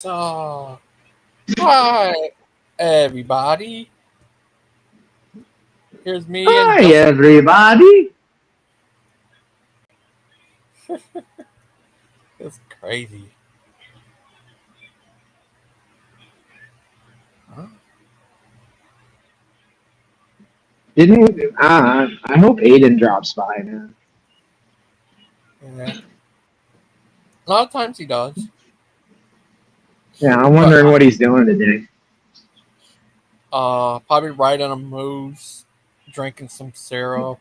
So, hi, everybody. Here's me and Hi, Dustin. everybody. It's crazy. Huh? I hope Aiden drops by now. Yeah. A lot of times he does. Yeah, I'm But, wondering what he's doing today. probably riding a moose, drinking some syrup.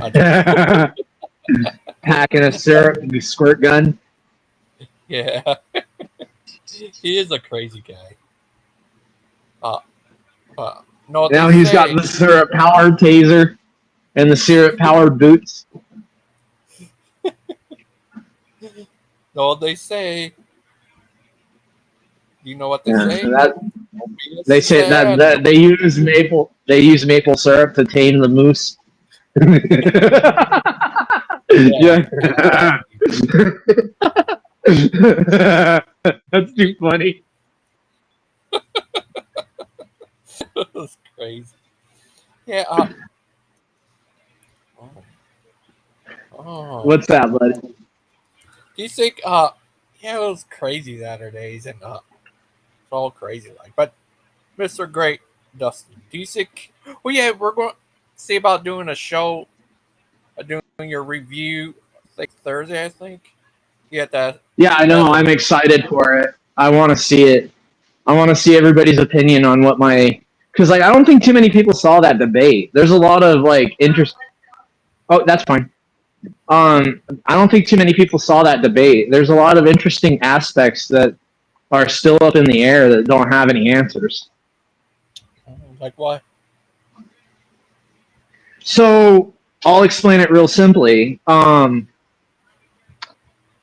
I just, Packing a syrup and a squirt gun. yeah. He is a crazy guy. Uh, know what they Now he's got say. the syrup powered taser and the syrup powered boots. Know what they say. You know what they Yeah, say? that Don't be a they say that, Santa. that they use maple syrup to tame the moose. Yeah, Yeah. exactly. That's too funny. That's crazy. Yeah. Oh, oh. What's that, bud? Do you think? Yeah, it was crazy the other days, and it's all crazy like. But Mr. Great Dustin, do you think? Well, yeah, we're going to see about doing a show, doing your review. Like Thursday, I think. Yeah, Yeah, I know. that I'm excited for it. I want to see it. I want to see everybody's opinion on what my because I don't think too many people saw that debate. There's a lot of interest. Oh, that's fine. I don't think too many people saw that debate. There's a lot of interesting aspects that are still up in the air that don't have any answers. like what? So I'll explain it real simply.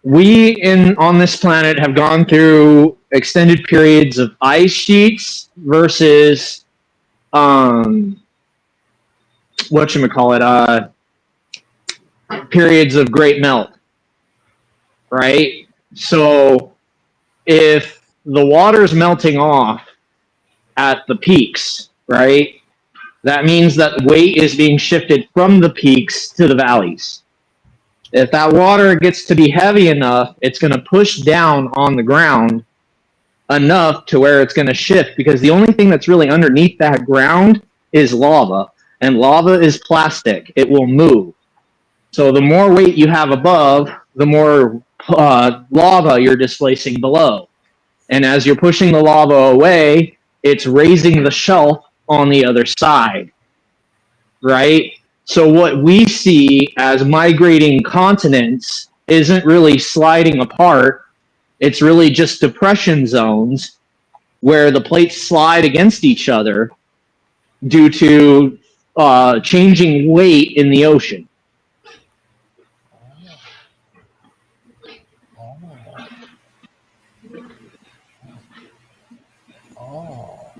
We in on this planet have gone through extended periods of ice sheets versus um, whatchamacallit, periods of great melt, right? So if the water's melting off at the peaks, right, that means that weight is being shifted from the peaks to the valleys. If that water gets to be heavy enough, it's going to push down on the ground enough to where it's going to shift because the only thing that's really underneath that ground is lava, and lava is plastic. It will move. So the more weight you have above, the more lava you're displacing below. And as you're pushing the lava away, it's raising the shelf on the other side, right? So what we see as migrating continents isn't really sliding apart. It's really just depression zones where the plates slide against each other due to changing weight in the ocean. Oh, oh,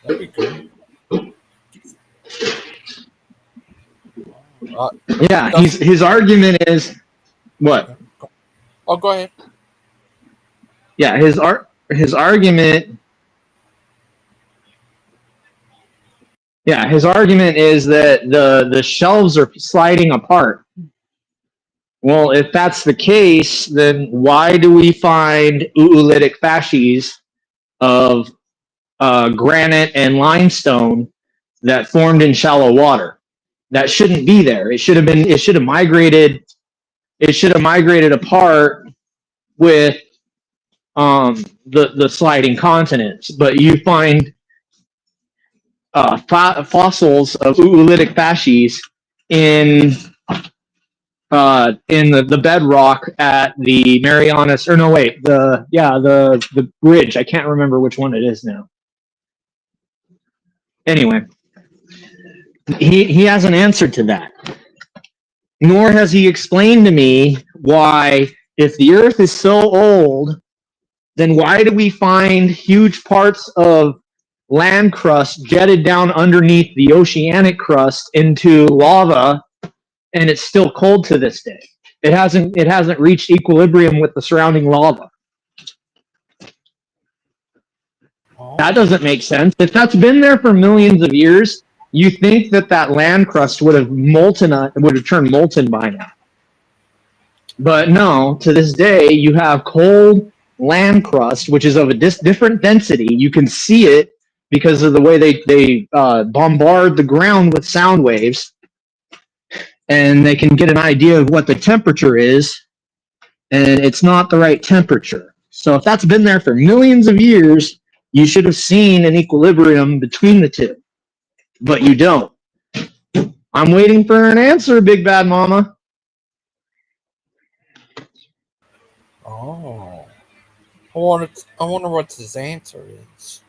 that'd be cool. Uh, Yeah, Dustin. his argument is what? Oh, go ahead. Yeah, his argument. Yeah, his argument is that the shelves are sliding apart. Well, if that's the case, then why do we find oolitic facies of granite and limestone that formed in shallow water? That shouldn't be there. It should have been. It should have migrated. It should have migrated apart with the sliding continents. But you find fossils of oolitic facies in the bedrock at the Marianas, or no, wait, the bridge. I can't remember which one it is now. Anyway, he hasn't answered to that, nor has he explained to me why, if the Earth is so old, then why do we find huge parts of land crust jetted down underneath the oceanic crust into lava, and it's still cold to this day? It hasn't reached equilibrium with the surrounding lava. That Oh, doesn't make sense. If that's been there for millions of years, you think that that land crust would have turned molten by now. But no, to this day, you have cold land crust, which is of a different density. You can see it because of the way they bombard the ground with sound waves, and they can get an idea of what the temperature is, and it's not the right temperature. So if that's been there for millions of years, you should have seen an equilibrium between the two, but you don't. I'm waiting for an answer, Big Bad Mama. oh. I wonder what his answer is.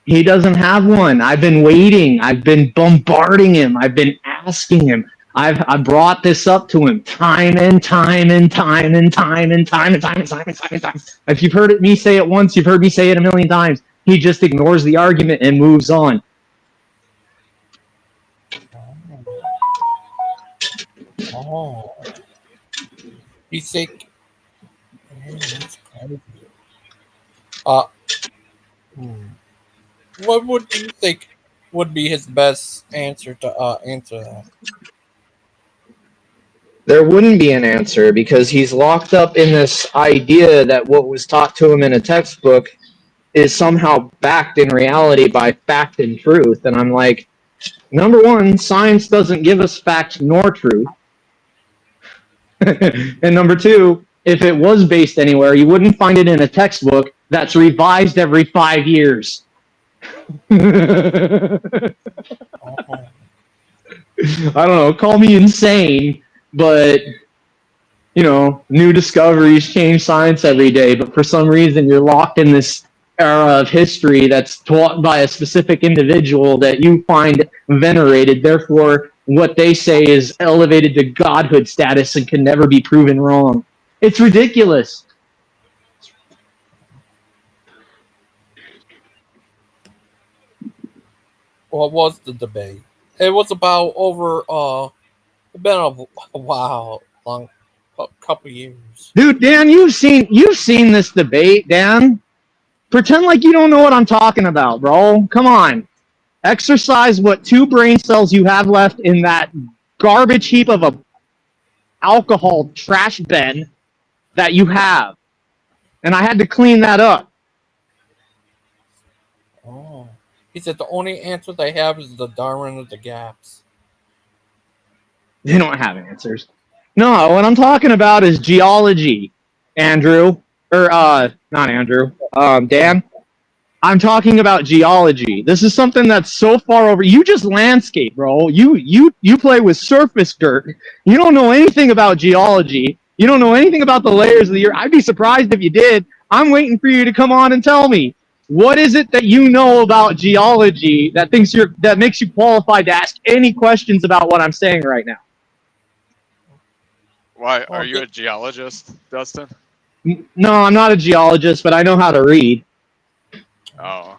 He doesn't have one. I've been waiting. I've been bombarding him. I've been asking him. I brought this up to him time and time and time and time and time and time and time and time and time. If you've heard me say it once, you've heard me say it a million times. He just ignores the argument and moves on. Oh. You think? That's crazy. Uh, hmm. What would you think would be his best answer to answer that? There wouldn't be an answer because he's locked up in this idea that what was taught to him in a textbook is somehow backed in reality by fact and truth. And I'm like, number one, science doesn't give us fact nor truth. And number two, if it was based anywhere, you wouldn't find it in a textbook that's revised every 5 years. I Oh. don't know, call me insane, but new discoveries change science every day, but for some reason you're locked in this era of history that's taught by a specific individual that you find venerated. Therefore, what they say is elevated to godhood status and can never be proven wrong. It's ridiculous. What was the debate? It was about over it's been a while, long, a couple years. Dude, Dan, you've seen this debate, Dan. Pretend like you don't know what I'm talking about, bro. Come on. Exercise what 2 brain cells you have left in that garbage heap of a alcohol trash bin that you have. And I had to clean that up. Oh, he said the only answer they have is the Darwin of the gaps. They don't have answers. No, what I'm talking about is geology, Andrew. Or not Andrew. Dan. I'm talking about geology. This is something that's so far over. You just landscape, bro. You play with surface dirt. You don't know anything about geology. You don't know anything about the layers of the earth. I'd be surprised if you did. I'm waiting for you to come on and tell me what is it that you know about geology that makes you qualified to ask any questions about what I'm saying right now. Why are you a geologist, Dustin? No, I'm not a geologist, but I know how to read. Oh.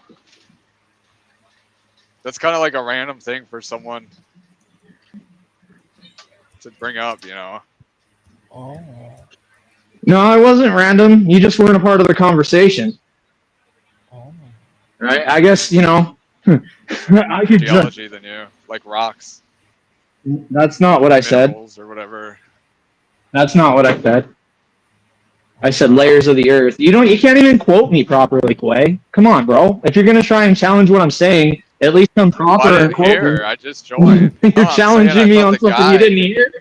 That's kind of like a random thing for someone to bring up, Oh, No, it wasn't random. You just weren't a part of the conversation. oh. Right? I guess, I could Geology than you, like rocks, That's not what I said. minerals, or whatever. That's not what I said. I said layers of the earth. You can't even quote me properly, Quay. Come on, bro. If you're gonna try and challenge what I'm saying, at least come I proper and didn't quote hear. me. I just joined. You're No, I'm saying challenging I me thought on the something guy- you didn't hear.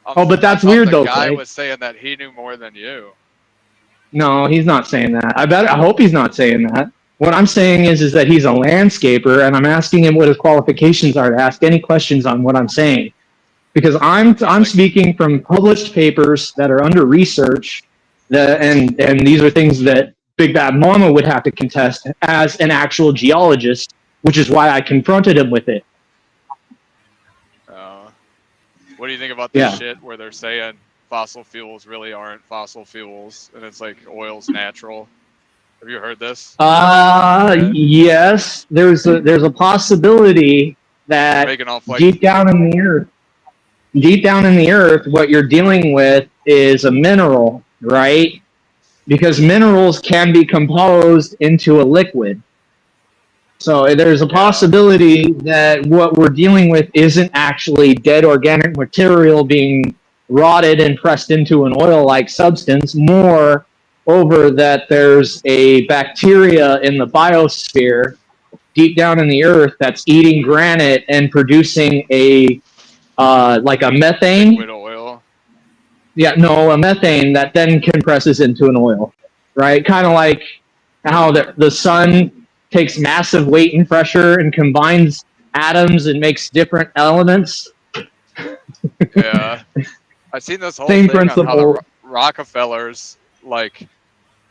Oh, but that's I thought weird the though, guy Clay. was saying that he knew more than you. No, he's not saying that. I hope he's not saying that. What I'm saying is that he's a landscaper, and I'm asking him what his qualifications are to ask any questions on what I'm saying. Because I'm speaking from published papers that are under research, and these are things that Big Bad Mama would have to contest as an actual geologist, which is why I confronted him with it. What do you think about this shit where they're saying fossil fuels really aren't fossil fuels, and it's like oil's natural? Have you heard this? Yes. There's a possibility that Making off like deep down in the earth, what you're dealing with is a mineral, right? Because minerals can be composed into a liquid. So there's a possibility that what we're dealing with isn't actually dead organic material being rotted and pressed into an oil-like substance, more over that there's a bacteria in the biosphere deep down in the earth that's eating granite and producing a like a methane. Liquid oil. Yeah, no, a methane that then compresses into an oil, right? Kind of like how the sun takes massive weight and pressure and combines atoms and makes different elements. Yeah, I've seen this whole Same thing on how the principle. Rockefellers like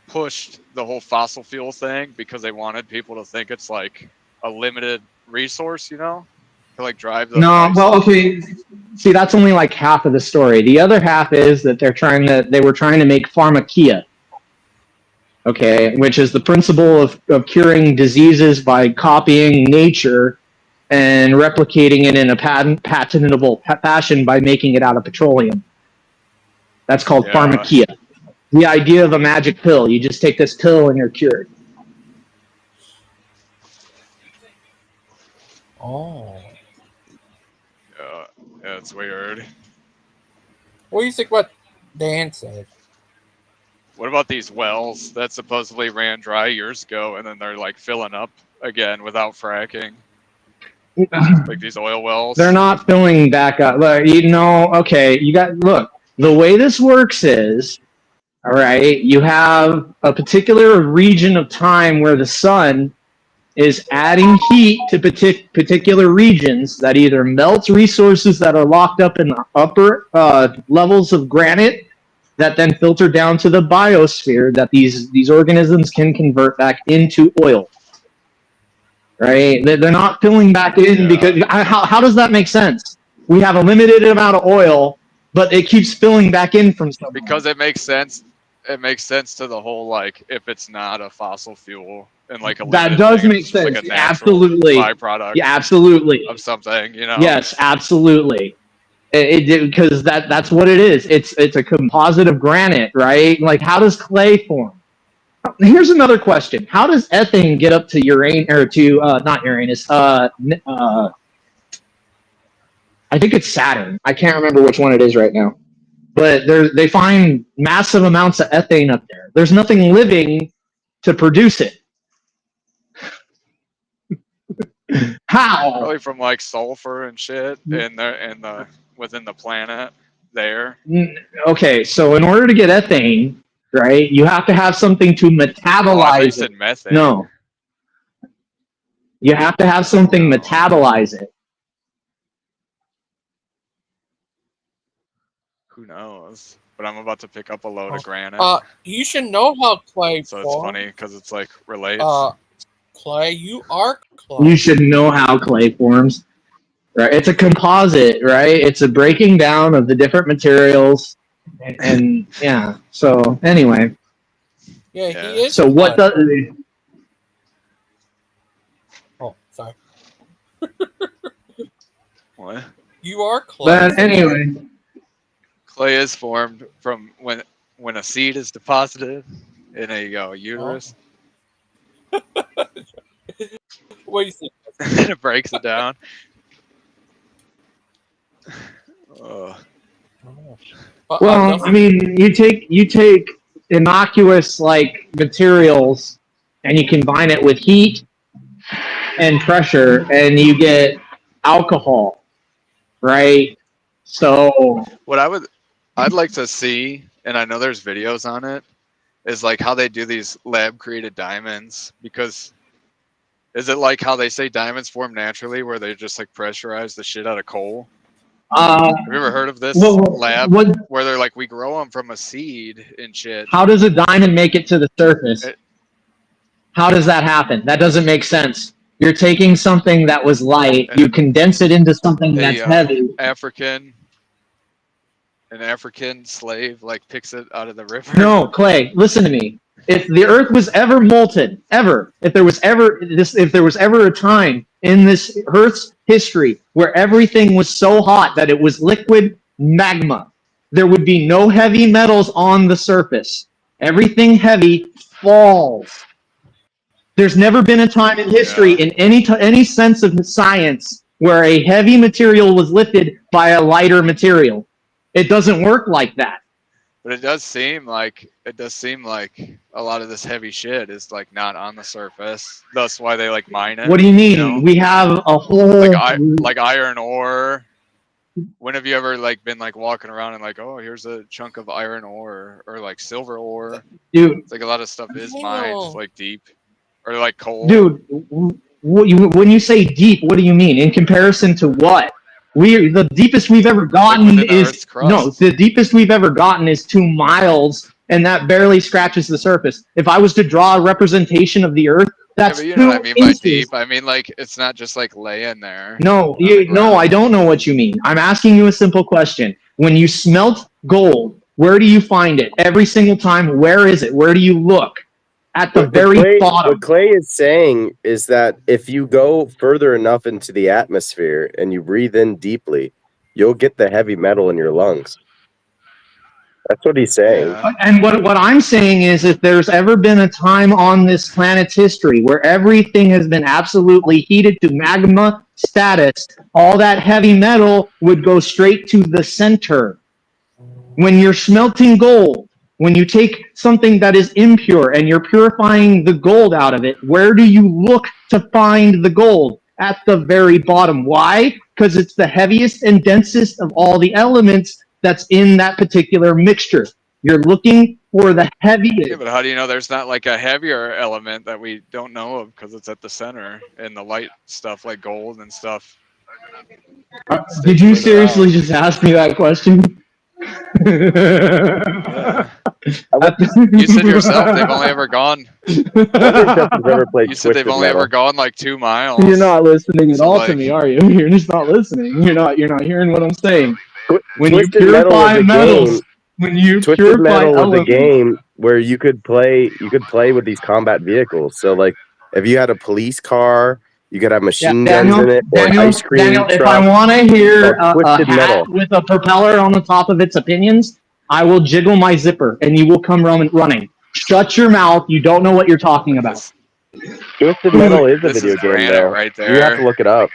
pushed the whole fossil fuel thing because they wanted people to think it's like a limited resource, you know, to like drive the No, prices. well, okay. See, that's only like half of the story. The other half is that they were trying to make pharmakia, okay, which is the principle of curing diseases by copying nature and replicating it in a patentable fashion by making it out of petroleum. That's called pharmakia. The idea of a magic pill. You just take this pill and you're cured. Oh. Yeah, it's weird. What do you think what Dan said? What about these wells that supposedly ran dry years ago and then they're like filling up again without fracking? Like these oil wells. They're not filling back up. Look, okay, look, the way this works is, all right, you have a particular region of time where the sun is adding heat to particular regions that either melts resources that are locked up in the upper levels of granite that then filter down to the biosphere that these organisms can convert back into oil. Right? They're not filling back in because how does that make sense? We have a limited amount of oil, but it keeps filling back in from somewhere. Because it makes sense. It makes sense to the whole like if it's not a fossil fuel and like a that does thing, make sense. like a absolutely byproduct. Yeah, absolutely. Of something, you know. Yes, absolutely. Because that's what it is. It's a composite of granite, right? Like, how does clay form? Here's another question: how does ethane get up to Uranus or to not Uranus? I think it's Saturn. I can't remember which one it is right now. But they find massive amounts of ethane up there. There's nothing living to produce it. How? Probably from like sulfur and shit in the within the planet there. Okay, so in order to get ethane, right, you have to have something to metabolize it. Methane. No. You have to have something metabolize it. Who knows? But I'm about to pick up a load of granite. You should know how clay so forms. it's funny because it's like relates. Clay, you are clay. You should know how clay forms. Right? It's a composite, right? It's a breaking down of the different materials. And yeah, so anyway. Yeah, he is. So what does... Oh, sorry. What? You are clay. But anyway... Clay is formed from when a seed is deposited in a uterus. What do you think? And it breaks it down. Well, I mean, you take innocuous like materials and you combine it with heat and pressure, and you get alcohol, right? So what I'd like to see, and I know there's videos on it, is like how they do these lab created diamonds. Because is it like how they say diamonds form naturally, where they just like pressurize the shit out of coal? Have you ever heard of this lab where they're like, we grow them from a seed and shit? How does a diamond make it to the surface? How does that happen? That doesn't make sense. You're taking something that was light, you condense it into something that's heavy. An African slave like picks it out of the river. No, Clay, listen to me. If the earth was ever molten, if there was ever a time in this Earth's history where everything was so hot that it was liquid magma, there would be no heavy metals on the surface. Everything heavy falls. There's never been a time in history, in any sense of science, where a heavy material was lifted by a lighter material. It doesn't work like that. But it does seem like a lot of this heavy shit is like not on the surface. That's why they like mine it. What do you mean? You know? We have a whole like iron ore. When have you ever like been like walking around and like, oh, here's a chunk of iron ore or like silver ore? Dude. It's like a lot of stuff is mined like deep or like coal. Dude, when you say deep, what do you mean? In comparison to what? The deepest we've ever gotten is the deepest we've ever gotten is 2 miles, and that barely scratches the surface. If I was to draw a representation of the Earth, that's you know what I mean by deep. I mean like it's not just like laying there. No, I don't know what you mean. I'm asking you a simple question. When you smelt gold, where do you find it? Every single time, where is it? Where do you look? At the very bottom. What Clay is saying is that if you go further enough into the atmosphere and you breathe in deeply, you'll get the heavy metal in your lungs. That's what he's saying. Yeah. And what I'm saying is, if there's ever been a time on this planet's history where everything has been absolutely heated to magma status, all that heavy metal would go straight to the center. When you're smelting gold, when you take something that is impure and you're purifying the gold out of it, where do you look to find the gold? At the very bottom. Why? Because it's the heaviest and densest of all the elements that's in that particular mixture. You're looking for the heaviest. Yeah, but how do you know there's not like a heavier element that we don't know of because it's at the center and the light stuff like gold and stuff? Did you seriously just ask me that question? Yeah. You said yourself they've only ever gone. You said they've only ever gone like 2 miles. You're not listening at all to me, are you? You're just not listening. You're not hearing what I'm saying. When you purify metals, Twisted Metal was a game where you could play with these combat vehicles. So like if you had a police car, you could have machine guns in it, or an ice cream truck. If I want to hear a hat with a propeller on the top of its opinions, I will jiggle my zipper, and you will come running. Shut your mouth. You don't know what you're talking about. Twisted Metal is a video game, though. Right there. You have to look it up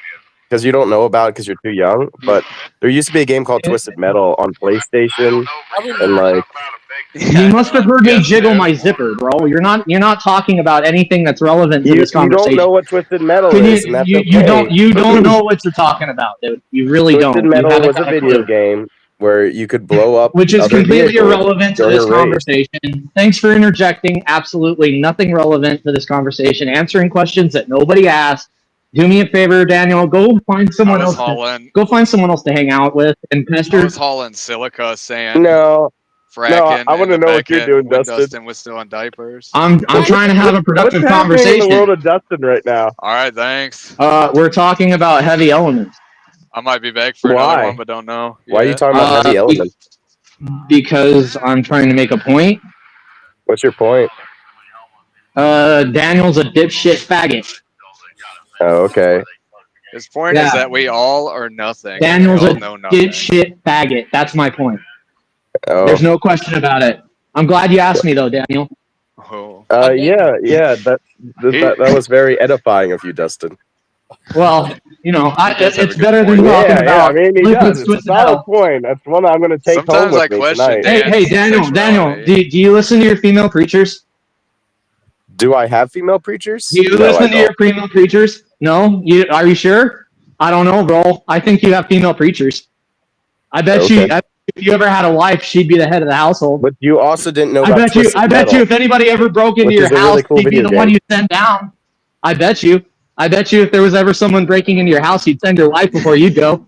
because you don't know about it because you're too young. But there used to be a game called Twisted Metal on PlayStation, and like. You must have heard me jiggle my zipper, bro. You're not talking about anything that's relevant to this conversation. You don't know what Twisted Metal is. You don't know what you're talking about, dude. You really don't. Twisted Metal was a video game where you could blow up, which is completely irrelevant to this conversation. Thanks for interjecting. Absolutely nothing relevant to this conversation. Answering questions that nobody asked. Do me a favor, Daniel. Go find someone else. Go find someone else to hang out with and pester. I was hauling silica sand. No. Fracking. No, I want to know what you're doing, Dustin. Dustin was still on diapers. I'm trying to have a productive conversation. In the world of Dustin right now. All right, thanks. We're talking about heavy elements. I might be back for another one, but don't know. Why are you talking about heavy elements? Because I'm trying to make a point. What's your point? Daniel's a dipshit faggot. Oh, okay. His point is that we all are nothing. Daniel's a dipshit faggot. That's my point. Oh. There's no question about it. I'm glad you asked me though, Daniel. Oh. Yeah. That was very edifying of you, Dustin. Well, it's better than talking about. Yeah, I mean, he does. It's a solid point. That's one I'm going to take home with me tonight. Hey, Daniel, do you listen to your female preachers? Do I have female preachers? Do you listen to your female preachers? No? Are you sure? I don't know, bro. I think you have female preachers. I bet you. If you ever had a wife, she'd be the head of the household. But you also didn't know. I bet you. If anybody ever broke into your house, she'd be the one you send down. I bet you. If there was ever someone breaking into your house, you'd send your wife before you'd go.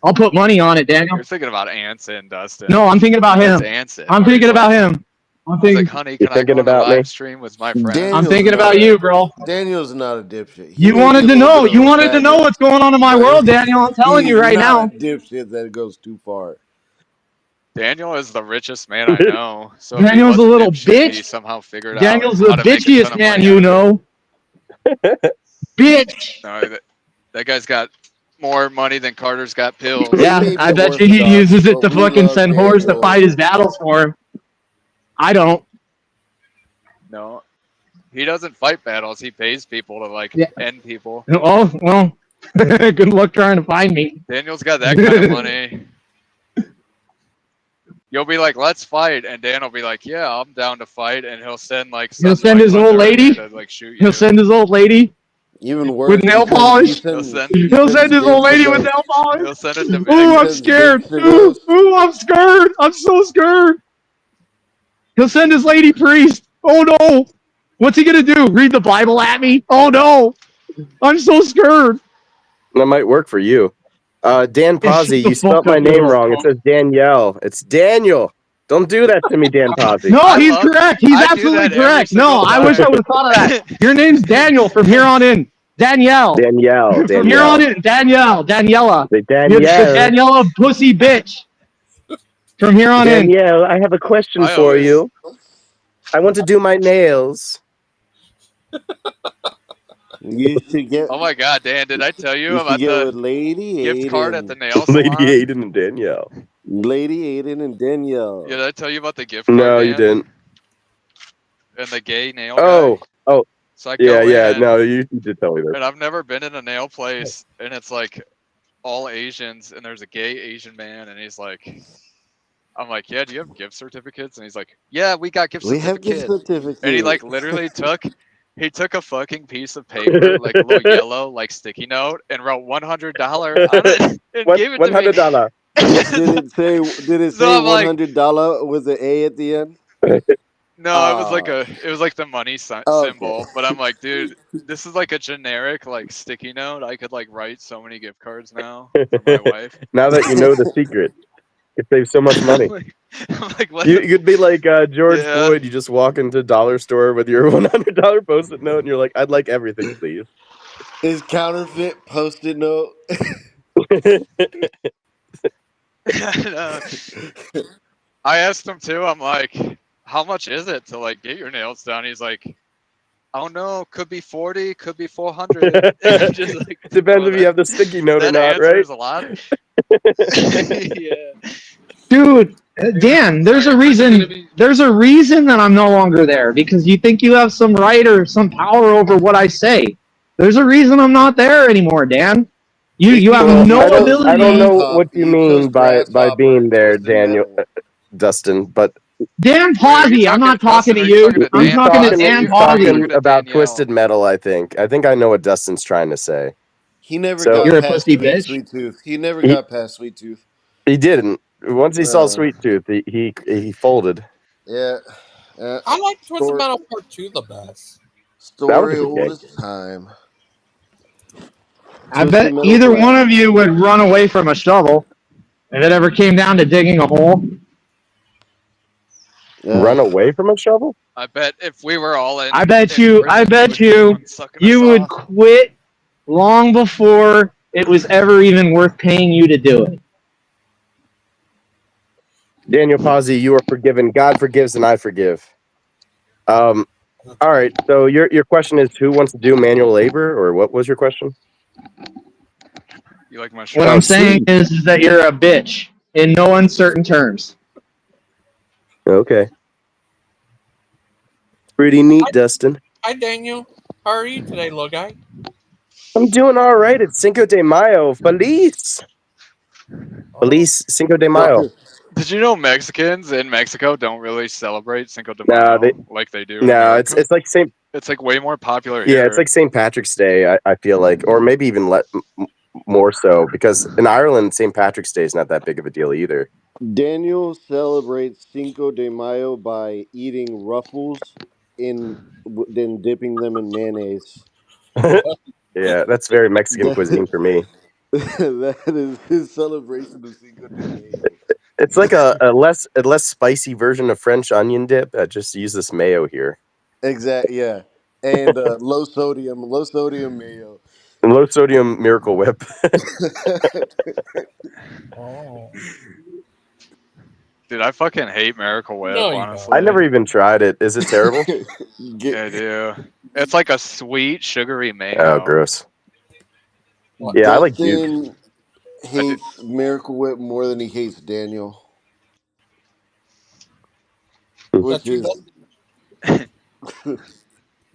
I'll put money on it, Daniel. You're thinking about Anson, Dustin. No, I'm thinking about him. I'm thinking about him. I'm thinking. Like, honey, can I go on a live stream with my friend? I'm thinking about you, bro. Daniel's not a dipshit. You wanted to know. You wanted to know what's going on in my world, Daniel. I'm telling you right now. Dipshit that goes too far. Daniel is the richest man I know. So Daniel's a little bitch. He somehow figured out. Daniel's the bitchiest man you know. Bitch. No, that guy's got more money than Carter's got pills. Yeah, I bet you he uses it to fucking send whores to fight his battles for him. I don't. No. He doesn't fight battles. He pays people to like Yeah. end people. Oh well. Good luck trying to find me. Daniel's got that kind of money. You'll be like, let's fight, and Dan will be like, yeah, I'm down to fight, and he'll send like He'll some send like his old underwear lady. to like shoot you. He'll send his old lady Even with worse, nail polish. He'll send He'll send his old Gangster lady with Ghost. nail polish. he'll send it to Ooh, me. I'm Sends scared. Gangster Ooh, Ghost. I'm scared. I'm so scared. He'll send his lady priest. Oh no. What's he gonna do? Read the Bible at me? Oh no. I'm so scared. That might work for you. Dan Hey, shut Pazzi, the you spelt fuck my up, name little wrong. It punk. says Danielle. It's Daniel. Don't do that to me, Dan Pazzi. No, I he's love- correct. He's I do absolutely that every correct. No, single I wish I time. would have thought of that. Your name's Daniel from here on in. Danielle. Danielle. From here on in, Danielle. Daniela. Say You're the Danielle. Daniela pussy bitch. From here on in. Danielle, I have a question I for always- you. I want to do my nails. You should get. Oh my god, Dan! Did I tell you You should about get with the Lady gift card at Aiden. the nail Lady salon? Aiden and Danielle. Lady Aiden and Danielle. Yeah, did I tell you about the gift card? No, Dan? you didn't. And the gay nail Oh, guy. oh, So I yeah, go yeah. in, No, you did tell me that. and I've never been in a nail place, and it's like all Asians, and there's a gay Asian man, and he's like, I'm like, yeah, do you have gift certificates? And he's like, yeah, we got gift We have gift certificates. certificates. And he like literally took a fucking piece of paper, like a little yellow, like sticky note, and wrote $100 on it and gave it to me. $100. Did it So say I'm like, $100 with an A at the end? no, it was like the money Okay. symbol. But I'm like, dude, this is like a generic like sticky note. I could like write so many gift cards now for my wife. Now that you know the secret, it saves so much money. I'm like, what You the could be like George Yeah. Floyd. You just walk into dollar store with your $100 post-it note, and you're like, "I'd like everything, please." His counterfeit post-it note. No. I asked him too. I'm like, how much is it to like get your nails done? He's like, I don't know. Could be 40, could be 400. Just like Depends if you have the sticky note or that not, right? answers a lot. Yeah. Dude, Dan, there's a reason. There's a reason that I'm no longer there because you think you have some right or some power over what I say. There's a reason I'm not there anymore, Dan. You have Well, no I don't ability. know what you mean by Grasshopper being and there, Twisted Daniel, Metal. Dustin. But Dan Wait, are you Pazzi, I'm not Dustin, talking to are you you. talking to I'm Dan talking to Pazzi? Dan Or are you Pazzi. talking to about Danielle? Twisted Metal. I think I know what Dustin's trying to say. He never So- got You're a past pussy bitch. Sweet Tooth. He never He- got past Sweet Tooth. He didn't. Once he saw Uh. Sweet Tooth, he folded. Yeah. I like Twisted Metal Part 2 the best. Story That was a good old game. as time. I Twisted bet Metal either Black. one of you would run away from a shovel if it ever came down to digging a hole. Run away from a shovel? I bet if we were all in, I bet in you. prison, I bet would be you. the one sucking You us would off. quit long before it was ever even worth paying you to do it. Daniel Pazzi, you are forgiven. God forgives and I forgive. All right. So your question is who wants to do manual labor, or what was your question? You like my What shirt? I'm saying is that you're a bitch in no uncertain terms. Okay. Pretty neat, Dustin. Hi, Daniel. How are you today, little guy? I'm doing all right. It's Cinco de Mayo. Feliz. Feliz Cinco de Mayo. Did you know Mexicans in Mexico don't really celebrate Cinco de Nah, Mayo like they do in No, America? it's like St. It's like way more popular here. Yeah, it's like St. Patrick's Day. I feel like, or maybe even more so, because in Ireland, St. Patrick's Day is not that big of a deal either. Daniel celebrates Cinco de Mayo by eating Ruffles then dipping them in mayonnaise. Yeah, that's very Mexican cuisine for me. That is his celebration of Cinco de Mayo. It's like a less spicy version of French onion dip. I just use this mayo here. Exactly. Yeah, and low sodium mayo. Low sodium Miracle Whip. Oh. Dude, I fucking hate Miracle Whip, No, you honestly. I never even tried it. Is it terrible? Yeah, I do. It's like a sweet, sugary mayo. Oh, gross. Yeah, I like Duke. Dustin hates Miracle Whip more than he hates Daniel. Which That's is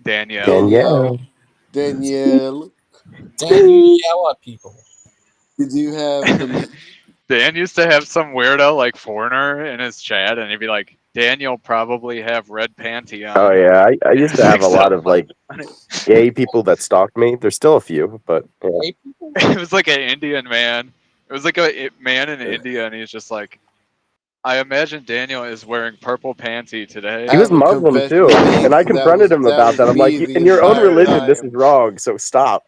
Danielle. Danielle. Dan, you yell at people. Did you have the? Dan used to have some weirdo like foreigner in his chat, and he'd be like, "Daniel probably have red panty on." Oh yeah, I And used it's to have like a so lot of like funny. gay people that stalked me. There's still a few, but yeah. Gay people? It was like an Indian man. It was like a man in India, and he's just like, I imagine Daniel is wearing purple panty today. He I was have a Muslim confession too, to and make. I confronted him That about was that. I'm like, me the in your own entire religion, this is time. wrong. So stop.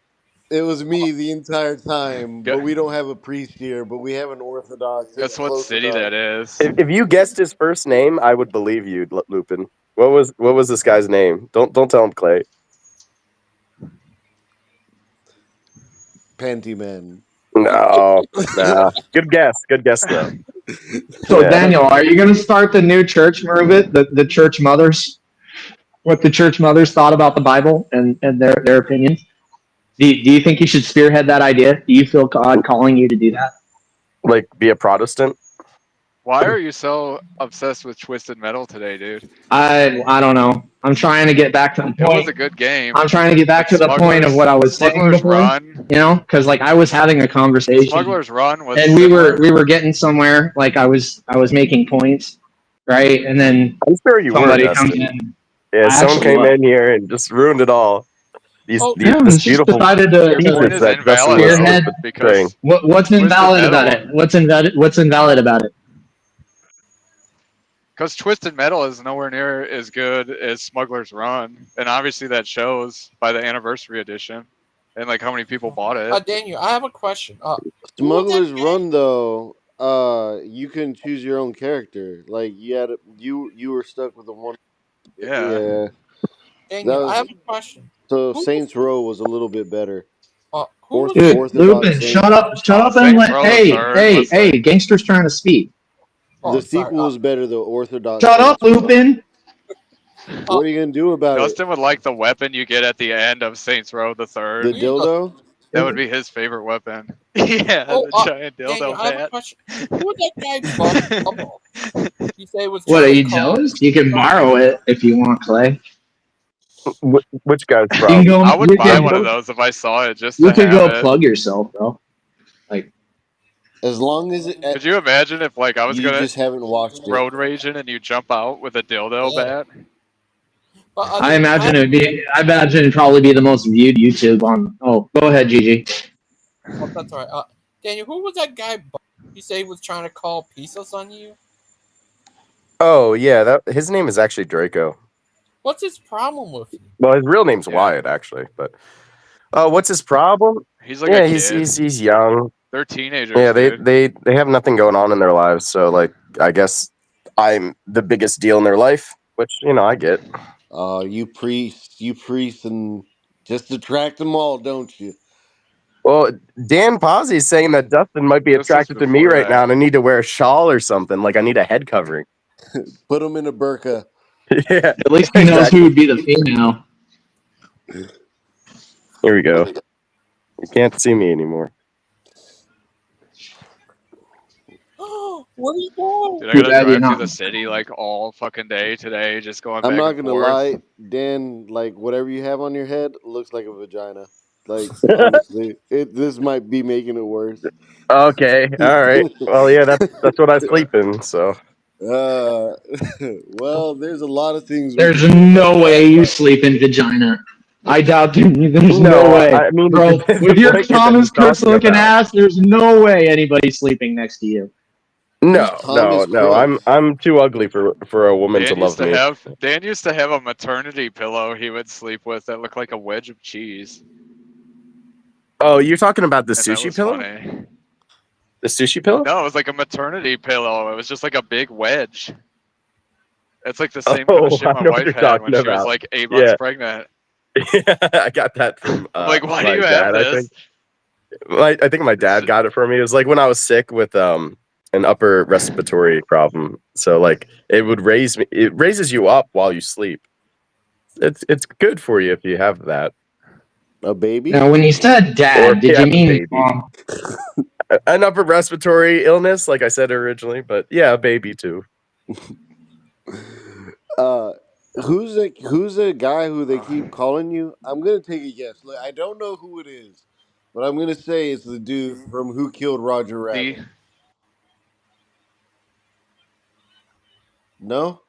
It was me the entire time. Gu- But we don't have a priest here. But we have an Orthodox. It's Guess what close city enough. that is? If you guessed his first name, I would believe you, Lupin. What was this guy's name? Don't tell him Clay. Panty Man. No, nah. Good guess though. So Yeah. Daniel, are you going to start the new church movement? The church mothers, what the church mothers thought about the Bible and their opinions. Do you think you should spearhead that idea? Do you feel God calling you to do that? Like be a Protestant. Why are you so obsessed with Twisted Metal today, dude? I don't know. I'm trying to get back to the It was point. a good game. I'm trying to get back But to the point of what I was saying Smuggler's before. Run. You know, because like I was having a conversation, Smuggler's Run was and similar. we were getting somewhere. Like I was making points, right? And then I'm sure you were, somebody comes Dustin. in. Yeah, I someone actually came was. in here and just ruined it all. Oh, Yeah, This it's just beautiful decided Your to point thesis is that Dustin invalid was spearhead. though, portraying. because What's Twisted invalid Metal. about it? What's invalid about it? Because Twisted Metal is nowhere near as good as Smuggler's Run, and obviously that shows by the anniversary edition, and like how many people bought it. Daniel, I have a question. Who was Smuggler's that guy? Run though. You can choose your own character. Like you had you were stuck with the one. Yeah. Yeah. Daniel, I That have was a question. so Who was Saints Row was a little bit better. who was Dude, Orthodox Lupin, Saints. shut up and Saints let. Row the Hey, Third hey, was hey, like, Gangster's trying to speak. The sorry. sequel was better. The Orthodox Shut up, Saints Row. Lupin. What are you gonna do about it? Dustin would like the weapon you get at the end of Saints Row the The Third. dildo. That would be his favorite weapon. Yeah, the giant Daniel, dildo I have a bat. question. Who was that guy Bubble? You say was What, trying are to you call. jealous? You can borrow it if you want, Clay. Which guy's You can from? go. I would You buy one of could. those if I saw it just You to could have go it. plug yourself, bro. As long as Could you imagine if like I was you gonna just haven't watched it. road raging and you jump out with a dildo bat? But I Daniel, imagine it'd be. I imagine it'd probably be the most viewed YouTube on. Oh, go ahead, Gigi. that's all right. Daniel, who was that guy? You say was trying to call pesos on you. Oh yeah, that his name is actually Draco. What's his problem with you? Well, his real name's Yeah. Wyatt actually, but what's his problem? He's like Yeah, a he's kid. he's young. They're teenagers, Yeah, dude. they have nothing going on in their lives, so like I guess I'm the biggest deal in their life, which I get. You priests, and just attract them all, don't you? Well, Dan Posey is saying that Dustin might be This was attracted to me before right now, that. and I need to wear a shawl or something. Like I need a head covering. Put them in a burqa. Yeah, At least he knows who would be the female. here we go. You can't see me anymore. Where are you going? Dude, I Too gotta bad you're drive through not. the city like all fucking day today, just going I'm back not and gonna forth. lie, Dan. Like whatever you have on your head looks like a vagina. Like honestly, this might be making it worse. Okay, all right. Well, yeah, that's what I sleep in. So Well, there's a lot of things we There's can do about no way that. you sleep in vagina. I doubt there's no no, way. I mean Bro, it depends with the your blanket that Thomas you're Crooks talking looking about. ass, there's no way anybody's sleeping next to you. Who's No, Thomas no. Crooks? I'm too ugly for a woman to love me. Dan used to have a maternity pillow he would sleep with that looked like a wedge of cheese, Oh, you're talking about the and that sushi was pillow? funny. The sushi pillow? No, it was like a maternity pillow. It was just like a big wedge. It's like the same kind of Oh, shit I my know what wife you're had when talking she was about. like 8 months Yeah, pregnant. yeah. I got that from I'm like, why do my you have dad. I this? think. I think my It's dad just, got it for me. It was like when I was sick with an upper respiratory problem. So like it would raise me. It raises you up while you sleep. It's good for you if you have that. A baby? Now, when you said Or dad, if you did you have a mean baby. mom? An upper respiratory illness, like I said originally, but yeah, a baby too. Uh, Who's the guy who they keep calling you? I'm gonna take a guess. Look, I don't know who it is, but I'm gonna say it's the dude from Who Killed Roger The Rabbit. No,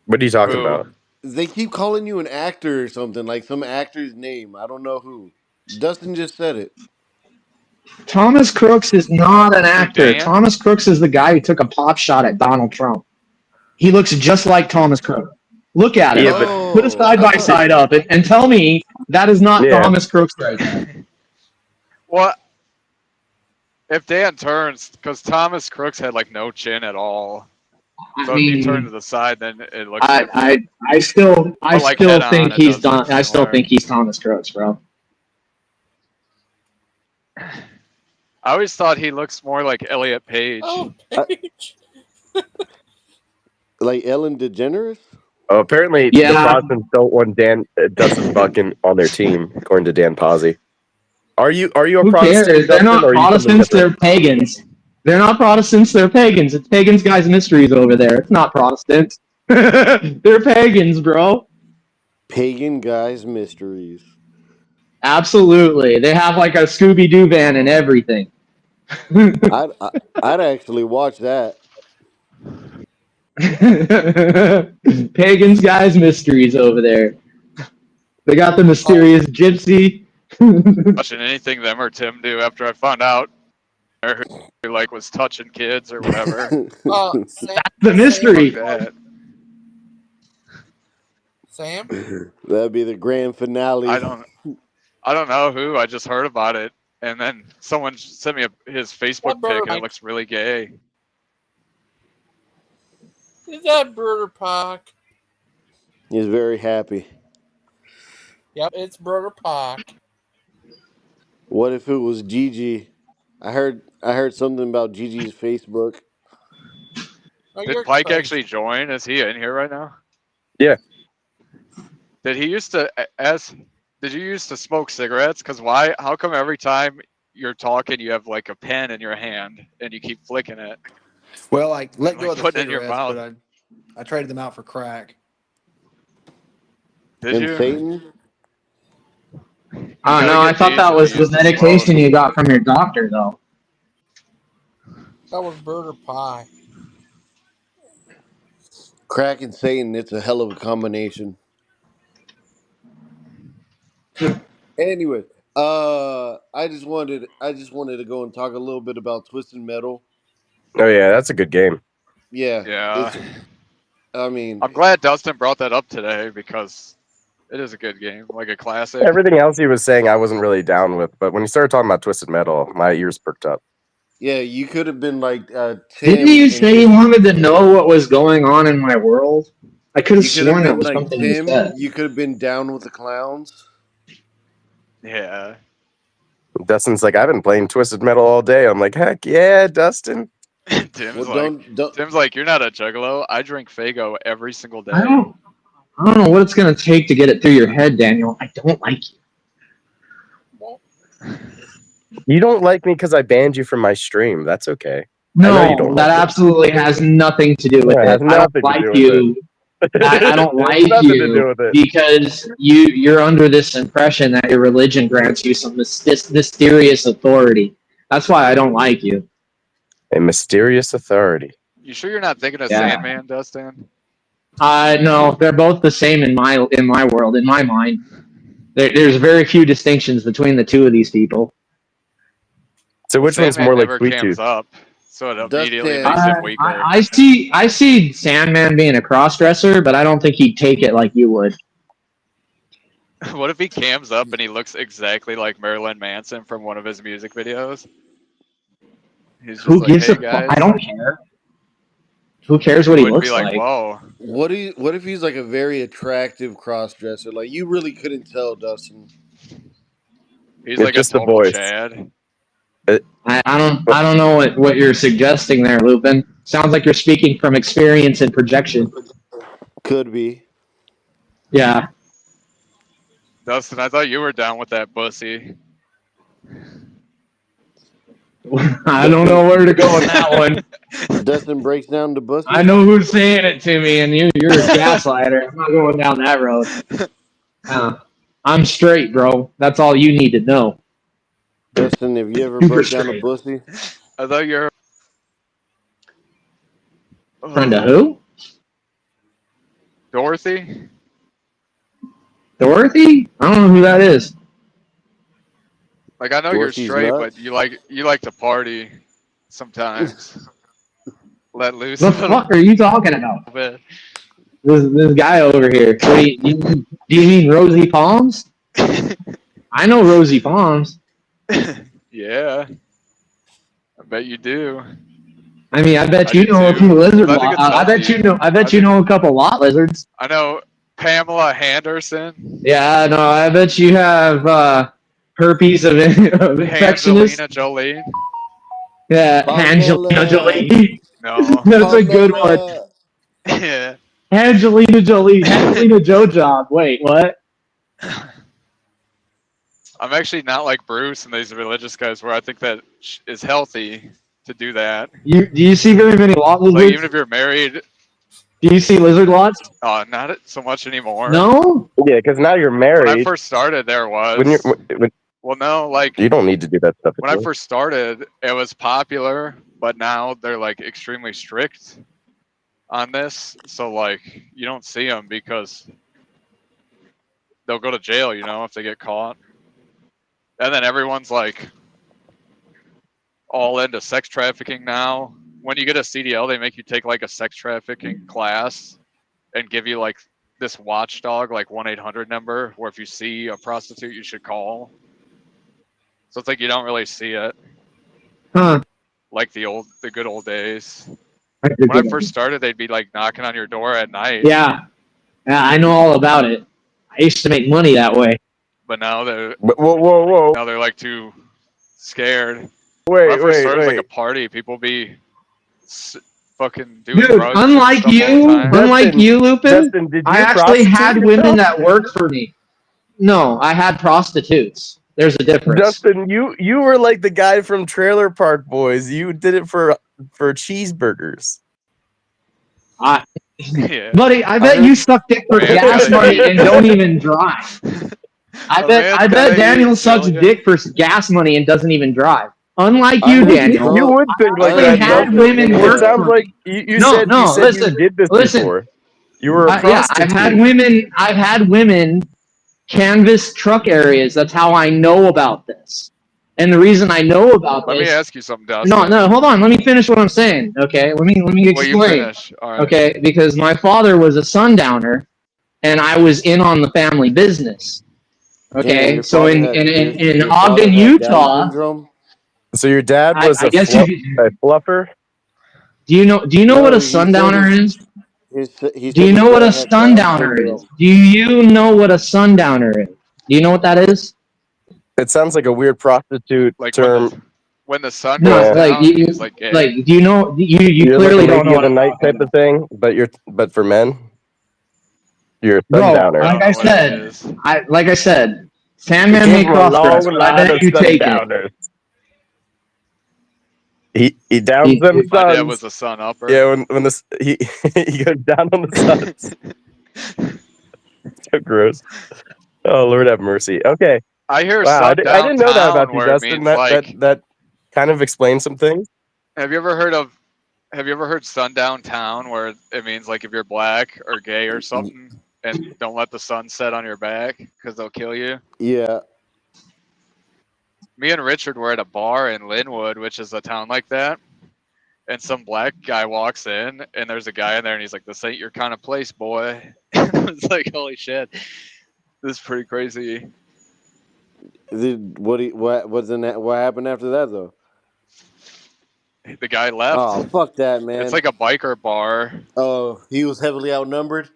What are you talking who? about? they keep calling you an actor or something, like some actor's name. I don't know who. Dustin just said it. Thomas Crooks is not an Who, actor. Dan? Thomas Crooks is the guy who took a pop shot at Donald Trump. He looks just like Thomas Crooks. Look at Yeah, him. but Put a Oh, side I by thought. side up and tell me that is not yeah, Thomas Crooks right there. What if Dan turns? Because Thomas Crooks had like no chin at all. I So if you turn to mean, the side, then it looks I different. I I But like head still on, think it he's does look done. I still similar. think he's Thomas Crooks, bro. I always thought he looks more like Elliot Page. Oh, I, Paige. like Ellen DeGeneres. oh, apparently the Yeah, Protestants don't want Dustin Buck on their team, according to Dan Pazzi. Are you a who Protestant, cares? They're Dustin, not or are you something Protestants. different? They're pagans. They're not Protestants. They're pagans. It's pagans, guys, mysteries over there. It's not Protestants. They're pagans, bro. Pagan Guys Mysteries. Absolutely. They have like a Scooby Doo van and everything. I'd I, I'd actually watch that. Pagans, guys, mysteries over there. They got the mysterious gypsy. Watching anything them or Tim do after I found out or who like was touching kids or whatever. Sam, The Fuck mystery. that. Sam. That'd be the grand finale. I don't know who. I just heard about it, and then someone sent me his Facebook What pic, and bird? it looks really gay. Is that Brother Park? He's very happy. Yep, it's Brother Park. What if it was Gigi? I heard something about Gigi's Facebook. Oh, Did you're Pike crazy. actually join? Is he in here right now? Yeah. Did he used to as? Did you used to smoke cigarettes? Cause why? How come every time you're talking, you have like a pen in your hand and you keep flicking it, Well, I let go like of the putting it in your cigarettes, mouth? but I traded them out for crack. Did And you? Satan? You Oh gotta no, I get thought these that if you was the used to smoke. medication you got from your doctor, though. That was Brother Pie. Crack and Satan, it's a hell of a combination. Anyway, I just wanted to go and talk a little bit about Twisted Metal. Oh yeah, that's a good game. Yeah, Yeah. it's. I mean, I'm glad Dustin brought that up today because it is a good game, like a classic. Everything else he was saying, I wasn't really down with, but when he started talking about Twisted Metal, my ears perked up. yeah, you could have been like Didn't Tim you and say you just. wanted to know what was going on in my world? I could have You could have sworn that been was like something you Tim. said. You could have been down with the clowns. Yeah. Dustin's like, I've been playing Twisted Metal all day. I'm like, heck yeah, Dustin. Well, Tim's don't. like, you're not a juggalo. I drink Fago every single I day. don't. I don't know what it's gonna take to get it through your head, Daniel. I don't like you. Well, You don't like me because I banned you from my stream. That's okay. I know you No, don't that like it. absolutely has nothing to do with Yeah, it has it. I don't nothing to like do with it. you. I don't It has like nothing to do you with it. because you're under this impression that your religion grants you some mysterious authority. That's why I don't like you. A mysterious authority. You sure you're not thinking of Yeah. Sandman, Dustin? No, they're both the same in my world, in my mind. There's very few distinctions between the two of these people. So which one's Sandman more like never Sweet cams Tooth? up, so it immediately Dustin. makes him weaker. I see Sandman being a crossdresser, but I don't think he'd take it like you would. What if he cams up and he looks exactly like Marilyn Manson from one of his music videos? He's just Who like, gives hey a fuck? guys. I don't care. Who cares what You he wouldn't be looks like, like? whoa. What if he's like a very attractive cross dresser? Like you really couldn't tell, Dustin. He's It's like a just the total voice. Chad. I don't know what you're suggesting there, Lupin. Sounds like you're speaking from experience and projection. Could be. Yeah. Dustin, I thought you were down with that pussy. I don't know where to go with that one. Dustin breaks down the bussy. I know who's saying it to me, and you're a gaslighter. I'm not going down that road. I'm straight, bro. That's all you need to know. Dustin, have you ever Super broke down a straight. bussy? I thought you're. Friend of who? Dorothy? Dorothy? I don't know who that is. Like I know Dorothy's you're straight, nuts? but you like to party sometimes. Let loose The a little fuck are you talking about? bit. This guy over here. What do you mean Rosie Palms? I know Rosie Palms. Yeah, I bet you do. I mean, I bet I you do know a too. few lizard. I think it's I bet healthy. you know. I bet I you think- know a couple lot lizards. I know Pamela Henderson, Yeah, no, I bet you have herpes of infectionist. Angelina Jolie. Yeah, Angelina Pamela. Jolie. No, That's a good one. Pamela. yeah. Angelina Jolie. Angelina Jojob. Wait, what? I'm actually not like Bruce and these religious guys where I think that is healthy to do that. Do you see very many lot Like lizards? even if you're married, Do you see lizard lots? not so much anymore. No. Yeah, because now you're When I married. first started, there When you're, was. when, Well, no, like you don't need to do that stuff. when I first started, it was popular, but now they're like extremely strict on this. So like you don't see them because they'll go to jail, if they get caught. And then everyone's like all into sex trafficking now. When you get a CDL, they make you take like a sex trafficking class and give you like this watchdog, like 1-800 number, where if you see a prostitute, you should call. So it's like you don't really see it Huh. like the good old days. When I first started, they'd be like knocking on your door at night. Yeah, I know all about it. I used to make money that way. But now they're Whoa. now they're like too scared. Wait, When I first started, it was like wait. a party. People be fucking doing Dude, drugs and unlike stuff all the you, time. Lupin, Dustin, did you I actually had prostitute women yourself? that worked for me. No, I had prostitutes. There's a difference. Dustin, you were like the guy from Trailer Park Boys. You did it for cheeseburgers. Yeah. Buddy, I bet you suck dick for Man, gas gotta money eat. and don't even drive. I bet Daniel sucks dick for gas money and doesn't even drive. Unlike you, Daniel. You would think like I that. had Dustin. women It work sounds for like me. you No, said you listen, did this listen. before. You were a Yeah, prostitute. I've had women canvas truck areas. That's how I know about this. And the reason I know about Let me this. ask you something, Dustin. No, hold on. Let me finish what I'm saying. Okay, let me Well, you explain. finish. All right. Okay, because my father was a sundowner, and I was in on the family business. Okay, Damn, so in your father Ogden, had Down Utah. syndrome? So your dad was I guess you a fluffer. Do you know No, what a he said sundowner is? He Do said you his know what a dad had Down sundowner is? syndrome. Do you know what a sundowner is? Do you know what that is? It sounds like a weird prostitute Like term. when the sun No, goes like down, it's like gay. like do you know you You're clearly like a don't know lady what of the I'm night talking type about. of thing, but for men, you're a Bro, sundowner. I like don't I know what it said, is. Sandman may cross dress, but I bet you take it. He downs them My dad suns. was a sun upper. Yeah, when this he he goes down on the suns. So gross. Oh Lord have mercy. Okay. I hear Wow, I sun didn't know that about downtown you, where it Dustin. means like. That kind of explains some things. Have you ever heard sun downtown where it means like if you're black or gay or something and don't let the sun set on your back because they'll kill you? Yeah. Me and Richard were at a bar in Linwood, which is a town like that. And some black guy walks in and there's a guy in there and he's like, "This ain't your kind of place, boy." It's like, holy shit. This is pretty crazy. What happened after that though? The guy left. Oh, fuck that, man. It's like a biker bar. Oh, he was heavily outnumbered.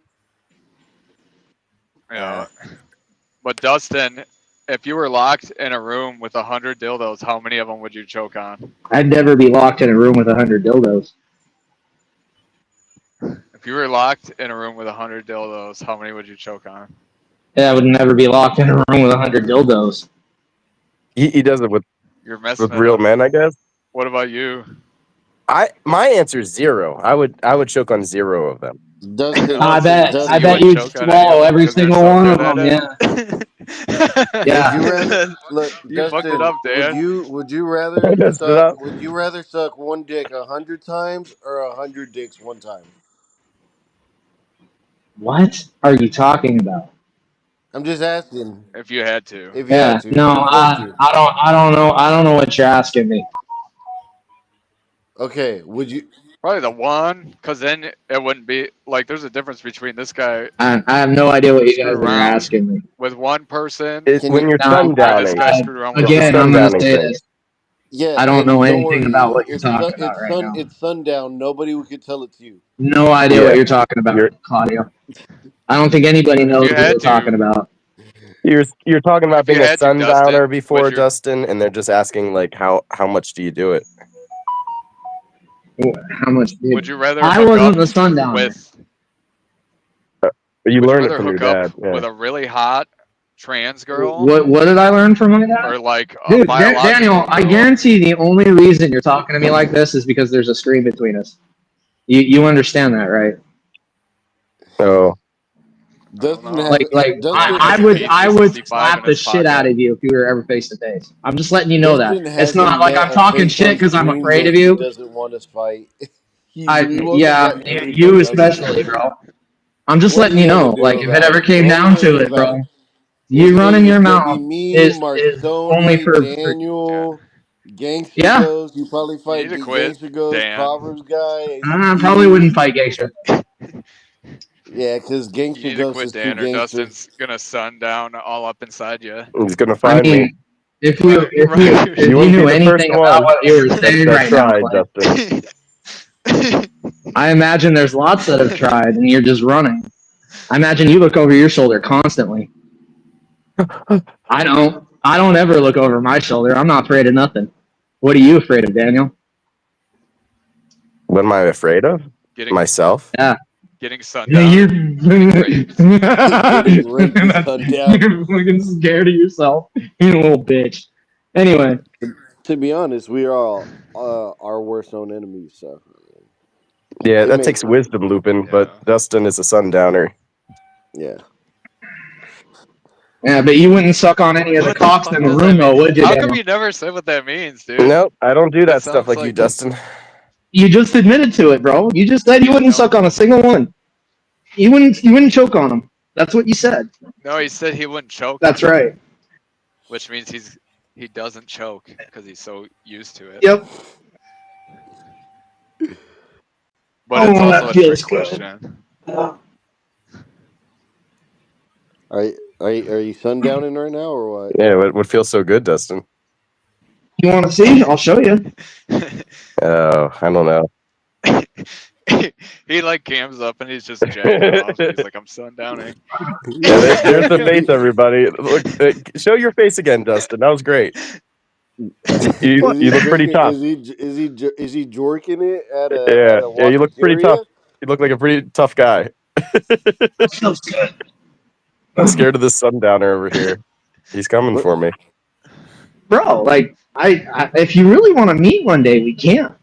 Yeah. But Dustin, if you were locked in a room with 100 dildos, how many of them would you choke on? I'd never be locked in a room with 100 dildos. If you were locked in a room with 100 dildos, how many would you choke on? Yeah, I would never be locked in a room with 100 dildos. He does it with You're messing it real up. men, I guess. What about you? My answer is 0. I would choke on 0 of them. Dustin, Oh, I bet so I you Dustin, bet wouldn't you'd choke on any of swallow them every because you're single so one good of at them. Yeah, it. would you yeah. rather look, You fucked it Dustin? up, Dan. Would you I rather messed it up. suck one dick 100 times or 100 dicks one time? What are you talking about? I'm just asking If you had to. if you had Yeah, to, no, if you're forced to. I don't know what you're asking me. Okay, would you? Probably the one, because then it wouldn't be like there's a difference between this guy I have no idea what you screw guys are around asking me. with one person Can When you? you're No, or this sundowning, guy screwed around with it's the again, I'm 100. going to sundowning say thing. this. Yeah, I don't know and don't anything about worry. what you're talking about right now. It's sundown. Nobody could tell it's you. No idea what Yeah, you're talking about, you're Claudio. I don't think anybody If knows you what we're had talking to, about. you're talking about if you being a had to, sundowner Dustin, would before, you Dustin, and they're just asking like how much do you do it? How much? would you rather I hook wasn't up the sundowner. with You would you learned it rather from your hook up dad. Yeah. with a really hot trans girl What did I learn from my dad? or like a Dude, biological Daniel, I girl? guarantee the only reason you're talking to me like this is because there's a screen between us. You understand that, right? Oh, I don't Dustin know. has Dan Dustin has a I would P365 in slap the his shit out pocket. of you if you were ever face to face. I'm just letting you know that. Dustin It's not hasn't like met I'm a talking face shit on because I'm screen afraid that of he you. doesn't want to fight. He wants to Yeah, fight everybody, you Dustin. especially, bro. I'm just What are letting you you gonna know. do Like, if it about ever it? came What are you down gonna to do it, about it? bro, you running your It's gonna be mouth me, is only Marconi, for Yeah. Daniel, Gangster yeah. Ghost. You probably You fight need to quit, Gangster Ghost, Dan. Proverbs guy, and I probably you. wouldn't fight Gangster. Yeah, because You Gangster need to Ghost quit, is too Dan, or gangster. Dustin's gonna sun down all up inside you. he's gonna I find me. mean, if we Right, right. You if you wouldn't be knew the first anything about one what you were that saying right now, tried, Clay, Dustin. I imagine there's lots that have tried, and you're just running. I imagine you look over your shoulder constantly. I don't. I don't ever look over my shoulder. I'm not afraid of nothing. What are you afraid of, Daniel? What am I afraid of? getting Myself? Yeah. getting sunned You're, down, getting raped. Getting raped and sunned down. you're fucking scared of yourself, you little bitch. Anyway, To be honest, we are all our worst known enemies. So Yeah, it that makes takes wisdom, Lupin. But Yeah. Dustin is a sundowner. yeah. yeah, but you wouldn't suck on any of the What the cocks fuck in the does that room, mean? though, would you, How come Daniel? you never said what that means, dude? Nope, I don't do That that stuff sounds like you, like Dustin. You just admitted to it, bro. You just said you wouldn't no, suck on a single one. You wouldn't choke on them. That's what you said. no. He said he wouldn't choke on That's them, right. which means he doesn't choke because he's so used to it. Yep. But it's Oh, also that a feels trick good. question. Are you sundowning right now or what? Yeah, what feels so good, Dustin? You want to see? I'll show you. Oh, I don't know. He like cams up and he's just jacking off. And he's like, I'm sundowning. Yeah, there's the face, everybody. Look, show your face again, Dustin. That was great. You look pretty tough. Is he jorking it at Yeah, a you look pretty tough. walkateria? You look like a pretty tough guy. That feels good. I'm scared of this sundowner over here. He's coming What? for me. Bro, like, I if you really want to meet one day, we can.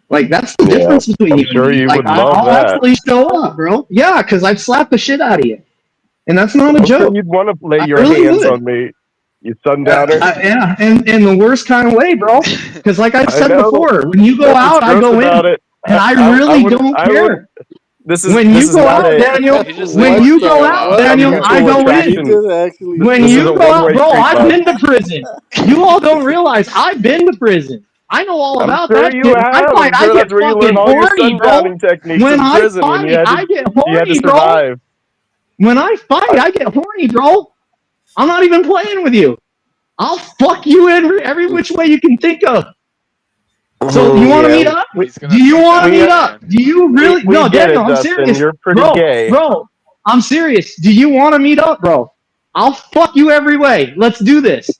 Like, that's the Yeah, difference between I'm you sure and me. you Like, would love I'll that. actually show up, bro. Yeah, because I'd slap the shit out of you. And that's not a I'm sure joke. you'd want to lay I your really hands would. on me, you sundowner. Yeah, and in the worst kind of way, bro. Because like I I said know. before, when you go That's what's out, I gross go in. about it. And I really don't care. This When is you go not out, a. Daniel, He just when likes you to go go out, out. A Daniel, I mutual go in. He attraction. does actually. When This is you a go out, one-way bro, street, I've bud. been to prison. You all don't realize I've been to prison. I know all I'm about sure that you shit. When I have. fight, I'm I sure get that's where you learn fucking all your horny, bro. sundowning techniques When in I prison when fight, I get you had to horny, bro. survive. When I fight, I get horny, bro. I'm not even playing with you. I'll fuck you every which way you can think of. So you want to meet up? He's Do gonna you want to sundown meet you, up? Dan. Do you really? We No, get Daniel, it, I'm Dustin. serious, You're pretty bro. gay. Bro, I'm serious. Do you want to meet up, bro? I'll fuck you every way. Let's do this.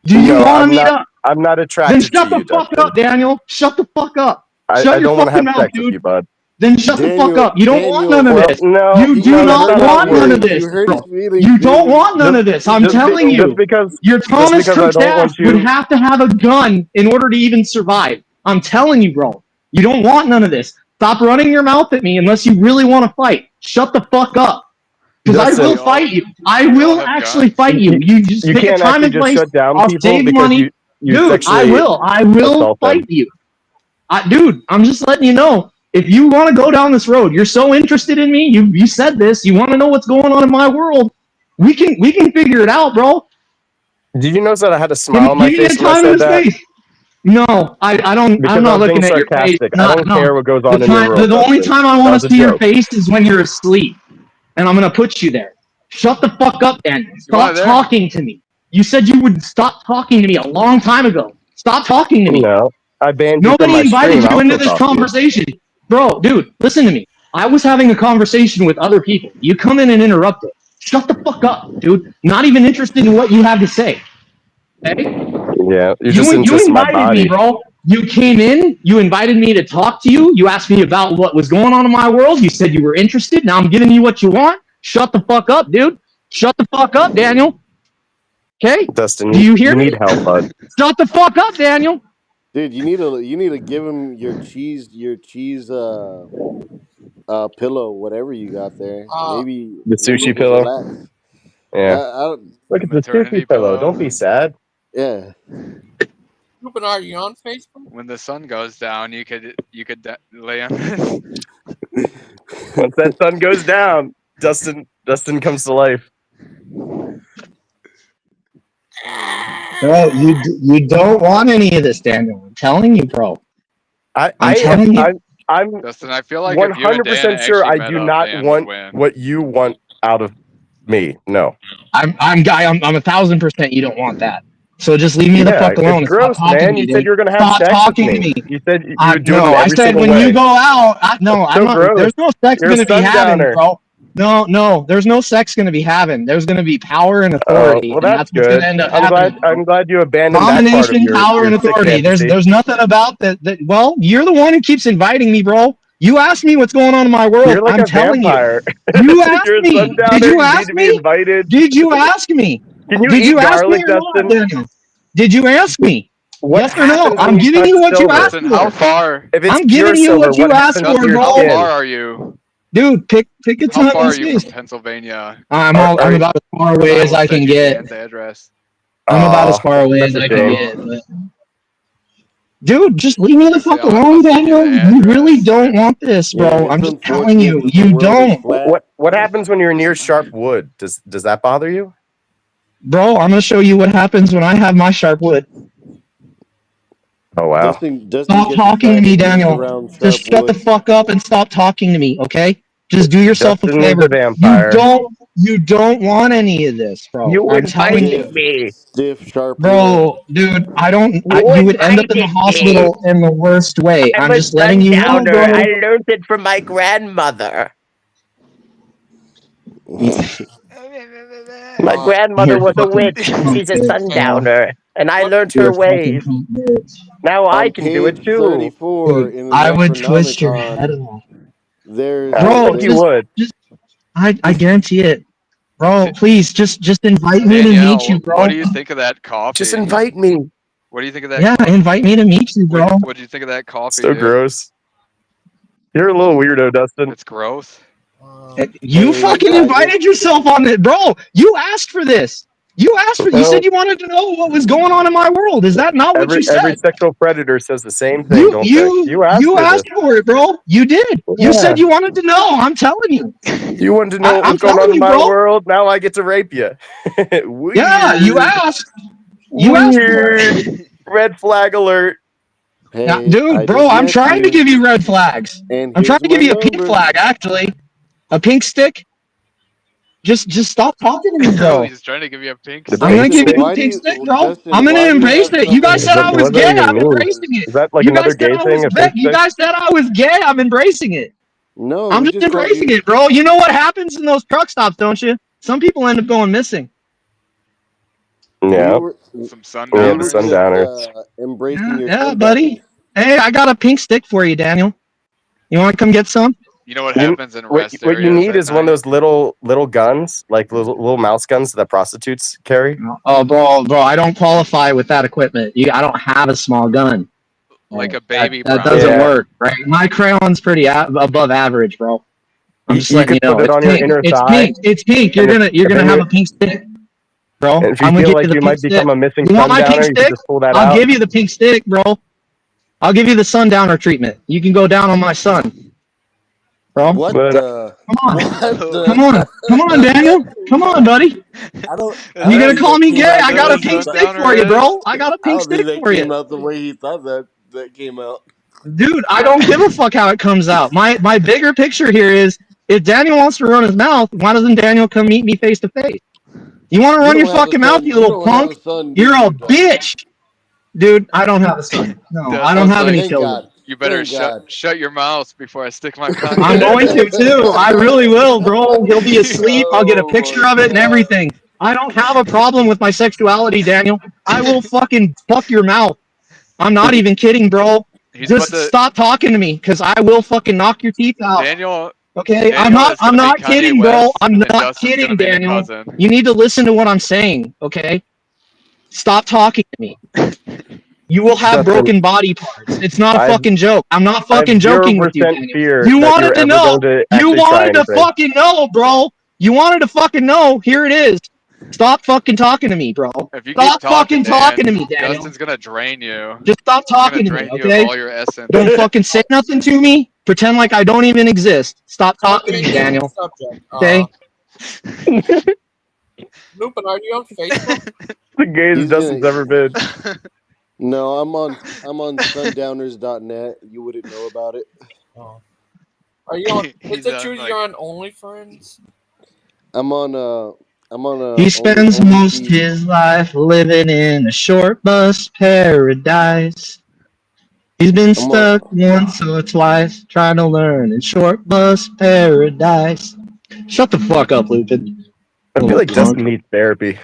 Do you No, want to meet up? I'm not Then attracted to shut the you, fuck Dustin. up, Daniel. Shut the fuck up. I Shut your don't want to fucking have mouth, sex with dude. you, bud. Then shut the fuck up. You don't want none of Well, this. no, You do no, not that's not how it want none of works. this. You hurt Bro. his feelings. You don't dude. want none of this. I'm Just telling just you. because Your Thomas I Cook's don't ass want would you. have to have a gun in order to even survive. I'm telling you, bro. You don't want none of this. Stop running your mouth at me unless you really want to fight. Shut the fuck up. Because I Dustin, will fight you. I we all will have actually guns. fight you. You just you pick a can't time actually and just place. shut down I'll people save because money. you Dude, I sexually will. I will assault them. fight you. Dude, I'm just letting you know. If you want to go down this road, you're so interested in me. You said this. You want to know what's going on in my world. We can figure it out, bro. Did you notice that I had a Give, smile on give my me a face when I time and said a that? space. No, I don't. I'm Because I not was being looking at your face. sarcastic. I Not don't no. care what goes The on in your time. world, The only Dustin. time I That want was to a see your joke. face is when you're asleep, and I'm gonna put you there. Shut the fuck up, Daniel. You want Stop it there? talking to me. You said you would stop talking to me a long time ago. Stop talking to me. No, I banned you from Nobody my invited stream. you I'll into still this talk to you. conversation. Bro, dude, listen to me. I was having a conversation with other people. You come in and interrupt it. Shut the fuck up, dude. Not even interested in what you have to say. Okay? Yeah, you're just You interested in my invited me, body. bro. You came in, you invited me to talk to you. You asked me about what was going on in my world. You said you were interested. Now I'm giving you what you want. Shut the fuck up, dude. Shut the fuck up, Daniel. Okay? Dustin, Do you hear you me? need help, bud. Shut the fuck up, Daniel. Dude, you need to give him your cheese pillow, whatever you got there. Uh, The Maybe sushi he'll pillow. relax. Yeah. I don't, Look at the Maternity sushi pillow. Don't pillow. be sad. yeah. Ruben, are you on Facebook? When the sun goes down, you could lay on this. Once that sun goes down, Dustin comes to life. Bro, you don't want any of this, Daniel. I'm telling you, bro. I'm telling you. I'm Dustin, I feel like if you and Dan 100% sure actually I met do up, not Dan would want win. what you want out of me. No. I'm 1,000% you don't want that. So just leave me the Yeah, fuck it's alone and stop gross, talking to man. me, You said dude. you were gonna have Stop sex with talking to me. me. You said you would do it in No, I every said single when you way. go out. No, I'm So not. gross. There's no sex You're a gonna be having, sundowner. bro. No, there's no sex gonna be having. There's gonna be power and Oh, authority, well, and that's that's what's gonna good. end up I'm glad. happening, bro. I'm glad you abandoned that part of Domination, power, your and sick authority. fantasy. There's nothing about that. Well, you're the one who keeps inviting me, bro. You asked me what's going on in my world. You're like I'm a telling you. vampire. You asked You're a me. Did sundowner. you You need ask to be me? invited. Did you ask me? Can you Did eat you ask me garlic, or not, Dustin? Daniel? Did you ask me? What Yes or no? happens when I'm you giving touch you what you silver? asked Dustin, how for. far? If it's I'm pure giving you silver, what you what asked happens for, to Dustin, your how bro. far skin? are you? Dude, pick a How time far and are you from space. Pennsylvania? Are I'm about as far Because away I as will I send can you get. Dan's address. I'm about as Oh, far away that's as a I can shame. get. But dude, just leave me the See, fuck I'll alone, send you Daniel. the You really address. don't want this, Yeah, bro. I'm it's just telling unfortunate you. that the You world is don't, flat. What happens when you're near sharp wood? Does that bother you? bro. I'm gonna show you what happens when I have my sharp wood. Oh wow. Dustin Stop gets talking to excited me, when he's Daniel. around Just sharp shut the wood. fuck up and stop talking to me, okay? Just do yourself a Dustin is favor. a vampire. You don't want any of this, bro. You I'm telling Stiff, you. invited me. stiff, sharp wood. Bro, dude, I don't. You You would end up in the invited me. hospital in the worst way. I'm I'm a just letting you know, sundowner. I bro. learned it from my grandmother. My uh, grandmother You're was a fucking witch. punk She's a bitch, bro. sundowner. And I what? learned You're her a fucking ways. punk bitch. Now I On can do it page too. 34 Dude, in the I would twist your Necronomicon, head off. I don't Bro, think you there's would. I guarantee it. Bro, D- please, just invite me to meet you, Danielle, what bro. do you think of that Just coffee? invite me. What do you think of that? Yeah, invite me to meet you, bro. What do you think of that coffee, So dude? gross. You're a little weirdo, Dustin. It's gross. You fucking invited yourself on it, bro. You asked for this. You Well, said you wanted to know what was going on in my world. Is that not what you every said? sexual predator says the same thing, don't they? You asked You for this. asked for it, bro. You did. You Yeah. said you wanted to know. I'm telling you. You wanted to know what was I'm going on telling in you, my bro. world. Now I get to rape you. Yeah, you Weird. asked. You asked for it. Weird. Red flag alert. Now, hey, dude, I bro, just I'm met trying to you, give you red flags. and I'm trying here's to give my you a pink number. flag, actually. A pink stick. Just stop talking to me, bro. He's trying to give you a pink The I'm stick. gonna pink give stick? you a pink stick, bro. I'm Dustin, gonna why do you embrace have it. You guys something said I Dustin, was what does gay. that even I'm mean? embracing it. Is that like You another guys said gay I was thing, a pink You stick? guys said I was gay. I'm embracing it. No, I'm we just just called embracing you. it, bro. You know what happens in those truck stops, don't you? Some people end up going missing. We Yeah. were Some Yeah, we the were sundowners. just sundowners. embracing your Yeah, sundowners. buddy. Hey, I got a pink stick for you, Daniel. You want to come get some? You know what You- happens in rest What you areas need at is one of night? those little guns, like little mouse guns that prostitutes carry. Oh, bro, I don't qualify with that equipment. I don't have a small gun. Like a That, baby that brown. doesn't Yeah. work, right? My crayon's pretty above average, bro. I'm just You letting you could know. put it It's on your pink. inner It's thigh, pink. It's pink. You're and gonna have a pink stick, bro. and if you I'm gonna feel give like you the you pink might stick. become a missing You want my pink sundowner, you can stick? just pull that I'll out. give you the pink stick, bro. I'll give you the sundowner treatment. You can go down on my son, bro. What But the? Come on, What come on, Daniel. Come on, buddy. I don't. Is I You don't that, gonna think call that me came gay? out is I the that got way a what he pink thought. stick for you, Sundowner is? bro. I got a I pink don't think stick that for you. came out the way he thought that came out. Dude, I don't give a fuck how it comes out. My bigger picture here is if Daniel wants to run his mouth, why doesn't Daniel come meet me face to face? You want to You run your don't have a fucking mouth, son. you You little don't have a punk? son, do You're a you, Dustin? bitch. Dude, I don't have a son. No, I don't Dustin's have like, any Thank children. God. you better Thank God. shut your mouth before I stick my cock I'm in going to too. I really will, bro. He'll be it. asleep. I'll get a Oh picture my of it and God. everything. I don't have a problem with my sexuality, Daniel. I will fucking fuck your mouth. I'm not even kidding, bro. He's about Just to stop talking to me, because I will fucking knock your teeth out. Daniel. Okay, Daniel is I'm gonna be not Kanye kidding, bro. West, I'm and not Dustin's gonna kidding, be the Daniel. cousin. You need to listen to what I'm saying, okay? Stop talking to me. You will have Dustin, broken body parts. It's not a I've fucking joke. I'm not I have fucking joking with you, 0% Daniel. fear You that wanted you're to ever know. going to You actually try wanted to anything. fucking know, bro. You wanted to fucking know. Here it is. Stop fucking talking to me, bro. If you keep Stop talking, fucking talking to Dan, me, Daniel. Dustin's gonna drain you. Just stop He's gonna talking to me, drain you of okay? all your essence. Don't fucking say nothing to me. Pretend like I don't even exist. Stop So talking to me, changing the Daniel. subject. Okay? Lupin, are you on Facebook? The gayest He's Dustin's gonna. ever been. No, I'm on sundowners.net. You wouldn't know about it. Oh. Are you on? Is He's it on true like you're on OnlyFriends? I'm on He only spends only most fees. his life living in a short bus paradise. He's been I'm on stuck once or twice trying to learn in short bus paradise. Shut the fuck up, Lupin. I feel Little like punk. Dustin needs therapy.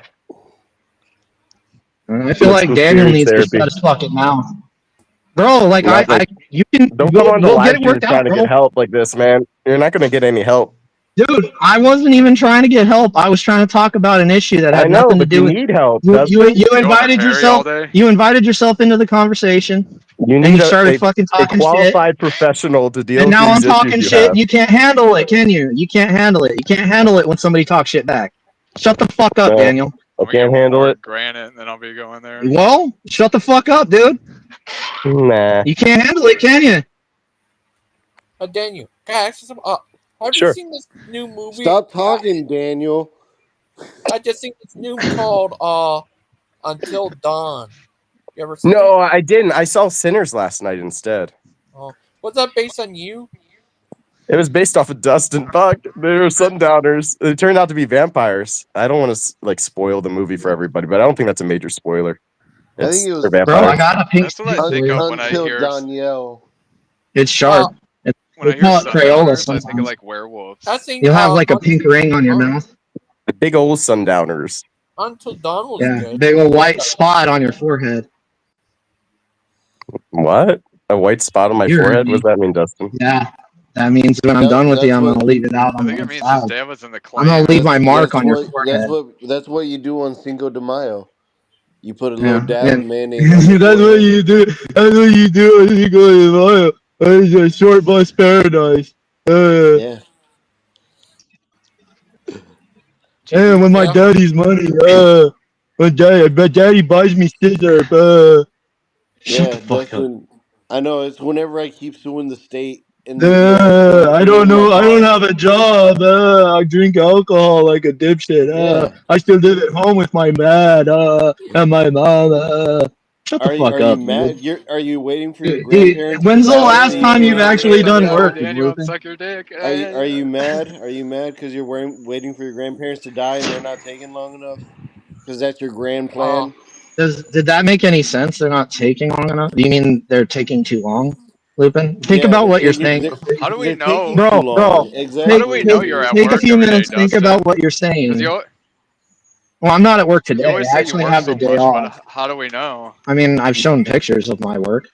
I feel Like like some Daniel serious needs to therapy. shut his fucking mouth. Bro, like Not like don't come on the we'll get live it stream worked trying out, to get bro. help like this, man. You're not gonna get any help. Dude, I wasn't even trying to get help. I was trying to talk about an issue that I had know, nothing to but you do with need help, you. Dustin. you going to Invited Perry all yourself. day. You invited yourself into the conversation, You and need you started fucking a talking shit. qualified professional to deal And with now I'm these issues talking you shit, have. and you can't handle it, can you? You can't handle it. You can't handle it when somebody talks shit back. Shut the fuck up, No, Daniel. I I'm gonna get can't one handle more it. granite, and then I'll be going there. Well, shut the fuck up, dude. Nah. You can't handle it, can you? Daniel, can I ask you some? Have you Sure. seen this new movie? Stop talking, Daniel. I just seen this new called Until Dawn. You ever seen No, it? I didn't. I saw Sinners last night instead. Was that based on you? It was based off of Dustin Buck. They were sundowners. It turned out to be vampires. I don't want to like spoil the movie for everybody, but I don't think that's a major spoiler. I think it They're was Bro, I vampires. got a pink That's what I stick for think you. of when I until hear Danielle. It's sharp. when I They hear call it Crayola sundowners. I think of sometimes. like werewolves. I think You'll have like a pink ring on your mouth. The big old sundowners. Until Dawn was Yeah, good. big old white spot on your forehead. What? A white spot on my You heard forehead? What me. does that mean, Dustin? Yeah, that means when I'm done with you, That's I'm what gonna leave it out I on think the it means his inside. dad was in the I'm gonna Klan. leave my mark on your forehead. that's what you do on Cinco de Mayo. You put a little Yeah. dab Yeah. of mayonnaise on your That's what forehead. you do. That's what you do when you go to Ohio. It's a short bus paradise. Yeah. And with my Yeah. daddy's money. My daddy buys me scissors. Shut the Yeah, fuck that's up. when I know it's whenever I keep suing the state and the I people don't in my know. I don't car. have a job. I drink alcohol like a dipshit. Yeah. I still live at home with my dad and my mom. Shut the Are fuck you up, mad? dude. Are you waiting for your Dude, grandparents to when's the die so last you time can you've have a actually baby? done Sundown work, Daniel and Lupin? suck your dick. Are you mad? Are you mad because you're waiting for your grandparents to die and they're not taking long enough? Because that's your grand plan. Did that make any sense? They're not taking long enough. Do you mean they're taking too long, Lupin? Think Yeah, about they're what you're taking saying. How do we they're know? taking too Bro, long. How do we Exactly. know you're at take a work few every day, minutes. Think about Dustin? what you're Because saying. you Well, I'm not at work you today. always I say you actually work have the so day much, but off. how do we know? I mean, I've shown pictures of my work.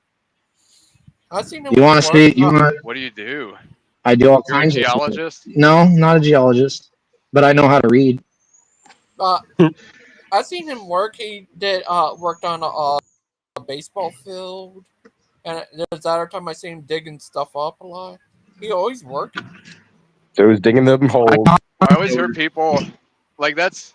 I seen him You want to work. see? You want? What do you do? I do all You're a kinds of shit. geologist? No, not a geologist, but I know how to read. Uh, I seen him work. He did worked on a baseball field, and there's that other time I seen him digging stuff up a lot. He always working. So he's digging them holes. I always hear people like that's.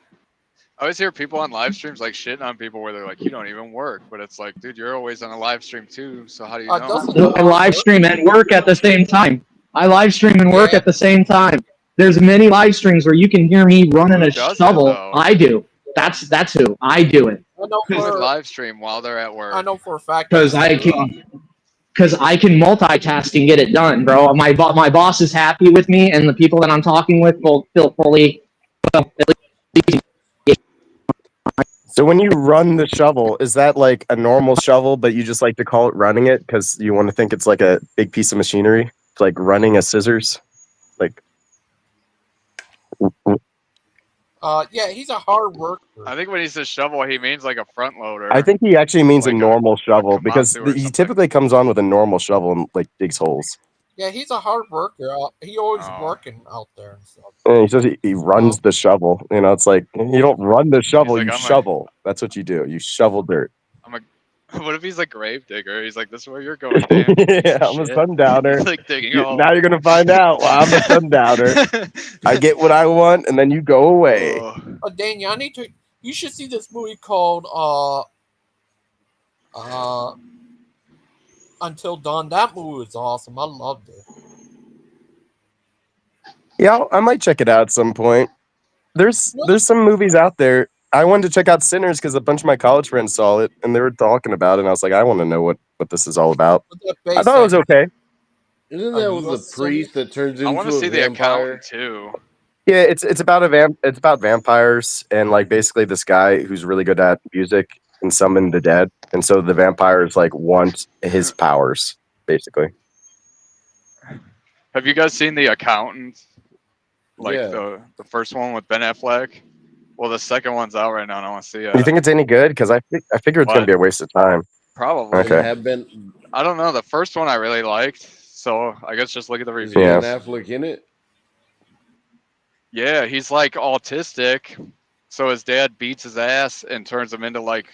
I always hear people on live streams like shitting on people where they're like, "You don't even work," but it's like, dude, you're always on a live stream too. So how do you know? Dustin's a I hard live worker. stream and work at the same time. I live stream and work Yeah. at the same time. There's many live streams where you can hear me running Who a does it, shovel. though? I do. That's who I do it I know Who would for live stream while they're at work? I know for a fact because that you do. I can multitask and get it done, bro. My boss is happy with me, and the people that I'm talking with will feel fully. Well, at least So when you run the shovel, is that like a normal shovel, but you just like to call it running it because you want to think it's like a big piece of machinery? It's like running a scissors. Like, Yeah, he's a hard worker. I think when he says shovel, he means like a front loader. I think he actually means Like a a normal shovel because Komatsu or he something. typically comes on with a normal shovel and like digs holes. Yeah, he's a hard worker. He always Oh. working out there and stuff. And he says he runs the shovel. You know, it's like you don't run the shovel, like, you I'm a- shovel. That's what you do. You shovel dirt. What if he's a grave digger? He's like, "This is where you're going, Dan." Yeah, I'm a sundowner. He's like digging Now you're gonna find out why I'm a sundowner. I get what I want, and then you go away. Daniel, you should see this movie called Until Dawn. That movie was awesome. I loved it. Yeah, I might check it out at some point. There's some movies out there. I wanted to check out Sinners because a bunch of my college friends saw it and they were talking about it. And I was like, I want to know what this is all about. I thought it was okay. Isn't Are that you with a the priest that turns into I want to a see The vampire? Accountant too. Yeah, it's about it's about vampires and like basically this guy who's really good at music can summon the dead, and so the vampires like want his powers basically. Have you guys seen The Accountant? Like Yeah. the first one with Ben Affleck? Well, the second one's out right now, and I want to see it. Do you think it's any good? Because I figure it's gonna What? be a waste of time. Probably. Okay. Have been I don't know. The first one I really liked, so I guess just look at the is reviews. Yeah. Ben Affleck in it? Yeah, he's like autistic, so his dad beats his ass and turns him into like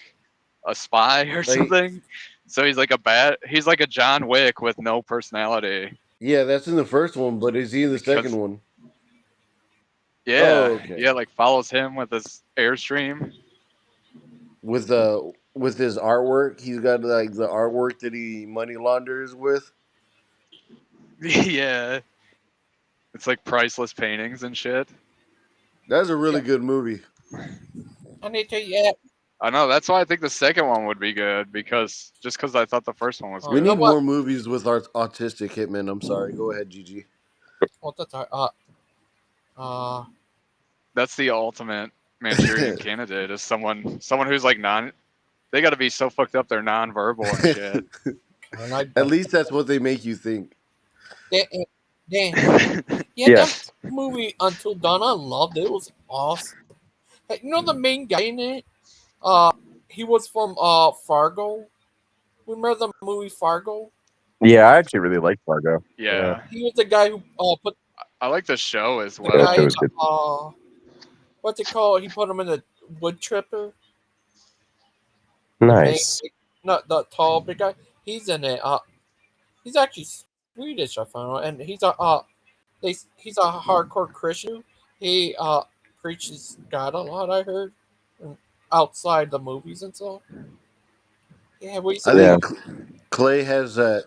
a spy or something. So he's like a John Wick with no personality. Yeah, that's in the first one, but is he in the second one? Yeah, Oh, okay. yeah, like follows him with his Airstream. With his artwork, he's got like the artwork that he money launders with. Yeah, it's like priceless paintings and shit. That's a really good movie. I need to. Yeah. I know. That's why I think the second one would be good because I thought the first one was Oh, We good. you know need what? more movies with our autistic hitmen. I'm sorry. Go ahead, Gigi. What the That's the ultimate Manchurian candidate is someone who's like they got to be so fucked up they're non-verbal and shit. At least that's what they make you think. Dan, yeah, Yes. that movie Until Dawn, I loved it. It was awesome. Hey, you know the main guy in it? He was from Fargo. Remember the movie Fargo? Yeah, I actually really like Fargo. Yeah. He was the guy who put I like the show as the well. Yeah, guy. it was good. What's it called? He put him in the wood tripper. Nice. Not the tall big guy. He's in it. He's actually Swedish, I found out, and he's a hardcore Christian. He preaches God a lot. I heard, and outside the movies and stuff. Yeah, we I said Yeah. think Clay has that.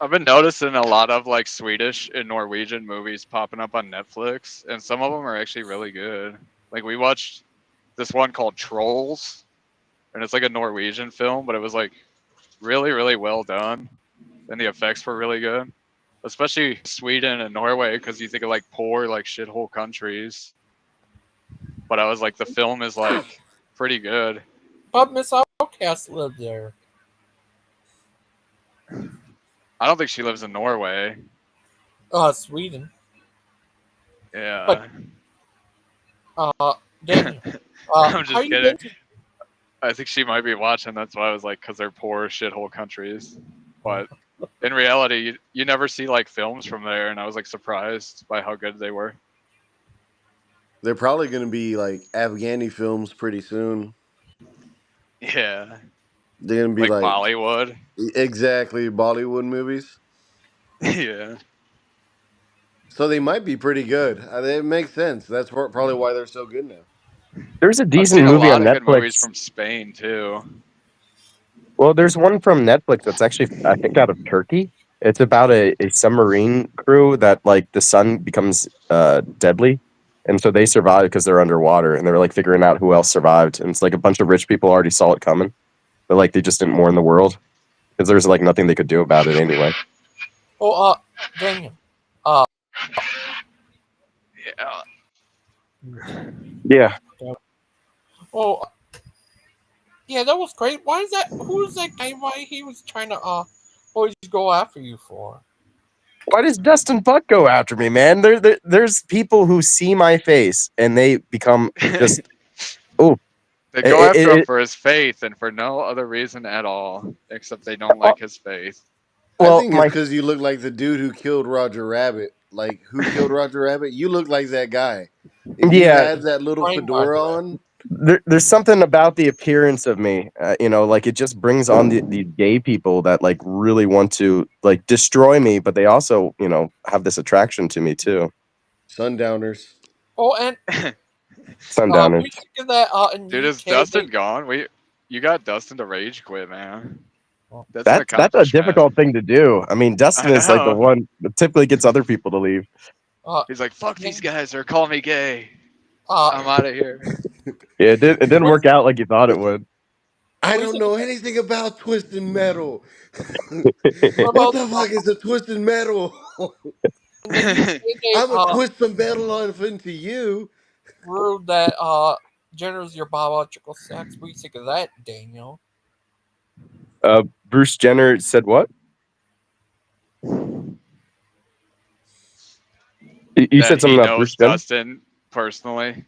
I've been noticing a lot of like Swedish and Norwegian movies popping up on Netflix, and some of them are actually really good. Like we watched this one called Trolls, and it's like a Norwegian film, but it was like really, really well done, and the effects were really good. Especially Sweden and Norway, because you think of like poor, like shithole countries. But I was like, the film is like pretty good. But Miss Outcast lived there. I don't think she lives in Norway. Sweden. Yeah. Daniel. I'm how just you kidding. been? I think she might be watching. That's why I was like, because they're poor shithole countries. But in reality, you never see like films from there, and I was like surprised by how good they were. They're probably going to be like Afghani films pretty soon. Yeah, They're going to be like like Bollywood. exactly Bollywood movies. Yeah, So they might be pretty good. It makes sense. That's probably why they're so good now. There's a I've decent seen a movie lot on of good movies Netflix. from Spain too. Well, there's one from Netflix that's actually, I think, out of Turkey. It's about a submarine crew that like the sun becomes deadly, and so they survive because they're underwater, and they're like figuring out who else survived. And it's like a bunch of rich people already saw it coming, but like they just didn't warn the world because there's like nothing they could do about it anyway. Oh, Daniel. Yeah, Yeah. Oh, yeah, that was great. Why is that? Who is that guy? Why he was trying to always go after you for? Why does Dustin Buck go after me, man? There's people who see my face and they become just oh. they go after him for his faith and for no other reason at all, except they don't like his faith. I Well, think it's my because you look like the dude who killed Roger Rabbit. Like, who killed Roger Rabbit? You look like that guy. If you yeah, had that little Brain fedora Roger. on, there's something about the appearance of me, like it just brings on these gay people that like really want to like destroy me, but they also, have this attraction to me too. sundowners. Oh, and Sundowners. we think of that in Dude, is UK. Dustin gone? You got Dustin to rage quit, man. Well, That's an That's a accomplishment. difficult thing to do. I mean, Dustin I is like the know. one that typically gets other people to leave. He's like, fuck yeah, these guys, they're calling me gay. uh, I'm out of here. Yeah, it didn't what, work out like you thought it would. I what, is don't it, know anything about twisted metal. what What about the fuck is a twisted metal? in the UK? They I'm gonna twist some metal on into you. rule that gender is your biological sex. What do you think of that, Daniel? Bruce Jenner said what? You That said he something about Bruce knows Jenner? Dustin personally.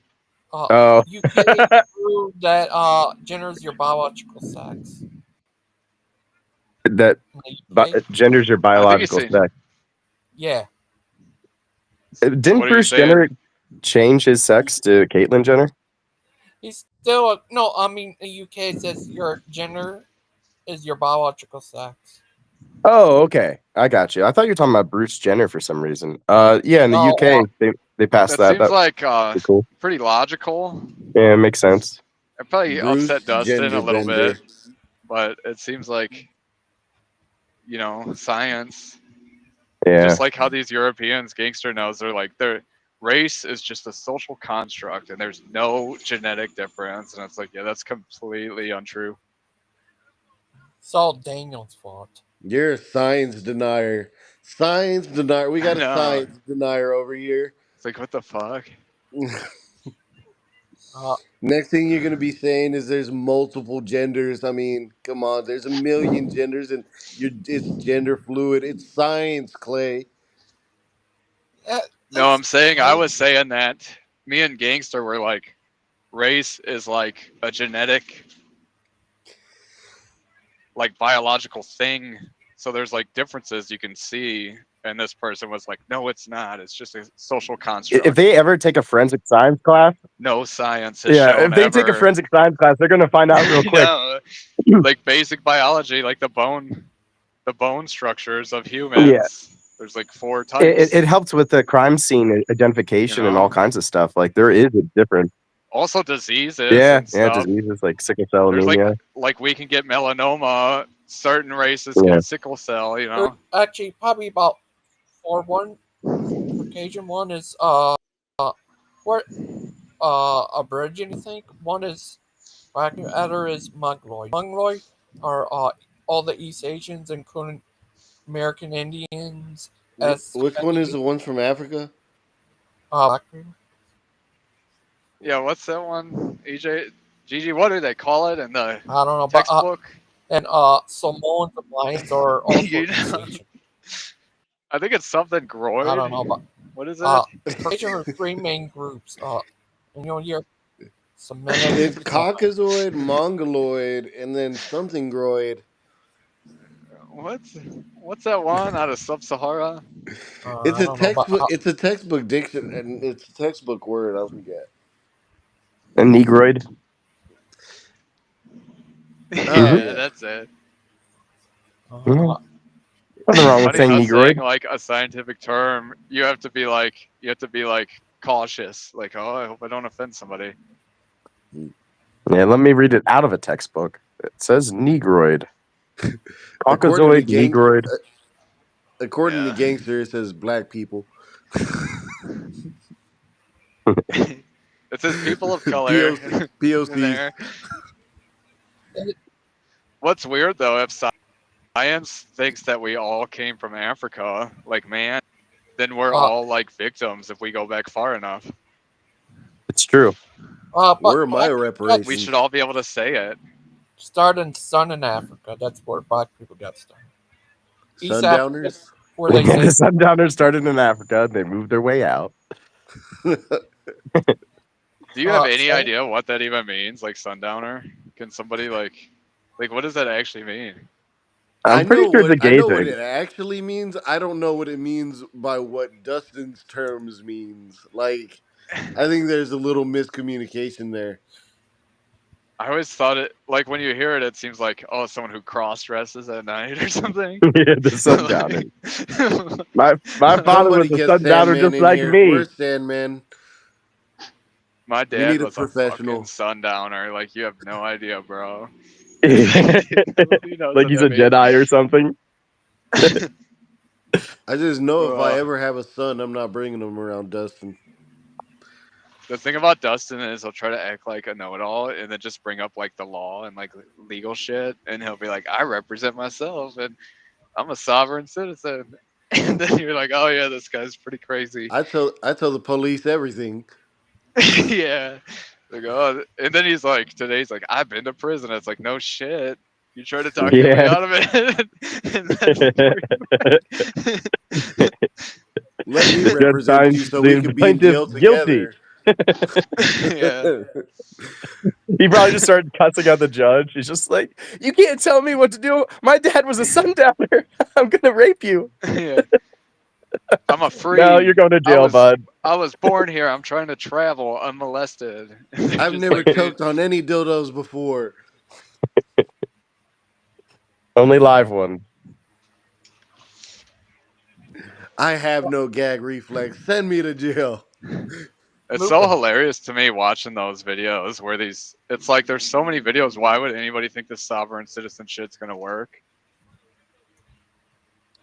Oh, UK rule that gender is your biological sex. that In the UK, gender's your I think he's biological saying, sex. yeah, Didn't what are you Bruce Jenner saying? change his sex to Caitlyn Jenner? he's still no. I mean, in the UK it says your gender is your biological sex. Oh, okay. I got you. I thought you were talking about Bruce Jenner for some reason. Yeah, in the No, UK they passed That that. seems That's like pretty cool. pretty logical. Yeah, it makes sense. It probably Bruce upset Dustin a Gender little bit, Bender. but it seems like, science. Yeah. Just like how these Europeans, Gangster knows, they're like, their race is just a social construct and there's no genetic difference. And it's like, yeah, that's completely untrue. it's all Daniel's fault. You're a science denier. Science denier. We I got a know. science denier over here. It's like, what the fuck? Uh, Next thing you're gonna be saying is there's multiple genders. I mean, come on, there's a million genders and it's gender fluid. It's science, Clay. No, that's I'm saying, I was crazy. saying that me and Gangster were like, race is like a genetic, like biological thing. So there's like differences you can see. And this person was like, no, it's not. It's just a social If construct. they ever take a forensic science class, No science has yeah, if shown they take a ever. forensic science class, they're gonna find out real quick. No, like basic biology, like the bone structures of Yeah, humans. There's like four types. it helps with the crime scene You identification and all know, kinds of stuff. Like there is a difference. also diseases Yeah, and yeah, stuff. diseases like sickle cell There's like anemia. we can get melanoma. Certain races Yeah. get sickle cell. You There's know, actually probably about four. One Caucasian, one is where Aboriginal, I think. One is black, the other is Mongoloid. Mongoloid are all the East Asians, including American Indians, as Which one is the ones from Africa? black people. yeah. What's that one? EJ, Gigi, what do they call it in the I don't know, but textbook? and Samoans and Lions are also You East know, Asian. I think it's something I don't know, but groid. What is it? Caucasian are three main groups. You're It's Semitic. Caucasoid, Mongoloid, and then something groid. What's that one out of Sub-Sahara? It's I a don't know about. textbook. It's a textbook diction, and it's a textbook word. I forget. A Negroid. Oh Yeah, yeah. that's it. Yeah. Uh, Nothing It's wrong with funny saying how saying Negroid. like a scientific term, you have to be like cautious. Like, oh, I hope I don't offend somebody. Yeah, let me read it out of a textbook. It says Negroid. According to Caucasoid, Negroid. according to Yeah. Gangster, it says black people. It says people of color POC, in POCs. there. What's weird though, if science thinks that we all came from Africa, like man, then we're uh, all like victims if we go back far enough. It's true. but Where are my black people got We should reparations? all be able to say it. started sun in Africa. That's where black people got started. East Africa, Sundowners. where they Yeah, the say, Sundowners started in Africa. And they moved their way out. Do you have any say, idea what that even means? Like sundowner? Can somebody like what does that actually mean? I'm pretty sure it's a I gay know what thing. it actually means. I don't know what it means by what Dustin's terms means. Like, I think there's a little miscommunication there. I always thought it like when you hear it, it seems like oh, someone who cross dresses at night or something. Yeah, the Sundowner. My father was Somebody a get Sundowner Sandman just in like here. me. Where's Sandman? My We dad need a was a fucking professional. sundowner. Like you have no idea, bro. He knows Like what he's that a means. Jedi or something. I just know if I Uh, ever have a son, I'm not bringing him around Dustin. the thing about Dustin is he'll try to act like a know-it-all and then just bring up like the law and like legal shit, and he'll be like, "I represent myself and I'm a sovereign citizen," and then you're like, "Oh yeah, this guy's pretty crazy." I tell the police everything. Yeah. Like, oh, and then he's like, today's like, I've been to prison. It's like, no shit. You try to talk your way Yeah. out of it, and then before Let me you, Judge represent you finds so we the can be in plaintiff jail guilty. together. yeah, He probably just started cussing out the judge. He's just like, "You can't tell me what to do. My dad was a sundowner. I'm gonna rape you. yeah. I'm a No, you're free. going to I jail, was, bud. I was born here. I'm trying to travel unmolested. And they're I've just never like, dude, choked on any dildos before. Only live one." I have no gag reflex. Send me to jail. it's move, so hilarious to me watching those videos where these. It's like there's so many videos. Why would anybody think this sovereign citizen shit's gonna work?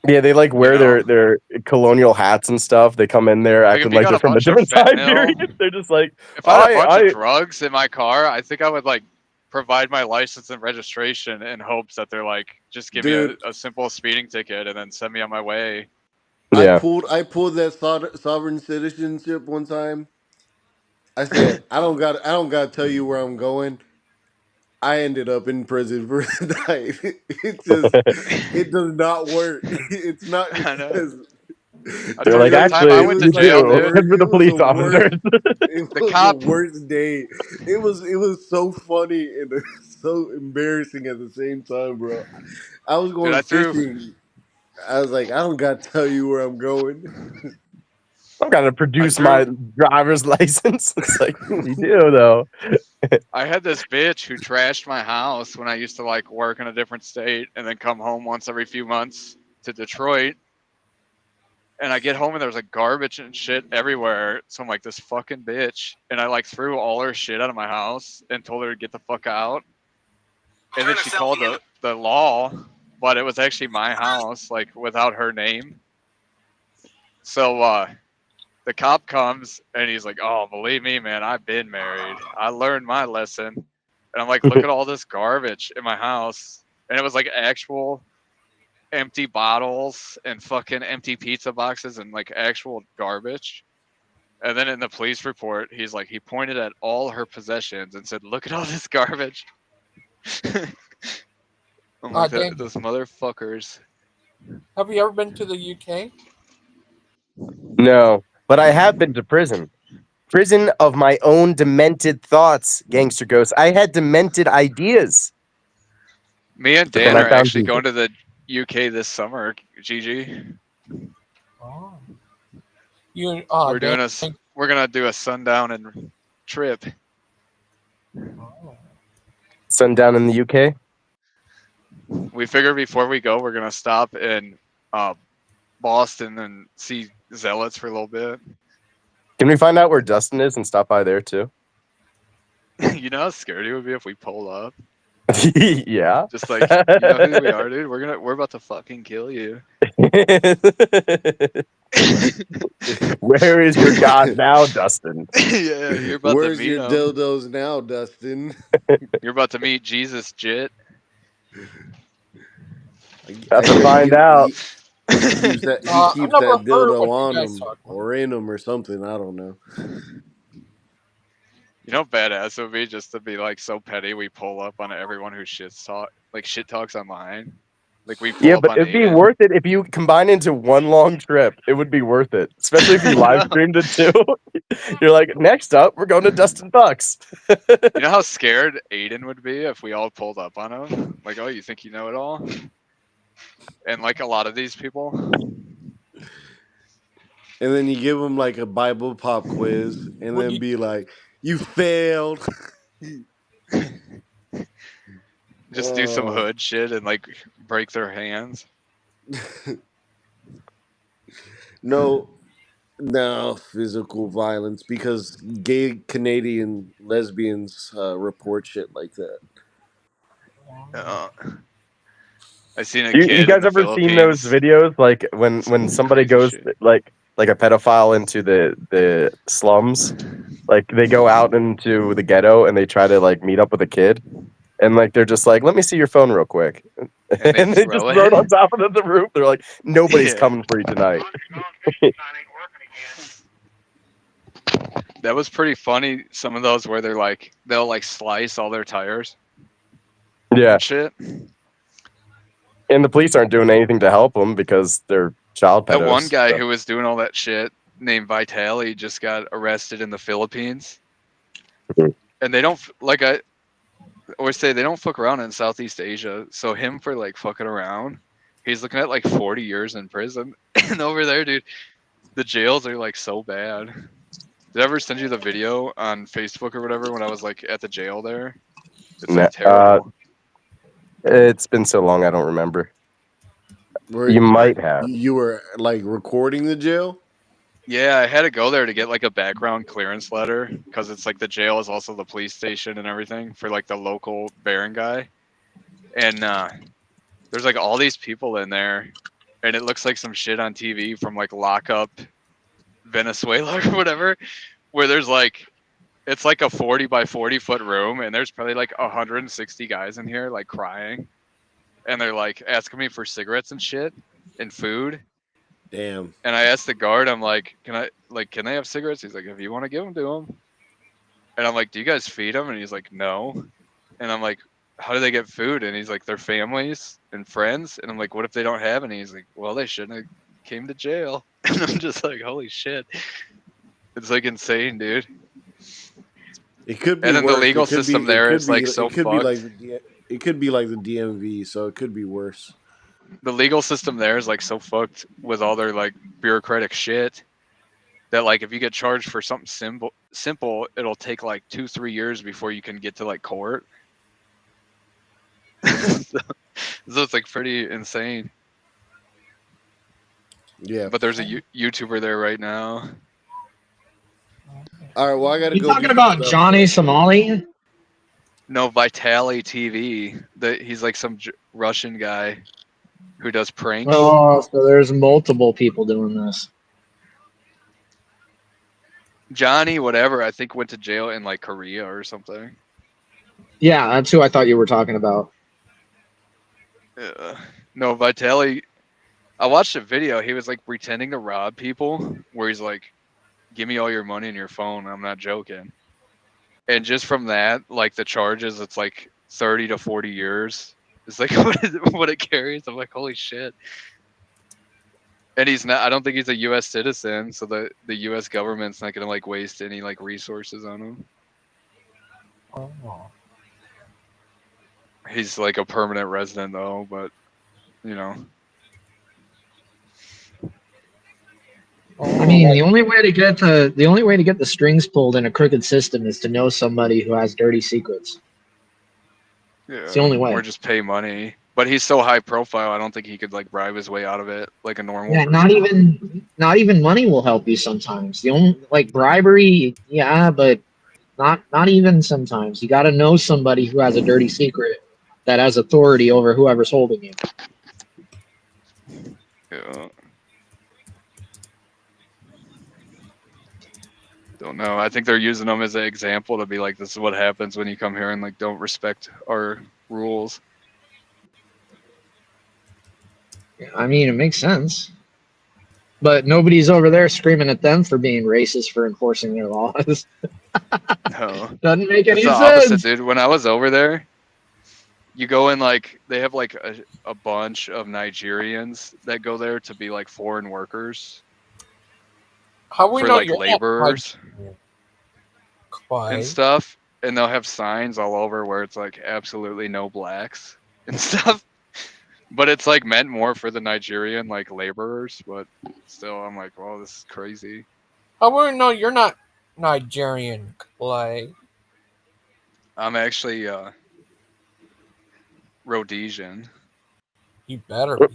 Yeah, they like You wear know, their colonial hats and stuff. They come in there like acting if you like got they're a from a bunch of different time fentanyl, period. They're just like, if I had a bunch of I drugs in my car, I think I would like provide my license and registration in hopes that they're like just give me Dude, a simple speeding ticket and then send me on my way. yeah. I pulled that sovereign citizenship one time. I said, I don't got to tell you where I'm going. I ended up in prison for the night. It does not work. It's not I know. because I They're told you like, that time I actually, went to you jail, do. dude. Good for It the was the police worst. officers. It The was the cop, worst day. It was so funny and so embarrassing at the same time, bro. I was dude. going fishing. I was like, I don't got to tell you where I'm going. I'm gonna I produce threw. my driver's license. It's like, you do though. I had this bitch who trashed my house when I used to like work in a different state and then come home once every few months to Detroit. And I get home and there's like garbage and shit everywhere. So I'm like, this fucking bitch. And I like threw all her shit out of my house and told her to get the fuck out. And then she called the law, but it was actually my house, like without her name. So the cop comes and he's like, "Oh, believe me, man, I've been married. I learned my lesson." And I'm like, "Look at all this garbage in my house." And it was like actual empty bottles and fucking empty pizza boxes and like actual garbage. And then in the police report, he's like, he pointed at all her possessions and said, "Look at all this garbage." I'm like, Dan, those motherfuckers. have you ever been to the UK? No, but I have been to prison. Prison of my own demented thoughts, Gangster Ghost. I had demented ideas, Me and but then Dan I are found actually Jesus. going to the UK this summer, GG. Oh. You We're Dan, doing we're gonna do a sundown and trip. oh. Sundown in the UK. We figure before we go, we're gonna stop in uh, Boston and see Zealots for a little bit. Can we find out where Dustin is and stop by there too? You know how scared it would be if we pull up. Yeah. Just like, you know who we are, dude. We're about to fucking kill you. Where is your god now, Dustin? Yeah, you're about to Where's meet your him. dildos now, Dustin? You're about to meet Jesus, Jit. About I to guess find out. he keeps that I've never heard dildo what you on guys him talk about. or in him or something. I don't know. You know, badass it would be just to be like so petty. We pull up on everyone who shit talks online. Like we pull Yeah, up but on it'd be Aiden. worth it if you combine into one long trip. It would be worth it, especially if you live streamed it too. You're like, next up, we're going to Dustin Bucks. You know how scared Aiden would be if we all pulled up on him? Like, oh, you think you know it all? And like a lot of these people. And then you give him like a Bible pop quiz, and Would then you be like, "You failed." Just do some Oh. hood shit and like break their hands. No, no physical violence because gay Canadian lesbians report shit like that. Uh, I seen a You kid in guys the ever seen those Philippines. videos like when Some somebody crazy goes shit. like a pedophile into the slums, like they go out into the ghetto and they try to like meet up with a kid, and like they're just like, let me see your phone real quick, And they and they just throw throw it on it. top of the roof. They're like, nobody's Yeah. coming for you tonight. That was pretty funny. Some of those where they'll like slice all their tires Yeah, and shit. and the police aren't doing anything to help them because they're child That one pedos. guy So. who was doing all that shit named Vitali just got arrested in the Philippines. Mhm. And they don't like I always say they don't fuck around in Southeast Asia. So him for like fucking around, he's looking at like 40 years in prison. And over there, dude, the jails are like so bad. Did I ever send you the video on Facebook or whatever when I was like at the jail there? It's like terrible. It's been so long, I don't remember. Where You might have. you were like recording the jail? Yeah, I had to go there to get like a background clearance letter because it's like the jail is also the police station and everything for like the local barangay. And there's like all these people in there, and it looks like some shit on TV from like Lockup Venezuela or whatever, where there's like it's like a 40 by 40 foot room, and there's probably like 160 guys in here like crying, and they're like asking me for cigarettes and shit and food. Damn. And I asked the guard, I'm like, can they have cigarettes? He's like, if you want to give them to them. And I'm like, do you guys feed them? And he's like, no. And I'm like, how do they get food? And he's like, their families and friends. And I'm like, what if they don't have any? He's like, well, they shouldn't have came to jail. And I'm just like, holy shit. It's like insane, dude. It could be And then the worse. legal It could be. system It there could is be. like so It could be like fucked. it could be like the DMV. So it could be worse. The legal system there is like so fucked with all their like bureaucratic shit that like if you get charged for something simple, it'll take like 2-3 years before you can get to like court. so it's like pretty insane. Yeah. But there's a YouTuber there right now. All right. Well, I gotta You go talking do some about stuff. Johnny Somali? No, Vitali TV. He's like some Russian guy who does pranks. Oh, so there's multiple people doing this. Johnny, whatever, I think went to jail in like Korea or something. Yeah, that's who I thought you were talking about. No, Vitali. I watched a video. He was like pretending to rob people, where he's like, "Give me all your money and your phone." I'm not joking. And just from that, like the charges, it's like 30 to 40 years. It's like what it carries. I'm like, holy shit. And he's not. I don't think he's a U.S. citizen, so the U.S. government's not gonna like waste any like resources on him. Oh. He's like a permanent resident though, but you know. I mean, the only way to get the strings pulled in a crooked system is to know somebody who has dirty secrets. Yeah, It's the only way. or just pay money. But he's so high profile, I don't think he could like bribe his way out of it like a normal Yeah, person. not even money will help you sometimes. The only like bribery, yeah, but not even sometimes. You got to know somebody who has a dirty secret that has authority over whoever's holding you. Yeah. Don't know. I think they're using them as an example to be like, this is what happens when you come here and like don't respect our rules. I mean, it makes sense. But nobody's over there screaming at them for being racist for enforcing their laws. No. Doesn't make It's any the opposite, sense. dude. When I was over there, you go in like they have like a bunch of Nigerians that go there to be like foreign workers How we for know like you're laborers Clay? and stuff, and they'll have signs all over where it's like absolutely no blacks and stuff. But it's like meant more for the Nigerian like laborers, but still I'm like, wow, this is crazy. How we know you're not Nigerian, Clay? I'm actually Rhodesian. You better be.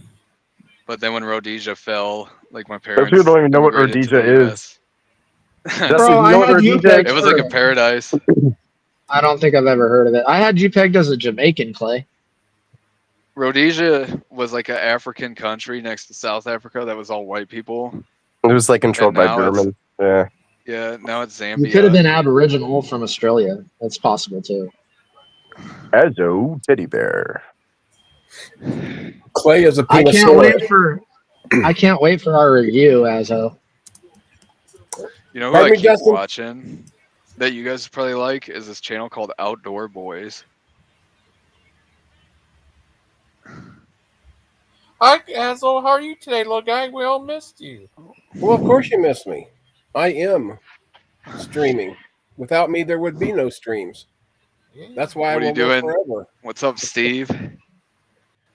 But then when Rhodesia fell, like my Those people parents don't even know what immigrated to Rhodesia the is. US. Dusty, Bro, do you I know what had you Rhodesia pegged is? It was like a for. paradise. I don't think I've ever heard of it. I had you pegged as a Jamaican, Clay. Rhodesia was like an African country next to South Africa that was all white people. It was like controlled by now it's- Germans. Yeah. Now it's You could have Zambia. been Aboriginal from Australia. That's possible too. Azo teddy bear. Clay is a I penis. can't wait for our review, Azo. You know who Pardon I me, keep Justin? watching that you guys probably like is this channel called Outdoor Boys. Hi, Asshole. How are you today, little guy? We all missed you. Well, of course you missed me. I am streaming. Without me, there would be no streams. Yeah. That's why What I are you will live doing? forever. What's up, Steve?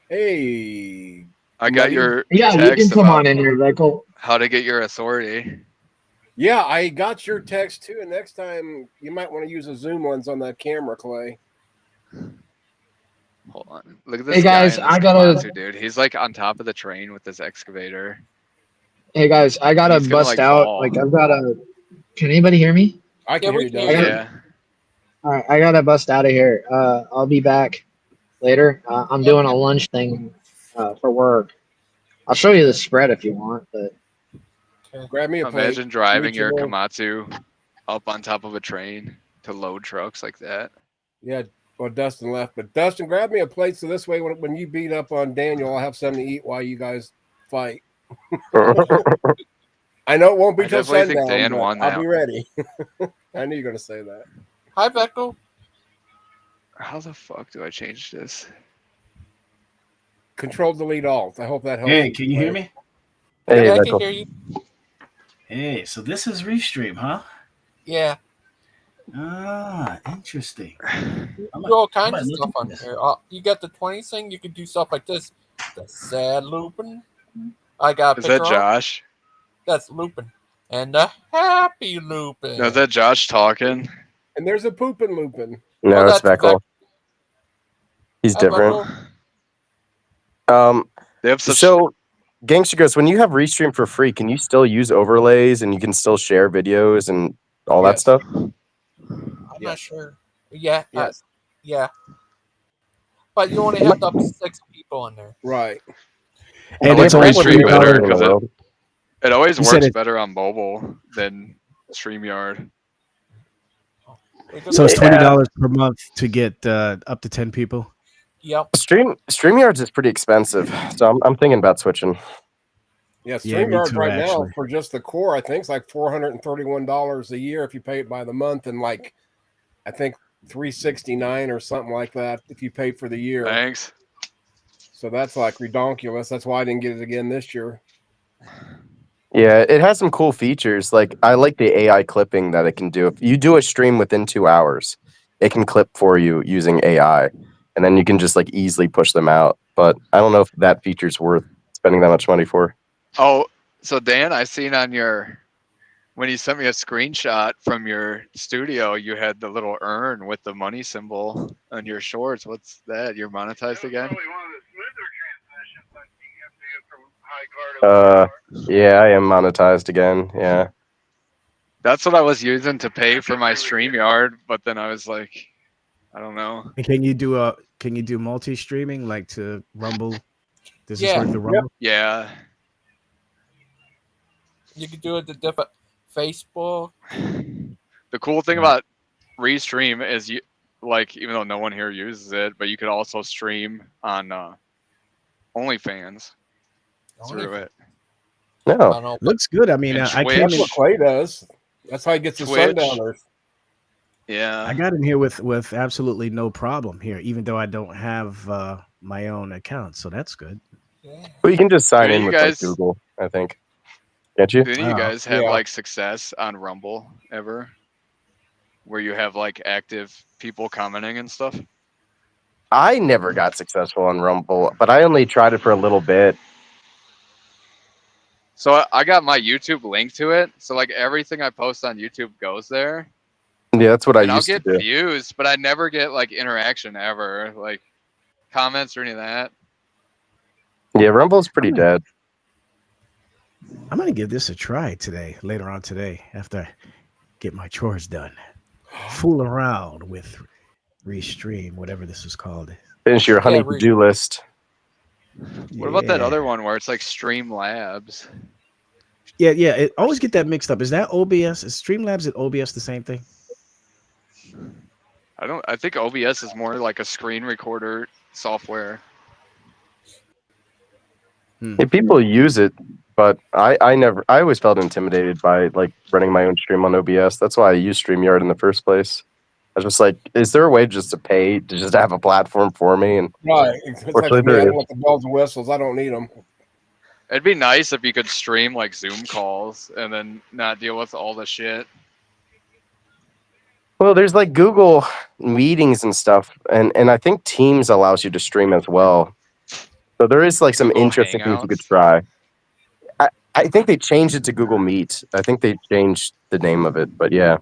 Hey, I got buddy. your Yeah, you can text come about on in here, Michael. how to get your authority. Yeah, I got your text too. And next time, you might want to use a zoom lens on that camera, Clay. Hold on. Look at this Hey guys, guy in this Komatsu, dude. He's like on top of the train with this excavator. I gotta He's gonna, bust like, out. fall. Like I've gotta. Can anybody hear me? I can Yeah, hear we you, can Dustin. hear you. Yeah. All right, I gotta bust out of here. I'll be back later. I'm doing a lunch thing for work. I'll show you the spread if you want, but Grab me a plate. Imagine driving Meet you your there. Komatsu up on top of a train to load trucks like that. Yeah, well, Dustin left. But Dustin, grab me a plate so this way when you beat up on Daniel, I'll have something to eat while you guys fight. I know it won't be I till definitely think sundown, Dan but won I'll that. be ready. I knew you were going to say that. Hi, Beckel. How the fuck do I change this? Control Delete Alt. I hope that helps. Hey, can you hear me? Hey, Yeah, I can Michael. hear you. Hey, so this is Restream, huh? Yeah. Ah, interesting. You can do all kinds might of look stuff into on this. here. You got the 20 thing. You can do stuff like this. The sad looping. I got a Is picture that on. Josh? That's looping. And the happy looping. No, is that Josh talking? And there's a poopin' loopin'. No, Oh, it's that's Beckel. He's Hi, different. Beckel. They have such. So, Gangster Ghost, when you have Restream for free, can you still use overlays and you can still share videos and all that Yes. stuff? I'm Yeah. not sure. Yeah. Yes. Yeah. But you only have up to 6 people in there. Right. I And like it's only Restream $3. better in the because world. it always You said works it- better on mobile than StreamYard. So it's Yeah. $20 per month to get up to 10 people. Yep. StreamYards is pretty expensive, so I'm thinking about switching. Yeah, Yeah, me StreamYard too, right actually. now for just the core, I think it's like $431 a year if you pay it by the month, and like I think $369 or something like that if you pay for the year. Thanks. So that's like redonkulous. That's why I didn't get it again this year. Yeah, it has some cool features. Like I like the AI clipping that it can do. If you do a stream within 2 hours, it can clip for you using AI. and then you can just like easily push them out. But I don't know if that feature's worth spending that much money for. Oh, so Dan, I seen on your when you sent me a screenshot from your studio, you had the little urn with the money symbol on your shorts. What's that? You're monetized again? Yeah, I am monetized again. Yeah. That's what I was using to pay for my StreamYard, but then I was like, I don't know. And can you do multi-streaming like to Rumble? Does this Yeah. work to Rumble? Yeah. You can do it to different Facebook. The cool thing Right. about Restream is you like even though no one here uses it, but you could also stream on OnlyFans through it. I No. don't know. Looks good. I mean, And I Twitch. came That's in. what Clay does. That's how he gets his Twitch. sundowners. Yeah. I got in here with absolutely no problem here, even though I don't have my own account. So that's good. Yeah. Well, you can just sign Do in you with guys- like Google, I think. Can't you? Do any of you Oh, guys have yeah. like success on Rumble ever? Where you have like active people commenting and stuff? I never got successful on Rumble, but I only tried it for a little bit. So I got my YouTube link to it. So like everything I post on YouTube goes there. Yeah, that's what I And I'll used to get do. views, but I never get like interaction ever. Like comments or any of that. Yeah, Rumble's pretty dead. I'm gonna give this a try today, later on today, after I get my chores done. Fool around with Restream, whatever this is called. Finish your honey Yeah, to-do list. What about that Yeah. other one where it's like Stream Labs? Yeah. I always get that mixed up. Is that OBS? Is Streamlabs and OBS the same thing? I think OBS is more like a screen recorder software. Yeah, people use it, but I always felt intimidated by like running my own stream on OBS. That's why I use StreamYard in the first place. I was just like, is there a way just to pay to just have a platform for me? And Right. It's like Fortunately, me, I there don't like the bells and whistles. I don't need them. It'd be nice if you could stream like Zoom calls and then not deal with all the shit. well, there's like Google meetings and stuff, and I think Teams allows you to stream as well. So there is like some Google interesting things you could Hangouts. try. I think they changed it to Google Meet. I think they changed the name of it, but yeah.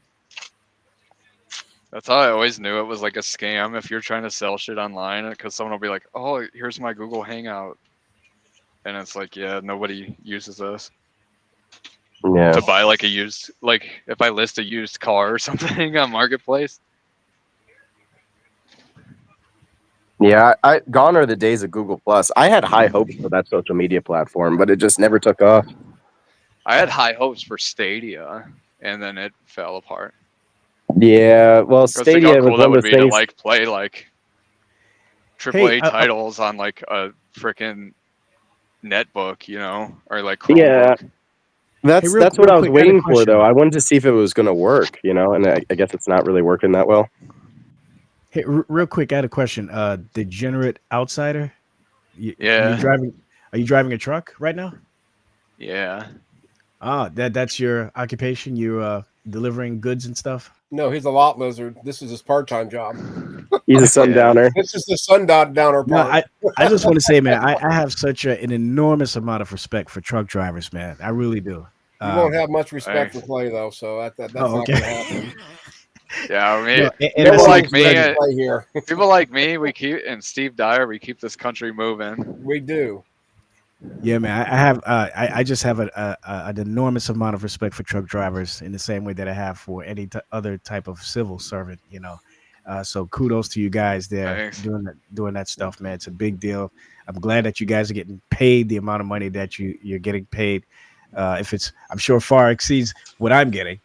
That's how I always knew it was like a scam if you're trying to sell shit online because someone will be like, oh, here's my Google Hangout. And it's like, yeah, nobody uses this Yeah. to buy like a used, like if I list a used car or something on Marketplace. Yeah, gone are the days of Google Plus. I had high hopes for that social media platform, but it just never took off. I had high hopes for Stadia and then it fell apart. Yeah, well, Because think Stadia how was cool one that of would those be to things. like play like AAA Hey, titles on like a freaking netbook, you know, or like Yeah. Chromebook. That's real what I was quick, I had a waiting for, question. though. I wanted to see if it was going to work, you know, and I guess it's not really working that well. Hey, real quick, I had a question. Degenerate outsider. Yeah. Are you driving a truck right now? Yeah. Ah, that's your occupation. You delivering goods and stuff. No, he's a lot lizard. This is his part-time job. He's a sundowner. This is the sundowner No, part. I just want to say, man, I have such an enormous amount of respect for truck drivers, man. I really do. You won't have much respect thanks. for Clay though, so that's Oh, not okay. going to happen. Yeah, I mean, No, and people that's like what me, I- Clay here. people like me, we keep and Steve Dyer, we keep this country moving. We do. Yeah, man. I have I just have an enormous amount of respect for truck drivers in the same way that I have for any other type of civil servant. You know, so kudos to you guys there Thanks. doing that stuff, man. It's a big deal. I'm glad that you guys are getting paid the amount of money that you're getting paid. If it's, I'm sure far exceeds what I'm getting,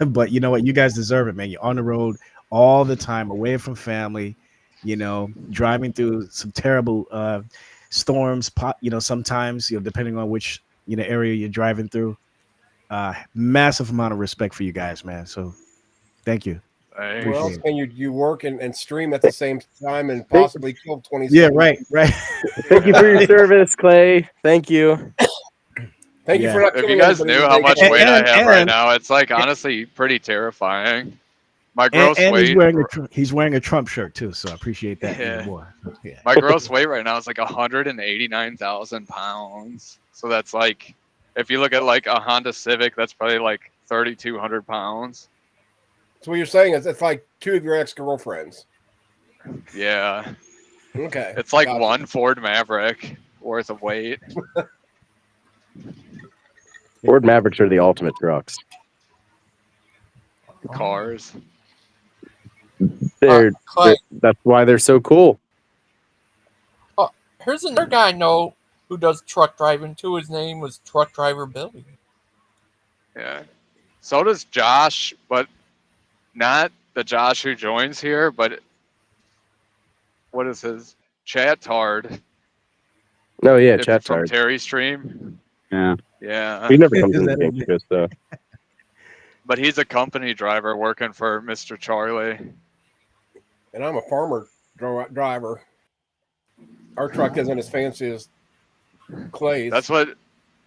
but you know what? You guys deserve it, man. You're on the road all the time, away from family. You know, driving through some terrible storms, you know, sometimes, you know, depending on which, you know, area you're driving through. Massive amount of respect for you guys, man. So thank you. Thanks. Where else Appreciate can you work and stream at the same time and possibly kill 20? Yeah, right. Thank you for your service, Clay. Thank you. Thank you Yeah. for not If killing you guys anybody knew how today, much Clay. weight I have right and- now, it's like honestly pretty terrifying. My gross And weight. he's wearing a Trump shirt too, so I appreciate that Yeah. even more. Yeah. My gross weight right now is like 189,000 pounds. So that's like, if you look at like a Honda Civic, that's probably like 3,200 pounds. So what you're saying is it's like two of your ex-girlfriends. Yeah. Okay. It's like Gotcha. one Ford Maverick worth of weight. Ford Mavericks are the ultimate trucks. Cars. Clay, That's why they're so cool. here's another guy I know who does truck driving too. His name was Truck Driver Billy. Yeah. So does Josh, but not the Josh who joins here, but what is his? Chatard. Oh yeah, From Chatard. Terry Stream. Yeah. Yeah. He never comes Is into that Gangster it? Fist though. But he's a company driver working for Mr. Charlie. And I'm a farmer driver. Our truck isn't as fancy as Clay's. That's what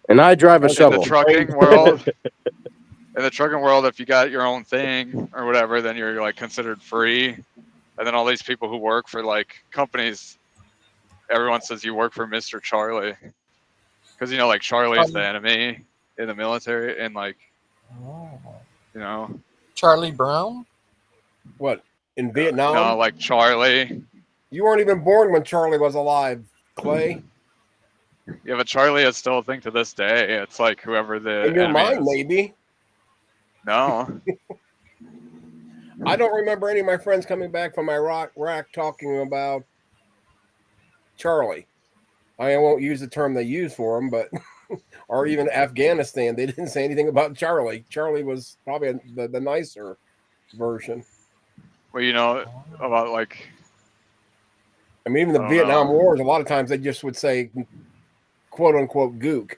And I drive a in shovel. the trucking world. In the trucking world, if you got your own thing or whatever, then you're like considered free. And then all these people who work for like companies, everyone says you work for Mr. Charlie, because you know, like Charlie's the enemy in the military, and like, you know, Charlie Brown. What, in Vietnam? no, like Charlie. You weren't even born when Charlie was alive, Clay. Yeah, but Charlie is still a thing to this day. It's like whoever the In your enemy mind, is. maybe. No. I don't remember any of my friends coming back from Iraq talking about Charlie. I won't use the term they use for him, but or even Afghanistan, they didn't say anything about Charlie. Charlie was probably the nicer version. Well, you know about like. I mean, even the Vietnam Wars, a lot of times they just would say, "quote unquote" gook.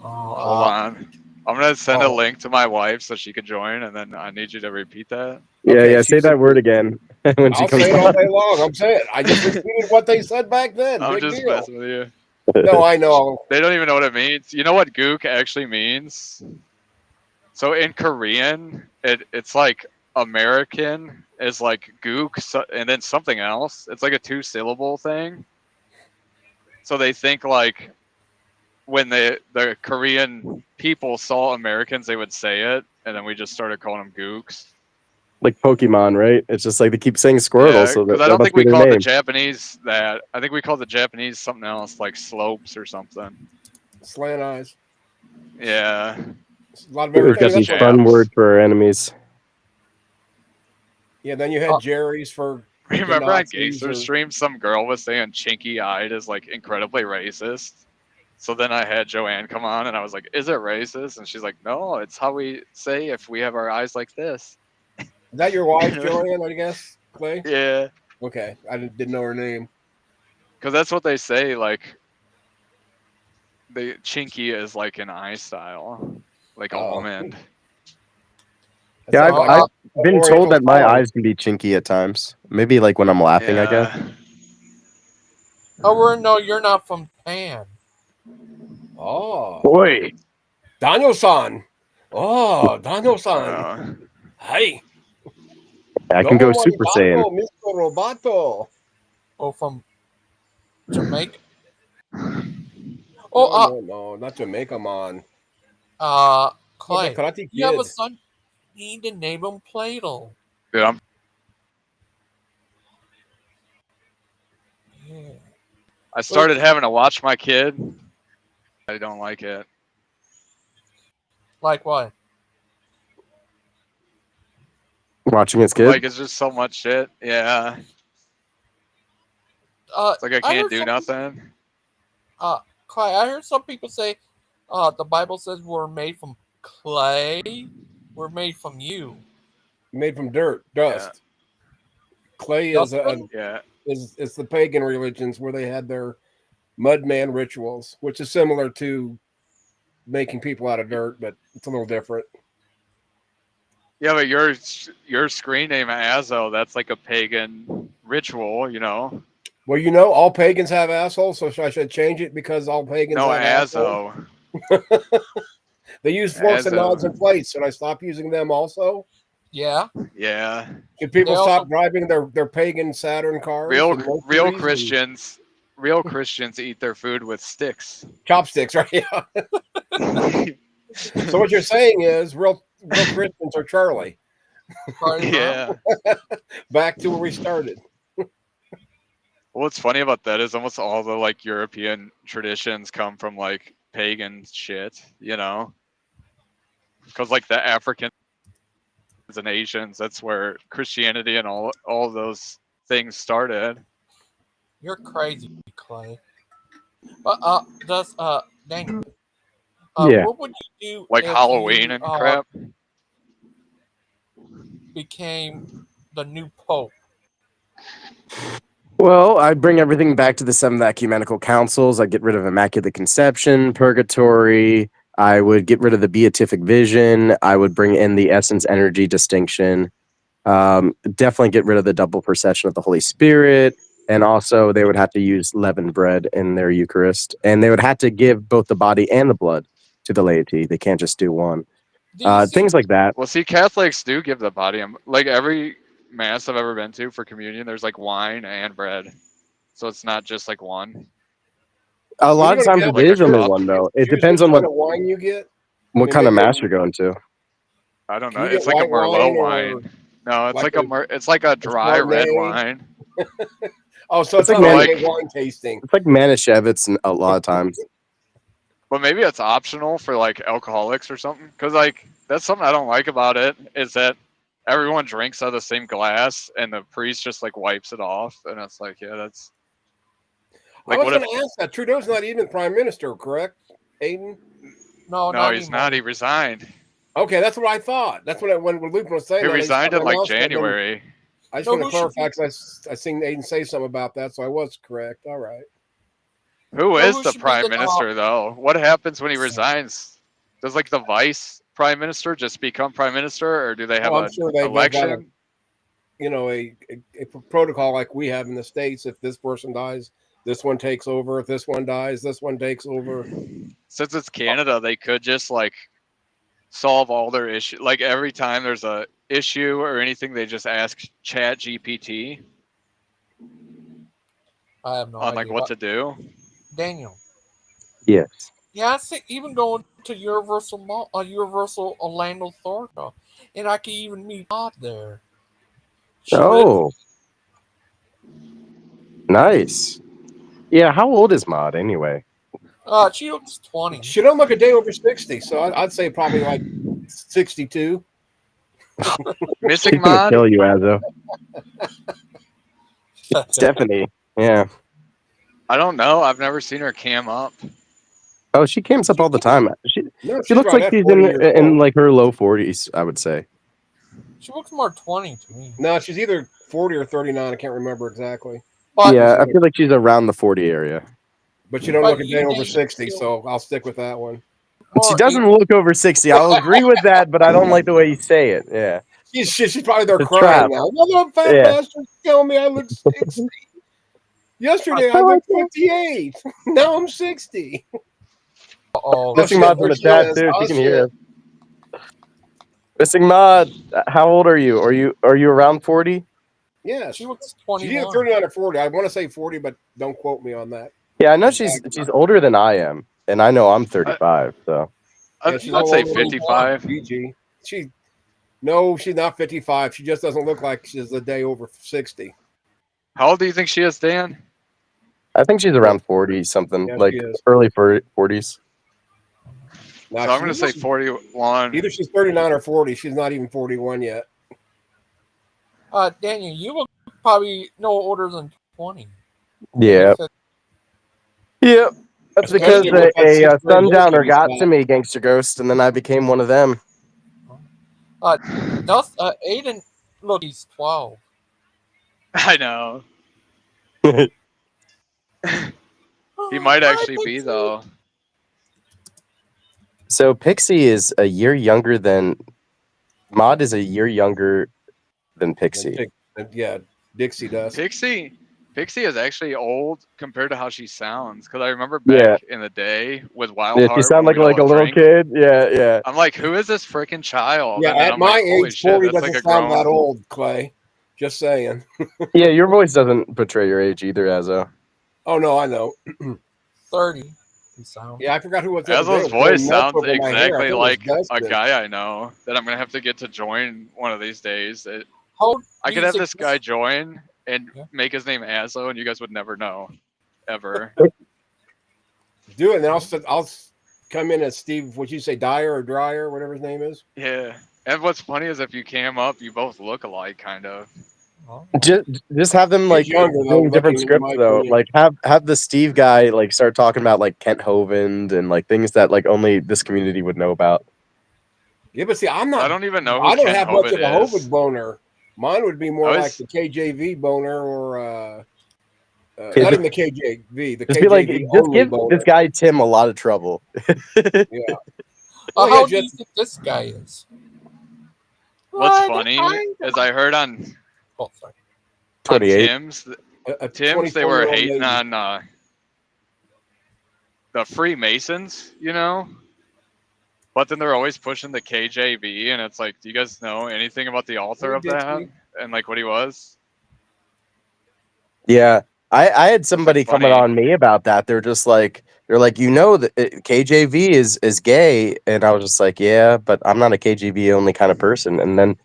Hold on. I'm gonna send a link to my wife so she can join, and then I need you to repeat that. Yeah, Okay, yeah. Say that word again when she I'll comes say it all on. day long. I'm saying I just repeated what they said back then. I'm Big just deal. messing with you. No, I know. They don't even know what it means. You know what gook actually means? So in Korean, it's like American is like gook, and then something else. It's like a 2-syllable thing. So they think like when the Korean people saw Americans, they would say it, and then we just started calling them gooks. Like Pokemon, right? It's just like they keep saying Squirtle, Yeah, so because that I don't must think be we their called the name. Japanese that. I think we called the Japanese something else, like slopes or something. Slant eyes. Yeah. A lot of We've got these fun words for our enemies. Yeah, then you had Jerry's for. Remember on Gangster stream, some girl was saying chinky-eyed is like incredibly racist. So then I had Joanne come on, and I was like, "Is it racist?" And she's like, "No, it's how we say if we have our eyes like this." Is that your wife, Joanne? I guess, Clay. Yeah. Okay, I didn't know her name. Because that's what they say. Like, the chinky is like an eye style, like a woman. Yeah, I've been told that my eyes can be chinky at times. Maybe like when I'm laughing, I guess. Oh, no, you're not from Japan. Oh. Boy. Daniel-san. Oh, Daniel-san. Hey. I can go Super Saiyan. Mr. Roboto. Oh, from Jamaica. No, not Jamaica, man. Clay, Karate you have a Kid. son. You need to name him Plato. Yeah. I started having to watch my kid. I don't like it. Like what? Watching his kid? Like, it's just so much shit. Yeah. It's like I can't do nothing. Clay, I heard some people say the Bible says we're made from clay. We're made from you. Made from dirt, dust. Yeah. Clay is is the pagan religions where they had their mudman rituals, which is similar to making people out of dirt, but it's a little different. Yeah, but your screen name Azo, that's like a pagan ritual, you know. Well, you know, all pagans have assholes, so I should change it because all pagans have Azo. They use forks As and of- knives and plates. Should I stop using them also? Yeah. Yeah. Should people They also- stop driving their pagan Saturn cars? Real and real Mercuries and Real Christians eat their food with sticks. chopsticks, right? Yeah. So what you're saying is real Christians are Charlie. Charlie Brown? Yeah. Back to where we started. What's funny about that is almost all the like European traditions come from like pagan shit, you know? Because like the Africans and Asians, that's where Christianity and all those things started. You're crazy, Clay. Daniel. Yeah. What would you do Like if Halloween you, and crap. became the new pope? Well, I'd bring everything back to the 7 ecumenical councils. I'd get rid of Immaculate Conception, Purgatory. I would get rid of the beatific vision. I would bring in the essence energy distinction. Definitely get rid of the double procession of the Holy Spirit. And also, they would have to use leavened bread in their Eucharist. And they would have to give both the body and the blood to the laity. They can't just do one. Do you see- Things like that. Well, see, Catholics do give the body. Like every mass I've ever been to for communion, there's like wine and bread. So it's not just like one. A lot you of go to times it Catholic, is like a only cup. one, though. It Choose depends which on kind what of wine you get. what kind of mass you're going to. I don't Can know. you It's get like a white Merlot wine or wine. No, it's like it's like a dry red Chardonnay? wine. Oh, so it's It's not like like wine tasting. It's like Manischewitz a lot of times. But maybe it's optional for like alcoholics or something. Because like that's something I don't like about it is that everyone drinks out of the same glass and the priest just like wipes it off, and it's like, yeah, that's I like was what going if? to ask that. Trudeau's not even prime minister, correct, Aiden? No, No, he's not. He resigned. Okay, that's what I thought. That's what when Luke was saying. He that, resigned my in like mouth shut, then January. I just No, want to who should clarify because I seen Aiden say something about that, so I was correct. All right. Who No, is who the should be prime the minister though? What happens when he resigns? Does like the vice prime minister just become prime minister, or do they have Well, I'm an sure they've got election? a protocol like we have in the States. If this person dies, this one takes over. If this one dies, this one takes over. Since it's Canada, they could just like solve all their issues. Like every time there's a issue or anything, they just ask Chat GPT I have no on idea. like what to do. Daniel. Yes. Yeah, I think even going to Universal Orlando, Florida, and I can even meet Todd there. She lives- Nice. Yeah, how old is Maud anyway? She looks 20. She don't look a day over 60, so I'd say probably like 62. Missing She's gonna Mod? kill you, Azo. Stephanie. Yeah. I don't know. I've never seen her cam up. Oh, she cams up all the time. She No, she looks about like at she's 40 years in old. like her low 40s, I would say. She looks more 20 to me. No, she's either 40 or 39. I can't remember exactly. But, Yeah, I feel like she's around the 40 area. But you don't But look a you day over think 60, she'll- so I'll stick with that one. She more doesn't eight- look over 60. I'll agree with that, but I don't like the way you say it. Yeah. She's probably there The crying trap. now. Another fat Yeah. bastard tell me I look 60. Yesterday I looked 58. Now I'm 60. Oh, Missing shit, Mod's in there the she chat is. too, if Oh, you can shit. hear us. Missing Mod, how old are you? Are you around 40? Yeah, she looks she's either 21. 39 or 40. I want to say 40, but don't quote me on that. Yeah, I know she's older than I am, and I know I'm 35. So Yeah, I'd she's say older than 55. GG. She's not 55. She just doesn't look like she's a day over 60. How old do you think she is, Dan? I think she's around 40 something, Yeah, like she is. early 40s. Nah, So I'm going to say 41. either she's 39 or 40. She's not even 41 yet. Daniel, you look probably no older than 20. Yeah. You said- Yep. That's because Especially with that a sixth grade sundowner haircut he's got got. to me, Gangster Ghost, and then I became one of them. Aiden, look, he's 12. I know. He might actually be, though. So Pixie is a year younger than Mod is a year younger than Pixie. Yeah, Dixie does. Pixie? Pixie is actually old compared to how she sounds. Because I remember back in the day with Wild Yeah, Heart she sound when like we'd all a little drink. kid. Yeah. I'm like, who is this freaking child? Yeah, And then at I'm my like, holy age, shit, 40 that's like doesn't a sound that grown. old, Clay. Just saying. Yeah, your voice doesn't portray your age either, Azo. Oh, no, I know. 30. You sound. Yeah, I forgot who was the other day. Azo's Was going voice nuts sounds over my hair. I exactly think it was like a Dustin. guy I know that I'm gonna have to get to join one of these days. How I do could you have think this guy join and Yeah. make his name Azo, and you guys would never know, ever. Do it, and then I'll come in as Steve, would you say Dyer or Dryer, whatever his name is? Yeah. And what's funny is if you came up, you both look alike, kind of. Oh. Just have them He's like younger, though, doing different looking, in scripts my though. opinion. Like have the Steve guy like start talking about like Kent Hovind and like things that like only this community would know about. Yeah, but see, I'm not. I don't even know who I don't Ken have much of a Hovind Hovid is. boner. Mine would be more I like was- the KJV boner or Okay, not just- even the KJV, the Just be like, KJV just only give boner. this guy Tim a lot of trouble. Yeah. How yeah, do you just think this guy is? What's What? funny I- is I heard on Oh, sorry. 28. Tim's a Tim's they were 24-year-old hating lady. on the Freemasons, you know? But then they're always pushing the KJV, and it's like, do you guys know anything about the author Hey, of that Dixie. and like what he was? Yeah, I had somebody coming funny. on me about that. They're like, you know that KJV is gay, and I was just like, yeah, but I'm not a KJV only kind of person. And then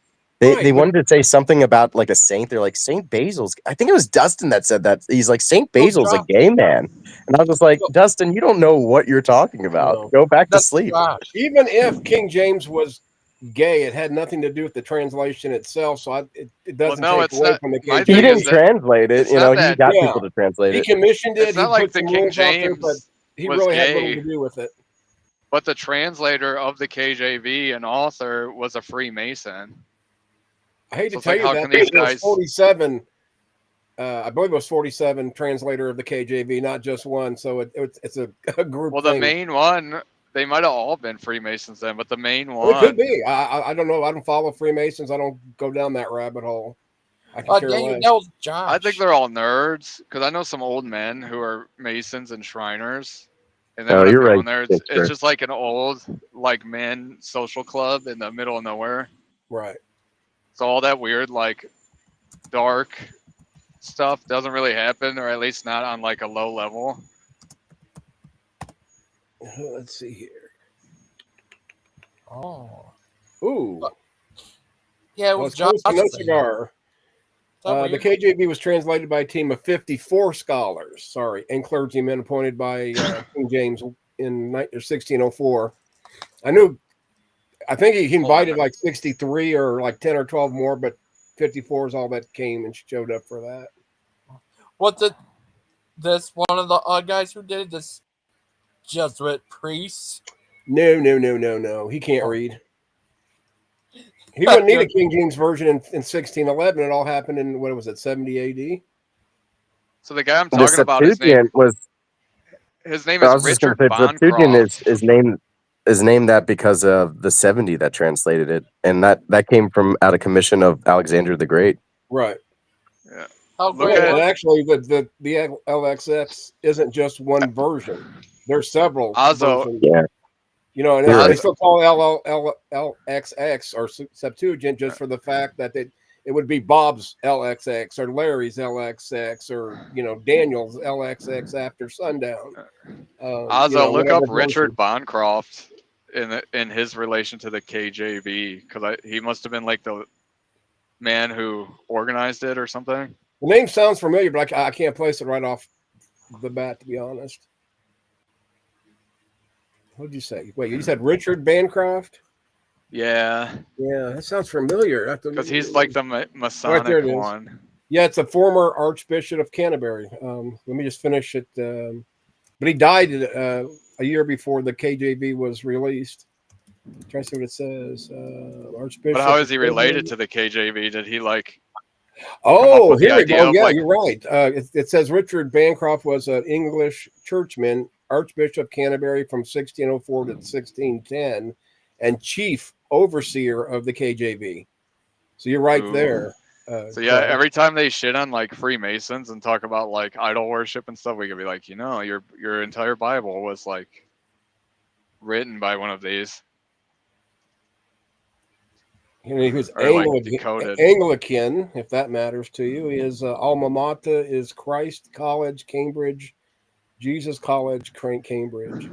they Right, but wanted to say something about like a saint. They're like Saint Basil's. I think it was Dustin that said that. He's like Saint Basil's a Josh. gay man, and I was just like, So- Dustin, you don't know what you're talking about. No. Go back to That's sleep. Josh. even if King James was gay, it had nothing to do with the translation itself. So it doesn't no, take it's away not- from the my He thing KJV. is didn't that translate it. it's You not know, he that- got Yeah. people to translate He it. commissioned it. It's He not like put the some King rules out there, but James he was really had gay. little to do with it. But the translator of the KJV and author was a Freemason. I hate So to it's tell like, you how that can these there was guys- 47. I believe it was 47 translator of the KJV, not just one. So it's a group Well, the thing. main one, they might have all been Freemasons then, but the main Well, it could one, be. I don't know. I don't follow Freemasons. I don't go down that rabbit hole. I can care Daniel, less. that was Josh. I think they're all nerds because I know some old men who are Masons and Shriners. And then Oh, when I'm you're right, going there, Dexter. it's just like an old, like, men social club in the middle of nowhere. Right. So all that weird, like, dark stuff doesn't really happen, or at least not on like a low level. Let's see here. Oh. Ooh. Yeah, it Well, was it's Josh. close to no saying. cigar. Is that The weird? KJV was translated by a team of 54 scholars, and clergymen appointed by King James in 1604. I think he invited like 63 or like 10 or 12 more, but 54 is all that came and showed up for that. What did this one of the guys who did this Jesuit priest? No. He can't read. He wouldn't need a King James version in 1611. It all happened in, what was it, 70 AD? So the guy I'm The talking about, his name I was is just going Richard to say Septuagint Bancroft. is named that because of the 70 that translated it, and that came from out of commission of Alexander the Great. Right. Yeah. How Look great at And was actually, the LXX isn't just one version. There's several Also, versions. Yeah. You know, and You're they right. still call it LXX or Septuagint just for the fact that it would be Bob's LXX or Larry's LXX or, Daniel's LXX after sundown. Also, look whatever up Richard version. Bancroft in his relation to the KJV, because he must have been like the man who organized it or something. The name sounds familiar, but I can't place it right off the bat, to be honest. What did you say? Wait, you said Richard Bancroft? Yeah, Yeah, that sounds familiar. because he's like the Masonic there it is. one. Yeah, it's a former Archbishop of Canterbury. Let me just finish it. But he died a year before the KJV was released. Try to see what it says. Archbishop. But how is he of related Canterbury. to the KJV? Did he like? Oh, with the here we idea go. of, Yeah, like- you're right. It says Richard Bancroft was an English churchman, Archbishop of Canterbury from 1604 to 1610, and chief overseer of the KJV. So you're right Ooh. there. So yeah, every time they shit on like Freemasons and talk about like idol worship and stuff, we could be like, your entire Bible was like written by one of these. He was Or like decoded. Anglican, if that matters to you. His alma mater is Christ College, Cambridge, Jesus College, Cambridge.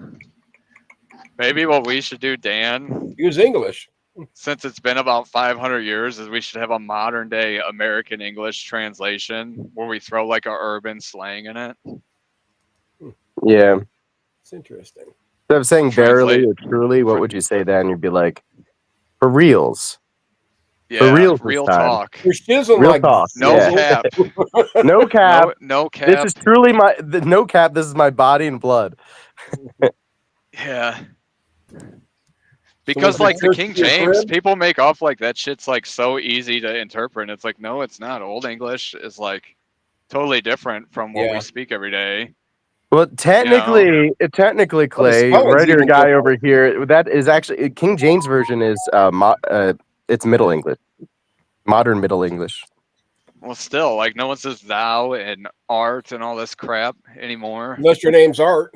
Maybe what we should do, Dan. He was English. Since it's been about 500 years, is we should have a modern day American English translation where we throw like a urban slang in it. Yeah. It's interesting. So I'm saying verily or truly, what would you say then? You'd be like, for reals. Yeah, for reals real this time. talk. You're shizzling Real like talk. No yeah. cap. No cap. No cap. This is truly no cap. This is my body and blood. Yeah. Because like the King James, people make off like that shit's like so easy to interpret. And it's like, no, it's not. Old English is like totally different from what we speak every day. Well, technically, Clay, writer guy over here, that is actually King James version is it's Middle English, modern Middle English. Well, still, like no one says thou and art and all this crap anymore. Unless your name's Art.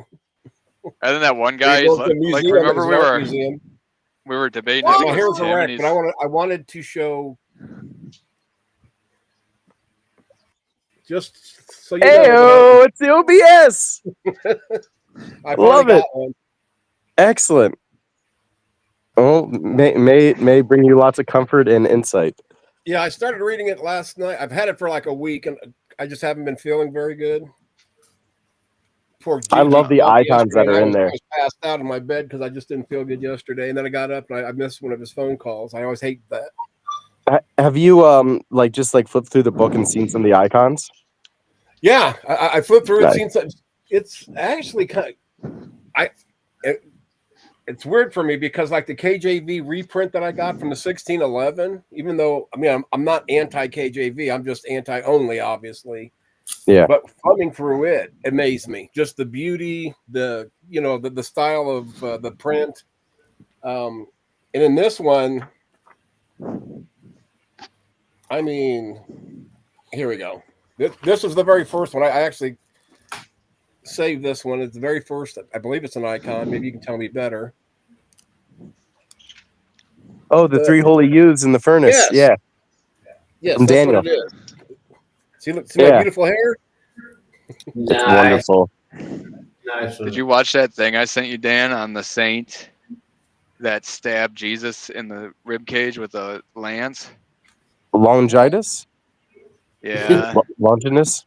And then that one guy, like remember we were debating. Well, here's a wreck, but I wanted to show. Just so you know, it's the OBS. I love it. Excellent. Oh, may bring you lots of comfort and insight. Yeah, I started reading it last night. I've had it for like a week, and I just haven't been feeling very good. I love the icons that are in there. I was passed out in my bed because I just didn't feel good yesterday, and then I got up and I missed one of his phone calls. I always hate that. Have you just flipped through the book and seen some of the icons? Yeah, I flipped through and seen some. It's actually kind of, it's weird for me because like the KJV reprint that I got from the 1611, even though I'm not anti-KJV, I'm just anti-only, obviously. Yeah. But thumbing through it amazed me. Just the beauty, the style of the print. And in this one, here we go. This was the very first one. I actually saved this one. It's the very first. I believe it's an icon. Maybe you can tell me better. Oh, the three holy youths in the furnace. Yes. Yeah. Yes, from that's Daniel. what it is. See my beautiful hair? It's wonderful. Nice. Did you watch that thing I sent you, Dan, on the saint that stabbed Jesus in the rib cage with a lance? Longitis? Yeah. Longinus?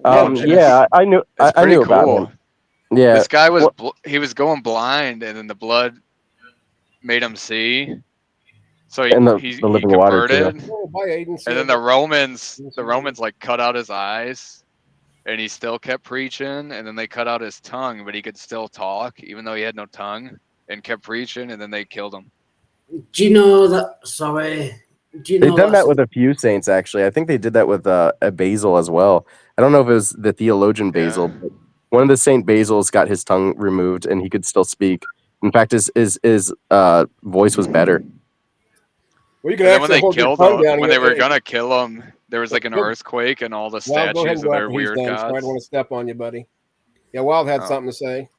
Yeah, I knew. I knew about him. Yeah. This guy was he was going blind, and then the blood made him see. So he converted, and then the Romans like cut out his eyes, and he still kept preaching. And then they cut out his tongue, but he could still talk even though he had no tongue, and kept preaching. And then they killed him. Do you know that? Sorry, do you know they've done that with a few saints actually. I think they did that with a Basil as well. I don't know if it was the theologian Basil, but one of the Saint Basils got his tongue removed, and he could still speak. In fact, his voice was better. Well, you can when they killed him, when they were gonna kill him, there was like an earthquake and all the statues of their weird gods. I don't want to step on you, buddy. Yeah, Wild had something to say.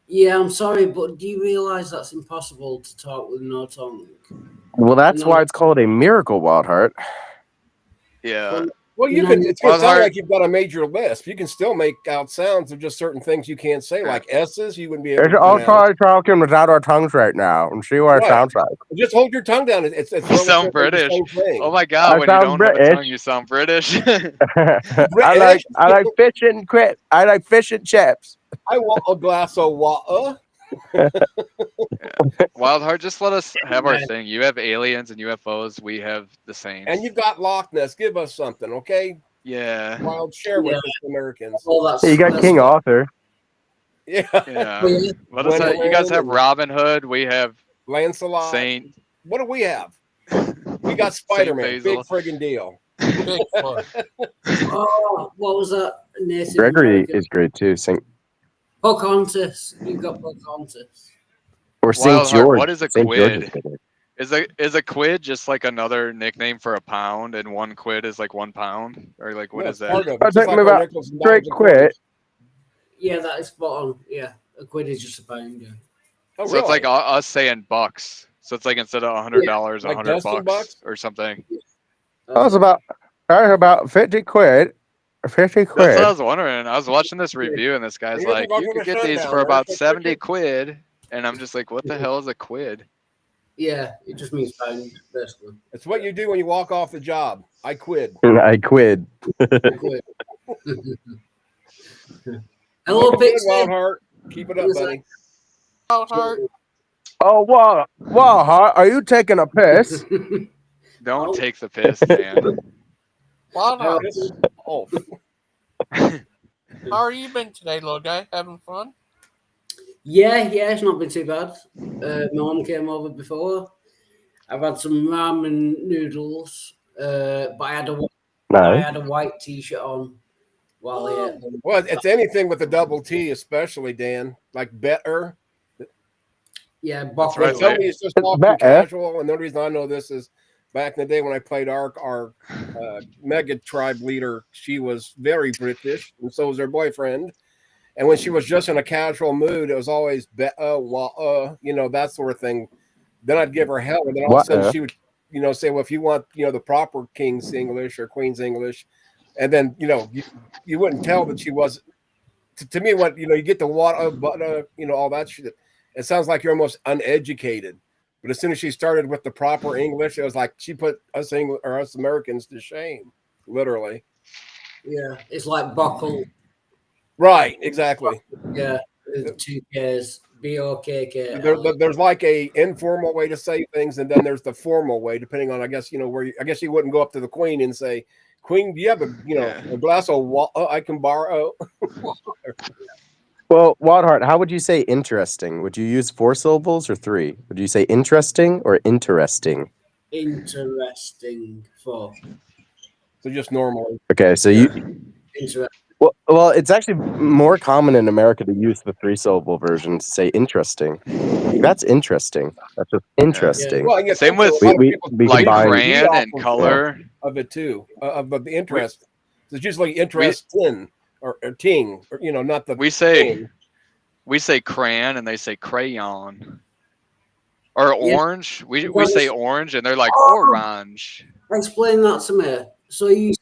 Yeah, I'm sorry, but do you realize that's impossible to talk with no tongue? Well, that's why it's called a miracle, Wildheart. Yeah. Well, it's going to sound like you've got a major lisp. You can still make out sounds of just certain things you can't say, like S's. You wouldn't be able to. I'll try talking without our tongues right now and see what it sounds like. Just hold your tongue down. It's you sound British. Oh my God! When you don't have a tongue, you sound British. I like fish and I like fish and chips. I want a glass of water. Wildheart, just let us have our thing. You have aliens and UFOs. We have the Saints. And you've got Loch Ness. Give us something, okay? Yeah. Wild, share with us Americans. Well, you got King Arthur. Yeah. Let us you guys have Robin Hood. We have Lancelot. Saint. What do we have? We got Spider-Man. Big friggin' deal. Oh, what was that? Native Gregory American? is great too. Saint Pocahontas. You've got Pocahontas. or Saint George. What is a Saint quid? Is a quid just like another nickname for a pound, and 1 quid is like 1 pound, or like what is that? Part of it. I Just think like our about nickels and straight dimes and quit. quarters. Yeah, that is spot on. Yeah, a quid is just a pound. Yeah. Oh, So it's really? like us saying bucks. So it's like instead of $100, Like 100 Dustin bucks Bucks? or something. I was about 50 quid. 50 That's what I quid. was wondering. I was watching this review, and this guy's You're like, gonna "You go to could the get these shutdown, for right? about That's 70 wicked. quid," and I'm just like, "What the hell is a quid?" Yeah, it just means pound, basically. It's what you do when you walk off the job. I quit. I quid. A quid. Hello, Looking good, Pixie. Wild Heart. Keep it up, buddy. Wild Heart. Oh, wow, Heart, are you taking a piss? Don't Oh. take the piss, Dan. Wild Heart. Piss off. How are you been today, little guy? Having fun? Yeah, it's not been too bad. My mum came over before. I've had some ramen noodles, but I had a white t-shirt on while I ate them. Well, it's anything with a double T, especially, Dan. Like better. Yeah, That's right. Tell me it's just It's off better. casual, and the reason I know this is back in the day when I played our mega tribe leader, she was very British, and so was her boyfriend. And when she was just in a casual mood, it was always that sort of thing. Then I'd give her hell, and then all of a sudden she would, say, well, if you want, the proper King's English or Queen's English, and then you wouldn't tell that she was. To me, what you get the water, butter, all that shit. It sounds like you're almost uneducated. But as soon as she started with the proper English, it was like she put us Americans to shame, literally. Yeah, it's like buckle. Right, exactly. Yeah, 2 Ks, B-O-K-K. There's like a informal way to say things, and then there's the formal way, depending on, I guess, where I guess you wouldn't go up to the Queen and say, "Queen, do you have a glass of water I can borrow?" Well, Wadhart, how would you say interesting? Would you use 4 syllables or 3? Would you say interesting or interesting? Interesting for. So just normally. Okay, so Interesting. Well, it's actually more common in America to use the 3-syllable version to say interesting. That's interesting. That's just interesting. Yeah. Well, same with we like combine crayon and color of it too, but the interest. It's usually interesting or ting, or not the. We say crayon and they say crayon, or orange. We say orange and they're like orange. Explain that to me. So you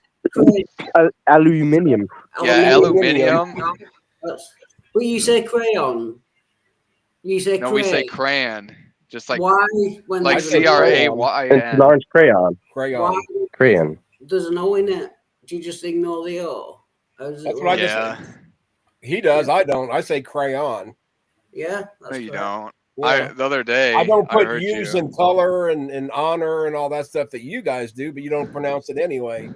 aluminium. Yeah, aluminium. But you say crayon. You say no, we say crayon. Just like why when like there's an CRAYN. It's an orange crayon. Why? Crayon. There's an O in it. Do you just ignore the O? That's what I just. He does. I don't. I say crayon. Yeah. No, you don't. Yeah. The other day, I don't put use and color and honor and all that stuff that you guys do, but you don't pronounce it anyway.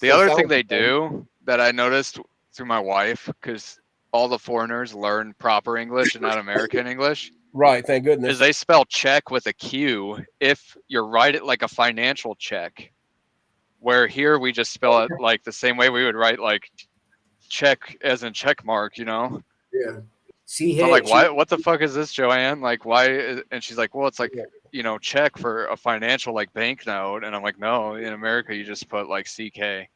The other thing they do that I noticed through my wife, because all the foreigners learn proper English and not American English. Right, thank goodness. Is they spell check with a Q if you're write it like a financial check. Where here we just spell it like the same way we would write like check as in check mark, Yeah. So I'm like, why? What the fuck is this, Joanne? Like, why? And she's like, well, it's like, check for a financial like banknote. And I'm like, no, in America you just put like CK.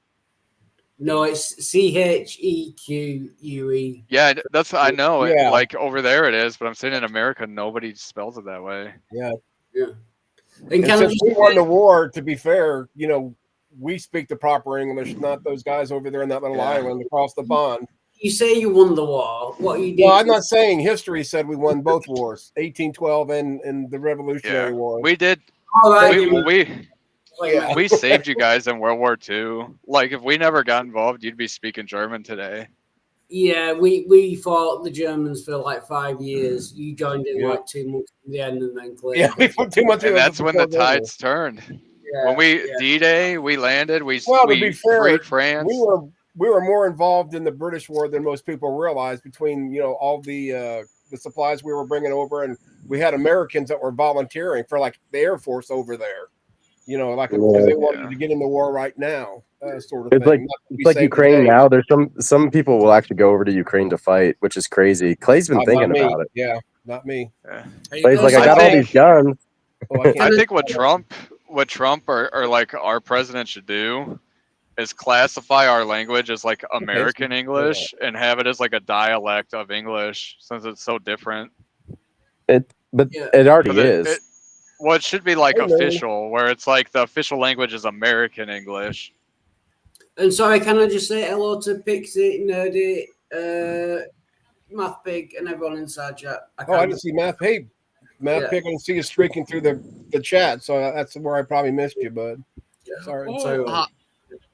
No, it's CHEQUE. Yeah, that's I know. Yeah. Like over there it is, but I'm saying in America nobody spells it that way. Yeah. And since we won the war, to be fair, we speak the proper English, not those guys over there in that little island across the pond. You say you won the war. What you did? No, I'm not saying history said we won both wars, 1812 and the Revolutionary War. We did. All right, we saved you guys in World War II. Like if we never got involved, you'd be speaking German today. Yeah, we fought the Germans for like 5 years. You joined in like 2 months from the end and then cleared. Yeah, we put 2 months. And that's when the tides turned. Yeah, when D-Day, we landed. We to be fair, freed France. We were more involved in the British war than most people realize. Between all the supplies we were bringing over, and we had Americans that were volunteering for like the Air Force over there. Because they wanted to get in the war right now, sort of thing. It's like Ukraine now. There's some people will actually go over to Ukraine to fight, which is crazy. Clay's been thinking about it. Yeah, not me. Yeah. Clay's like, I got all these guns. I think what Trump or like our president should do is classify our language as like American English and have it as like a dialect of English since it's so different. It already is. Well, it should be like official, where it's like the official language is American English. And sorry, can I just say hello to Pixie, Nerdy, Math Pig, and everyone inside chat? I didn't see Math. Hey, Math Pig, I didn't see you streaking through the chat, so that's where I probably missed you, bud. Sorry.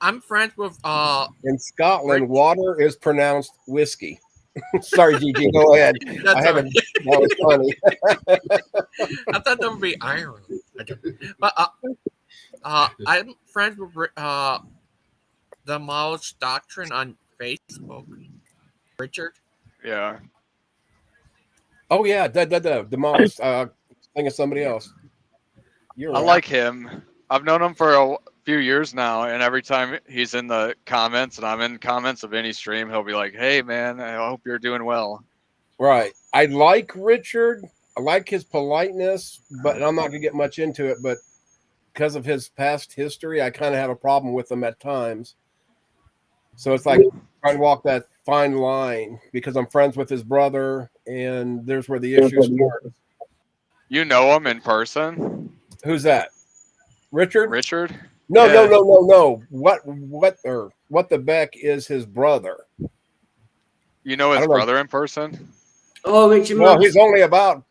I'm friends with in Scotland, water is pronounced whiskey. Sorry, Gigi, go ahead. That was funny. I thought that would be Ireland. But I'm friends with the Demolished Doctrine on Facebook. Richard? Yeah. Oh, yeah. Demolished. Think of somebody else. I like him. I've known him for a few years now, and every time he's in the comments and I'm in comments of any stream, he'll be like, "Hey man, I hope you're doing well." Right. I like Richard. I like his politeness, but I'm not gonna get much into it, but because of his past history, I kind of have a problem with him at times. So it's like trying to walk that fine line because I'm friends with his brother, and there's where the issue starts. You know him in person? Who's that? Richard? No. What the Beck is his brother. You know his brother in person? Oh, Richard. Well, he's only about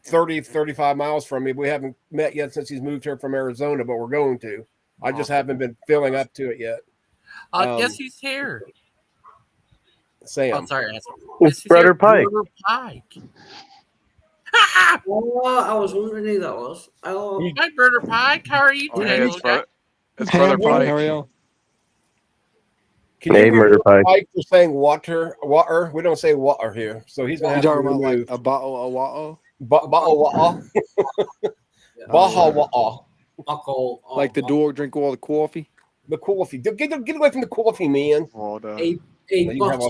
35 miles from me. We haven't met yet since he's moved here from Arizona, but we're going to. I just haven't been filling up to it yet. Guess he's here. Sam. Oh, sorry. It's Brother Pike. Brother Pike. Oh, I was wondering who that was. Oh. Hi, Brother Pike. How are you today? It's Brother Pike. How are you? Can you Murder Pike for saying water? We don't say water here, so he's gonna have to remove like a bottle of water. Bottle water. Bottle water. Like the dog drink all the coffee. The coffee. Get away from the coffee, man. Aaron's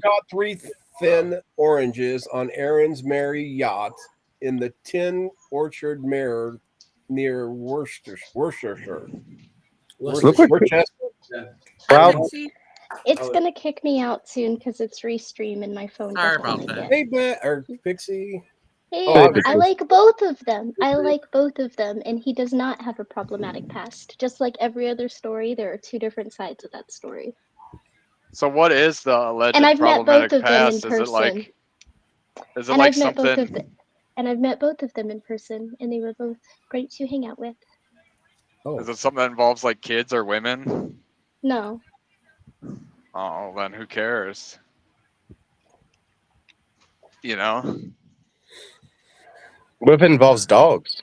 got 3 thin oranges on Aaron's merry yacht in the Tin Orchard Mare near Worcestershire. It's gonna kick me out soon because it's restream and my phone. Sorry about that. Hey, Pixie. Hey, I like both of them. And he does not have a problematic past. Just like every other story, there are 2 different sides of that story. So what is the alleged and I've met both problematic of them in past? person. Is it like something? And I've met both of them in person, and they were both great to hang out with. Oh. Is it something that involves like kids or women? No. Oh, then who cares? You know? What if it involves dogs?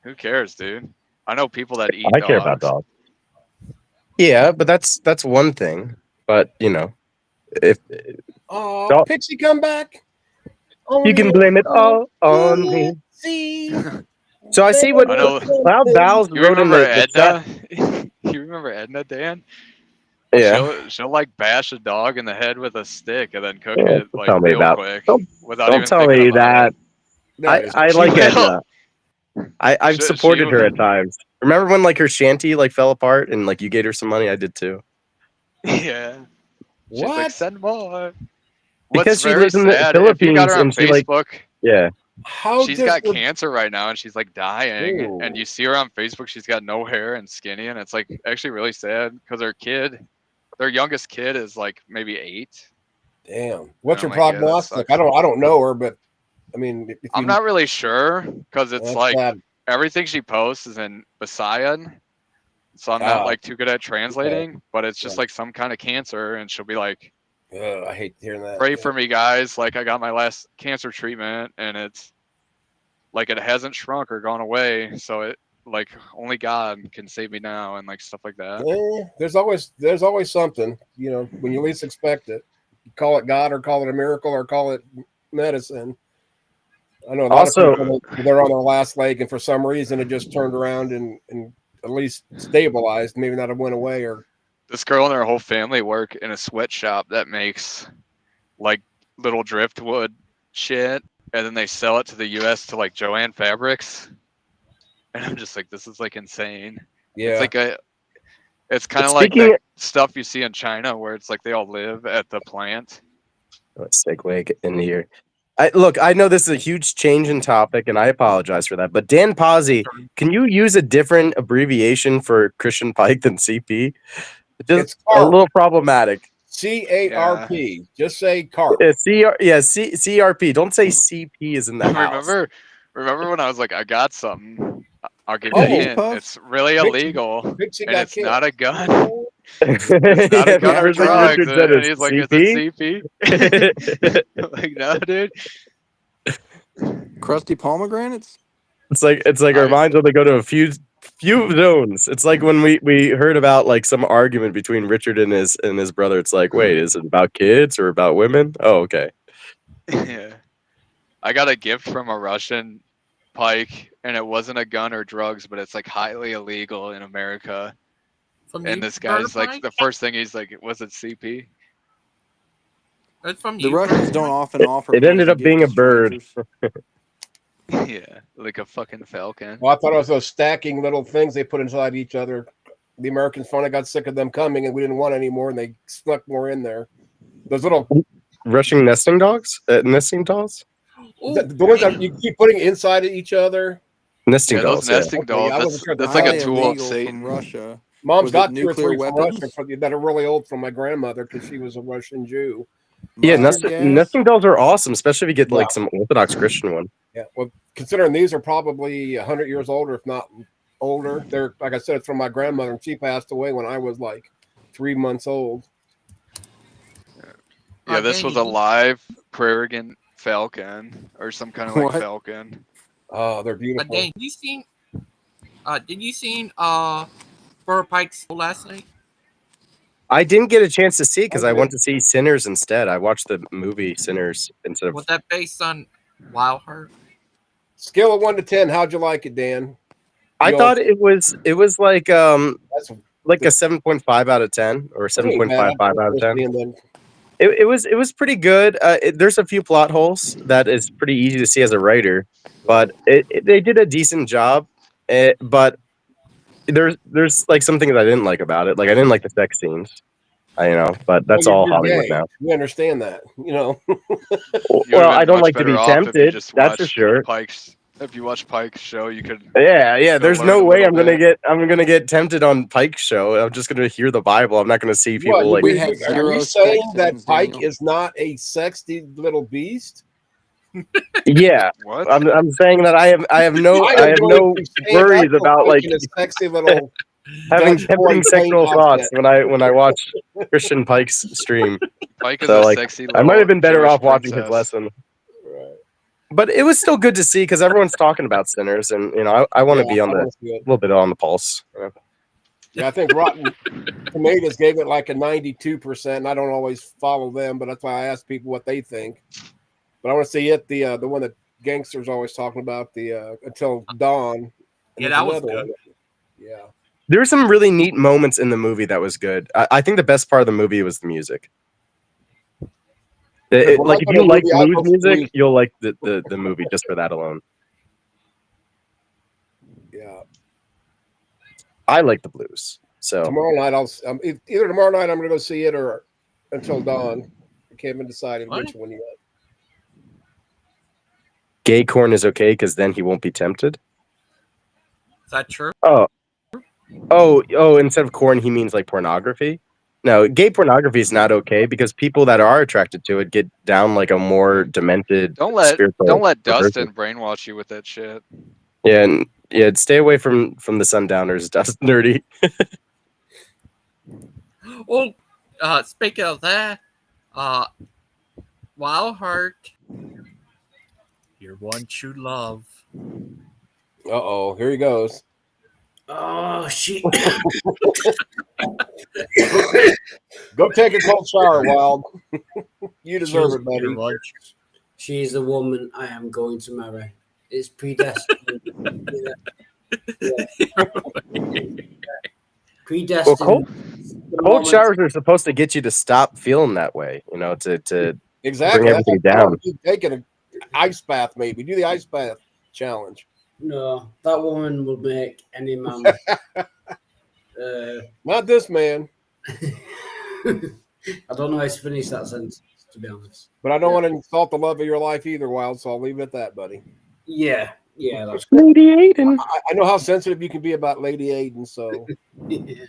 Who cares, dude? I know people that eat dogs. I care about dogs. Yeah, but that's one thing. But, you know, if Pixie come back, you can blame it all on me. So I see what Cloud Val's wrote in the chat. You remember Edna, Dan? Yeah. She'll like bash a dog in the head with a stick and then cook it like real quick. Don't tell me that. I like Edna. I've supported her at times. Remember when like her shanty like fell apart and like you gave her some money? I did too. Yeah. She's like, send more. Because she lives in the Philippines and she Facebook, she's does got cancer right now and she's like dying. And you see her on Facebook, she's got no hair and skinny, and it's like actually really sad because their youngest kid is like maybe 8. Damn. What's her prognostic? I don't know her, but I mean, I'm not really sure because it's like everything she posts is in Visayan, so I'm not like too good at translating. But it's just like some kind of cancer, and she'll be like, I hate hearing that. Pray for me, guys. Like I got my last cancer treatment, and it's like it hasn't shrunk or gone away. So it like only God can save me now, and like stuff like that. Yeah, there's always something, you know, when you least expect it. You call it God, or call it a miracle, or call it medicine. I know a lot of people, they're on their last leg, and for some reason it just turned around and at least stabilized. Maybe not have went away. Or this girl and her whole family work in a sweatshop that makes like little driftwood shit, and then they sell it to the U.S. to like Joanne Fabrics, and I'm just like, this is like insane. Yeah. It's kind of like the stuff you see in China where it's like they all live at the plant. Let's segue in here. I know this is a huge change in topic, and I apologize for that. But Dan Pazzi, can you use a different abbreviation for Christian Pike than CP? It's a little problematic. CARP. Yeah. Just say CARP. CRP. Don't say CP is in the house. Remember when I was like, I got something. I'll give you a hint. It's really illegal, and it's not a gun. It's not a gun or drugs. And he's like, is it CP? Like, no, dude. Crusty pomegranates? It's like it reminds them to go to a few zones. It's like when we heard about like some argument between Richard and his brother. It's like, wait, is it about kids or about women? Oh, okay. Yeah. I got a gift from a Russian Pike, and it wasn't a gun or drugs, but it's like highly illegal in America. And this guy's like, the first thing he's like, was it CP? It's from the Russians don't often offer. It ended up being a bird. Yeah, like a fucking falcon. Well, I thought it was those stacking little things they put inside each other. The Americans finally got sick of them coming, and we didn't want any more, and they snuck more in there. Those little Russian nesting dogs, nesting dolls. The ones that you keep putting inside of each other. Nesting dolls. Those nesting dolls. That's like a tool of Satan. From Russia. Mom's got 2 or 3 from Russia that are really old from my grandmother because she was a Russian Jew. Yeah, nesting dolls are awesome, especially if you get like some Orthodox Christian one. Yeah, well, considering these are probably 100 years older, if not older. They're, like I said, it's from my grandmother, and she passed away when I was like 3 months old. Yeah, this was a live Prairie falcon or some kind of like falcon. Oh, they're beautiful. But Dan, did you seen Fur Pike's last night? I didn't get a chance to see because I went to see Sinners instead. I watched the movie Sinners instead of. Was that based on Wild Heart? Scale of 1 to 10, how'd you like it, Dan? I thought it was like a 7.5 out of 10 or 7.55 out of 10. It was pretty good. There's a few plot holes that is pretty easy to see as a writer, but they did a decent job. But there's like some things I didn't like about it. Like I didn't like the sex scenes. But that's all Hollywood now. We understand that, Well, I don't like to be tempted. That's for sure. If you watch Pike's show, you could. Yeah. There's no way I'm gonna get tempted on Pike's show. I'm just gonna hear the Bible. I'm not gonna see people Are you saying that Pike is not a sexy little beast? Yeah. What? I'm saying that I have no worries about like a sexy little having tempting sexual thoughts when I watch Christian Pike's stream. Pike is a sexy little I might have been better Jewish off watching princess. his lesson. But it was still good to see because everyone's talking about Sinners, and I want to be on a little bit on the pulse. Yeah, I think Rotten Tomatoes gave it like a 92%. And I don't always follow them, but that's why I ask people what they think. But I want to see it, the one that Gangster's always talking about, the Until Dawn. Yeah, that was good. Yeah. There were some really neat moments in the movie that was good. I think the best part of the movie was the music. If you like blues music, you'll like the movie just for that alone. Yeah, I like the blues. So tomorrow night either tomorrow night I'm going to go see it or Until Dawn. I can't even decide which one yet. Gay corn is okay because then he won't be tempted. Is that true? Oh! Instead of corn, he means like pornography. No, gay pornography is not okay because people that are attracted to it get down like a more demented. Don't let Dustin brainwash you with that shit. Yeah, stay away from the sundowners, Dustin Dirty. Well, speaking of that, Wild Heart, your one true love. Uh-oh, here he goes. Oh, shit. Go take a cold shower, Wild. You deserve it, buddy. She's the woman I am going to marry. It's predestined. Predestined. Well, cold showers are supposed to get you to stop feeling that way, to exactly bring everything down. ice bath, maybe. Do the ice bath challenge. No, that woman would make any man. Not this man. I don't know how to finish that sentence, to be honest. But I don't want to insult the love of your life either, Wild, so I'll leave it at that, buddy. Yeah, that's good. Lady Aiden. I know how sensitive you can be about Lady Aiden, so. Yeah.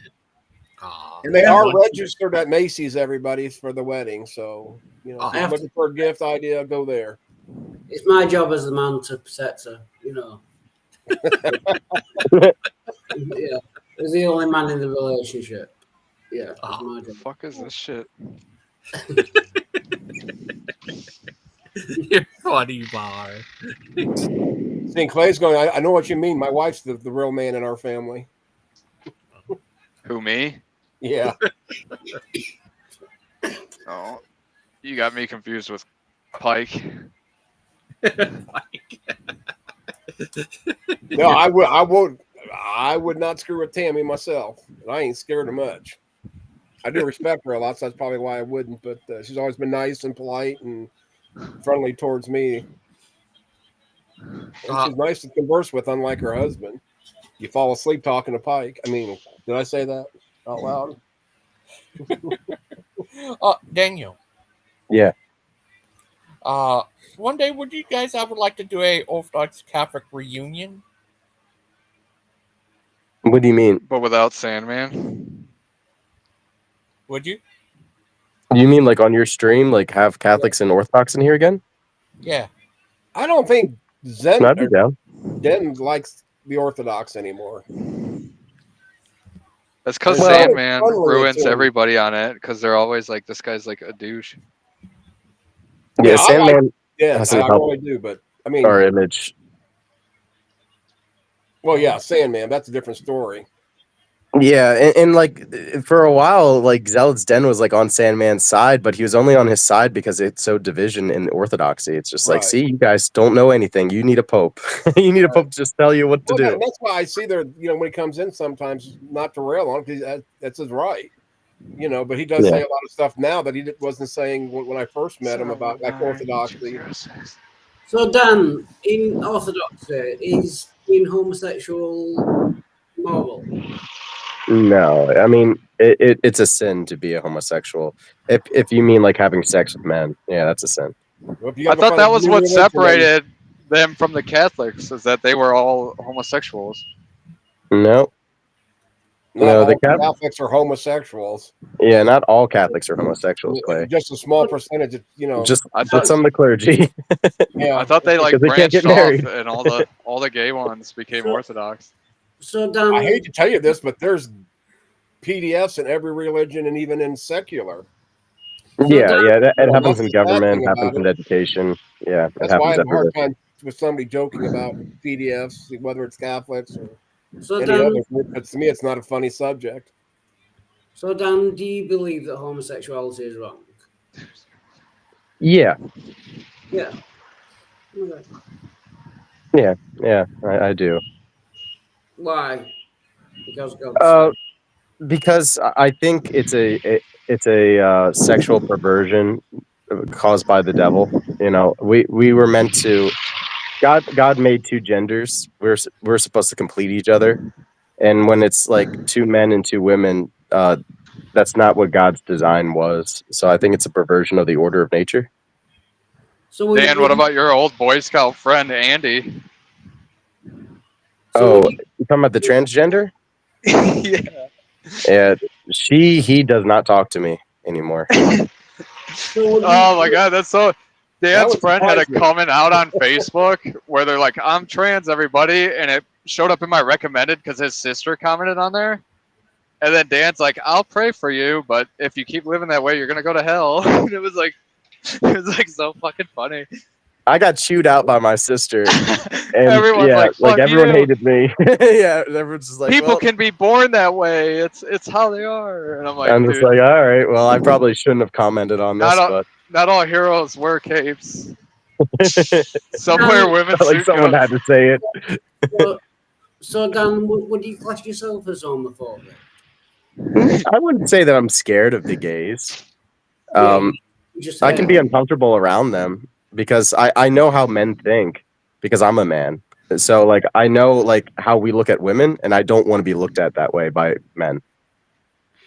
And they are registered at Macy's, everybody, for the wedding. So, you know, if you're looking for a gift idea, go there. It's my job as the man to protect her, you know. Yeah, as the only man in the relationship. Yeah, that's my job. Fuck is this shit? You're funny, Bar. Seeing Clay's going, I know what you mean. My wife's the real man in our family. Who, me? Yeah. Oh, you got me confused with Pike. No, I would not screw with Tammy myself. I ain't scared of much. I do respect her a lot, so that's probably why I wouldn't. But she's always been nice and polite and friendly towards me. And she's nice to converse with, unlike her husband. You fall asleep talking to Pike. I mean, did I say that out loud? Daniel. Yeah. One day, would you guys ever like to do a Orthodox Catholic reunion? What do you mean? But without Sandman? Would you? You mean like on your stream, like have Catholics and Orthodox in here again? Yeah. I don't think Zen likes the Orthodox anymore. That's because Sandman ruins everybody on it because they're always like, this guy's like a douche. Yeah, Sandman. I really do, but I mean, our image. Well, yeah, Sandman. That's a different story. Yeah, and like for a while, like Zealot's Den was like on Sandman's side, but he was only on his side because it's so division in orthodoxy. It's just like, see, you guys don't know anything. You need a pope. You need a pope to just tell you what to do. That's why I see there, you know, when he comes in sometimes, not to rail on, because that's his right. You know, but he does say a lot of stuff now that he wasn't saying when I first met him about like orthodoxy. So Dan, in orthodoxy, is being homosexual moral? No, I mean it's a sin to be a homosexual. If you mean like having sex with men, yeah, that's a sin. I thought that was what separated them from the Catholics, is that they were all homosexuals. No. No, the Catholics are homosexuals. Yeah, not all Catholics are homosexuals, Clay. Just a small percentage, you know. Just some of the clergy. Yeah, I thought they like branched off, and all the gay ones became Orthodox. So Dan, I hate to tell you this, but there's PDFs in every religion and even in secular. It happens in government, happens in education. Yeah, that's why I have a hard time with somebody joking about PDFs, whether it's Catholics or any others. But to me, it's not a funny subject. So Dan, do you believe that homosexuality is wrong? Yeah. Yeah. Okay. Yeah, I do. Why? Because I think it's a sexual perversion caused by the devil. You know, we were meant to. God made two genders. We're supposed to complete each other, and when it's like two men and two women, that's not what God's design was. So I think it's a perversion of the order of nature. So Dan, what about your old Boy Scout friend Andy? So you talking about the transgender? Yeah. He does not talk to me anymore. Oh my god, that's so. Dan's friend had a comment out on Facebook where they're like, "I'm trans, everybody," and it showed up in my recommended because his sister commented on there. And then Dan's like, "I'll pray for you, but if you keep living that way, you're gonna go to hell." And it was like so fucking funny. I got chewed out by my sister, and everyone's like everyone hated me. Yeah, everyone's just like, people can be born that way. It's how they are. And I'm like, I'm just like, all right, well, I probably shouldn't have commented on this, but not all heroes wear capes. Somewhere women like someone had to say it. So Dan, would you class yourself as homophobic? I wouldn't say that I'm scared of the gays. I can be uncomfortable around them. because I know how men think because I'm a man. So like I know like how we look at women, and I don't want to be looked at that way by men.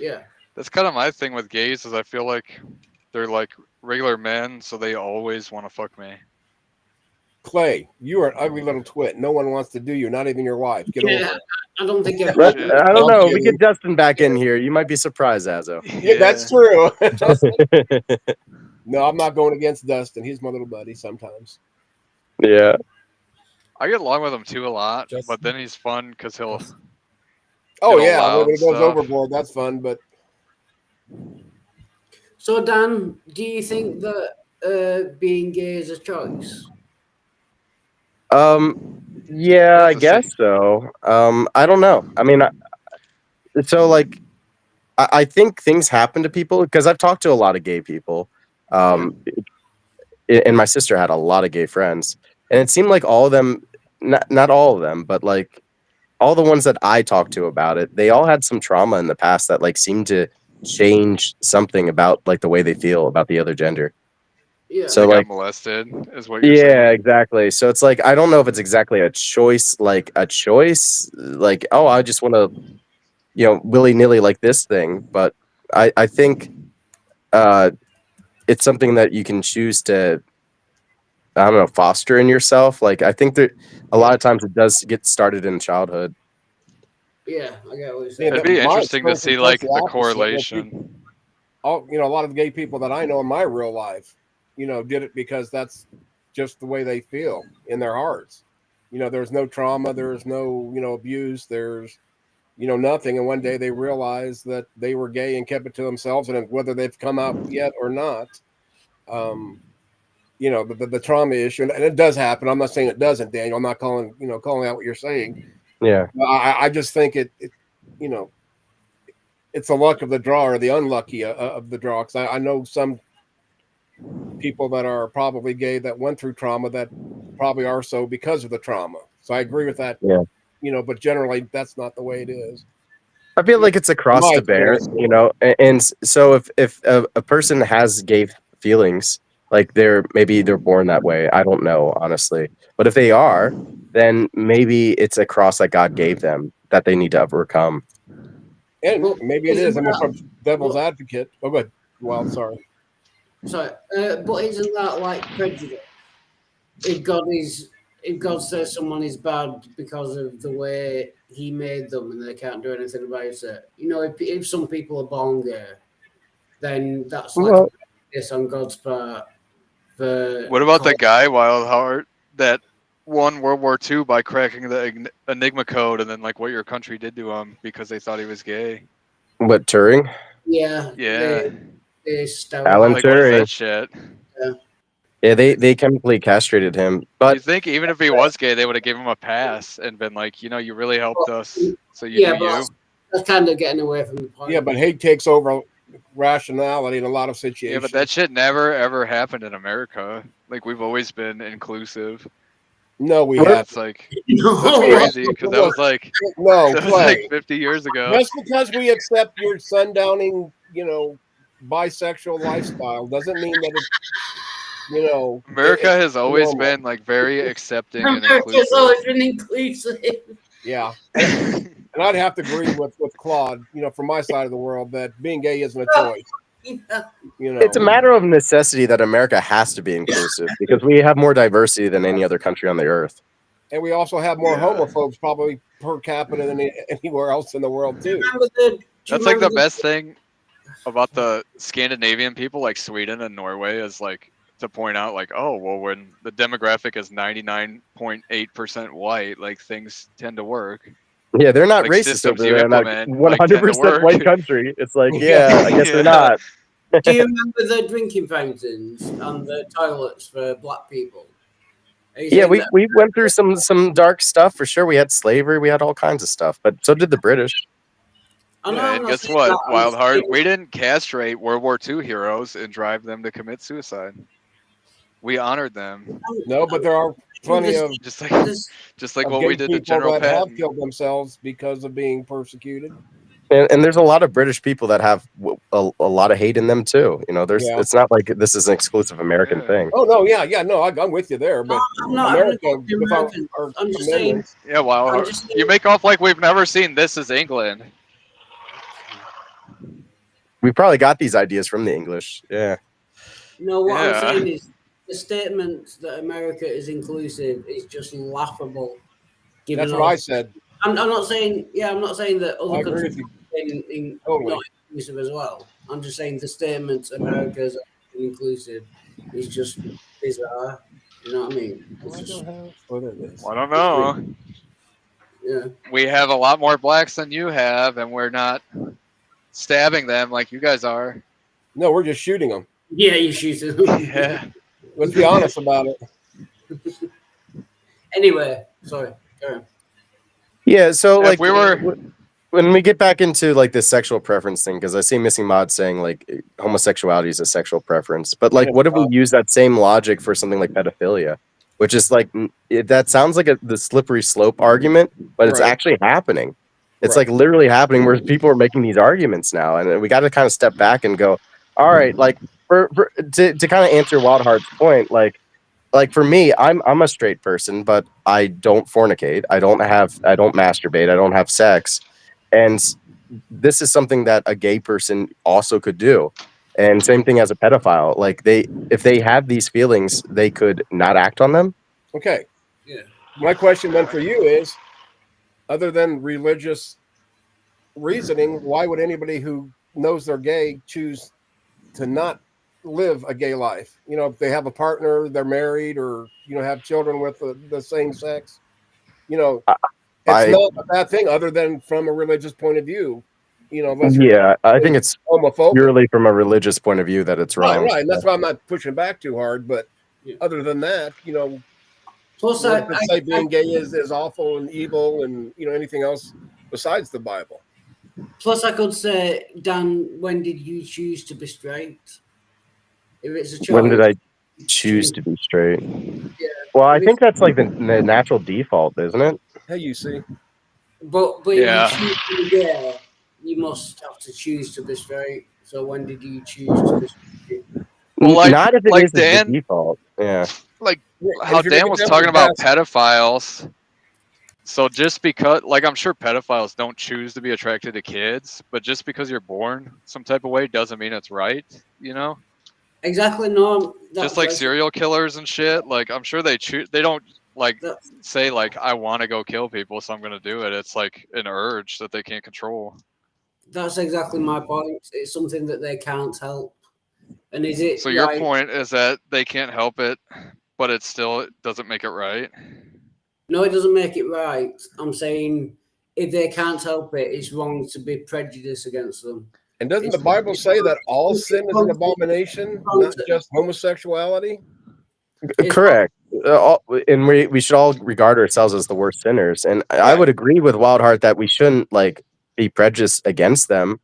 Yeah. That's kind of my thing with gays is I feel like they're like regular men, so they always want to fuck me. Clay, you are an ugly little twit. No one wants to do you, not even your wife. Get over it. I don't think Oh, everyone. shit. I don't know. We Okay. get Dustin back in here. You might be surprised, Azo. Yeah, that's true. No, I'm not going against Dustin. He's my little buddy sometimes. Yeah. I get along with him too a lot, but then he's fun because he'll. Oh get all yeah, loud when he and goes stuff. overboard, that's fun. But So Dan, do you think that being gay is a choice? Yeah, I guess so. I don't know. I mean, so like, I think things happen to people because I've talked to a lot of gay people. And my sister had a lot of gay friends, and it seemed like all of them, not all of them, but like all the ones that I talked to about it, they all had some trauma in the past that like seemed to change something about like the way they feel about the other gender. Yeah. So They like, got molested, is what you're saying. yeah, exactly. So it's like I don't know if it's exactly a choice, like oh, I just want to, willy nilly like this thing. But I think it's something that you can choose to, I don't know, foster in yourself. Like I think that a lot of times it does get started in childhood. Yeah, I get what you're saying. It'd be interesting to see like the correlation. A lot of the gay people that I know in my real life, did it because that's just the way they feel in their hearts. There's no trauma, there's no, abuse, there's, nothing. And one day they realized that they were gay and kept it to themselves. And whether they've come out yet or not, the trauma issue, and it does happen. I'm not saying it doesn't, Daniel. I'm not calling out what you're saying. Yeah. I just think it it's the luck of the draw or the unlucky of the draw. Because I know some people that are probably gay that went through trauma that probably are so because of the trauma. So I agree with that. Yeah. But generally that's not the way it is. I feel like it's a cross to bear, and so if a person has gay feelings, like maybe they're born that way. I don't know, honestly. But if they are, then maybe it's a cross that God gave them that they need to overcome. And maybe it is. I mean, from devil's advocate. Oh, good. Well, sorry. Sorry, but isn't that like prejudice? If God says someone is bad because of the way He made them and they can't do anything about it, if some people are born gay, then that's like this on God's part. What about the guy Wildheart that won World War II by cracking the Enigma code and then like what your country did to him because they thought he was gay? What, Turing? Yeah. Alan like, Turing. what is that shit? Yeah, they chemically castrated him. But you think even if he was gay, they would have given him a pass and been like, you really helped us, so you do you. That's kind of getting away from the point. Yeah, but hate takes over rationality in a lot of situations. Yeah, but that shit never ever happened in America. Like we've always been inclusive. No, we have. It's like that's crazy because that was like like 50 years ago. Just because we accept your sundowning, bisexual lifestyle doesn't mean that it's, America has always been like very accepting and inclusive. America's always been inclusive. Yeah. And I'd have to agree with Claude, from my side of the world, that being gay isn't a choice. It's a matter of necessity that America has to be inclusive because we have more diversity than any other country on the earth. And we also have more homophobes probably per capita than anywhere else in the world too. That's like the best thing about the Scandinavian people like Sweden and Norway is like to point out like, oh, well, when the demographic is 99.8% white, like things tend to work. Yeah, they're not like, racist over there. Not 100% white country. It's like, I guess they're not. Do you remember the drinking fountains and the toilets for black people? Yeah, we went through some dark stuff for sure. We had slavery, we had all kinds of stuff, but so did the British. Yeah, and guess what, Wildheart? We didn't castrate World War II heroes and drive them to commit suicide. We honored them. No, but there are plenty of just like what we did to General that Patton. have killed themselves because of being persecuted. And there's a lot of British people that have a lot of hate in them too. You know, it's not like this is an exclusive American thing. Oh no, yeah, no, I'm with you there. But I'm not America, without our I'm just saying. Yeah, well, you make off like we've never seen This Is England. We probably got these ideas from the English. Yeah. No, what I'm saying is the statement that America is inclusive is just laughable. That's what I said. I'm not saying. Yeah, I'm not saying that other countries are not inclusive as well. I'm just saying the statement America's inclusive is just bizarre. You know what I mean? It's just. I don't know. Yeah. We have a lot more blacks than you have, and we're not stabbing them like you guys are. No, we're just shooting them. Yeah, you shoot them. Yeah. Let's be honest about it. Anyway, sorry. Carry on. Yeah, so If like we were when we get back into like this sexual preference thing, because I see Missing Mod saying like homosexuality is a sexual preference, but like what if we use that same logic for something like pedophilia, which is like that sounds like the slippery slope argument, but it's actually happening. It's like literally happening where people are making these arguments now, and we got to kind of step back and go, all right, like to kind of answer Wildheart's point, like for me, I'm a straight person, but I don't fornicate. I don't masturbate. I don't have sex. And this is something that a gay person also could do. And same thing as a pedophile. Like if they have these feelings, they could not act on them. Okay. Yeah. My question then for you is, other than religious reasoning, why would anybody who knows they're gay choose to not live a gay life? You know, if they have a partner, they're married, or have children with the same sex. You know, it's not a bad thing, other than from a religious point of view. You know, I think it's homophobic. Purely from a religious point of view that it's wrong. Right. That's why I'm not pushing back too hard. But other than that, plus say being gay is awful and evil, and anything else besides the Bible. Plus, I could say, Dan, when did you choose to be straight? If it's a choice. When did I choose to be straight? Yeah. Well, I think that's like the natural default, isn't it? Hey, you see. But if you choose to be gay, you must have to choose to be straight. So when did you choose to be straight? Well, not if it like is Dan, the default. Yeah. Like how Dan was talking about pedophiles. So just because, like, I'm sure pedophiles don't choose to be attracted to kids, but just because you're born some type of way doesn't mean it's right, Exactly. No. Just like serial killers and shit. Like, I'm sure they choose. They don't say like, I want to go kill people, so I'm gonna do it. It's like an urge that they can't control. That's exactly my point. It's something that they can't help. And is it? So your point is that they can't help it, but it doesn't make it right. No, it doesn't make it right. I'm saying if they can't help it, it's wrong to be prejudiced against them. And doesn't the Bible say that all sin is an abomination, not just homosexuality? Correct. And we should all regard ourselves as the worst sinners. And I would agree with Wildheart that we shouldn't like be prejudiced against them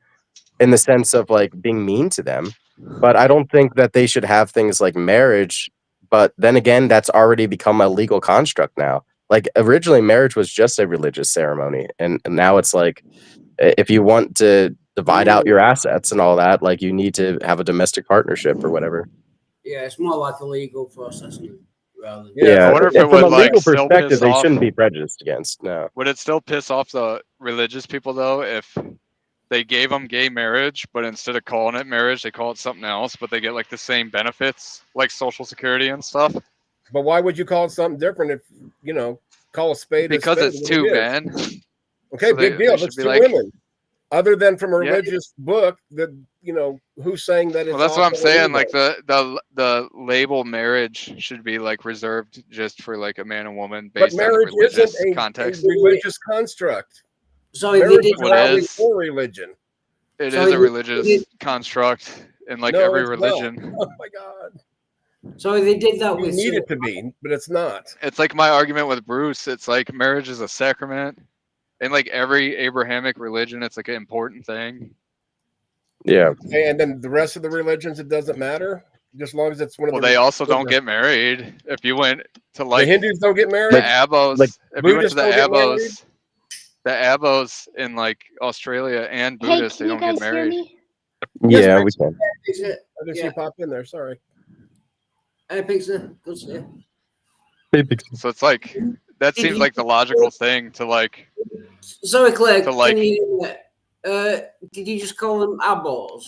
in the sense of like being mean to them. But I don't think that they should have things like marriage. But then again, that's already become a legal construct now. Like originally marriage was just a religious ceremony. And now it's like, if you want to divide out your assets and all that, like you need to have a domestic partnership or whatever. Yeah, it's more like a legal process. I wonder if it would from a like legal still perspective, piss they off. shouldn't be prejudiced against. No. Would it still piss off the religious people though if they gave them gay marriage, but instead of calling it marriage, they call it something else, but they get like the same benefits, like Social Security and stuff? But why would you call it something different if call a spade? Because a spade it's two men. Okay, so big deal. It's two women. Other than from a religious book, that who's saying that it's. Well, that's what I'm saying. Like the label marriage should be like reserved just for like a man and woman based on the religious context. A religious construct. So marriage is for religion. It is a religious construct in like every religion. Oh my god. So they did that with. You need it to be, but it's not. It's like my argument with Bruce. It's like marriage is a sacrament. In like every Abrahamic religion, it's like an important thing. Yeah. And then the rest of the religions, it doesn't matter, just as long as it's one of. Well, they also don't get married. If you went to like the Hindus don't get married. The Abos, like if you went to the Abos in like Australia and Buddhists, they don't get married. Yeah, we can. I didn't see you pop in there. Sorry. Hey, Pizza. Good to see you. So it's like that seems like the logical thing to like. Sorry, Claire. To like, can you? Did you just call them abos?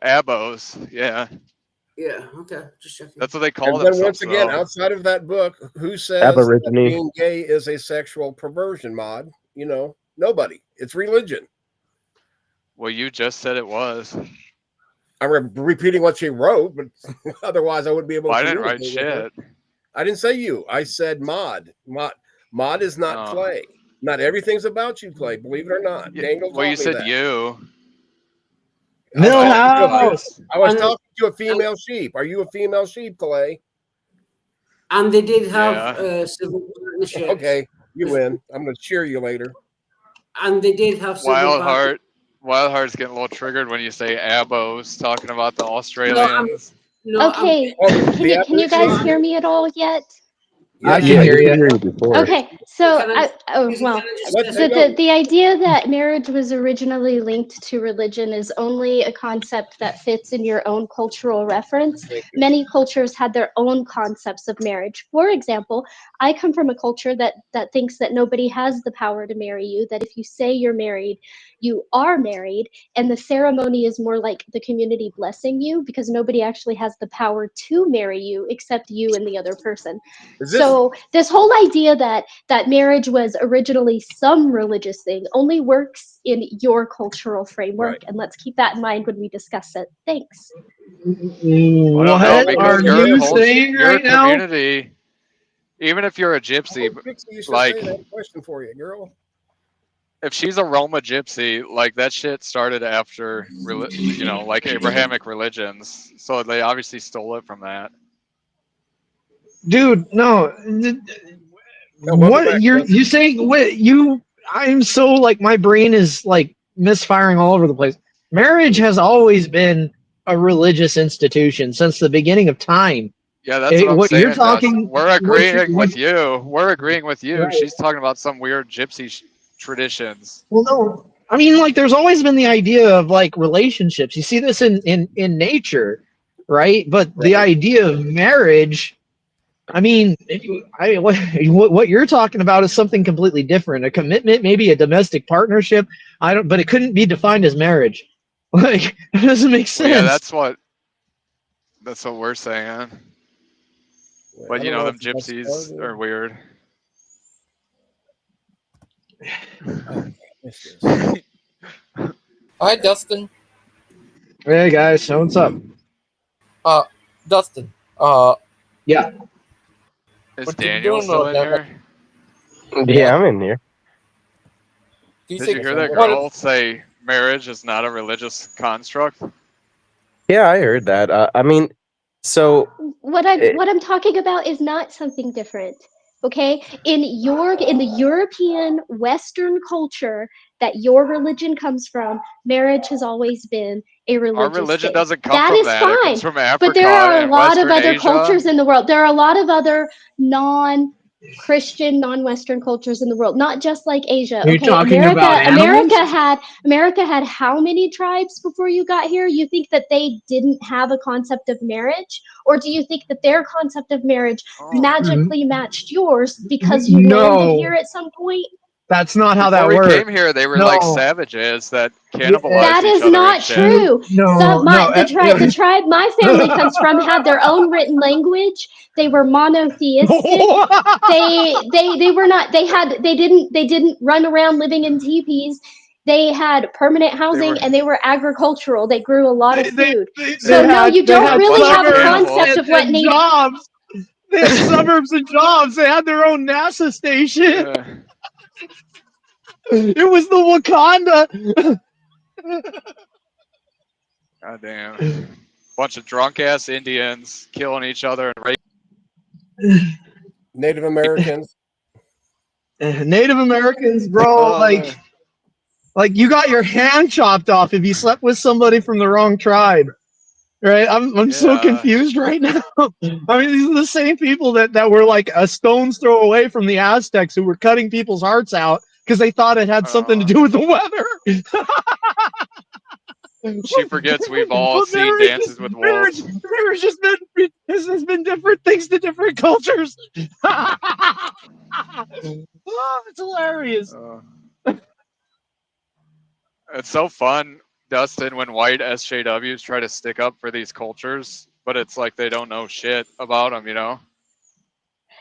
Abos, yeah. Yeah. Okay. Just checking. That's what they call And then themselves. once again, though. outside of that book, who says that being gay is a sexual perversion, Mod? You know, nobody. It's religion. Well, you just said it was. I'm repeating what she wrote, but otherwise I wouldn't be able to. I didn't write shit. I didn't say you. I said Mod. Mod is not Clay. Not everything's about you, Clay. Believe it or not. Daniel well, you said that. you. Millhouse. I was talking to a female sheep. Are you a female sheep, Clay? And they did have civil partnerships. Okay, you win. I'm going to cheer you later. And they did have civil Wildheart's getting a little triggered when you say abos, talking about the Australians. Okay, can you guys hear me at all yet? I can hear you. Okay, so the idea that marriage was originally linked to religion is only a concept that fits in your own cultural reference. Many cultures had their own concepts of marriage. For example, I come from a culture that thinks that nobody has the power to marry you, that if you say you're married, you are married, and the ceremony is more like the community blessing you because nobody actually has the power to marry you except you and the other person. So this whole idea that marriage was originally some religious thing only works in your cultural framework, and let's keep that in mind when we discuss it. Thanks. What are you saying right now? Community, even if you're a gypsy, like, I have a question for you, girl. If she's a Roma gypsy, like that shit started after, like Abrahamic religions, so they obviously stole it from that. Dude, no. What you saying? What you? I'm so like my brain is like misfiring all over the place. Marriage has always been a religious institution since the beginning of time. Yeah, that's what I'm saying. You're talking. We're agreeing with you. We're agreeing with you. Right. She's talking about some weird gypsy traditions. Well, no. I mean, like, there's always been the idea of like relationships. You see this in nature, right? But the idea of marriage. I mean, what you're talking about is something completely different. A commitment, maybe a domestic partnership. But it couldn't be defined as marriage. Like, it doesn't make sense. Well, yeah, that's what we're saying. But you know, them gypsies are weird. Hi, Dustin. Hey guys, so what's up? Dustin. Yeah. Is Daniel still in here? Yeah, I'm in here. Did you hear that girl say marriage is not a religious construct? Yeah, I heard that. I mean, so what I'm talking about is not something different. Okay, in the European Western culture that your religion comes from, marriage has always been a religious Our religion thing. doesn't come that from is that. fine. It comes from Africa, but there are a lot Western of other Asia. cultures in the world. There are a lot of other non-Christian, non-Western cultures in the world, not just like Asia. Are you talking about animals? America had how many tribes before you got here? You think that they didn't have a concept of marriage? Or do you think that their concept of marriage magically matched yours because you landed here at some point? That's not how Before that works. we came here, they were like savages that cannibalized That each is other not and shit. true. The tribe my family comes from had their own written language. They were monotheistic. they were not. They didn't run around living in teepees. They had permanent housing and they were agricultural. They grew a lot of food. You don't really have a concept of what native. Jobs. They had suburbs and jobs. They had their own NASA station. Yeah. It was the Wakanda. God damn. Bunch of drunk ass Indians killing each other and raping. Native Americans. Native Americans, bro. Like you got your hand chopped off if you slept with somebody from the wrong tribe. Right? I'm so confused right now. I mean, these are the same people that were like a stone's throw away from the Aztecs who were cutting people's hearts out because they thought it had something to do with the weather. She forgets we've all seen Dances with Wolves. Marriage has been different things to different cultures. Oh, it's hilarious. It's so fun, Dustin, when white SJWs try to stick up for these cultures, but it's like they don't know shit about them, you know?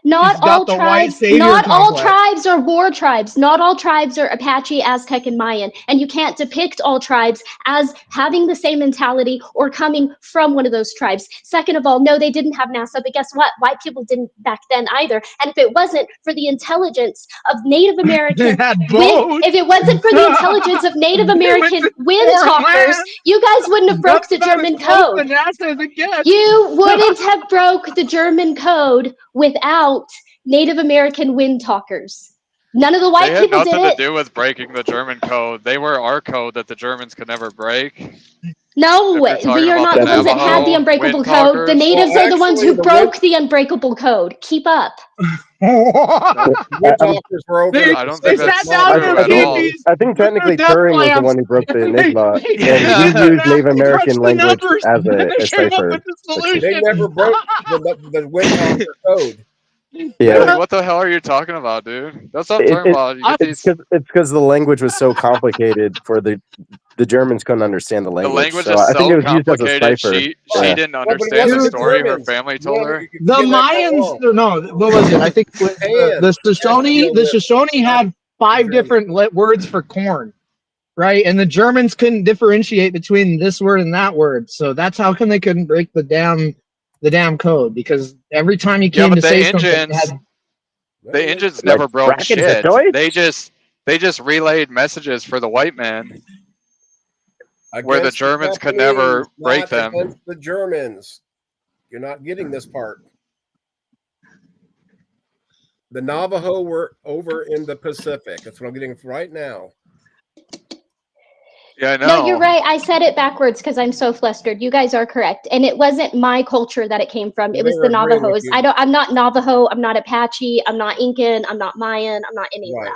Not all tribes, not all complex. tribes are war tribes. Not all tribes are Apache, Aztec, and Mayan. And you can't depict all tribes as having the same mentality or coming from one of those tribes. Second of all, no, they didn't have NASA, but guess what? White people didn't back then either. And if it wasn't for the intelligence of Native American, if it wasn't for the intelligence of Native American wind talkers, you guys wouldn't have broke the German code. You wouldn't have broke the German code without Native American wind talkers. None of the white people did it. They had nothing to do with breaking the German code. They were our code that the Germans could never break. No, we are not the ones that had the unbreakable code. The natives are the ones who broke the unbreakable code. Keep up. Wind talkers were over. I don't think that's true I at all. I think technically Turing was the one who broke the Enigma, and he used Native American language as a cipher. They never broke the wind talker code. Yeah. Like, what the hell are you talking about, dude? That's what I'm talking about. You get It's because the language was so complicated for the Germans couldn't understand the language. The language so is I think it so was used as a complicated. cipher. She didn't understand the story her family told her. The Mayans, no, what was it? I think the Shoshone had 5 different words for corn, right? And the Germans couldn't differentiate between this word and that word, so that's how come they couldn't break the damn code, because every time you came to say something, the engines never broke shit. They just relayed messages for the white man, where the Germans could never break them. Against the Germans, you're not getting this part. The Navajo were over in the Pacific. That's what I'm getting right now. Yeah, I know. No, you're right. I said it backwards because I'm so flustered. You guys are correct, and it wasn't my culture that it came from. It was the Navajos. I'm not Navajo. I'm not Apache. I'm not Incan. I'm not Mayan. I'm not any of that.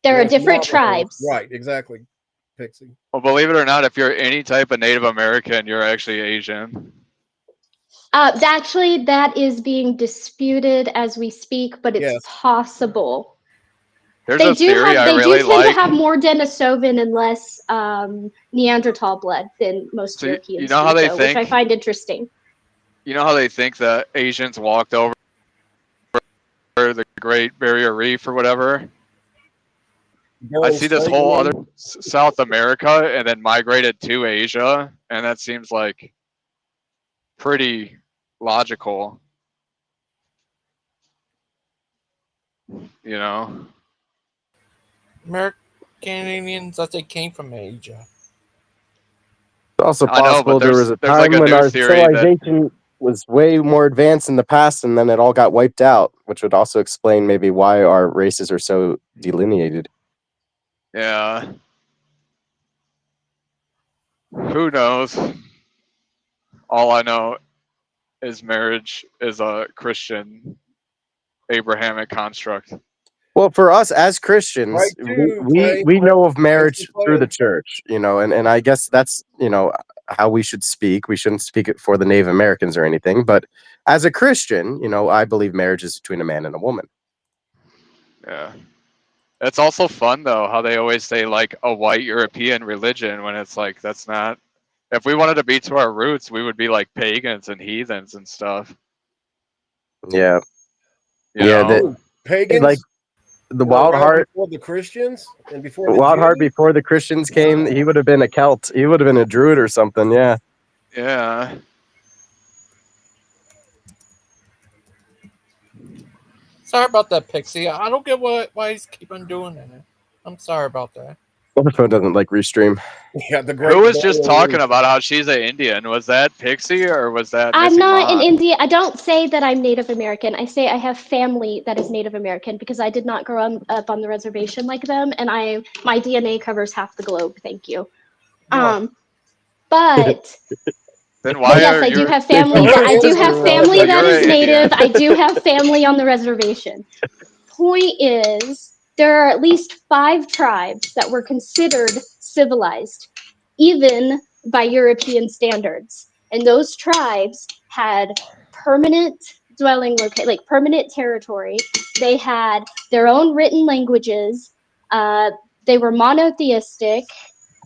There are different tribes. Right. Exactly. Pixie. Well, believe it or not, if you're any type of Native American, you're actually Asian. Actually, that is being disputed as we speak, but it's possible. There's a theory I really tend to have more Denisovan and less Neanderthal blood than most Europeans. You know how they think, which I find interesting. You know how they think that Asians walked over the Great Barrier Reef or whatever? I see this whole other South America and then migrated to Asia, and that seems like pretty logical. You know? American Indians, that they came from Asia. It's also possible there was a time when our civilization was way more advanced in the past, and then it all got wiped out, which would also explain maybe why our races are so delineated. Yeah. Who knows? All I know is marriage is a Christian Abrahamic construct. Well, for us as Christians, we know of marriage through the church, you know, and I guess that's, you know, how we should speak. We shouldn't speak it for the Native Americans or anything, but as a Christian, you know, I believe marriage is between a man and a woman. Yeah. It's also fun, though, how they always say, like, a white European religion, when it's like, that's not... If we wanted to be to our roots, we would be, like, pagans and heathens and stuff. Yeah. You know? Pagans? Like, the Wild Heart... Before the Christians? And before the Wild Heart, before the Christians came, he would have been a Celt. He would have been a Druid or something, yeah. Yeah. Sorry about that, Pixie. I don't get why he's keep on doing that. I'm sorry about that. Well, the phone doesn't like restream. Yeah, who was just talking about how she's an Indian? Was that Pixie or was that? I'm not an Indian. I don't say that I'm Native American. I say I have family that is Native American because I did not grow up on the reservation like them, and my DNA covers half the globe. Thank you. But. Then why yes, I do have family. I do have family that is Native. I do have family on the reservation. Point is, there are at least 5 tribes that were considered civilized even by European standards. And those tribes had permanent permanent territory. They had their own written languages. They were monotheistic,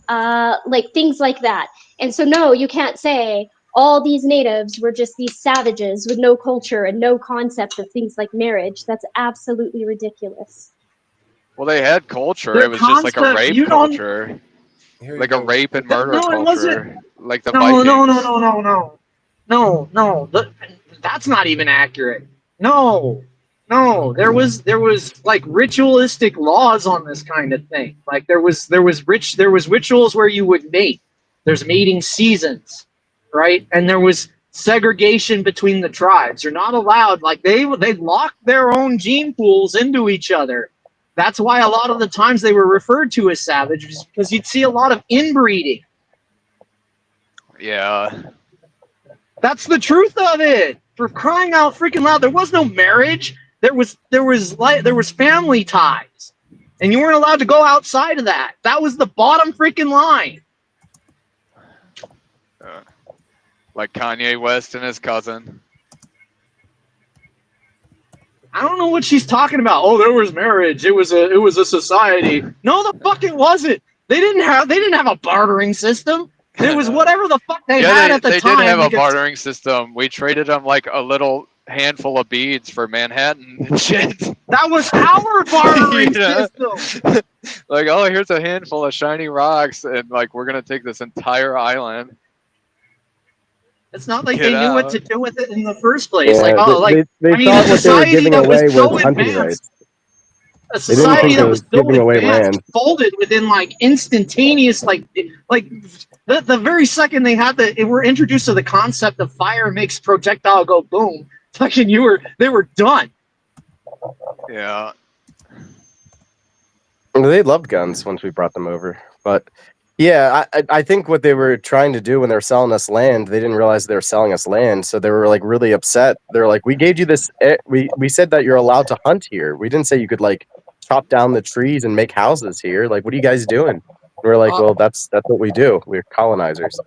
things like that. And so, no, you can't say all these natives were just these savages with no culture and no concept of things like marriage. That's absolutely ridiculous. Well, they had culture. Their It was just like a concept, rape you don't. culture, Here you like a go. rape and murder No, it wasn't. culture, like the No, no, no, Vikings. no, no, no, no. That's not even accurate. No, no. There was like ritualistic laws on this kind of thing. Like there was rituals where you would mate. There's mating seasons, right? And there was segregation between the tribes. You're not allowed. Like they locked their own gene pools into each other. That's why a lot of the times they were referred to as savages, because you'd see a lot of inbreeding. Yeah. That's the truth of it. For crying out freaking loud, there was no marriage. There was family ties, and you weren't allowed to go outside of that. That was the bottom freaking line. Like Kanye West and his cousin. I don't know what she's talking about. Oh, there was marriage. It was a society. No, the fuck it wasn't. They didn't have a bartering system. It was whatever the fuck they had at the time. They did have a bartering system. We traded them like a little handful of beads for Manhattan and shit. That was our bartering system. Like, oh, here's a handful of shiny rocks, and like we're gonna take this entire island. It's not like they knew what to do with it in the first place. Yeah, they thought what they were giving away was hunting rights. A society that was so advanced folded within like instantaneous, the very second they were introduced to the concept of fire makes projectile go boom. Fucking they were done. Yeah. They loved guns once we brought them over, but yeah, I think what they were trying to do when they were selling us land, they didn't realize they were selling us land, so they were like really upset. They're like, "We gave you this. We said that you're allowed to hunt here. We didn't say you could like chop down the trees and make houses here. Like, what are you guys doing?" And we're like, "Well, that's what we do. We're colonizers."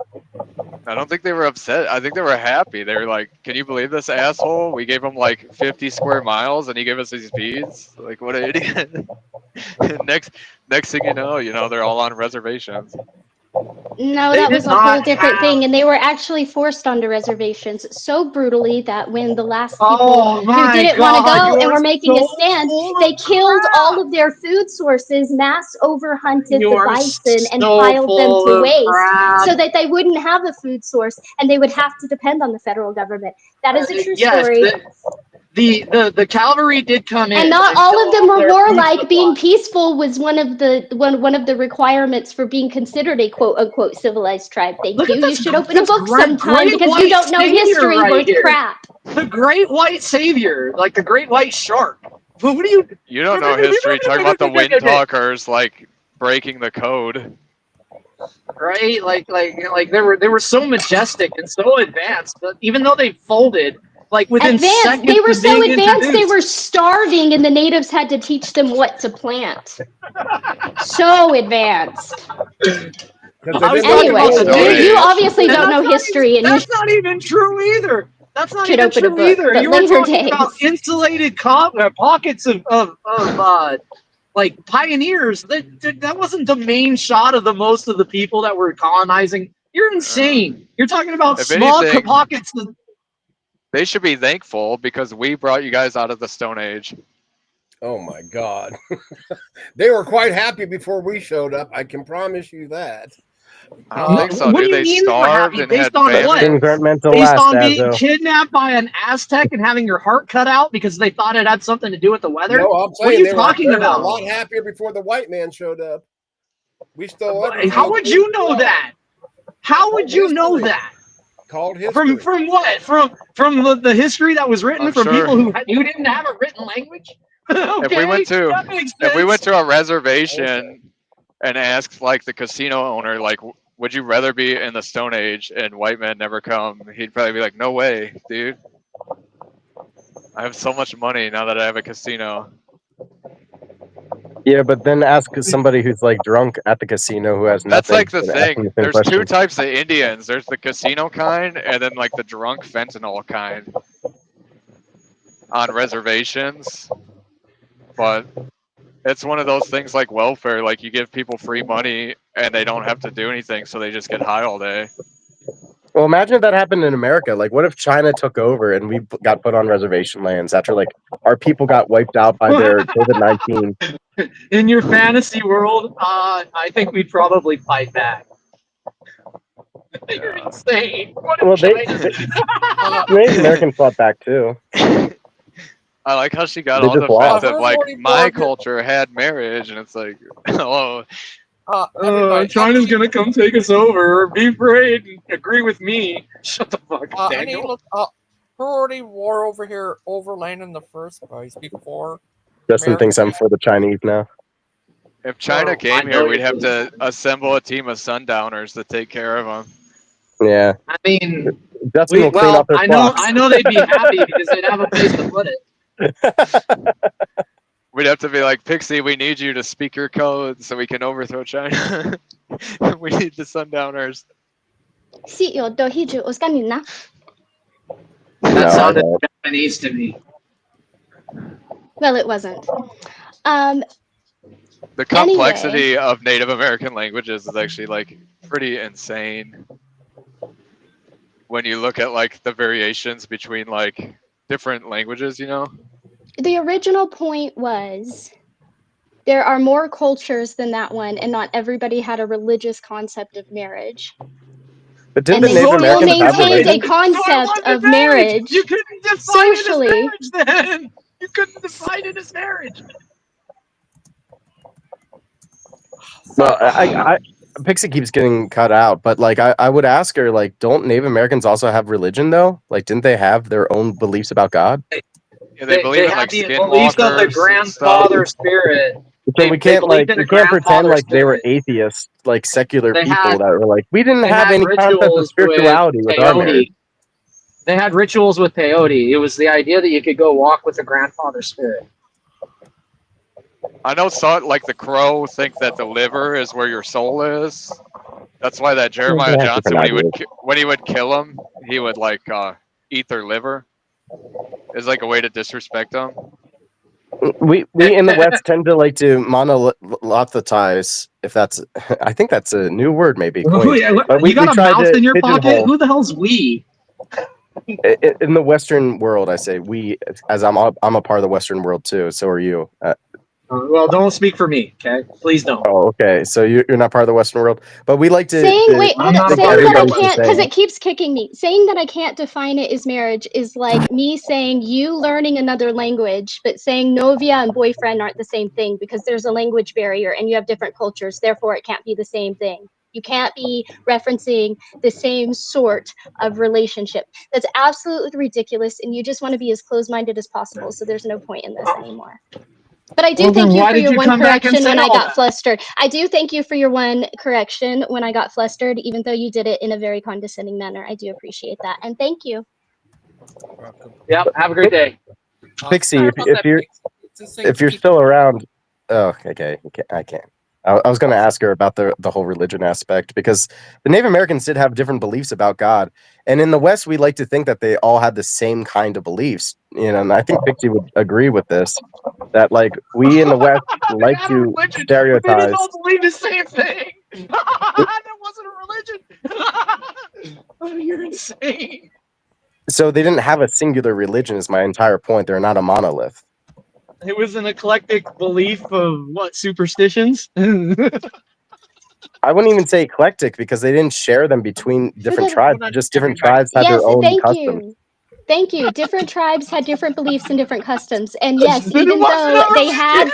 I don't think they were upset. I think they were happy. They were like, "Can you believe this asshole? We gave him like 50 square miles, and he gave us these beads. Like, what an idiot!" next thing you know, they're all on reservations. No, that was a whole different thing, and they were actually forced onto reservations so brutally that when the last people who didn't want to go and were making a stand, they killed all of their food sources, mass overhunted the bison, and piled them to waste so that they wouldn't have a food source and they would have to depend on the federal government. That is a true story. The cavalry did come in, and not all of them were warlike. Being peaceful was one of the requirements for being considered a quote unquote civilized tribe. Thank you. You should open a book sometime because you don't know history worth crap. The Great White Savior, like the Great White Shark. What do you? You don't know history. Talking about the wind talkers, like breaking the code. Right, like they were so majestic and so advanced, but even though they folded. Like within seconds, they were so advanced they were starving, and the natives had to teach them what to plant. So advanced. Anyway, you obviously don't know history, and that's not even true either. That's not even open true a book, either. but You were later talking about insulated pockets of like pioneers. That wasn't the main shot of most of the people that were colonizing. You're insane. You're talking about small pockets. They should be thankful because we brought you guys out of the Stone Age. Oh my God. They were quite happy before we showed up. I can promise you that. I don't think so, dude. They starved and had what? Things aren't meant to Based last, on being kidnapped by an Aztec and having your heart cut out because they thought it had something to do with the weather? No, I'm saying what are you talking about? They were a lot happier before the white man showed up. We stole everything. How would you know that? How would you know that? Called history. From what? From the history that was written from people who didn't have a written language? Okay, if we went to a reservation and asked like the casino owner, like, would you rather be in the Stone Age and white men never come? He'd probably be like, no way, dude. I have so much money now that I have a casino. Yeah, but then ask somebody who's like drunk at the casino who has That's nothing. like the and ask them thing. the same There's two question. types of Indians. There's the casino kind, and then like the drunk fentanyl kind on reservations. But it's one of those things like welfare. Like you give people free money and they don't have to do anything, so they just get high all day. Well, imagine if that happened in America. Like, what if China took over and we got put on reservation lands after like our people got wiped out by their COVID-19? In your fantasy world, I think we'd probably fight back. You're insane. What if Well, Native Americans fought back too. I like how she got They all just lost. defensive. Like my culture had marriage, and it's like, oh, China's gonna come take us over. Be afraid and agree with me. Shut the fuck up, I need to Daniel. look who already war over here overland in the first place before. Justin thinks I'm for the Chinese now. if China came here, we'd have to assemble a team of sundowners to take care of them. Yeah. I mean, Justin will clean up their flocks. I know they'd be happy because they'd have a place to put it. We'd have to be like, Pixie, we need you to speak your code so we can overthrow China. We need the sundowners. That sounded Japanese to me. Well, it wasn't. The complexity of Native American languages is actually like pretty insane when you look at like the variations between like different languages, you know? The original point was there are more cultures than that one, and not everybody had a religious concept of marriage. But didn't and the Native they still Americans have maintained a religion? concept of marriage. You couldn't define socially. it as marriage then. You couldn't define it as marriage. Well, I Pixie keeps getting cut out, but like I would ask her, like, don't Native Americans also have religion though? Like, didn't they have their own beliefs about God? Yeah, they believe in had like the beliefs of the skinwalkers. grandfather spirit. So we can't like believed in we a can't pretend grandfather like they were spirit. atheists, like secular They people had- that were like, we didn't They have had any concept of rituals spirituality with our marriage. peyote. They had rituals with peyote. It was the idea that you could go walk with the grandfather spirit. I know some like the Crow think that the liver is where your soul is. That's why that Jeremiah They have Johnson, different when he would kill them, he would like eat their liver. It's like a way to disrespect them. We in the West tend to like to monolithize, if that's I think that's a new word maybe. But You got a try mouse to in your pocket? pigeonhole- Who the hell's we? In the Western world, I say we, as I'm a part of the Western world too. So are you. Well, don't speak for me, okay? Please don't. Oh, okay. So you're not part of the Western world, but we like to Saying wait, hold on. Saying that I everybody to can't because say- it keeps kicking me. Saying that I can't define it as marriage is like me saying you learning another language, but saying novia and boyfriend aren't the same thing because there's a language barrier and you have different cultures. Therefore, it can't be the same thing. You can't be referencing the same sort of relationship. That's absolutely ridiculous, and you just want to be as closed-minded as possible. So there's no point in this anymore. But I do thank you for your one correction when I got flustered. I do thank you for your one correction when I got flustered, even though you did it in a very condescending manner. I do appreciate that. And thank you. Yep, have a great day. Pixie, if you're still around, oh, okay, I can't. I was going to ask her about the whole religion aspect because the Native Americans did have different beliefs about God, and in the West we like to think that they all had the same kind of beliefs. You know, and I think Pixie would agree with this. That like we in the West like to stereotype. We didn't all believe the same thing. That wasn't a religion. Oh, you're insane. So they didn't have a singular religion. Is my entire point. They're not a monolith. It was an eclectic belief of what, superstitions? I wouldn't even say eclectic because they didn't share them between different tribes. Just different tribes had their own customs. Thank you. Different tribes had different beliefs and different customs. And yes, even though they had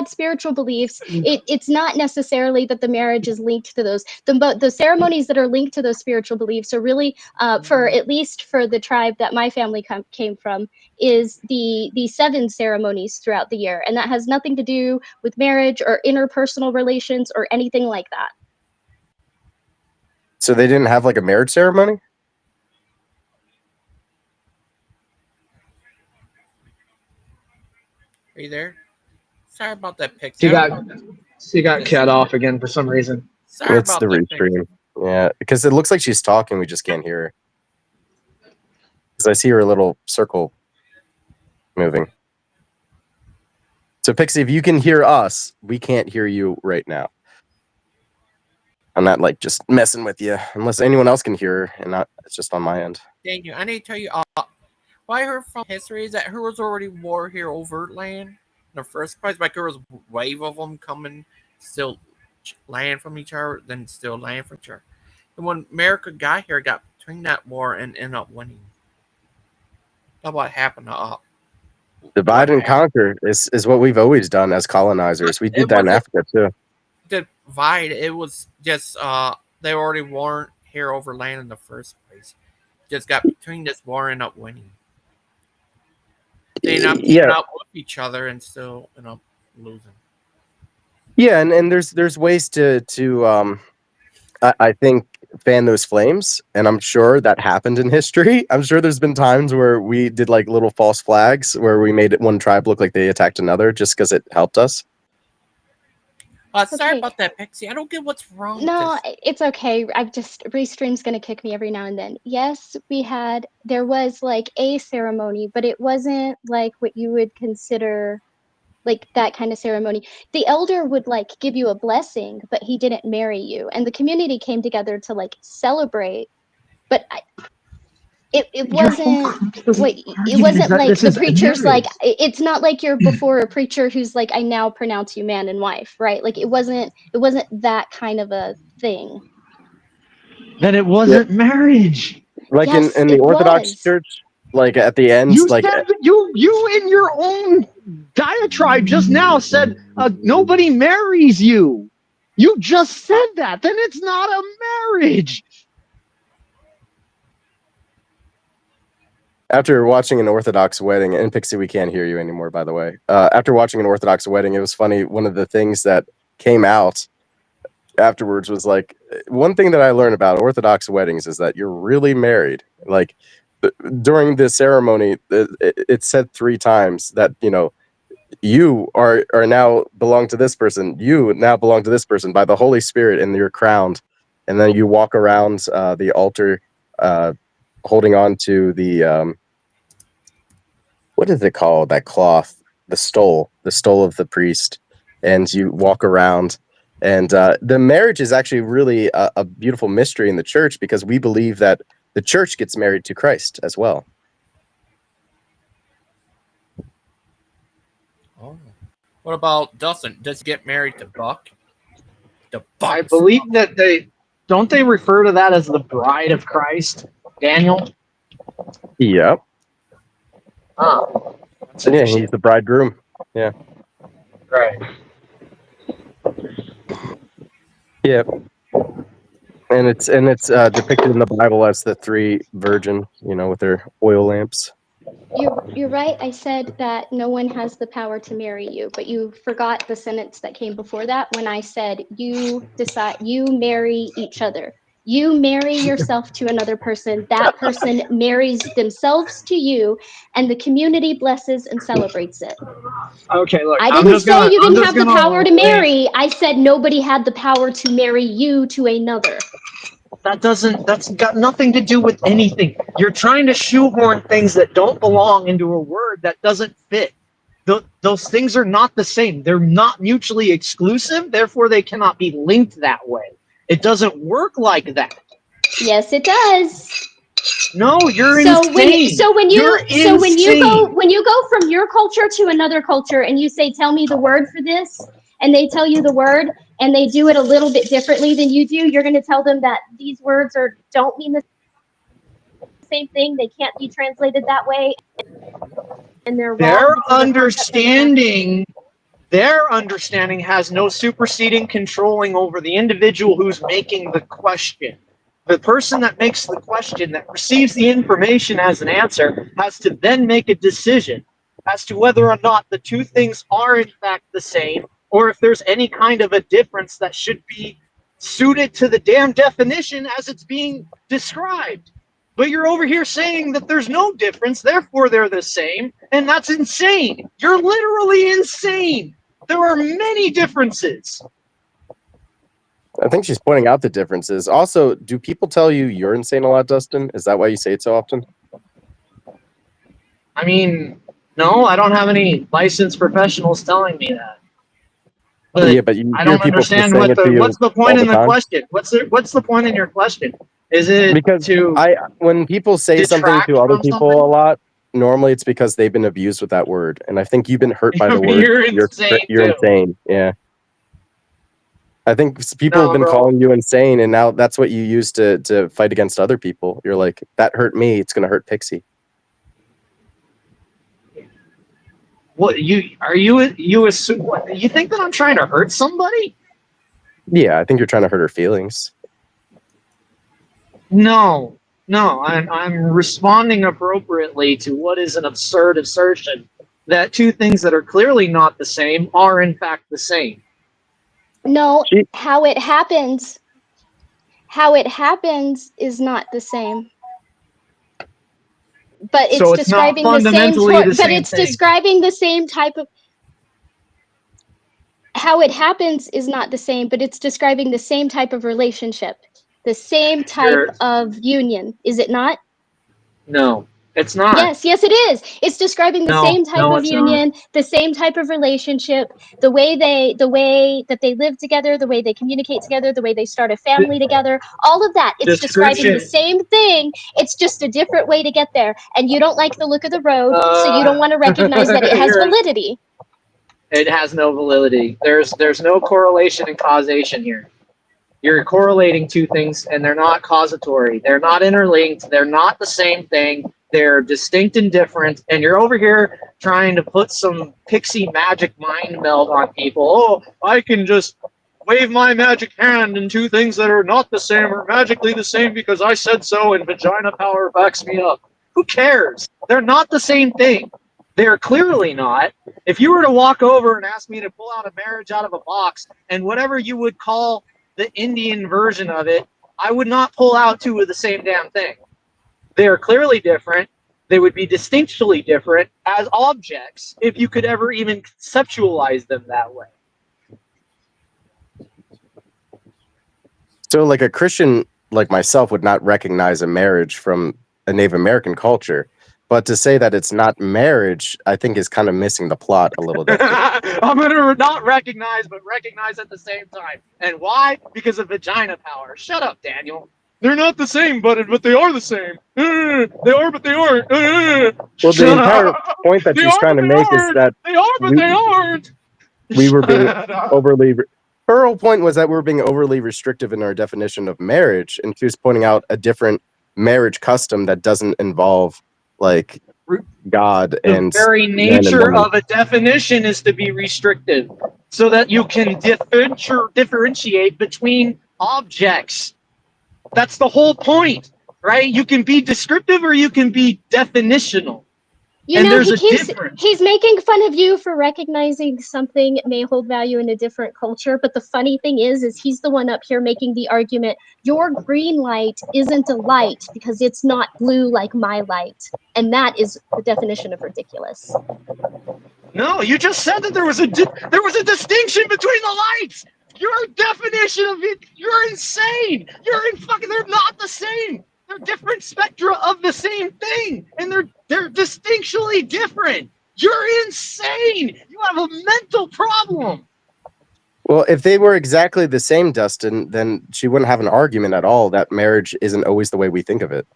spiritual beliefs, it's not necessarily that the marriage is linked to those. The ceremonies that are linked to those spiritual beliefs are really, for at least for the tribe that my family came from, is the 7 ceremonies throughout the year. And that has nothing to do with marriage or interpersonal relations or anything like that. So they didn't have like a marriage ceremony? Are you there? Sorry about that, Pixie. She got cut off again for some reason. Sorry It's about the that, restream. Yeah, because it looks like she's talking. We just can't hear her. Because I see her little circle moving. So, Pixie, if you can hear us, we can't hear you right now. I'm not like just messing with you, unless anyone else can hear her, and not it's just on my end. Daniel, I need to tell you, what I heard from history is that there was already war here over land in the first place. Like there was a wave of them coming, still land from each other, then still land from each other. And when America got here, got between that war and ended up winning. That's what happened to Divide and conquer is what we've always done as colonizers. We did that in Africa too. Divide. It was just they already weren't here over land in the first place. Just got between this war and up winning. They end up teaming up with each other and still end up losing. Yeah, and there's ways to I think fan those flames, and I'm sure that happened in history. I'm sure there's been times where we did like little false flags where we made one tribe look like they attacked another just because it helped us. Sorry about that, Pixie. I don't get what's wrong. No, it's okay. Restream's gonna kick me every now and then. Yes, there was like a ceremony, but it wasn't like what you would consider like that kind of ceremony. The elder would like give you a blessing, but he didn't marry you. And the community came together to like celebrate. But it wasn't it wasn't like the preacher's like it's not like you're before a preacher who's like, I now pronounce you man and wife, right? Like it wasn't that kind of a thing. Then it wasn't marriage. Like yes, in the Orthodox Church, like at the end, you like said, you in your own diatribe just now said nobody marries you. You just said that. Then it's not a marriage. after watching an Orthodox wedding, and Pixie, we can't hear you anymore, by the way. After watching an Orthodox wedding, it was funny. One of the things that came out afterwards was like, one thing that I learned about Orthodox weddings is that you're really married. Like during the ceremony, it said 3 times that, you know, you are now belong to this person. You now belong to this person by the Holy Spirit, and you're crowned. And then you walk around the altar, holding on to the what is it called? That cloth, the stole of the priest, and you walk around. And the marriage is actually really a beautiful mystery in the church, because we believe that the church gets married to Christ as well. Oh. What about Dustin? Does he get married to Buck? I believe that they refer to that as the bride of Christ, Daniel? Yep. Oh. Yeah, he's the bridegroom. Yeah. Right. Yep. And it's depicted in the Bible as the 3 virgins, you know, with their oil lamps. You're right. I said that no one has the power to marry you, but you forgot the sentence that came before that when I said you marry each other. You marry yourself to another person. That person marries themselves to you, and the community blesses and celebrates it. Okay, look. I didn't say you didn't have the power to marry. I said nobody had the power to marry you to another. That's got nothing to do with anything. You're trying to shoehorn things that don't belong into a word that doesn't fit. Those things are not the same. They're not mutually exclusive, therefore they cannot be linked that way. It doesn't work like that. Yes, it does. No, you're insane. When you go from your culture to another culture and you say, tell me the word for this, and they tell you the word and they do it a little bit differently than you do, you're going to tell them that these words don't mean the same thing. They can't be translated that way. And they're wrong. Their understanding has no superseding controlling over the individual who's making the question. The person that makes the question, that receives the information as an answer, has to then make a decision as to whether or not the 2 things are in fact the same, or if there's any kind of a difference that should be suited to the damn definition as it's being described. But you're over here saying that there's no difference, therefore they're the same, and that's insane. You're literally insane. There are many differences. I think she's pointing out the differences. Also, do people tell you you're insane a lot, Dustin? Is that why you say it so often? I mean, no, I don't have any licensed professionals telling me that. But yeah, but you I hear don't people understand saying it to you what's the point all in the the time. question. What's the point in your question? Is it Because to when people say something detract to other from people something? a lot, normally it's because they've been abused with that word, and I think you've been hurt by the word. You're insane You're too. insane. Yeah. I think people have No, been bro. calling you insane, and now that's what you use to fight against other people. You're like, that hurt me, it's gonna hurt Pixie. What you assume? What, you think that I'm trying to hurt somebody? Yeah, I think you're trying to hurt her feelings. No, I'm responding appropriately to what is an absurd assertion that two things that are clearly not the same are in fact the same. No, how it happens is not the same. But it's So it's not describing the same fundamentally the but same it's thing. describing the same type of how it happens is not the same, but it's describing the same type of relationship, the same type of union, is it not? No, it's not. Yes, it is. It's describing the same type of union, the same type of relationship, the way that they live together, the way they communicate together, the way they start a family together, all of that. It's describing the same thing. It's just a different way to get there. And you don't like the look of the road, so you don't want to recognize that it has validity. It has no validity. There's no correlation and causation here. You're correlating two things, and they're not causatory. They're not interlinked. They're not the same thing. They're distinct and different. And you're over here trying to put some pixie magic mind meld on people. Oh, I can just wave my magic hand and two things that are not the same are magically the same because I said so and vagina power backs me up. Who cares? They're not the same thing. They're clearly not. If you were to walk over and ask me to pull out a marriage out of a box and whatever you would call the Indian version of it, I would not pull out two of the same damn thing. They are clearly different. They would be distinctly different as objects if you could ever even conceptualize them that way. So, like a Christian like myself would not recognize a marriage from a Native American culture. But to say that it's not marriage, I think is kind of missing the plot a little bit. I'm going to not recognize, but recognize at the same time. And why? Because of vagina power. Shut up, Daniel. They're not the same, but they are the same. They are, but they aren't. Well, the entire point that she's trying to make is that they are, but they aren't. We were being overly. Her whole point was that we were being overly restrictive in our definition of marriage, and she was pointing out a different marriage custom that doesn't involve like God and the very nature of a definition is to be restrictive, so that you can differentiate between objects. That's the whole point, right? You can be descriptive or you can be definitional. You know, he's making fun of you for recognizing something may hold value in a different culture, but the funny thing is he's the one up here making the argument, your green light isn't a light because it's not blue like my light. And that is the definition of ridiculous. No, you just said that there was a distinction between the lights. Your definition of it, you're insane. They're not the same. They're different spectra of the same thing, and they're distinctly different. You're insane. You have a mental problem. Well, if they were exactly the same, Dustin, then she wouldn't have an argument at all that marriage isn't always the way we think of it.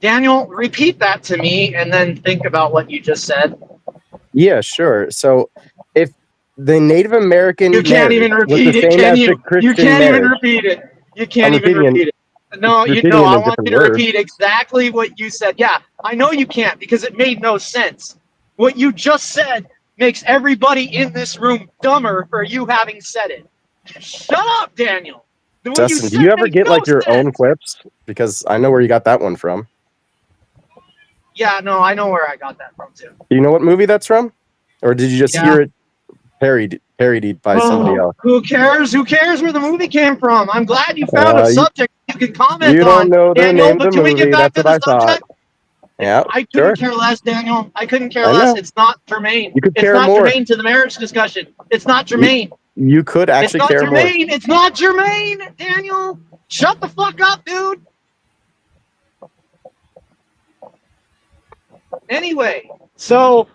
Daniel, repeat that to me and then think about what you just said. Yeah, sure. So if the Native American you can't even repeat it, can you? You can't even repeat it. You can't even repeat it. No, I want you to repeat exactly what you said. Yeah, I know you can't because it made no sense. What you just said makes everybody in this room dumber for you having said it. Shut up, Daniel. Dustin, do you ever get like your own clips? Because I know where you got that one from. Yeah, no, I know where I got that from too. Do you know what movie that's from? Or did you just hear it parodied by somebody else? Who cares? Who cares where the movie came from? I'm glad you found a subject you can comment on. You don't know the Daniel, name of the movie. That's what I thought. Yeah, I sure. couldn't care less, Daniel. I couldn't care I less. know. It's not germane. You could It's care not more. germane to the marriage discussion. It's not germane. You could It's actually not care more. germane. It's not germane, Daniel. Shut the fuck up, dude. Anyway, so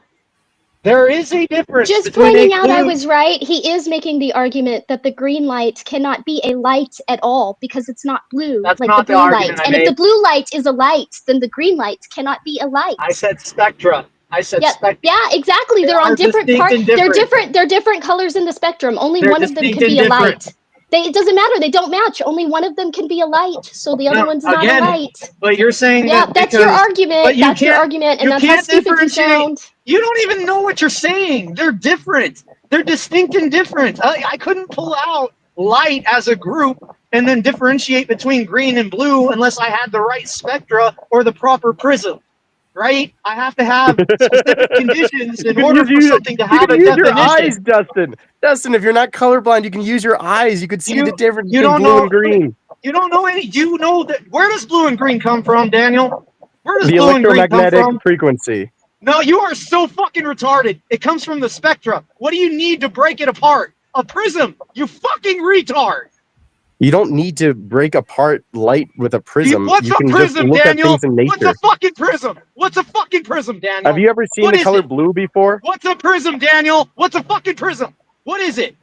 there is a difference Just between pointing a out I blue. was right. He is making the argument that the green light cannot be a light at all because it's not blue, That's like not the the blue argument light. I And if the made. blue light is a light, then the green light cannot be a light. I said spectra. I said Yep. spectra. Yeah, exactly. They They're on are different distinct parts. and They're different. different. They're different colors in the spectrum. Only They're one of them distinct can and be a different. light. It doesn't matter. They don't match. Only one of them can be a light. So the other No, one's not a again, light. but you're saying Yeah, that that's your because, argument. but That's your argument, and you that's how can't stupid you differentiate. sound. You don't even know what you're saying. They're different. They're distinct and different. I couldn't pull out light as a group and then differentiate between green and blue unless I had the right spectra or the proper prism. Right? I have to have specific conditions in order for something to you have can a use your definition. eyes, Dustin. Dustin, if you're not colorblind, you can use your eyes. You could see the difference You between don't blue know. and green. You don't know any. You know that. Where does blue and green come from, Daniel? Where does The blue and green come electromagnetic from? frequency. No, you are so fucking retarded. It comes from the spectra. What do you need to break it apart? A prism. You fucking retard. You don't need to break apart light with a prism. What's You a can just prism, look at Daniel? things in What's a nature. fucking prism? What's a fucking prism, Daniel? Have you ever seen What the is color it? blue before? What's a prism, Daniel? What's a fucking prism? What is it?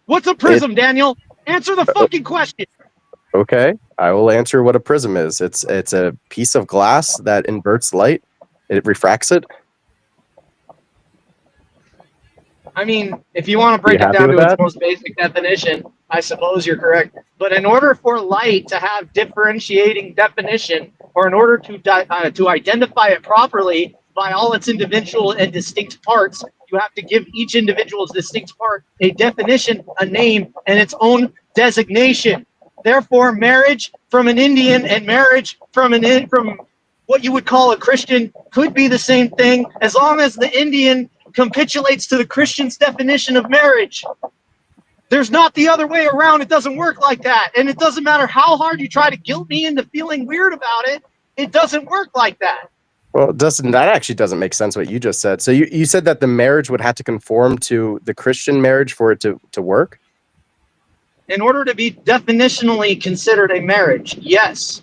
What's a prism, Daniel? Answer the fucking question. Okay, I will answer what a prism is. It's a piece of glass that inverts light. It refracts it. I mean, if you want to break You it happy down with to its that? most basic definition, I suppose you're correct. But in order for light to have differentiating definition, or in order to identify it properly by all its individual and distinct parts, you have to give each individual's distinct part a definition, a name, and its own designation. Therefore, marriage from an Indian and marriage from what you would call a Christian could be the same thing, as long as the Indian capitulates to the Christian's definition of marriage. There's not the other way around. It doesn't work like that. And it doesn't matter how hard you try to guilt me into feeling weird about it, it doesn't work like that. Well, Dustin, that actually doesn't make sense what you just said. So you said that the marriage would have to conform to the Christian marriage for it to work? In order to be definitionally considered a marriage, yes.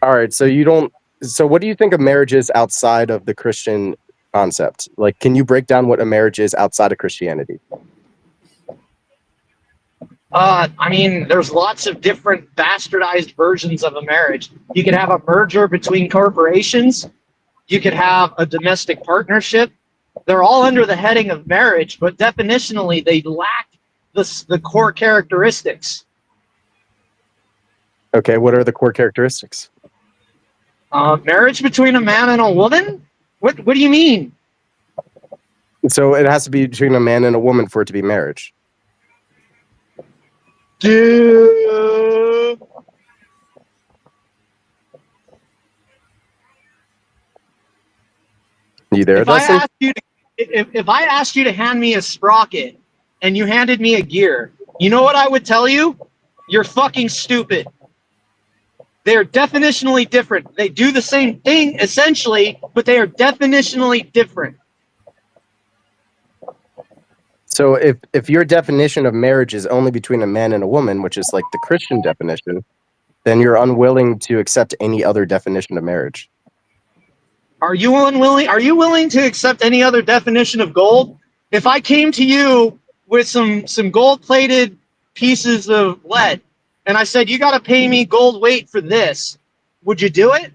All right, so what do you think a marriage is outside of the Christian concept? Like, can you break down what a marriage is outside of Christianity? I mean, there's lots of different bastardized versions of a marriage. You could have a merger between corporations. You could have a domestic partnership. They're all under the heading of marriage, but definitionally, they lack the core characteristics. Okay, what are the core characteristics? Marriage between a man and a woman? What do you mean? So it has to be between a man and a woman for it to be marriage. Dude. You there, Dustin? If I asked you to hand me a sprocket and you handed me a gear, you know what I would tell you? You're fucking stupid. They're definitionally different. They do the same thing essentially, but they are definitionally different. So if your definition of marriage is only between a man and a woman, which is like the Christian definition, then you're unwilling to accept any other definition of marriage. Are you willing to accept any other definition of gold? If I came to you with some gold-plated pieces of lead and I said, you got to pay me gold weight for this, would you do it?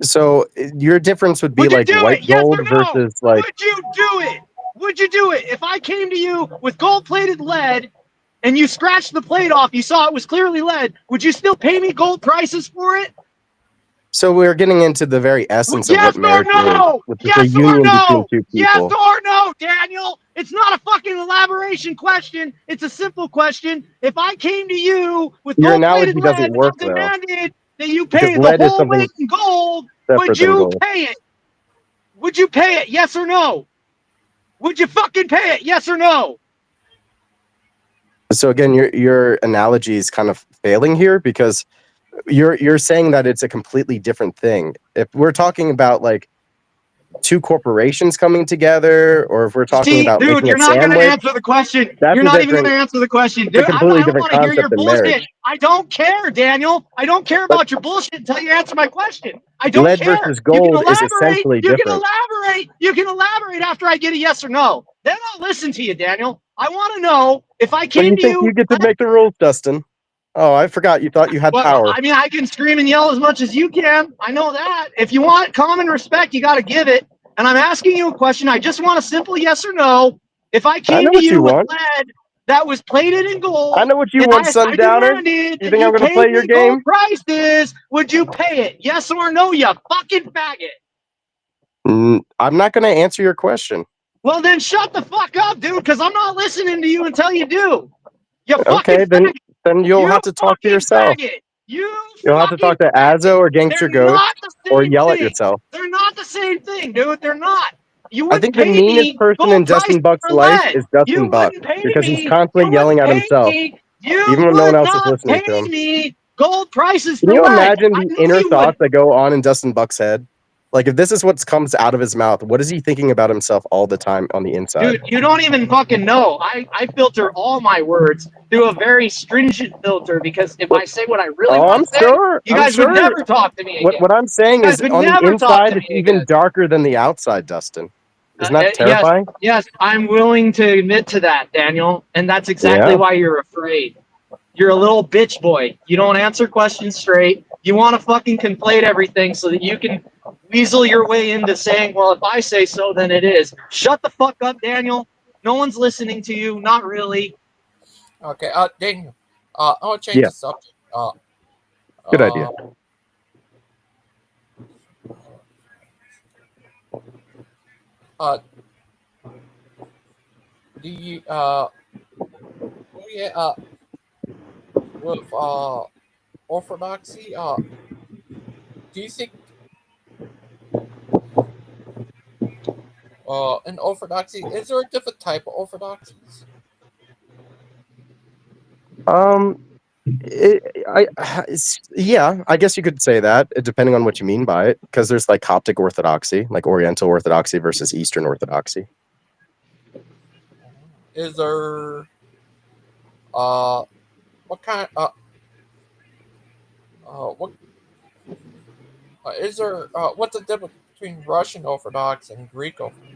So your difference would be like white gold versus like... Would you do it? Would you do it? If I came to you with gold-plated lead and you scratched the plate off, you saw it was clearly lead, would you still pay me gold prices for it? So we're getting into the very essence of what marriage is, which is a union between two people. Yes or no, Daniel? It's not a fucking elaboration question. It's a simple question. If I came to you with gold-plated lead and demanded that you pay the whole weight in gold, would you pay it? Would you pay it? Yes or no? Would you fucking pay it? Yes or no? So again, your analogy is kind of failing here because You're saying that it's a completely different thing. If we're talking about like two corporations coming together, or if we're talking about dude, making a you're not going to sandwich, answer the question. that's You're a not even going different. to answer the question, It's a dude. I completely don't different want to hear your concept than bullshit. marriage. I don't care, Daniel. I don't care But about your bullshit until you answer my question. I don't lead care. versus You can gold is elaborate. essentially You can different. elaborate. You can elaborate after I get a yes or no. Then I'll listen to you, Daniel. I want to know if I Well, came you to think you. you get to make the rules, Dustin? Oh, I forgot. You thought you had Well, power. I mean, I can scream and yell as much as you can. I know that. If you want common respect, you got to give it. And I'm asking you a question. I just want a simple yes or no. If I I came know to what you you with want. lead that was plated in I gold, know what you and want, I Sundowner. demanded You that think I'm you going to pay play your me gold game? prices, would you pay it? Yes or no, you fucking faggot. I'm not going to answer your question. Well, then shut the fuck up, dude, because I'm not listening to you until you do. You fucking Okay, faggot. then you'll You have to talk to fucking yourself. faggot. You You'll have to fucking talk to faggot. Azo or Gangster They're Ghost, not the or same yell at thing. yourself. They're not the same thing, dude. They're not. You I wouldn't think the pay meanest me person in gold prices Dustin Buck's for life lead. is Dustin You Buck wouldn't pay because he's me. constantly You wouldn't yelling at pay himself, me. You even when no one would else is not listening pay to him. me gold prices Can for you lead. imagine I the know inner you thoughts wouldn't. that go on in Dustin Buck's head? Like, if this is what comes out of his mouth, what is he thinking about himself all the time on the inside? Dude, you don't even fucking know. I filter all my words through a very stringent filter because if I say what I really Oh, want I'm to say, sure. you I'm guys would sure. never talk to me again. What I'm saying You is, guys would on the never talk inside, to it's me even again. darker than the outside, Dustin. Isn't that Yes, terrifying? yes, I'm willing to admit to that, Daniel, and that's exactly Yeah. why you're afraid. You're a little bitch boy. You don't answer questions straight. You want to fucking conflate everything so that you can weasel your way into saying, well, if I say so, then it is. Shut the fuck up, Daniel. No one's listening to you. Not really. Okay, Daniel, I want to change Yeah. the subject. Good idea. Do you yeah, with orthodoxy, do you think in orthodoxy is there a different type of orthodoxies? Yeah, I guess you could say that, depending on what you mean by it, because there's like Coptic Orthodoxy, like Oriental Orthodoxy versus Eastern Orthodoxy. Is there what kind what is there what's the difference between Russian Orthodox and Greek Orthodox?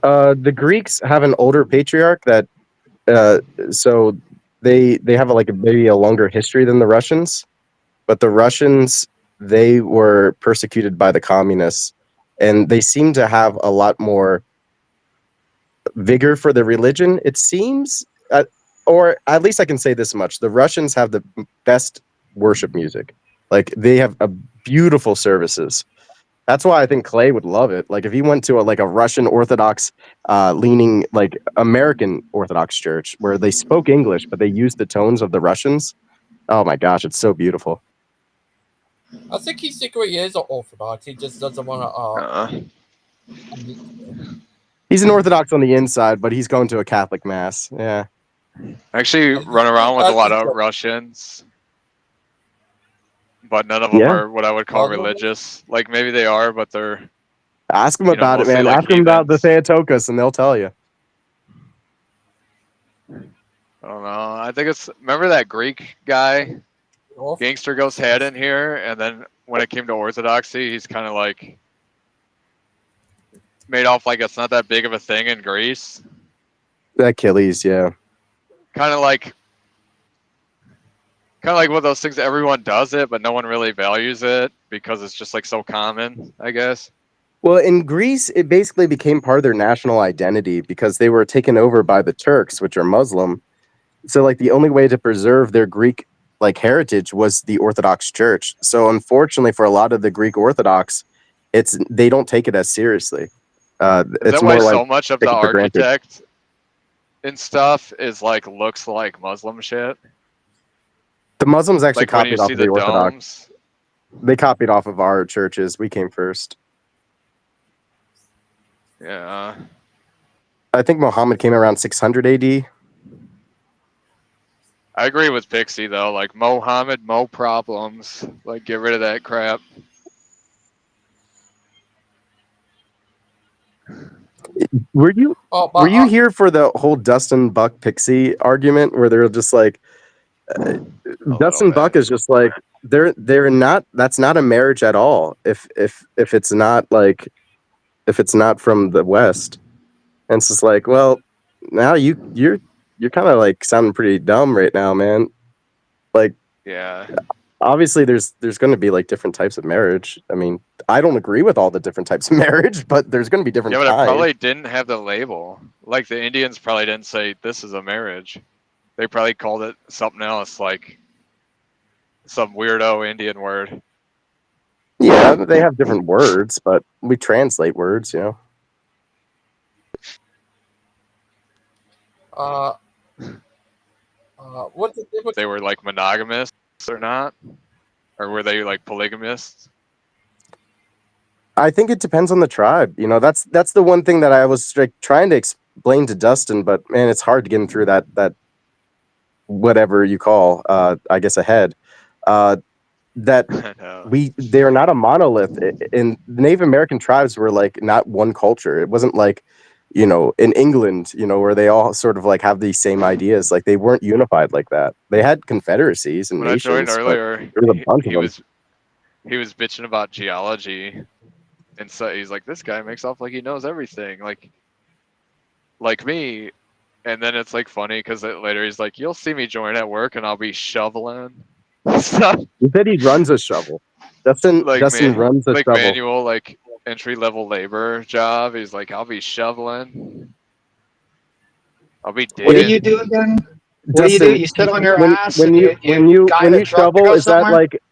The Greeks have an older patriarch that, so they have maybe a longer history than the Russians, but the Russians, they were persecuted by the communists, and they seem to have a lot more vigor for the religion, it seems. Or at least I can say this much: the Russians have the best worship music. Like, they have beautiful services. That's why I think Clay would love it. Like, if he went to a Russian Orthodox leaning, like, American Orthodox church where they spoke English but they used the tones of the Russians. Oh my gosh, it's so beautiful. I think he secretly is an Orthodox. He just doesn't want to. He's an Orthodox on the inside, but he's going to a Catholic mass. Yeah. I actually run around with a lot of Russians, but none of them are what I would call religious. Like, maybe they are, but they're. Ask them about it, man. Like ask them about the Theotokos, and they'll tell you. I don't know. I think it's. Remember that Greek guy? Gangster Ghost had in here, and then when it came to Orthodoxy, he's kind of like made off like it's not that big of a thing in Greece. Achilles, yeah. Kind of like one of those things that everyone does it, but no one really values it because it's just like so common, I guess. Well, in Greece, it basically became part of their national identity because they were taken over by the Turks, which are Muslim. So, like, the only way to preserve their Greek heritage was the Orthodox Church. So, unfortunately, for a lot of the Greek Orthodox, they don't take it as seriously. Is it's that why more like so much of the architect and stuff is looks like Muslim shit? The Muslims actually like when you copied off see of the Orthodox. Domes. They copied off of our churches. We came first. Yeah. I think Muhammad came around 600 AD. I agree with Pixie though. Like Mohammed, mo problems. Like get rid of that crap. Were you here for the whole Dustin Buck Pixie argument where they're just like Dustin Buck is just like they're not, that's not a marriage at all if it's not like if it's not from the West. And it's just like, well, now you're kind of like sounding pretty dumb right now, man. Like, yeah, obviously there's going to be like different types of marriage. I mean, I don't agree with all the different types of marriage, but there's going to be different yeah, but it kinds. probably didn't have the label. Like the Indians probably didn't say this is a marriage. They probably called it something else, like some weirdo Indian word. Yeah, they have different words, but we translate words, you know. What's the difference? They were like monogamous or not, or were they like polygamists? I think it depends on the tribe. You know, that's the one thing that I was like, trying to explain to Dustin, but man, it's hard to get him through that whatever you call, I guess, a head. That they're not a monolith. And the Native American tribes were like not one culture. It wasn't like, you know, in England, you know, where they all sort of like have these same ideas. Like they weren't unified like that. They had confederacies and When I joined nations, earlier, but there was a bunch of them. he was bitching about geology, and so he's like, "This guy makes off like he knows everything, like me." And then it's like funny because later he's like, "You'll see me join at work, and I'll be shoveling." stuff. He said he runs a shovel. Dustin runs a like shovel. manual, like entry level labor job. He's like, "I'll be shoveling. I'll be digging." What do you do again? What do you do? You sit on your ass when and you guide a truck to shovel, go is that somewhere? like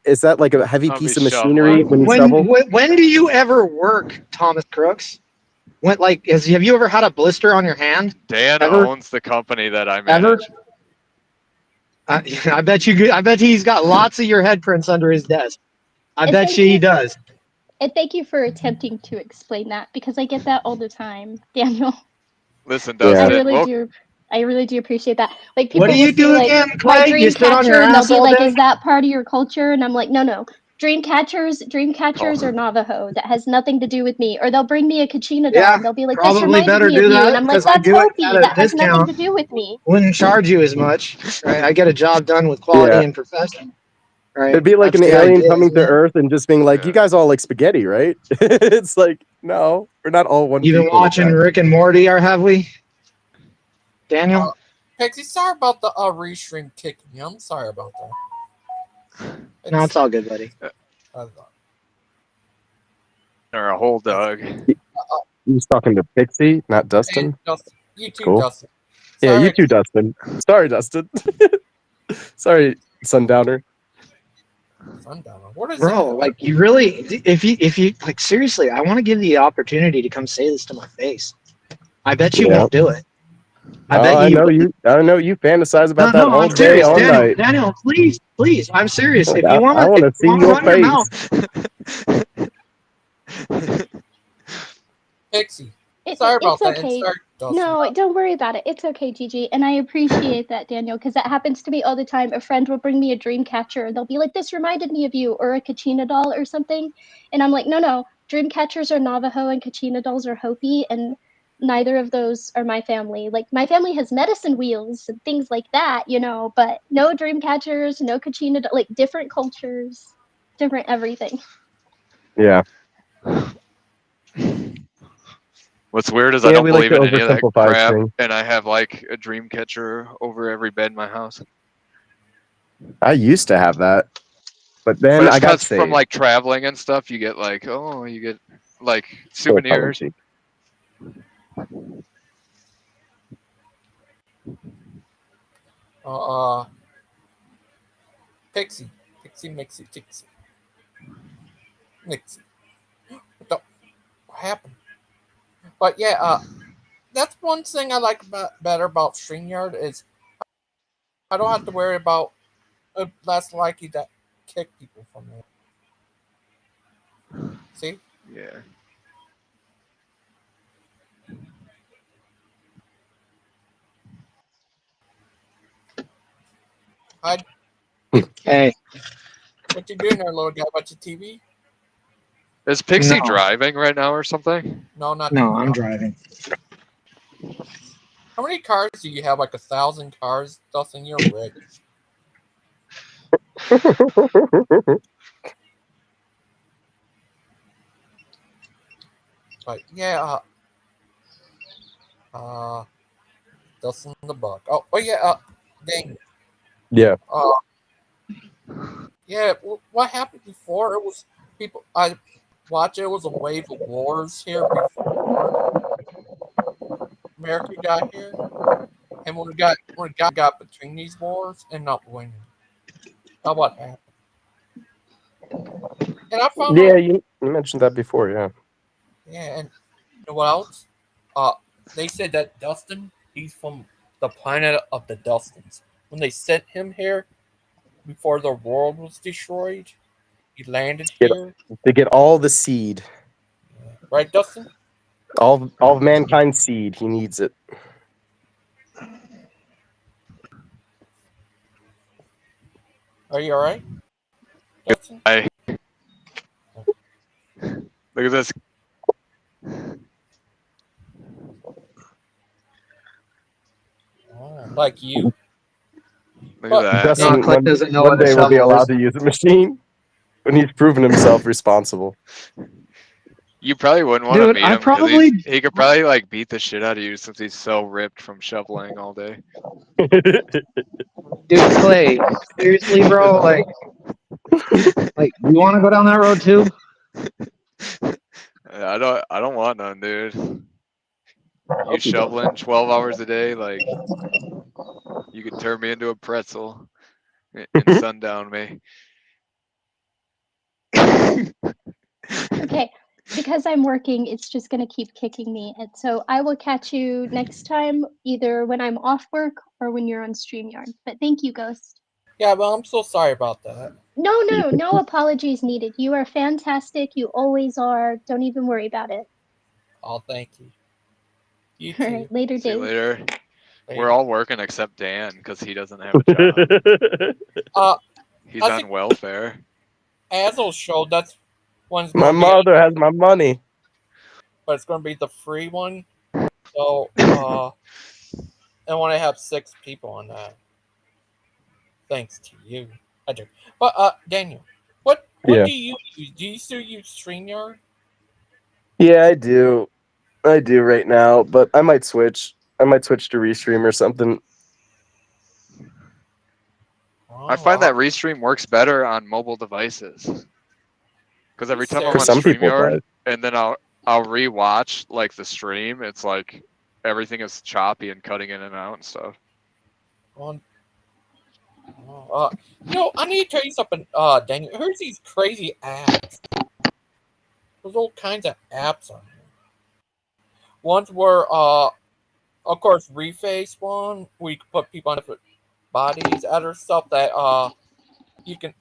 is that like a heavy I'll piece be of machinery when you shovel? When do you ever work, Thomas Crooks? When, like, have you ever had a blister on your hand? Dan Ever? owns the company that I Ever? manage. I bet he's got lots of your head prints under his desk. I bet you he does. And thank you for attempting to explain that because I get that all the time, Daniel. Listen, Dustin, I really do appreciate that. Like people What do you will do see like again, my Clay? You dream sit on catcher your and they'll ass be all like, day? "Is that part of your culture?" And I'm like, "No. Dream catchers are Navajo. That has nothing to do with me." Or they'll bring me a kachina doll and they'll be like, "This Probably reminded better me of do you," that and I'm like, because I "That's do it Hopi. at a That has nothing discount. to do with me." Wouldn't charge you as much, right? I get a job done with quality and profession. Right? It'd be like That's an the alien idea, coming isn't to it? Earth and just being like, "You guys all like spaghetti, right?" It's like, no, we're not all one You've been people. watching Rick and Morty, or have we? Daniel? Pixie, sorry about the restream kicking you. I'm sorry about that. No, it's all good, buddy. or a whole dog. He was talking to Pixie, not Dustin. Dustin. You too, Cool. Dustin. Yeah, Sorry. you too, Dustin. Sorry, Dustin. Sorry, Sundowner. Sundowner. What is Bro, like you really, if you like seriously, I want to give you the opportunity to come say this to my face. I bet you won't do it. I know you fantasize about that all I'm day, serious, all Daniel. night. Daniel, please, I'm serious. Like, If you want I want to see your run your mouth, Pixie. Sorry about It's that. okay. Sorry, Dustin. No, don't worry about it. It's okay, Gigi. And I appreciate that, Daniel, because that happens to me all the time. A friend will bring me a dream catcher and they'll be like, "This reminded me of you," or a Kachina doll or something. And I'm like, no. Dream catchers are Navajo and Kachina dolls are Hopi, and neither of those are my family. Like, my family has medicine wheels and things like that, you know, but no dream catchers, no Kachina, like different cultures, different everything. Yeah. What's weird is I don't we like believe to in any of that oversimplify crap, things. and I have like a dream catcher over every bed in my house. I used to have that, but then But it's I got 'cause saved. from like traveling and stuff, you get like, like souvenirs. Pixie, Mixie. What happened? But yeah, that's one thing I like better about StreamYard is I don't have to worry about less likely to kick people from there. See? Yeah. Hi. Hey. What you doing there, little guy? Watch your TV? Is Pixie No. driving right now or something? No, not No, TV. I'm driving. How many cars do you have? Like 1,000 cars, Dustin? You're rich. But yeah, Dustin the Buck. Oh yeah, dang. Yeah. Yeah, what happened before? It was people. I watched. It was a wave of wars here before America got here, and when we got between these wars and not winning. How what happened? And I found Yeah, out. you mentioned that before, yeah. Yeah, and you know what else? They said that Dustin, he's from the planet of the Dustins. When they sent him here before the world was destroyed, he landed Get, here. to get all the seed. Right, Dustin? All of mankind's seed. He needs it. Are you alright, Dustin? Look at this. Oh, like you. Look at that. Dustin, Clay doesn't know one what a day will be shovel allowed is. to use a machine when he's proven himself responsible. You probably wouldn't want to Dude, meet I him because probably he could probably like beat the shit out of you since he's so ripped from shoveling all day. Dude, Clay, seriously, bro, like you want to go down that road too? I don't want none, dude. You shoveling 12 hours a day, like you could turn me into a pretzel and sundown me. Okay, because I'm working, it's just going to keep kicking me. And so I will catch you next time, either when I'm off work or when you're on StreamYard. But thank you, Ghost. Yeah, well, I'm so sorry about that. No apologies needed. You are fantastic. You always are. Don't even worry about it. Oh, thank you. You All too. right, later, See you Dave. later. We're all working except Dan because he doesn't have a job. He's I on think welfare. Azel showed that's one's My going to be, mother has my money. but it's going to be the free one. So, I want to have 6 people on that. Thanks to you. I do. But, Daniel, what Yeah. do you use? Do you still use StreamYard? Yeah, I do. I do right now, but I might switch. I might switch to Restream or something. I find that Restream works better on mobile devices. Because every time I'm For on some people, it StreamYard does. and then I'll rewatch like the stream, it's like everything is choppy and cutting in and out and stuff. No, I need to tell you something, Daniel. Here's these crazy apps. There's all kinds of apps on here. Ones where, of course, Reface one, we can put people on different bodies. Other stuff that, you can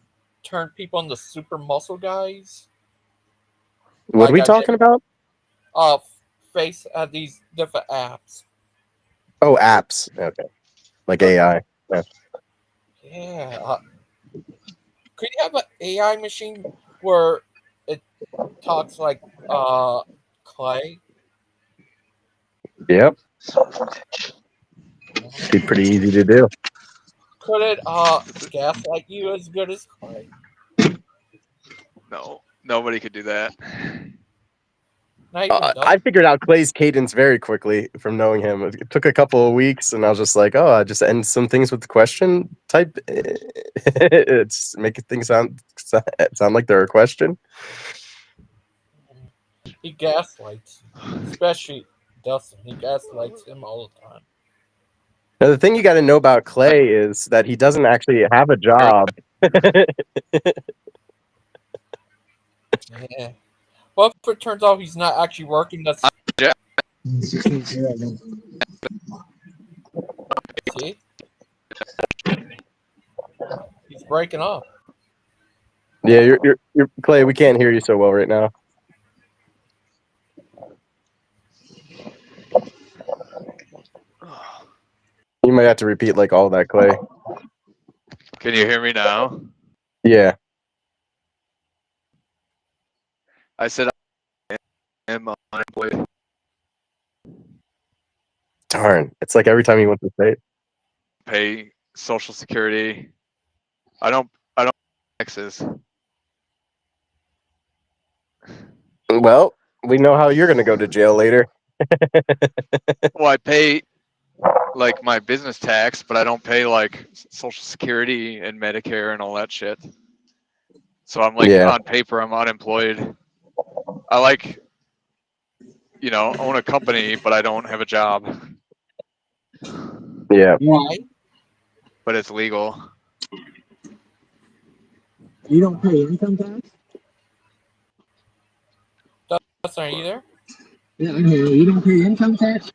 turn people into super muscle guys. What are we talking about? Face these different apps. Oh, apps. Okay. Like AI. Yeah. Yeah. Could you have an AI machine where it talks like Clay? Yep. Be pretty easy to do. Could it gaslight you as good as Clay? No, nobody could do that. I figured out Clay's cadence very quickly from knowing him. It took a couple of weeks, and I was just like, "Oh, I just end some things with the question type. It's making things sound like they're a question." He gaslights, especially Dustin. He gaslights him all the time. Now, the thing you got to know about Clay is that he doesn't actually have a job. Yeah. Well, if it turns out he's not actually working, that's see, he's breaking up. Yeah, you're Clay. We can't hear you so well right now. You might have to repeat like all that, Clay. Can you hear me now? Yeah. I said I am unemployed. Darn. It's like every time you want to say it. Pay Social Security. I don't taxes. Well, we know how you're going to go to jail later. Well, I pay like my business tax, but I don't pay like Social Security and Medicare and all that shit. So I'm like on paper, I'm unemployed. I like, own a company, but I don't have a job. Yeah. Why? But it's legal. You don't pay income tax? Dustin, are you there? Yeah, you don't pay income tax?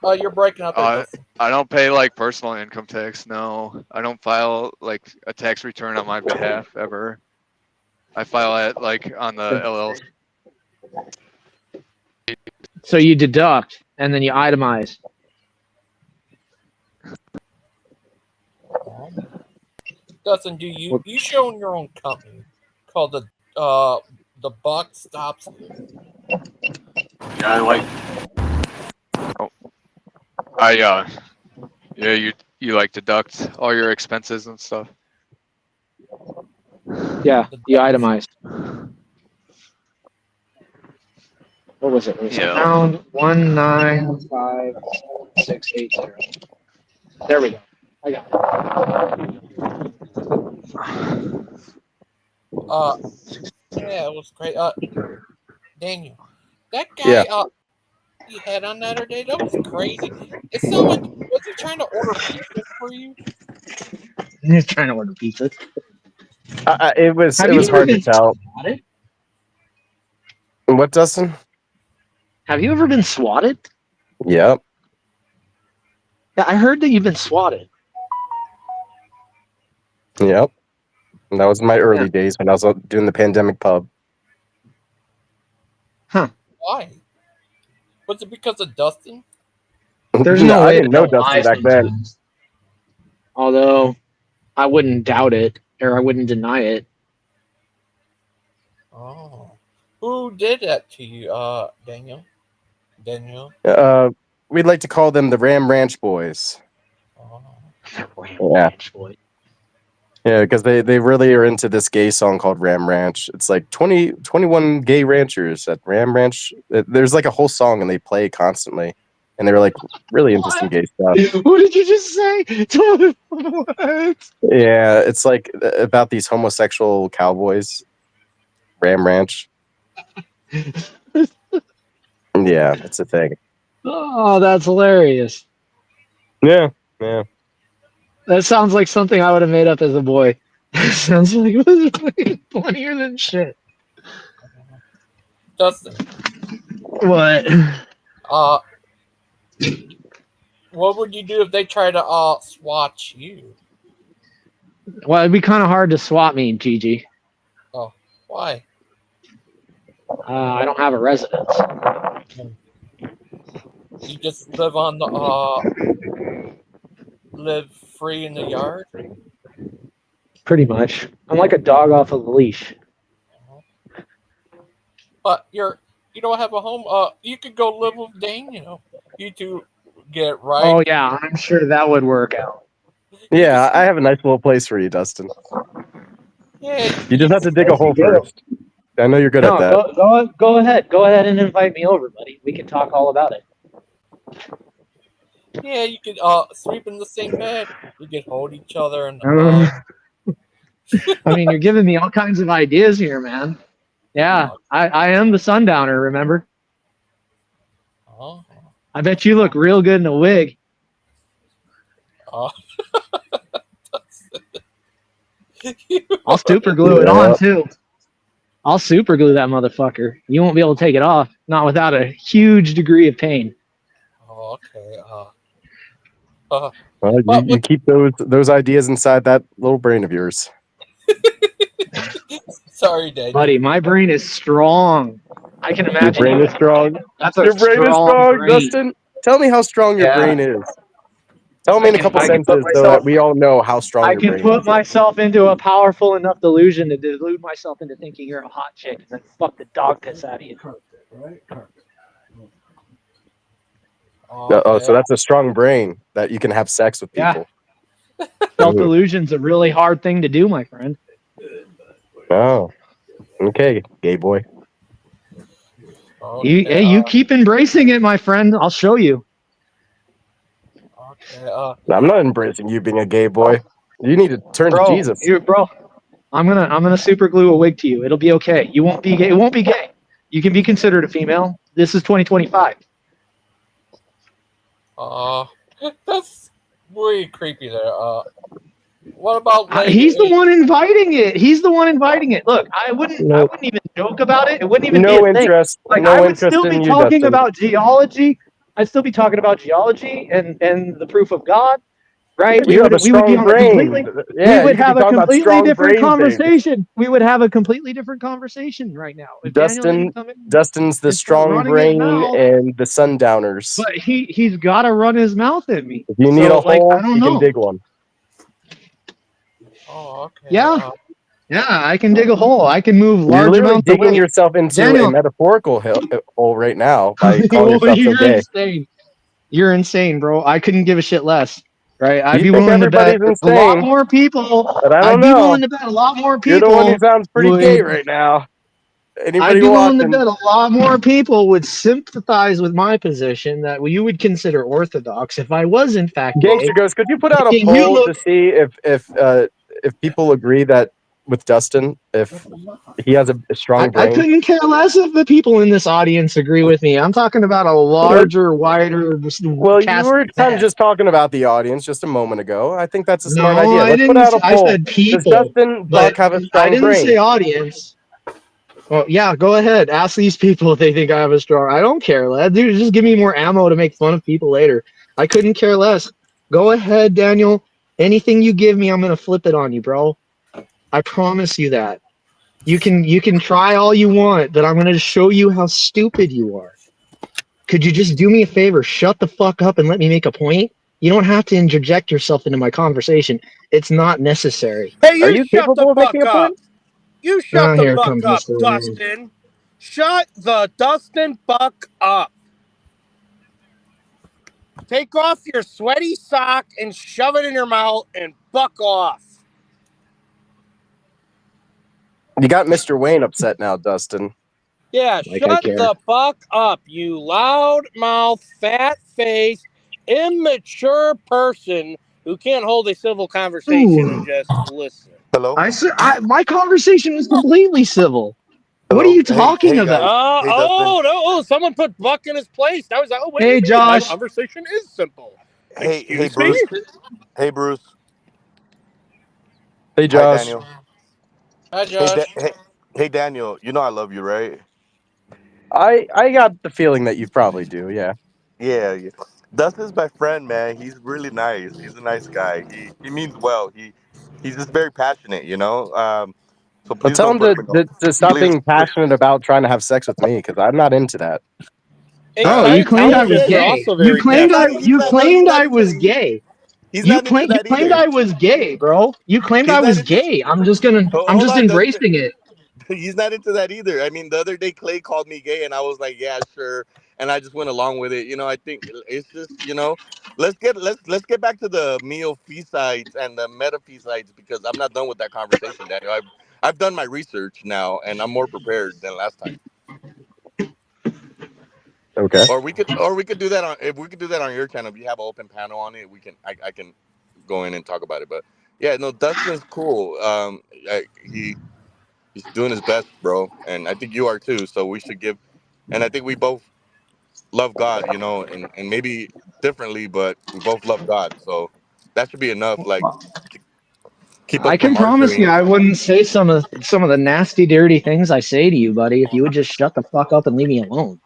You're breaking up there, Dustin. I don't pay like personal income tax. No, I don't file like a tax return on my behalf ever. I file it like on the LLC. So you deduct and then you itemize. Dustin, do you own your own company called the Buck Stops Here? Yeah, I like. Oh, yeah, you like deduct all your expenses and stuff. Yeah, you itemize. What was it? It was pound 195680. There we go. I got it. Yeah, it was great. Daniel, that guy you had on that other day, that was crazy. It sounded like, was he trying to order pizza for you? He's trying to order pizza. It was hard to tell. What, Dustin? Have you ever been swatted? Yep. Yeah, I heard that you've been swatted. Yep. And that was my early days when I was doing the pandemic pub. Huh. Why? Was it because of Dustin? There's no way I didn't know Dustin back then. Although I wouldn't doubt it, or I wouldn't deny it. Oh. Who did that to you, Daniel? Daniel? We'd like to call them the Ram Ranch Boys. Oh. Ranch Boys. Yeah, because they really are into this gay song called Ram Ranch. It's like 21 gay ranchers at Ram Ranch. There's like a whole song and they play constantly. And they were like really into some gay stuff. What did you just say? What? Yeah, it's like about these homosexual cowboys. Ram Ranch. Yeah, that's a thing. Oh, that's hilarious. Yeah. That sounds like something I would have made up as a boy. That sounds like it was funnier than shit. Dustin. What? What would you do if they try to swat you? Well, it'd be kind of hard to swat me, Gigi. Oh, why? I don't have a residence. You just live on the live free in the yard? Pretty much. I'm like a dog off of a leash. But you don't have a home. You could go live with Daniel. You two get right. Oh yeah, I'm sure that would work out. Yeah, I have a nice little place for you, Dustin. Yeah, you just have to dig a hole first. I know you're good at that. Go ahead. Go ahead and invite me over, buddy. We can talk all about it. Yeah, you could sleep in the same bed. You could hold each other and. I mean, you're giving me all kinds of ideas here, man. Yeah, I am the sundowner. Remember? Oh. I bet you look real good in a wig. I'll super glue it on too. I'll super glue that motherfucker. You won't be able to take it off, not without a huge degree of pain. Oh, okay. Well, you keep those ideas inside that little brain of yours. Sorry, Daniel. Buddy, my brain is strong. I can imagine. Your brain is strong. That's a your brain is strong, brain. Dustin. Tell me how strong your brain is. Tell me in a couple sentences so that we all know how strong I your can brain put is. myself into a powerful enough delusion to delude myself into thinking you're a hot chick and then fuck the dog piss out of you. Oh, so that's a strong brain that you can have sex with Yeah. people. Self delusion's a really hard thing to do, my friend. Oh, okay, gay boy. You keep embracing it, my friend. I'll show you. Okay. I'm not embracing you being a gay boy. You need to turn to Jesus. Bro, I'm gonna super glue a wig to you. It'll be okay. You won't be gay. It won't be gay. You can be considered a female. This is 2025. That's really creepy there. What about He's the one inviting it. He's the one inviting it. Look, I wouldn't even joke about it. It wouldn't even be a thing. Like I would still be talking about geology. I'd still be talking about geology and the proof of God, right? You have a strong brain. Yeah, we would you could be have a talking about completely strong different brain things. conversation. We would have a completely different conversation right now. If Daniel didn't come in, Dustin's the and start strong running his brain mouth, and the sundowners. but he's got to run his mouth at me. If you need a hole, I don't you know. can dig one. Oh, okay. Yeah. Yeah, I can dig a hole. I can move You're large literally amounts of digging weight. yourself into Daniel, a metaphorical hole right now by calling yourself so you're gay. insane. You're insane, bro. I couldn't give a shit less. Right? I'd You be think willing to bet everybody's a lot insane, more people. but I don't I'd be know. willing to bet a lot more people. You're the one who sounds pretty would, gay right now. Anybody I'd be willing watching? to bet a lot more people would sympathize with my position that you would consider orthodox if I was in fact gay. Gangster Ghost, could you put out a Making you poll look- to see if people agree that with Dustin, if he has a strong brain? I couldn't care less if the people in this audience agree with me. I'm talking about a larger, wider. Well, you were kind of just talking about the audience just a moment ago. I think that's a smart No, idea. I Let's put didn't. out a I poll. said people. Does Dustin Buck have a strong I didn't brain? say audience. Well, yeah, go ahead. Ask these people if they think I have a strong. I don't care, lad. Dude, just give me more ammo to make fun of people later. I couldn't care less. Go ahead, Daniel. Anything you give me, I'm gonna flip it on you, bro. I promise you that. You can try all you want, but I'm gonna show you how stupid you are. Could you just do me a favor? Shut the fuck up and let me make a point. You don't have to interject yourself into my conversation. It's not necessary. Hey, you shut the fuck up. You shut the Here fuck comes up, Mr. Wayne. Dustin. Shut the Dustin Buck up. Take off your sweaty sock and shove it in your mouth and buck off. You got Mr. Wayne upset now, Dustin. Yeah, shut the fuck up, you loudmouth, fat-faced, immature person who can't hold a civil conversation and just listen. Hello? My conversation was completely civil. Hello? What are you talking about? No, someone put Buck in his place. I was like, oh, what do you mean? Josh. My conversation is simple. Hey, Bruce. Hey, Bruce. Hey, Josh. Hi, Daniel. Hi, Josh. Hey, Daniel. You know I love you, right? I got the feeling that you probably do, yeah. Yeah. Dustin's my friend, man. He's really nice. He's a nice guy. He means well. He's just very passionate, you know? So please tell him to stop please, being passionate about trying to have sex with me, because I'm not into that. Oh, you claimed I was gay. You claimed I was gay. You claimed I was gay, bro. You claimed I was gay. I'm just embracing it. He's not into that either. I mean, the other day Clay called me gay, and I was like, "Yeah, sure," and I just went along with it. You know, I think it's just, you know, let's get back to the meophysites and the metaphysites, because I'm not done with that conversation, Daniel. I've done my research now, and I'm more prepared than last time. Okay. Or we could do that on your channel. If you have an open panel on it, I can go in and talk about it. But yeah, no, Dustin's cool. He's doing his best, bro, and I think you are too. So we should give, and I think we both love God, you know, and maybe differently, but we both love God. So that should be enough. Like, keep us I can from promise you, arguing. I wouldn't say some of the nasty, dirty things I say to you, buddy, if you would just shut the fuck up and leave me alone.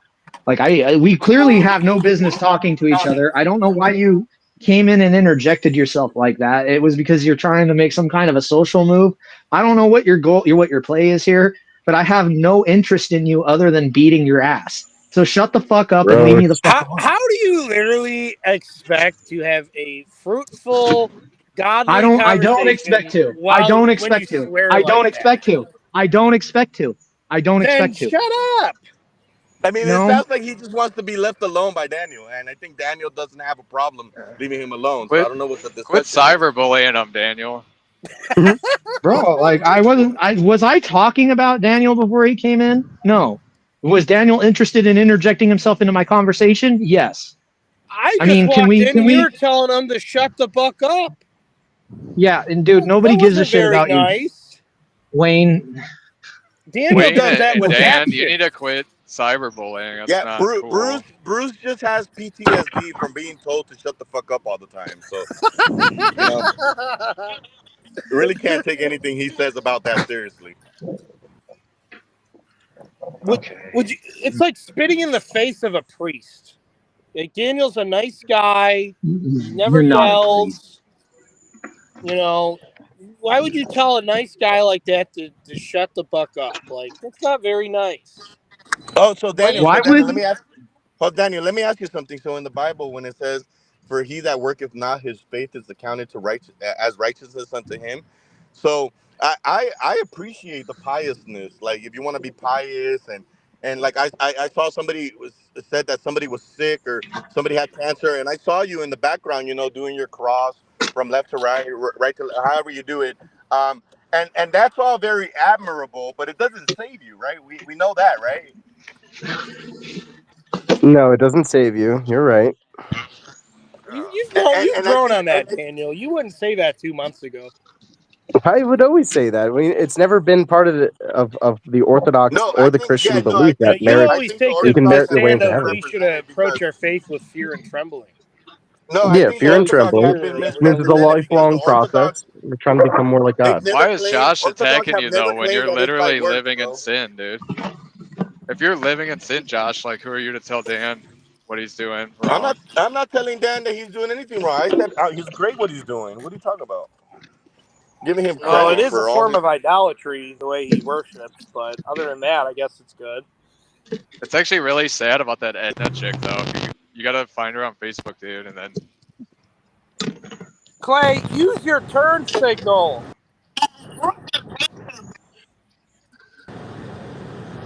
Like we clearly have no business talking to each other. I don't know why you came in and interjected yourself like that. It was because you're trying to make some kind of a social move. I don't know what your play is here, but I have no interest in you other than beating your ass. So shut the fuck up and leave me the fuck alone. How do you literally expect to have a fruitful, godly I don't expect conversation to. when you swear I like don't that? expect to. I don't expect to. Then shut up. I mean, it No. sounds like he just wants to be left alone by Daniel, and I think Daniel doesn't have a problem leaving him alone. So I don't know what the Quit discussion is. cyberbullying him, Daniel. Bro, like was I talking about Daniel before he came in? No. Was Daniel interested in interjecting himself into my conversation? Yes. I just mean, walked in and you're telling him to shut the fuck up. Yeah, and dude, nobody That gives a wasn't shit very about nice. you. Wayne. Daniel Wayne does that and with Dan, actions. you need to quit cyberbullying. That's Yeah, not cool. Bruce just has PTSD from being told to shut the fuck up all the time. So, you know, really can't take anything he says about that seriously. Would you? It's like spitting in the face of a priest. Like, Daniel's a nice guy. He never You're not a yells. You know, why would you tell a nice guy like that to shut the fuck up? Like, that's not very nice. Oh, so Daniel, Why would let me ask. Oh, Daniel, let me ask you something. So in the Bible, when it says, "For he that worketh not, his faith is accounted to as righteousness unto him," so I appreciate the piousness. Like, if you want to be pious and like I saw somebody said that somebody was sick or somebody had cancer, and I saw you in the background, you know, doing your cross from left to right, right to however you do it. And that's all very admirable, but it doesn't save you, right? We know that, right? No, it doesn't save you. You're right. You've And I grown think on that, Daniel. You wouldn't say that 2 months ago. I would always say that. I mean, it's never been part of the Orthodox no, or the Christian I belief that think You merit always the take you the can Orthodox merit your have way been stand into of heaven. we should misrepresented because approach our faith with fear and trembling. no, I Yeah, think the fear and Holy Orthodox trembling. have Spirit been or It means it's a misrepresented because the lifelong Orthodox process. We're trying to become more like they've God. never Why is claimed Josh Orthodox attacking have you never though when claimed you're that it's by literally works, living in bro. sin, dude? If you're living in sin, Josh, like who are you to tell Dan what he's doing wrong? I'm not telling Dan that he's doing anything wrong. I said he's great what he's doing. What are you talking about? Giving him Well, it credit is a for all form his. of idolatry the way he worships, but other than that, I guess it's good. It's actually really sad about that Edna chick though. You gotta find her on Facebook, dude, and then Clay, use your turn signal.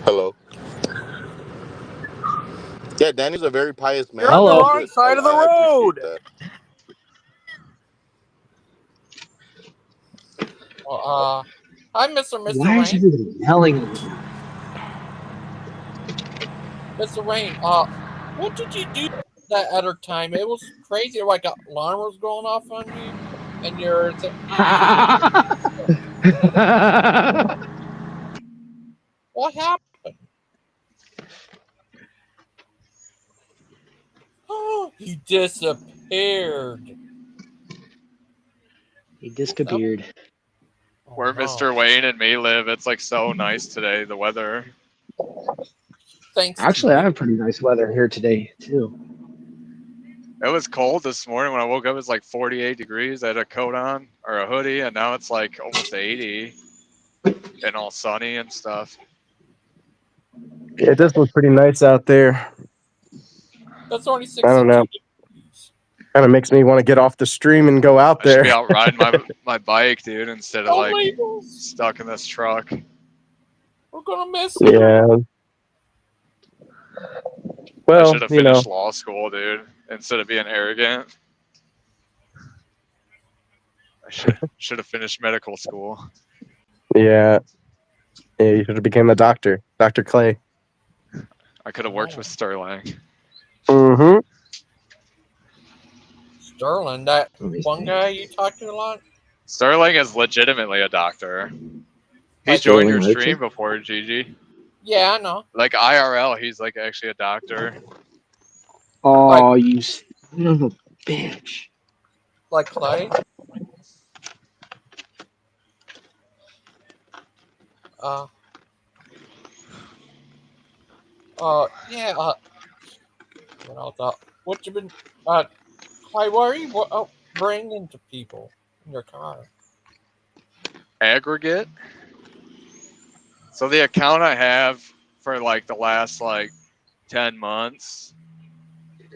Hello. Yeah, Danny's a very pious You're man. on the Hello. That's wrong good. side of the I appreciate road. that. Well, hi, Mr. Why is Rain. everybody yelling at me? Mr. Rain, what did you do that other time? It was crazy. Like an alarm was going off on you, and you're what happened? Oh, he disappeared. He disappeared. where Mr. Wayne and me live, it's like so nice today. The weather. Thanks. Actually, I have pretty nice weather here today too. It was cold this morning when I woke up. It was like 48 degrees. I had a coat on or a hoodie, and now it's like almost 80 and all sunny and stuff. Yeah, it does look pretty nice out there. That's only I don't 62 know. Kind of makes me want to get off the stream and go out I should there. be out riding my bike, dude, instead of No like labels. stuck in this truck. We're gonna miss you. Yeah. I Well, should have finished law school, dude, instead of being arrogant. I should have finished medical school. Yeah. Yeah, you should have become a doctor, Dr. Clay. I could have worked with Sterling. Mm-hmm. Sterling, that one guy you talked to a lot. Sterling is legitimately a doctor. He Like joined your Sterling stream Richard? before, Gigi. Yeah, I know. Like IRL, he's like actually a doctor. Oh, you son of a bitch. Like Clay. Yeah. What else? What you been? Clay, what are you bringing to people in your car? Aggregate. So the account I have for like the last like 10 months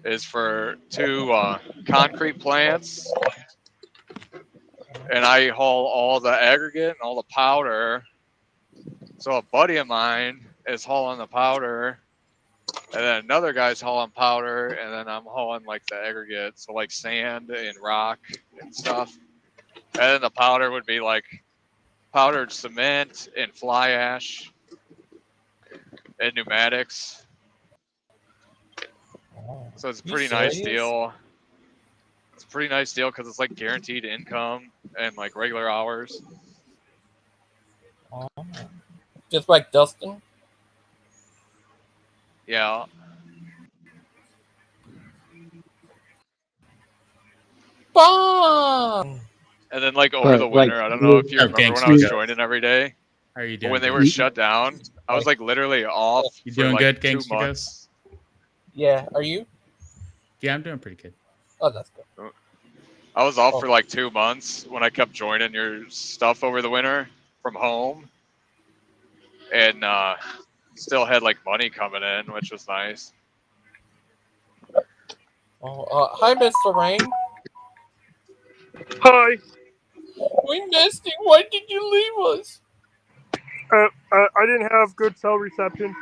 is for 2 concrete plants, and I haul all the aggregate and all the powder. So a buddy of mine is hauling the powder, and then another guy's hauling powder, and then I'm hauling like the aggregate, so like sand and rock and stuff. And then the powder would be like powdered cement and fly ash and pneumatics. So it's a pretty nice deal. It's a pretty nice deal because it's like guaranteed income and like regular hours. Just like Dustin? Yeah. Fun! And then like over the winter, I don't know if you remember when I was joining every day. How are you But doing? when they were shut down, I was like literally off You for doing like good, 2 Gangster months. Yeah, are you? Yeah, I'm doing pretty good. Oh, that's good. I was off for like 2 months when I kept joining your stuff over the winter from home, and still had like money coming in, which was nice. Oh, hi, Mr. Rain. Hi. We missed you. Why did you leave us? I didn't have good cell reception.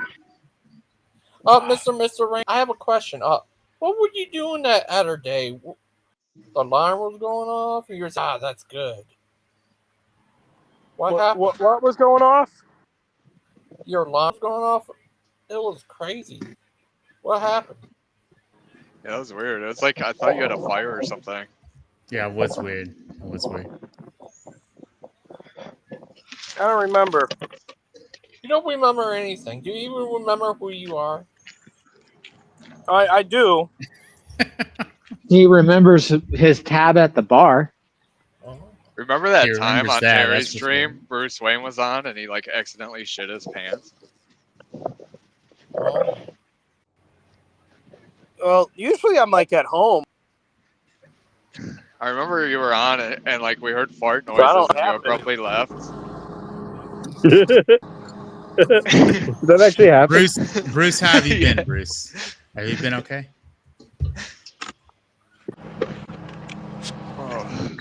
Mr. Rain, I have a question. What were you doing that other day? The alarm was going off, and you're saying, that's good. What happened? What was going off? Your alarm's going off? It was crazy. What happened? Yeah, that was weird. It was like I thought you had a fire or something. Yeah, it was weird. It was weird. I don't remember. You don't remember anything. Do you even remember who you are? I do. He remembers his tab at the bar. Remember that He time remembers on that, Terry's that's for stream Bruce Wayne was on and he like accidentally shit his pants? Well, usually I'm like at home. I remember you were on it and like we heard fart So I noises don't and you have it. abruptly left. Did that actually happen? Bruce, how have you been, Yeah. Bruce? Have you been okay? Oh.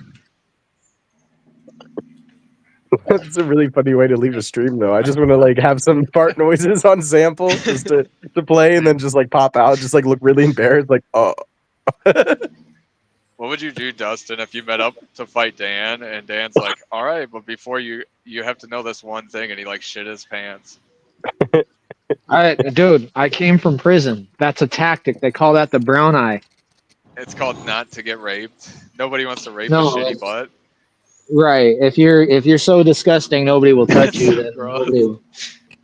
That's a really funny way to leave a stream, though. I just want to like have some fart noises on sample just to play, and then just like pop out, just like look really embarrassed, like oh. What would you do, Dustin, if you met up to fight Dan and Dan's like, all right, but before you have to know this one thing, and he like shit his pants? Dude, I came from prison. That's a tactic. They call that the brown eye. It's called not to get raped. Nobody wants to rape a No, shitty butt. Right. If you're so disgusting, nobody will touch you. Then nobody will.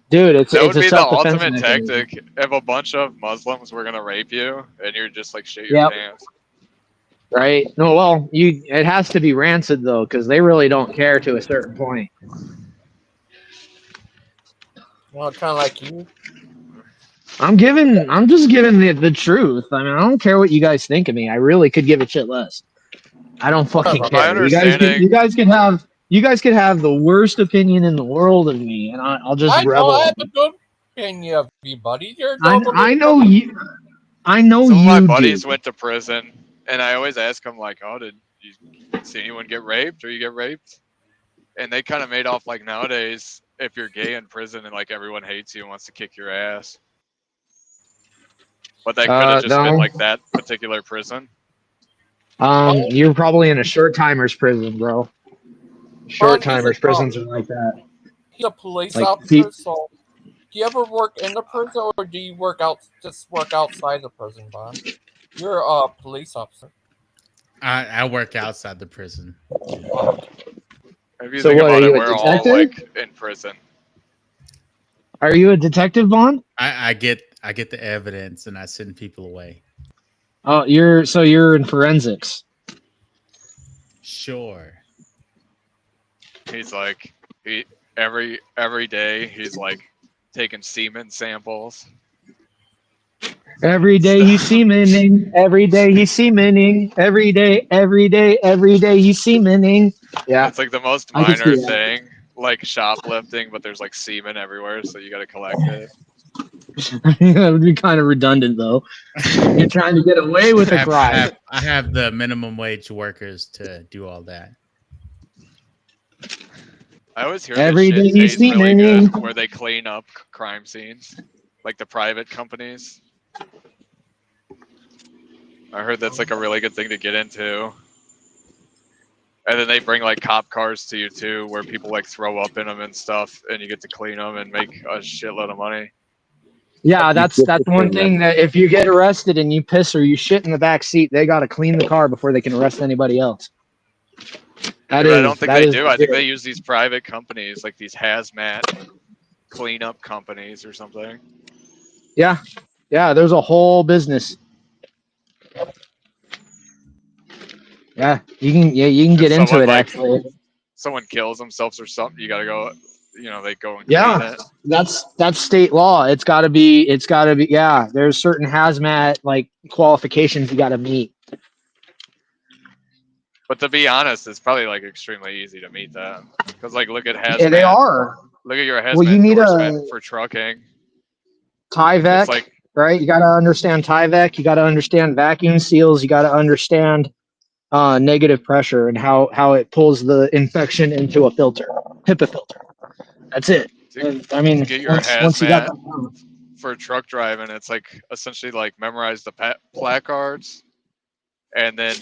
Dude, it's That a would be the self-defense ultimate mechanism. tactic if a bunch of Muslims were gonna rape you and you're just like shit your pants. Right. No, well, it has to be rancid though, because they really don't care to a certain point. Well, kind of like you. I'm just giving the truth. I mean, I don't care what you guys think of me. I really could give a shit less. I don't fucking My care. understanding- You guys could have the worst opinion in the world of me, and I'll just revel. I have a good opinion of you, buddy. You're I know you. I know Some of my you buddies do. went to prison, and I always ask them like, "Oh, did you see anyone get raped or you get raped?" And they kind of made off like nowadays, if you're gay in prison and like everyone hates you and wants to kick your ass. But that could have just been No. like that particular prison. You're probably in a short timers prison, bro. Short timers prisons are like that. He's a police Like, officer, so do you ever work in the prison or do you work outside the prison, Bob? You're a police officer. I work outside the prison. If you So think what, about are it, you a we're all detective? like in prison. Are you a detective, Vaughn? I get the evidence and I send people away. Oh, you're in forensics. Sure. He's like every day he's like taking semen samples. Every day he's semening. Every day he's semening. Every day he's semening. Yeah. It's like the most I can see minor that. thing, like shoplifting, but there's like semen everywhere, so you got to collect it. That would be kind of redundant, though. You're trying to get away with a crime. I have the minimum wage workers to do all that. I always hear Every this day shit you pays see really me. good, where they clean up crime scenes, like the private companies. I heard that's like a really good thing to get into. And then they bring like cop cars to you too, where people like throw up in them and stuff, and you get to clean them and make a shitload of money. Yeah, that's one thing that if you get arrested and you piss or you shit in the back seat, they got to clean the car before they can arrest anybody else. I don't think they do. I think they use these private companies, like these hazmat cleanup companies or something. Yeah, there's a whole business. Yeah, you can get into it actually. Someone kills themselves or something, you gotta go. They go and Yeah, clean it. that's state law. It's got to be. Yeah, there's certain hazmat like qualifications you got to meet. But to be honest, it's probably like extremely easy to meet that, because like look at hazmat. Yeah, they are. Look at your hazmat Well, you need endorsement for trucking. Tyvek, right? You got to understand Tyvek. You got to understand vacuum seals. You got to understand negative pressure and how it pulls the infection into a filter, HIPAA filter. That's it. I mean, to get your once you got hazmat for truck driving, it's like essentially like memorize the placards, and then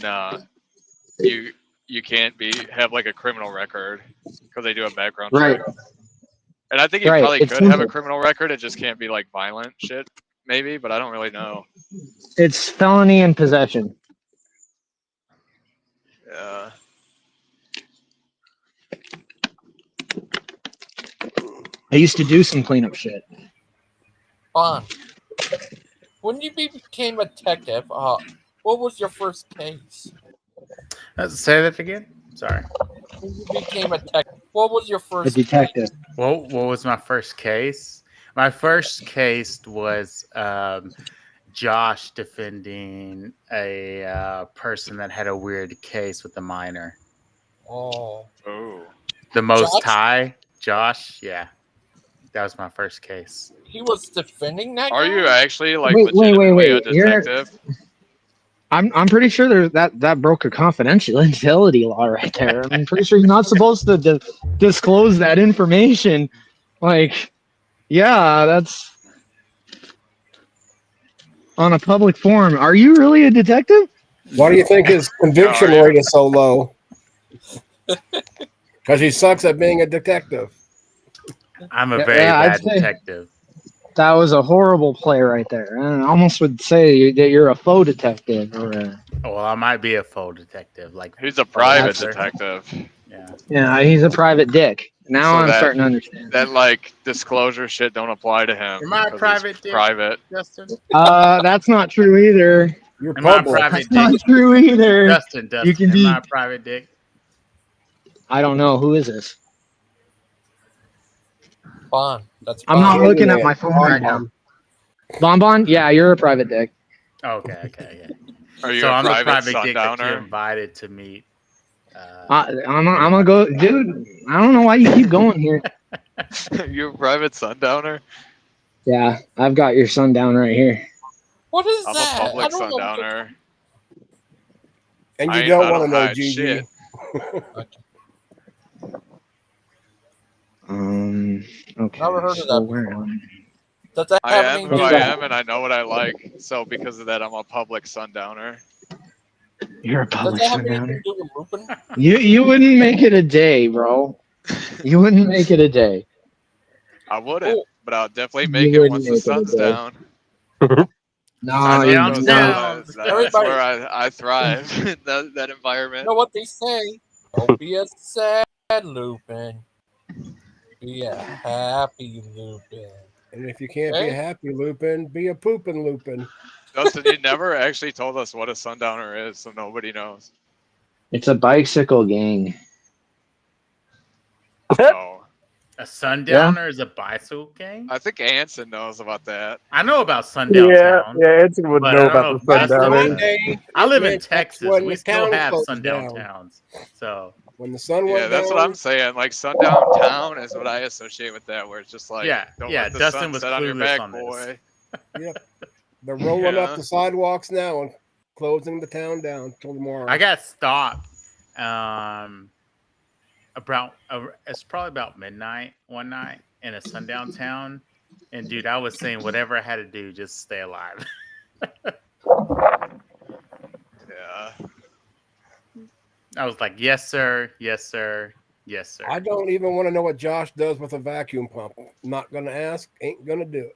you can't have like a criminal record because they do a background check. And I think you probably could have a criminal record. It just can't be like violent shit, maybe, but I don't really know. It's felony and possession. Yeah. I used to do some cleanup shit. Fun. When you became a detective, what was your first case? Say that again. Sorry. When you became a detective, what was your first detective? case? What was my first case? My first case was Josh defending a person that had a weird case with a minor. Oh. The most high, Josh. Yeah, that was my first case. He was defending that guy? Are you actually like legitimately a detective? I'm pretty sure that broke a confidentiality law right there. I'm pretty sure you're not supposed to disclose that information. Like, yeah, that's on a public forum. Are you really a detective? Why do you think his conviction rate is so low? Because he sucks at being a detective. I'm a very bad detective. That was a horrible play right there. I almost would say that you're a faux detective. Well, I might be a faux detective. Like he's a private detective. Yeah, he's a private dick. Now I'm starting to understand. That like disclosure shit don't apply to him. Am I a private dick? Private. Justin? That's not true either. You're am I a private dick? Not true either. Dustin, You can am I a private dick? I don't know. Who is this? Bon. That's I'm not looking at my phone right now. Bonbon? Yeah, you're a private dick. Okay. Are you I'm a private dick that you invited to meet. I'm gonna go, dude. I don't know why you keep going here. You're a private sundowner? Yeah, I've got your sundown right here. What is I'm that? a public sundowner. And you don't want to know, GG. Shit. Okay. Never heard of that before. Does that I have am who I am, and I know what I like. So because of that, I'm a public sundowner. You're a public sundowner. Lupin? You wouldn't make it a day, bro. You wouldn't make it a day. I wouldn't, but I'll definitely make it once the sun's down. No, that's where I thrive in that environment. You know what they say? Don't be a sad Lupin. Be a happy Lupin. And if you can't be a happy Lupin, be a pooping Lupin. Justin, you never actually told us what a sundowner is, so nobody knows. It's a bicycle gang. Oh. A sundowner is a bicycle gang? I think Anson knows about that. I know about sundown town. Yeah, Anson would know about the sundowners. I live in Texas. when We the still town have closed sundown down. towns. So When the sun Yeah, went that's down. what I'm saying. Like sundown town is what I associate with that, where it's just like, don't let the Dustin sun was set on your clueless back, on this. boy. Yep. They're rolling Yeah. up the sidewalks now and closing the town down till tomorrow. I got stopped. It's probably about midnight one night in a sundown town, and dude, I was saying whatever I had to do just to stay alive. Yeah. I was like, yes, sir, yes, sir, yes, sir. I don't even want to know what Josh does with a vacuum pump. Not gonna ask, ain't gonna do it.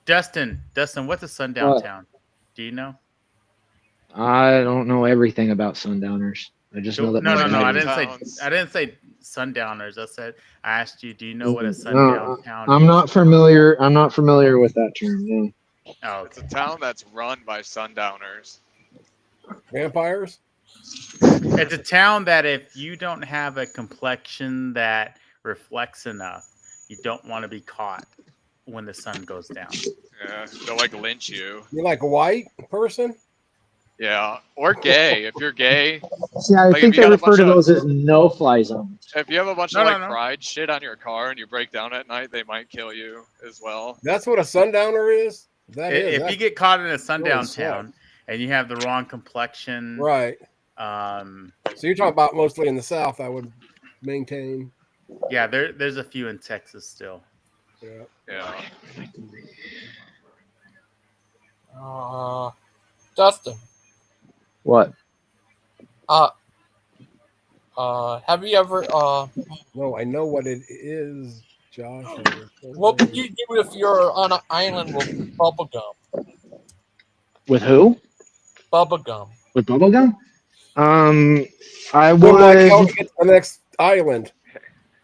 Dustin, what's a sundown town? Do you know? I don't know everything about sundowners. I just know that No. I didn't say sundowners. I asked you, do you know what a sundown town I'm is? not familiar. I'm not familiar with that term. No. Oh, It's a town that's run by sundowners. Vampires? It's a town that if you don't have a complexion that reflects enough, you don't want to be caught when the sun goes down. Yeah, they'll like lynch you. You're like a white person? Yeah, or gay. If you're gay, See, I think they refer to those as no-fly zones. if you have a bunch of pride shit on your car and you break down at night, they might kill you as well. That's what a sundowner is? If you get caught in a sundown town and you have the wrong complexion, right? So you're talking about mostly in the South, I would maintain. Yeah, there's a few in Texas still. Yeah. Dustin. What? Have you ever No, I know what it is, Josh. What would you do if you're on an island with bubblegum? With who? Bubblegum. With bubblegum? I Swim would. like hell to get to the next island.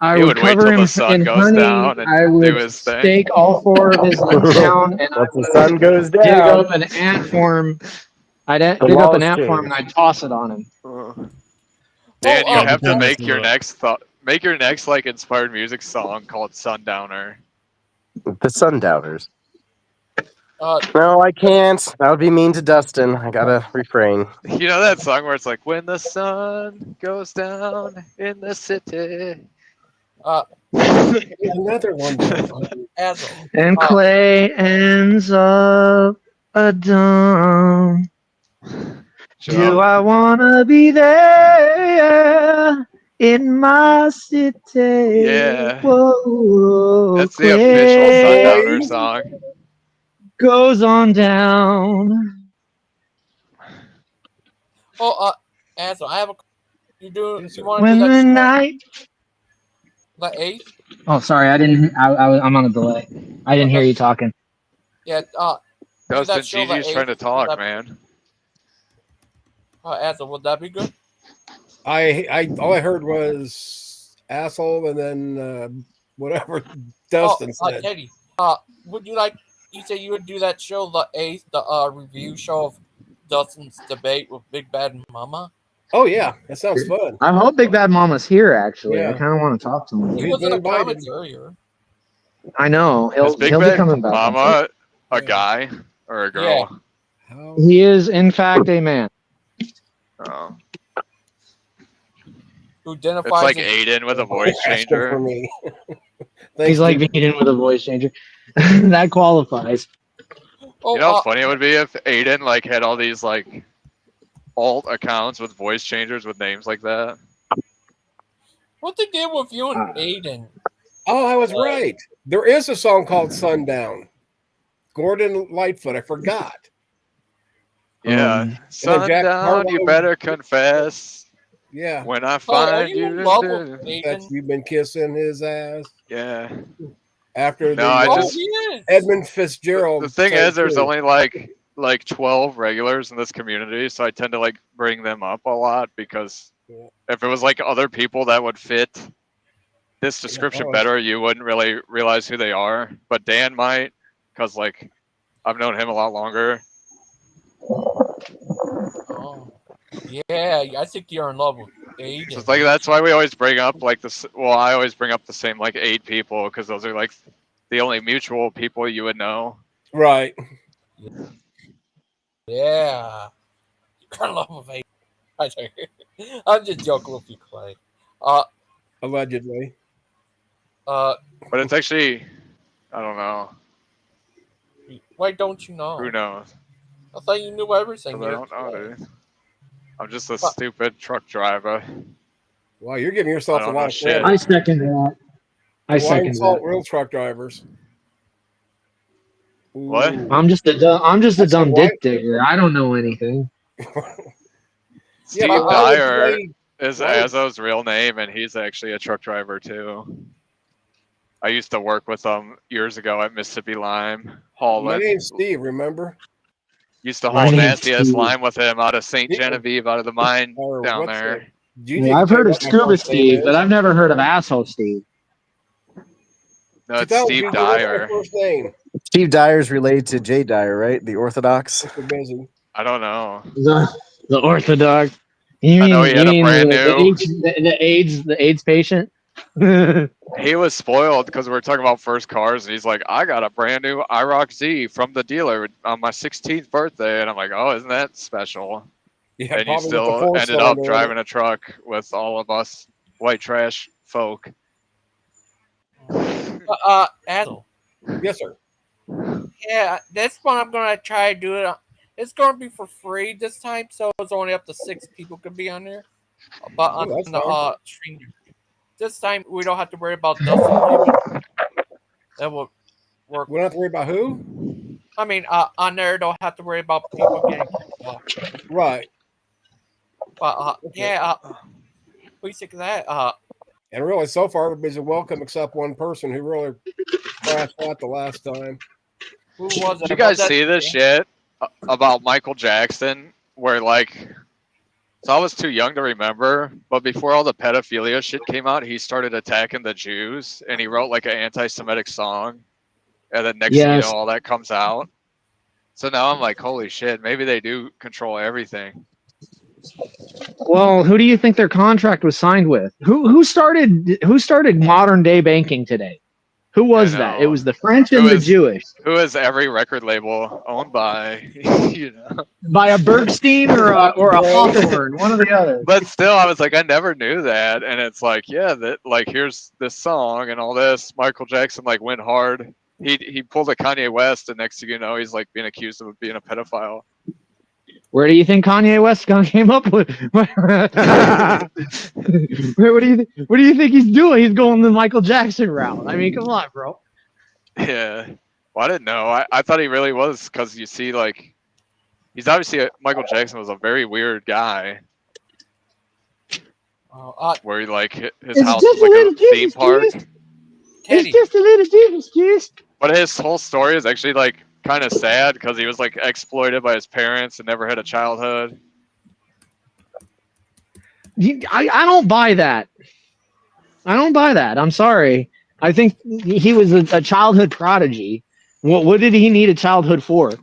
I He would would wait cover till him the sun in goes honey. down and I do would his thing. stake all four of his limbs down, and Once the sun goes dig down, up an ant form. I'd dig the up an laws ant form and change. I'd toss it on him. Dan, you Oh, have to make your next like inspired music song called Sundowner. The sundowners. Uh, No, I can't. That would be mean to Dustin. I gotta refrain. You know that song where it's like, when the sun goes down in the city. Another one. And Clay ends up a dumb. Do I wanna be there in my city? Yeah. Whoa, That's the Clay official Sundowner song. goes on down. Ansel, I have a. You want to do When that? the night. The 8th? Oh, sorry, I didn't. I'm on a delay. I didn't hear you talking. Yeah. Dustin, show the Gigi's 8th, trying to talk, man. Ansel, would that be good? I all I heard was asshole and then whatever Dustin said. Teddy, would you like? You said you would do that show, the 8th, the review show of Dustin's debate with Big Bad Mama. Oh yeah, that sounds fun. I hope Big Bad Mama's here. Actually, Yeah. I kind of want to talk to him. He was in the comments earlier. I know Is Big he'll be Bad coming back. Mama a guy or a girl? Yeah. He is, in fact, a man. Oh. Who identifies? It's like Aiden with a voice changer. For me. He's like Aiden with a voice changer. That qualifies. Oh, you know how funny it would be if Aiden like had all these like alt accounts with voice changers with names like that. What they did with you and Aiden? Oh, I was right. There is a song called Sundown. Gordon Lightfoot. I forgot. Yeah. Sundown, you better confess. Yeah. When I find you in love with that you've been kissing his ass. Yeah. After Edmund Fitzgerald. The thing is, there's only like 12 regulars in this community, so I tend to like bring them up a lot because if it was like other people that would fit this description better, you wouldn't really realize who they are. But Dan might, because like I've known him a lot longer. Oh. Yeah, I think you're in love with Aiden. So it's like that's why we always bring up like this. Well, I always bring up the same like 8 people because those are like the only mutual people you would know. Right. Yeah. You're in love with Aiden. I'm just joking with you, Clay. Allegedly. But it's actually, I don't know. Why don't you know? Who knows? I thought you knew everything. I don't know, dude. I'm just a stupid truck driver. Wow, you're giving yourself a lot of shit. credit. I second that. I second insult that. real truck drivers. What? I'm just a dumb dick digger. I don't know anything. Steve Dyer is Azzo's real name, and he's actually a truck driver too. I used to work with him years ago at Mississippi Lime hauling. My name's Steve, remember? Used to haul nasty ass lime with him out of St. Genevieve, out of the mine down there. Yeah, I've heard of Scuba Steve, but I've never heard of Asshole Steve. No, it's Steve Dyer. First name. Steve Dyer's related to Jay Dyer, right? The Orthodox. I don't know. The Orthodox. You I mean, know he had a brand new. The AIDS patient. He was spoiled because we were talking about first cars, and he's like, "I got a brand new IROC Z from the dealer on my 16th birthday," and I'm like, "Oh, isn't that special?" Yeah, and you still ended up driving a truck with all of us white trash folk. Adel. Yes, sir. Yeah, this one I'm gonna try to do it. It's gonna be for free this time, so it's only up to 6 people can be on there. But on the stream, this time we don't have to worry about Dustin. That will work. We don't have to worry about who? I mean, on there don't have to worry about people getting kicked off. Right. But yeah, we think that. And really, so far, everybody's welcome except one person who really crashed out the last time. Who was Did you guys see this shit about Michael Jackson? Where so I was too young to remember, but before all the pedophilia shit came out, he started attacking the Jews, and he wrote like an anti-Semitic song, and then next thing you know, all that comes out. So now I'm like, holy shit, maybe they do control everything. Well, who do you think their contract was signed with? Who started modern day banking today? Who was that? It was the French and the Jewish. Who is every record label owned by? You know, by a Bergstein or a Hawthorne, one or the other. But still, I was like, I never knew that, and it's like, yeah, that like here's this song and all this. Michael Jackson like went hard. He pulled a Kanye West, and next thing you know, he's like being accused of being a pedophile. Where do you think Kanye West came up with? What do you think he's doing? He's going the Michael Jackson route. I mean, come on, bro. Yeah. Well, I didn't know. I thought he really was, because you see, like, he's obviously Michael Jackson was a very weird guy. Where he like his house was like a theme park. It's just a little Jesus, juice. But his whole story is actually like kind of sad, because he was like exploited by his parents and never had a childhood. I don't buy that. I don't buy that. I'm sorry. I think he was a childhood prodigy. What did he need a childhood for?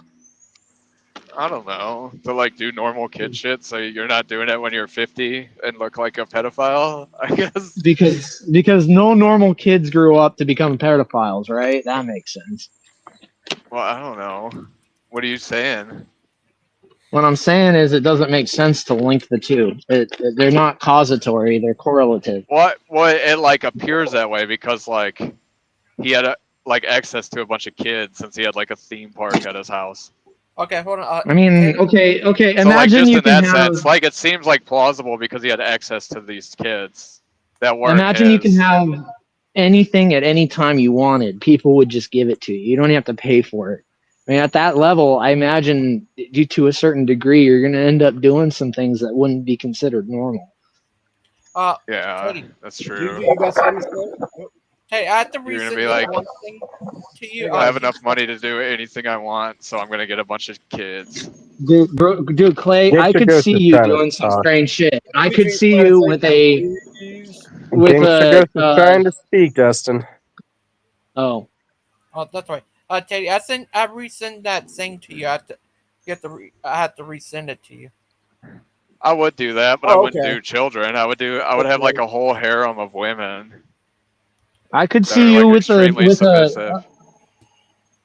I don't know. To like do normal kid shit, so you're not doing it when you're 50 and look like a pedophile, I guess. Because no normal kids grew up to become pedophiles, right? That makes sense. Well, I don't know. What are you saying? What I'm saying is it doesn't make sense to link the two. They're not causatory, they're correlative. Well, it like appears that way because like he had like access to a bunch of kids since he had like a theme park at his house. Okay, hold on. I mean, okay. So, Imagine like, just you in can that have. sense, like it seems like plausible because he had access to these kids that weren't. Imagine you can have anything at any time you wanted. People would just give it to you. You don't have to pay for it. I mean, at that level, I imagine, due to a certain degree, you're going to end up doing some things that wouldn't be considered normal. Yeah, that's true. You got something to say? Hey, I have to You're gonna resend be like, one thing to you. I have enough money to do anything I want, so I'm gonna get a bunch of kids. Dude, Clay, I could see you doing some strange shit. I could see you with a Gangster trying to speak, Dustin. Oh, that's right. Teddy, I resend that thing to you. I have to resend it to you. I would do that, but I wouldn't do children. I would have like a whole harem of women. I could see you with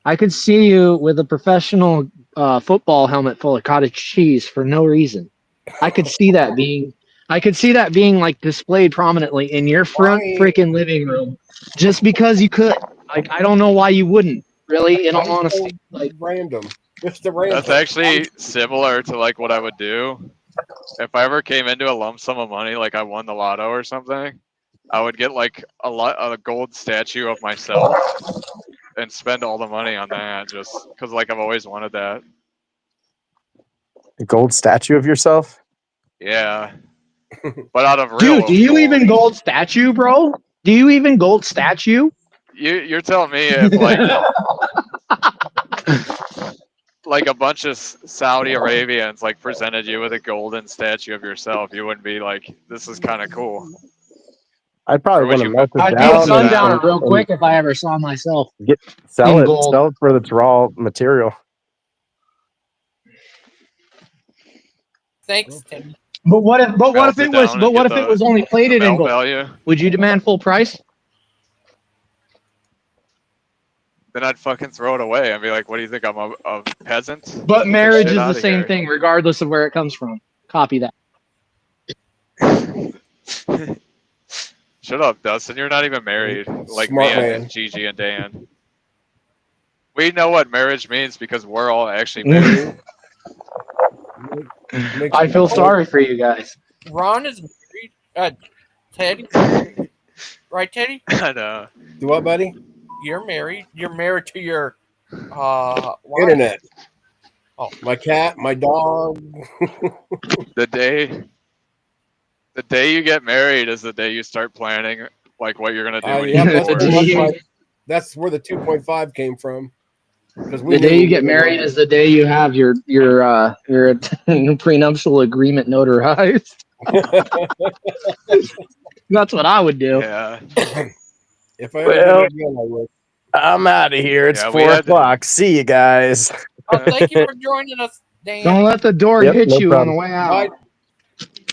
I could see you with a professional football helmet full of cottage cheese for no reason. I could see that being I could see that being like displayed prominently in your front freaking living room, just because you could. Like, I don't know why you wouldn't. Really, in all honesty, like random. Just the random. That's actually similar to like what I would do if I ever came into a lump sum of money, like I won the lotto or something. I would get like a gold statue of myself and spend all the money on that, just because like I've always wanted that. A gold statue of yourself? Yeah, but out of real. Dude, do you even gold statue, bro? Do you even gold statue? You're telling me if like a bunch of Saudi Arabians like presented you with a golden statue of yourself, you wouldn't be like, "This is kind of cool." I'd probably want to melt it I'd down. be sundowner real quick if I ever saw myself. Sell in it. gold. Sell it for its raw material. Thanks, Tim. But what if? But what if it was? But what if it was only plated in gold? Value. Would you demand full price? Then I'd fucking throw it away and be like, "What do you think? I'm a peasant?" But marriage is Get the outta same here. thing, regardless of where it comes from. Copy that. Shut up, Dustin. You're not even married, like Smart me man. and Gigi and Dan. We know what marriage means because we're all actually married. I feel sorry for you guys. Ron is married. Teddy, right, Teddy? I know. Do what, buddy? You're married. You're married to your wife. Internet. Oh, my cat, my dog. The day you get married is the day you start planning like what you're gonna do. When Yeah, you get to work. that's where the 2.5 came from. The day you get married is the day you have your prenuptial agreement notarized. That's what I would do. Yeah. If I ever did it again, I would. I'm out of here. It's 4 o'clock. See you guys. Thank you for joining us, Dan. Don't let the door hit no you problem. on the way out.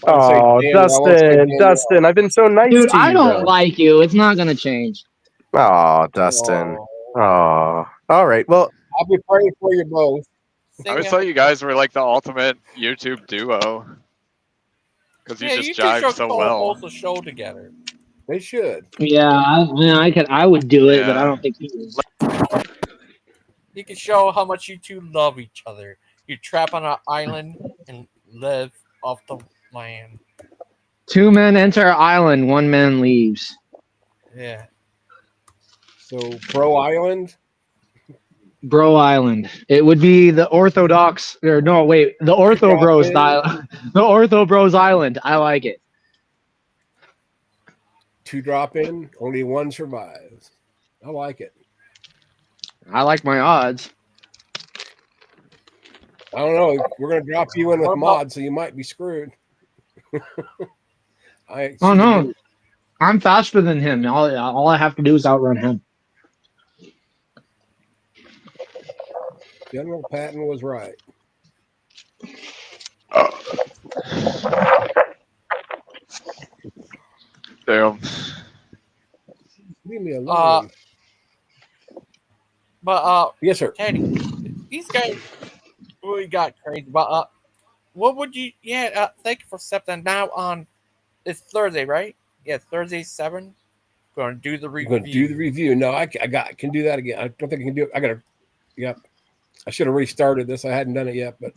Oh, Dustin, I've been so nice Dude, to you. I don't like you. It's not gonna change. Oh, Dustin. Oh, all right. Well, I'll be praying for you both. I always thought you guys were like the ultimate YouTube duo because you just jive so well. The show together. They should. Yeah, I would do it, but I don't think he would. You can show how much you two love each other. You trap on an island and live off the land. 2 men enter island, 1 man leaves. Yeah. So Bro Island. Bro Island. It would be the Orthodox, or no, wait, the Ortho Bros Island. The Ortho Bros Island. I like it. 2 drop in, only 1 survives. I like it. I like my odds. I don't know. We're gonna drop you in with mods, so you might be screwed. Oh no, I'm faster than him. All I have to do is outrun him. General Patton was right. Damn. Leave me alone. Yes, sir. Teddy, these guys really got crazy. But what would you? Yeah, thank you for stepping now on. It's Thursday, right? Yeah, Thursday 7. Going to do the review. I'm going to do the review. No, I can do that again. I don't think I can do it. I got to. Yep. I should have restarted this. I hadn't done it yet, but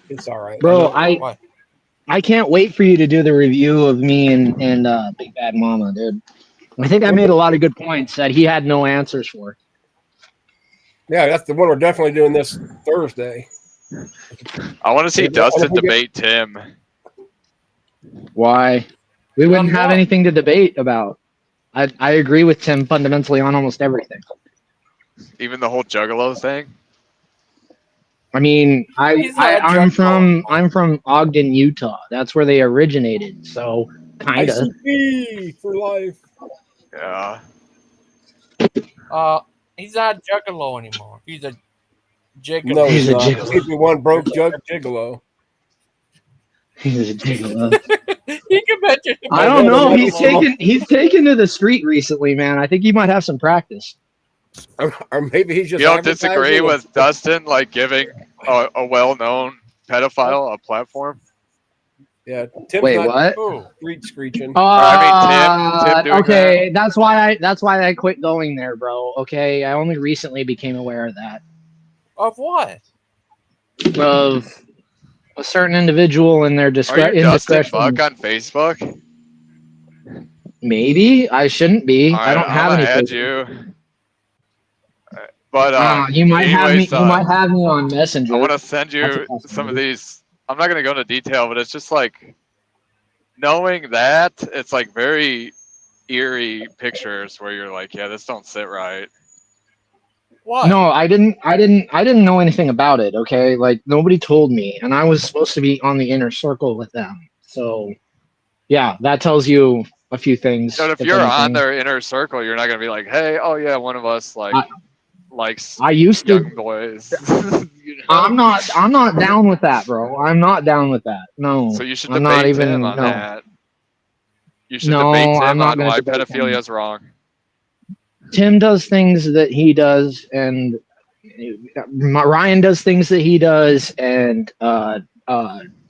it's all right. Bro, I can't wait for you to do the review of me and Big Bad Mama, dude. I think I made a lot of good points that he had no answers for. Yeah, that's the one we're definitely doing this Thursday. I want to see Dustin debate Tim. Why? We wouldn't have anything to debate about. I agree with Tim fundamentally on almost everything. Even the whole Juggalo thing. I mean, I'm from Ogden, Utah. That's where they originated. So kind of. ICP for life. Yeah. He's not Juggalo anymore. He's a Gigolo. No, he's not. He's one broke Gigolo. He's a Gigolo. He can bet you. I don't know. He's taken to the street recently, man. I think he might have some practice. Or maybe he's just. You don't disagree with Dustin, like giving a well-known pedophile a platform? Yeah, Tim's Wait, not what? street screeching. Tim doing okay, that's why I quit going there, bro. Okay, I only recently became aware of that. Of what? Of a certain individual and their Are you Dustin indiscretion. Buck on Facebook? Maybe I shouldn't be. All I right, don't have I'm any. gonna add you. But you might have me. anyways, You might have me on Messenger. I want to send That's a you some of possibility. these. I'm not gonna go into detail, but it's just like knowing that it's like very eerie pictures where you're like, yeah, this don't sit right. What? No, I didn't know anything about it. Okay, like nobody told me, and I was supposed to be on the inner circle with them. So, yeah, that tells you a few things. But if you're on their inner circle, you're not gonna be like, hey, oh yeah, one of us likes I used to. young boys. You know? I'm not down with that, bro. I'm not down with that. No. So you should I'm not debate even. Tim on No. that. You should No, debate I'm Tim not on going why to debate pedophilia him. is wrong. Tim does things that he does, and Ryan does things that he does, and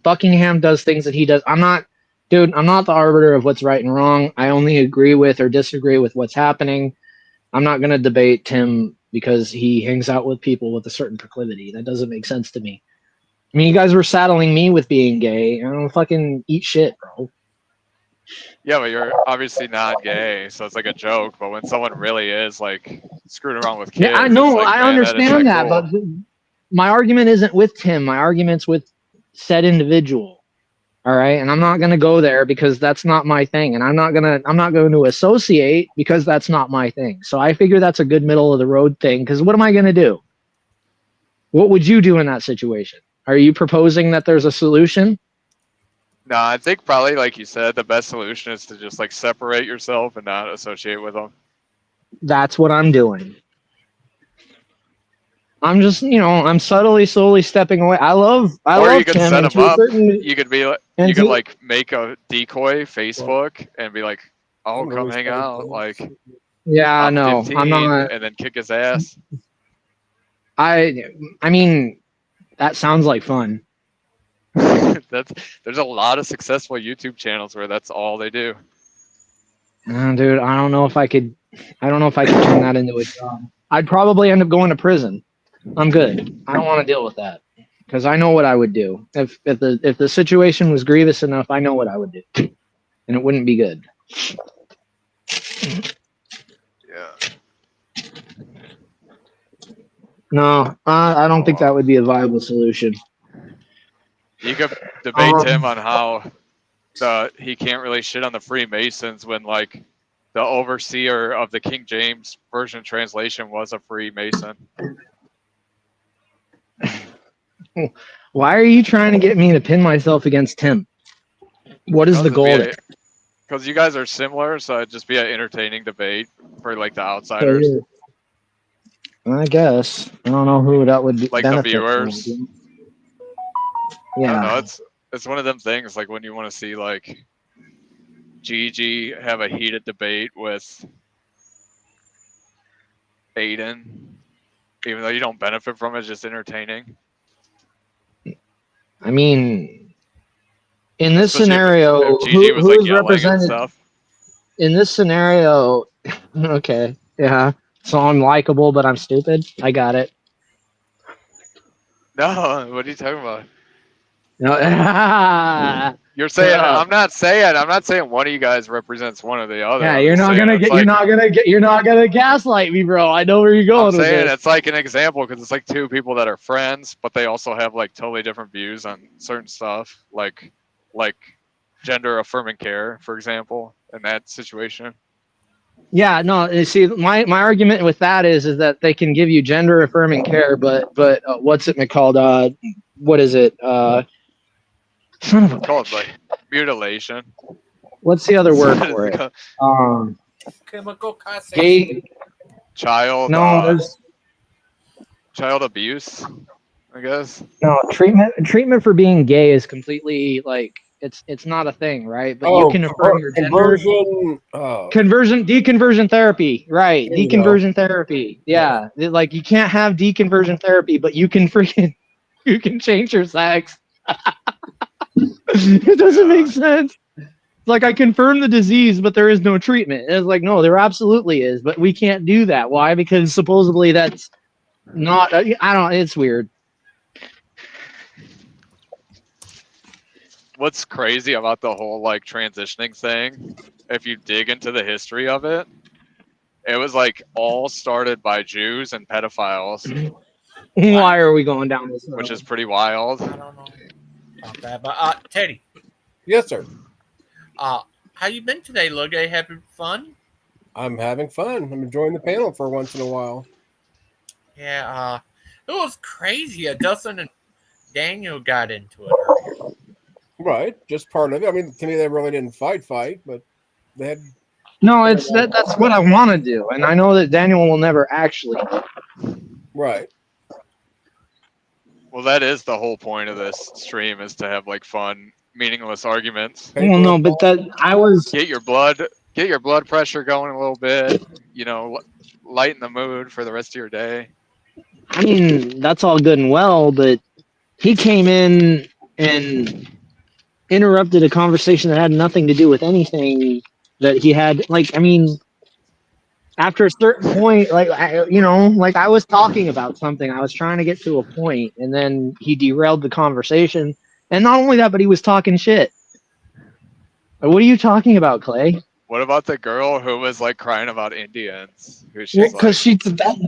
Buckingham does things that he does. I'm not the arbiter of what's right and wrong. I only agree with or disagree with what's happening. I'm not going to debate Tim because he hangs out with people with a certain proclivity. That doesn't make sense to me. I mean, you guys were saddling me with being gay. I don't fucking eat shit, bro. Yeah, but you're obviously not gay, so it's like a joke. But when someone really is like screwing around with kids, Yeah, I it's know. like, I man, that isn't understand that, cool. but my argument isn't with Tim. My argument's with said individual. All right, and I'm not gonna go there because that's not my thing, and I'm not going to associate because that's not my thing. So I figure that's a good middle of the road thing. Because what am I gonna do? What would you do in that situation? Are you proposing that there's a solution? No, I think probably like you said, the best solution is to just like separate yourself and not associate with them. That's what I'm doing. I'm just, I'm slowly stepping away. I love you could Tim, set and them to a up. certain, You could be like, and you could to, like make a decoy Facebook and be like, "Oh, come hang out." Like, yeah, I'm no, 15, I'm not. and then kick his ass. I mean, that sounds like fun. There's a lot of successful YouTube channels where that's all they do. Dude, I don't know if I could turn that into a job. I'd probably end up going to prison. I'm good. I don't want to deal with that because I know what I would do if the situation was grievous enough. I know what I would do, and it wouldn't be good. Yeah. No, I don't think that would be a viable solution. You could debate Tim on how he can't really shit on the Freemasons when like the overseer of the King James Version translation was a Freemason. Why are you trying to get me to pin myself against Tim? What is the goal there? Because you guys are similar, so it'd just be an entertaining debate for like the outsiders. I guess. I don't know who that would like benefit the viewers. From. Yeah. I don't know. It's one of them things like when you want to see like Gigi have a heated debate with Aiden, even though you don't benefit from it, it's just entertaining. I mean, in this especially scenario, if Gigi was who like is represented? Stuff. In this scenario, okay, yeah. So I'm likable, but I'm stupid. I got it. No, what are you talking about? No, you're saying I'm not saying one of you guys represents one or the other. Yeah, I'm you're not gonna gaslight me, bro. I know where you're going. I'm saying with this. It's like an example because it's like two people that are friends, but they also have like totally different views on certain stuff, like gender affirming care, for example, in that situation. Yeah, no. See, my argument with that is that they can give you gender affirming care, but what's it called? What is it? Son of a called like mutilation. What's the other word for it? Chemical causation. Child. No, there's child abuse, I guess. No, treatment for being gay is completely like it's not a thing, right? But you can affirm your gender. Deconversion therapy, right? Deconversion therapy. Yeah, like you can't have deconversion therapy, but you can change your sex. It doesn't make sense. It's like I confirmed the disease, but there is no treatment. And it's like, no, there absolutely is, but we can't do that. Why? Because supposedly that's not. I don't. It's weird. What's crazy about the whole like transitioning thing, if you dig into the history of it, it was like all started by Jews and pedophiles. Why are we going down this road? Which is pretty wild. I don't know about that, but Teddy. Yes, sir. How you been today, Logan? Having fun? I'm having fun. I'm enjoying the panel for once in a while. Yeah, it was crazy. Dustin and Daniel got into it earlier. Right, just part of it. I mean, to me, they really didn't fight, but they had. No, it's that's what I want to do, and I know that Daniel will never actually. Right. Well, that is the whole point of this stream, is to have like fun, meaningless arguments. Well, no, but that I was get your blood pressure going a little bit. You know, lighten the mood for the rest of your day. I mean, that's all good and well, but he came in and interrupted a conversation that had nothing to do with anything that he had. Like, I mean, after a certain point, like, like I was talking about something, I was trying to get to a point, and then he derailed the conversation. And not only that, but he was talking shit. What are you talking about, Clay? What about the girl who was like crying about Indians? Because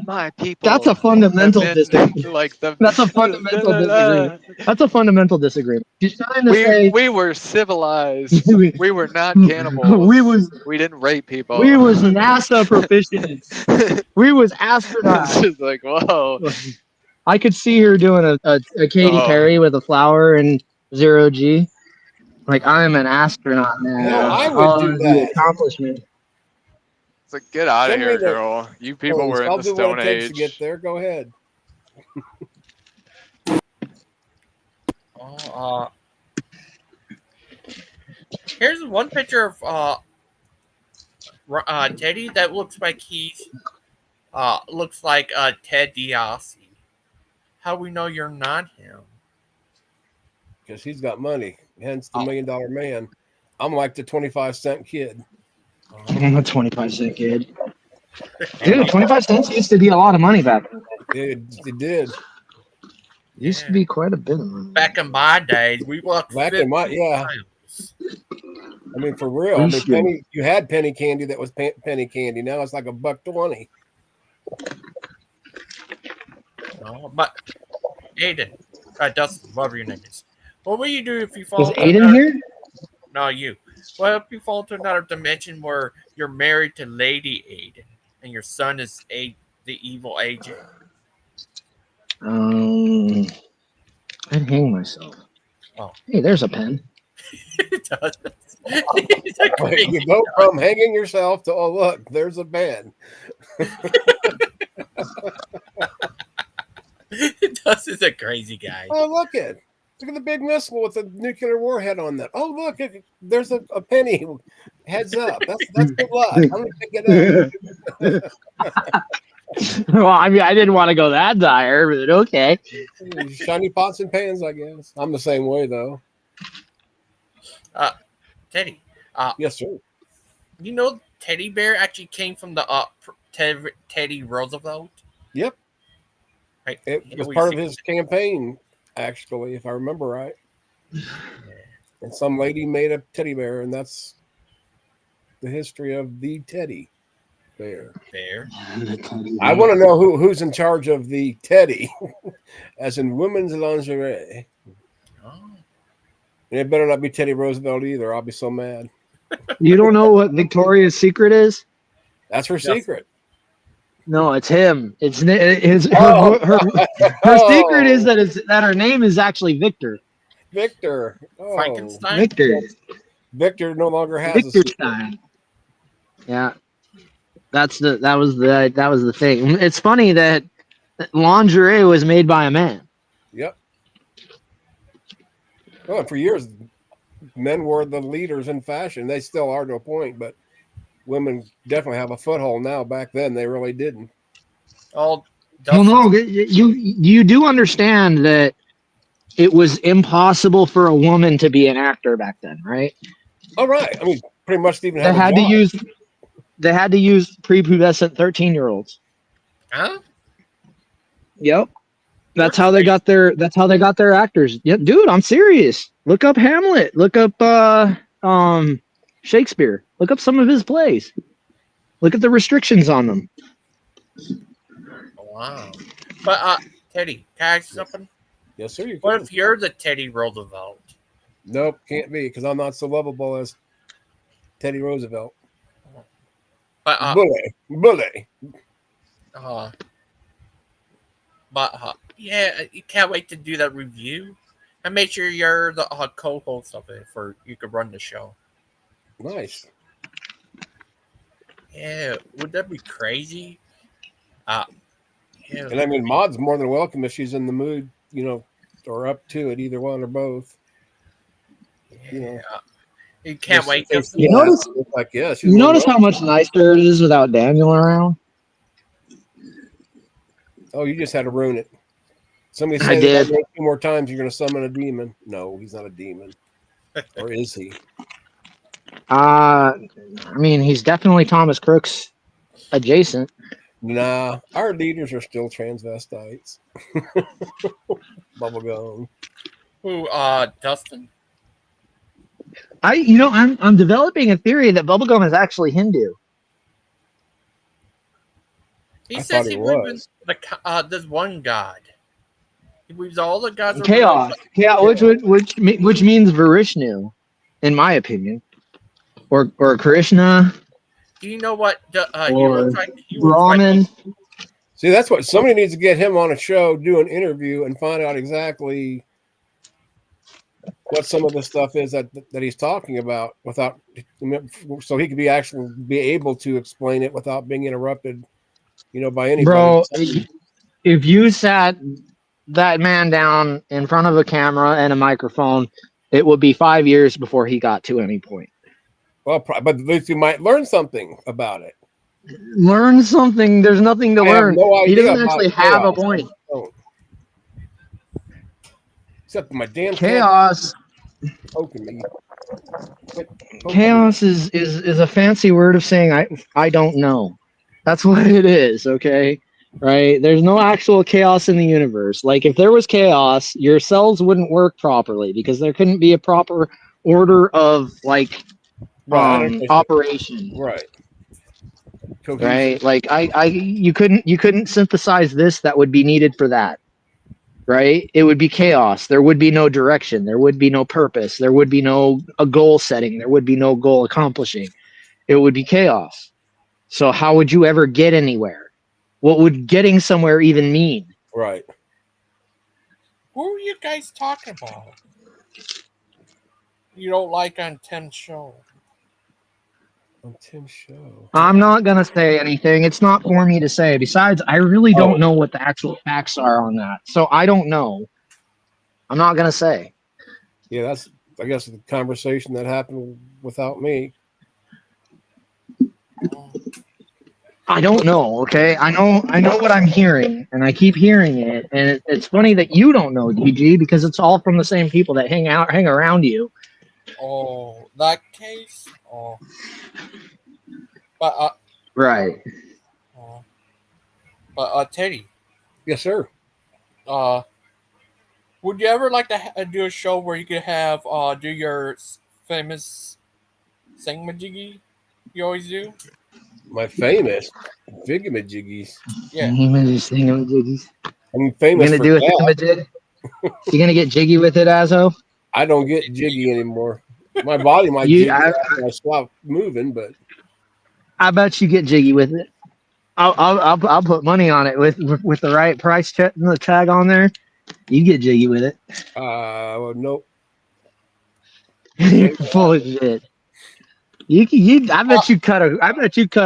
my people. That's a fundamental disagreement. Like that's a fundamental disagreement. That's a fundamental disagreement. She's trying to say we were civilized. We were not cannibals. We didn't rape people. We was NASA proficient. We was astronauts. It's just like, whoa. I could see her doing a Katy Perry with a flower and 0G. Like, I am an astronaut now. No, I would do that. The accomplishment. It's like, get out of here, girl. You people were in the Stone Age. To get there, go ahead. Here's one picture of Teddy that looks like Ted DiBiase. How we know you're not him? Because he's got money. Hence the $1 million man. I'm like the 25-cent kid. I'm a 25-cent kid. Dude, 25 cents used to be a lot of money back then. It did. Used to be quite a bit of money. Back in my days, we walked. Back in my miles. I mean, for real. I mean, you had penny candy that was penny candy. Now it's like $1.20. No, but Aiden, Dustin, whatever your name is. What will you do if you fall? Is Aiden here? No, you. What if you fall to another dimension where you're married to Lady Aiden and your son is the evil agent? I'd hang myself. Oh. Hey, there's a pen. It does. You go from hanging yourself to, oh, look, there's a pen. Dust is a crazy guy. Oh, look at the big missile with a nuclear warhead on that. Oh, look, there's a penny. Heads up. That's good luck. I'm going to pick it up. Well, I mean, I didn't want to go that dire, but okay. Shiny pots and pans, I guess. I'm the same way, though. Teddy. Yes, sir. You know, Teddy Bear actually came from the Teddy Roosevelt. Yep. Right. It was part of his campaign, actually, if I remember right. Yeah. And some lady made a teddy bear, and that's the history of the teddy bear. I want to know who's in charge of the teddy, as in women's lingerie. Oh. And it better not be Teddy Roosevelt either. I'll be so mad. You don't know what Victoria's secret is? That's her secret. No, it's him. It's her secret is that her name is actually Victor. Victor. Oh. Frankenstein. Victor no longer has Victor Stein. Yeah. That was the thing. It's funny that lingerie was made by a man. Yep. Well, for years, men were the leaders in fashion. They still are to a point, but women definitely have a foothold now. Back then, they really didn't. Well, no, you do understand that it was impossible for a woman to be an actor back then, right? All right. I mean, pretty much didn't They have a had job. they had to use prepubescent 13-year-olds. Huh? Yep. That's how they got their actors. Yeah, dude, I'm serious. Look up Hamlet. Look up Shakespeare. Look up some of his plays. Look at the restrictions on them. Wow. But Teddy, can I ask you something? Yes, sir. You What can. if you're the Teddy Roosevelt? Nope, can't be because I'm not so lovable as Teddy Roosevelt. But bully. Yeah, you can't wait to do that review, and make sure you're the co-host of it for you could run the show. Nice. Yeah, would that be crazy? Yeah. And I mean, Maud's more than welcome if she's in the mood, or up to it, either one or both. You can't wait. You notice? Like, yeah, you notice how much nicer it is without Daniel around? Oh, you just had to ruin it. Somebody I said did. 2 more times you're going to summon a demon. No, he's not a demon. Or is he? I mean, he's definitely Thomas Crooks adjacent. Nah, our leaders are still transvestites. Bubblegum. Who, Dustin? I'm developing a theory that Bubblegum is actually Hindu. He says he believes there's one god. He believes all the gods are Chaos. Which means Varishnu, in my opinion, or Krishna. Do you know what? Or Brahmin. See, that's what somebody needs to get him on a show, do an interview, and find out exactly what some of the stuff is that he's talking about, so he could be able to explain it without being interrupted, by anybody. Bro, if you sat that man down in front of a camera and a microphone, it would be 5 years before he got to any point. Well, but at least you might learn something about it. Learn something. There's nothing to learn. Have no idea he doesn't actually have a point. Except my damn chaos. Poking me. Chaos is a fancy word of saying I don't know. That's what it is, okay? Right? There's no actual chaos in the universe. Like, if there was chaos, your cells wouldn't work properly because there couldn't be a proper order of operation. Right. Right? Like you couldn't synthesize this that would be needed for that. Right? It would be chaos. There would be no direction. There would be no purpose. There would be no a goal setting. There would be no goal accomplishing. It would be chaos. So how would you ever get anywhere? What would getting somewhere even mean? Right. What were you guys talking about? You don't like on Tim's show. On Tim's show. I'm not going to say anything. It's not for me to say. Besides, I really don't know what the actual facts are on that. So I don't know. I'm not going to say. Yeah, that's, I guess, the conversation that happened without me. I don't know, okay? I know what I'm hearing, and I keep hearing it, and it's funny that you don't know, DG, because it's all from the same people that hang around you. Oh, that case? Oh. But, right. But, Teddy. Yes, sir. Would you ever like to do a show where you could have, do your famous singmajiggy you always do? My famous thingamajiggies. Yeah. Thingamajiggies. I'm famous. You gonna do a thingamajig? You gonna get jiggy with it, Azzo? I don't get jiggy anymore. My body might jiggy after I stop moving, but I bet you get jiggy with it. I'll put money on it with the right price tag on there. You get jiggy with it. Well, nope. Full of shit. I bet you cut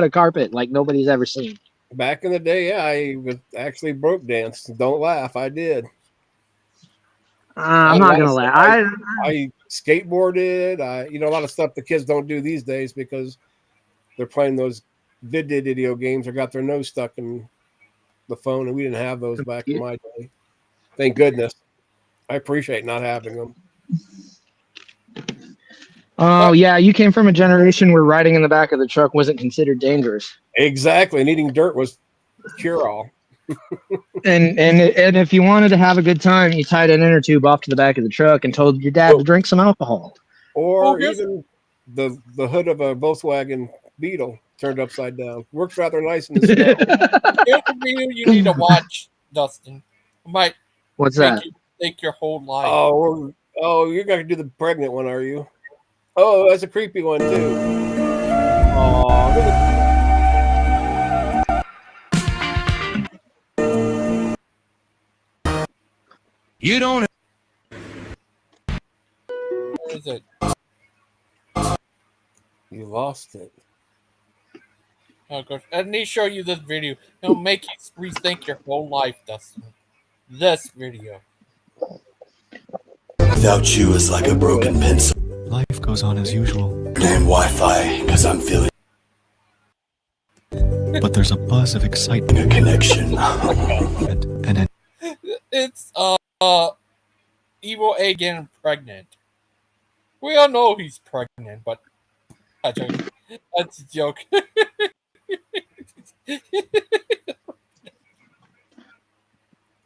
a carpet like nobody's ever seen. Back in the day, yeah, I was actually broke danced. Don't laugh, I did. I'm not gonna laugh. I skateboarded. A lot of stuff the kids don't do these days because they're playing those video games or got their nose stuck in the phone, and we didn't have those back in my day. Thank goodness. I appreciate not having them. Oh, yeah, you came from a generation where riding in the back of the truck wasn't considered dangerous. Exactly. And eating dirt was cure-all. And if you wanted to have a good time, you tied an inner tube off to the back of the truck and told your dad to drink some alcohol. Or even the hood of a Volkswagen Beetle turned upside down. Works rather nice in the snow. Here's a video you need to watch, Dustin. It might What's make that? you think your whole life. Oh, you're going to do the pregnant one, are you? Oh, that's a creepy one, too. Oh, you don't. What is it? You lost it. Oh, gosh. I need to show you this video. It'll make you rethink your whole life, Dustin. This video. Without you is like a broken pencil. Life goes on as usual. Damn Wi-Fi, because I'm feeling But there's a buzz of excitement. a connection. And It's Evil A getting pregnant. We all know he's pregnant, but that's a joke.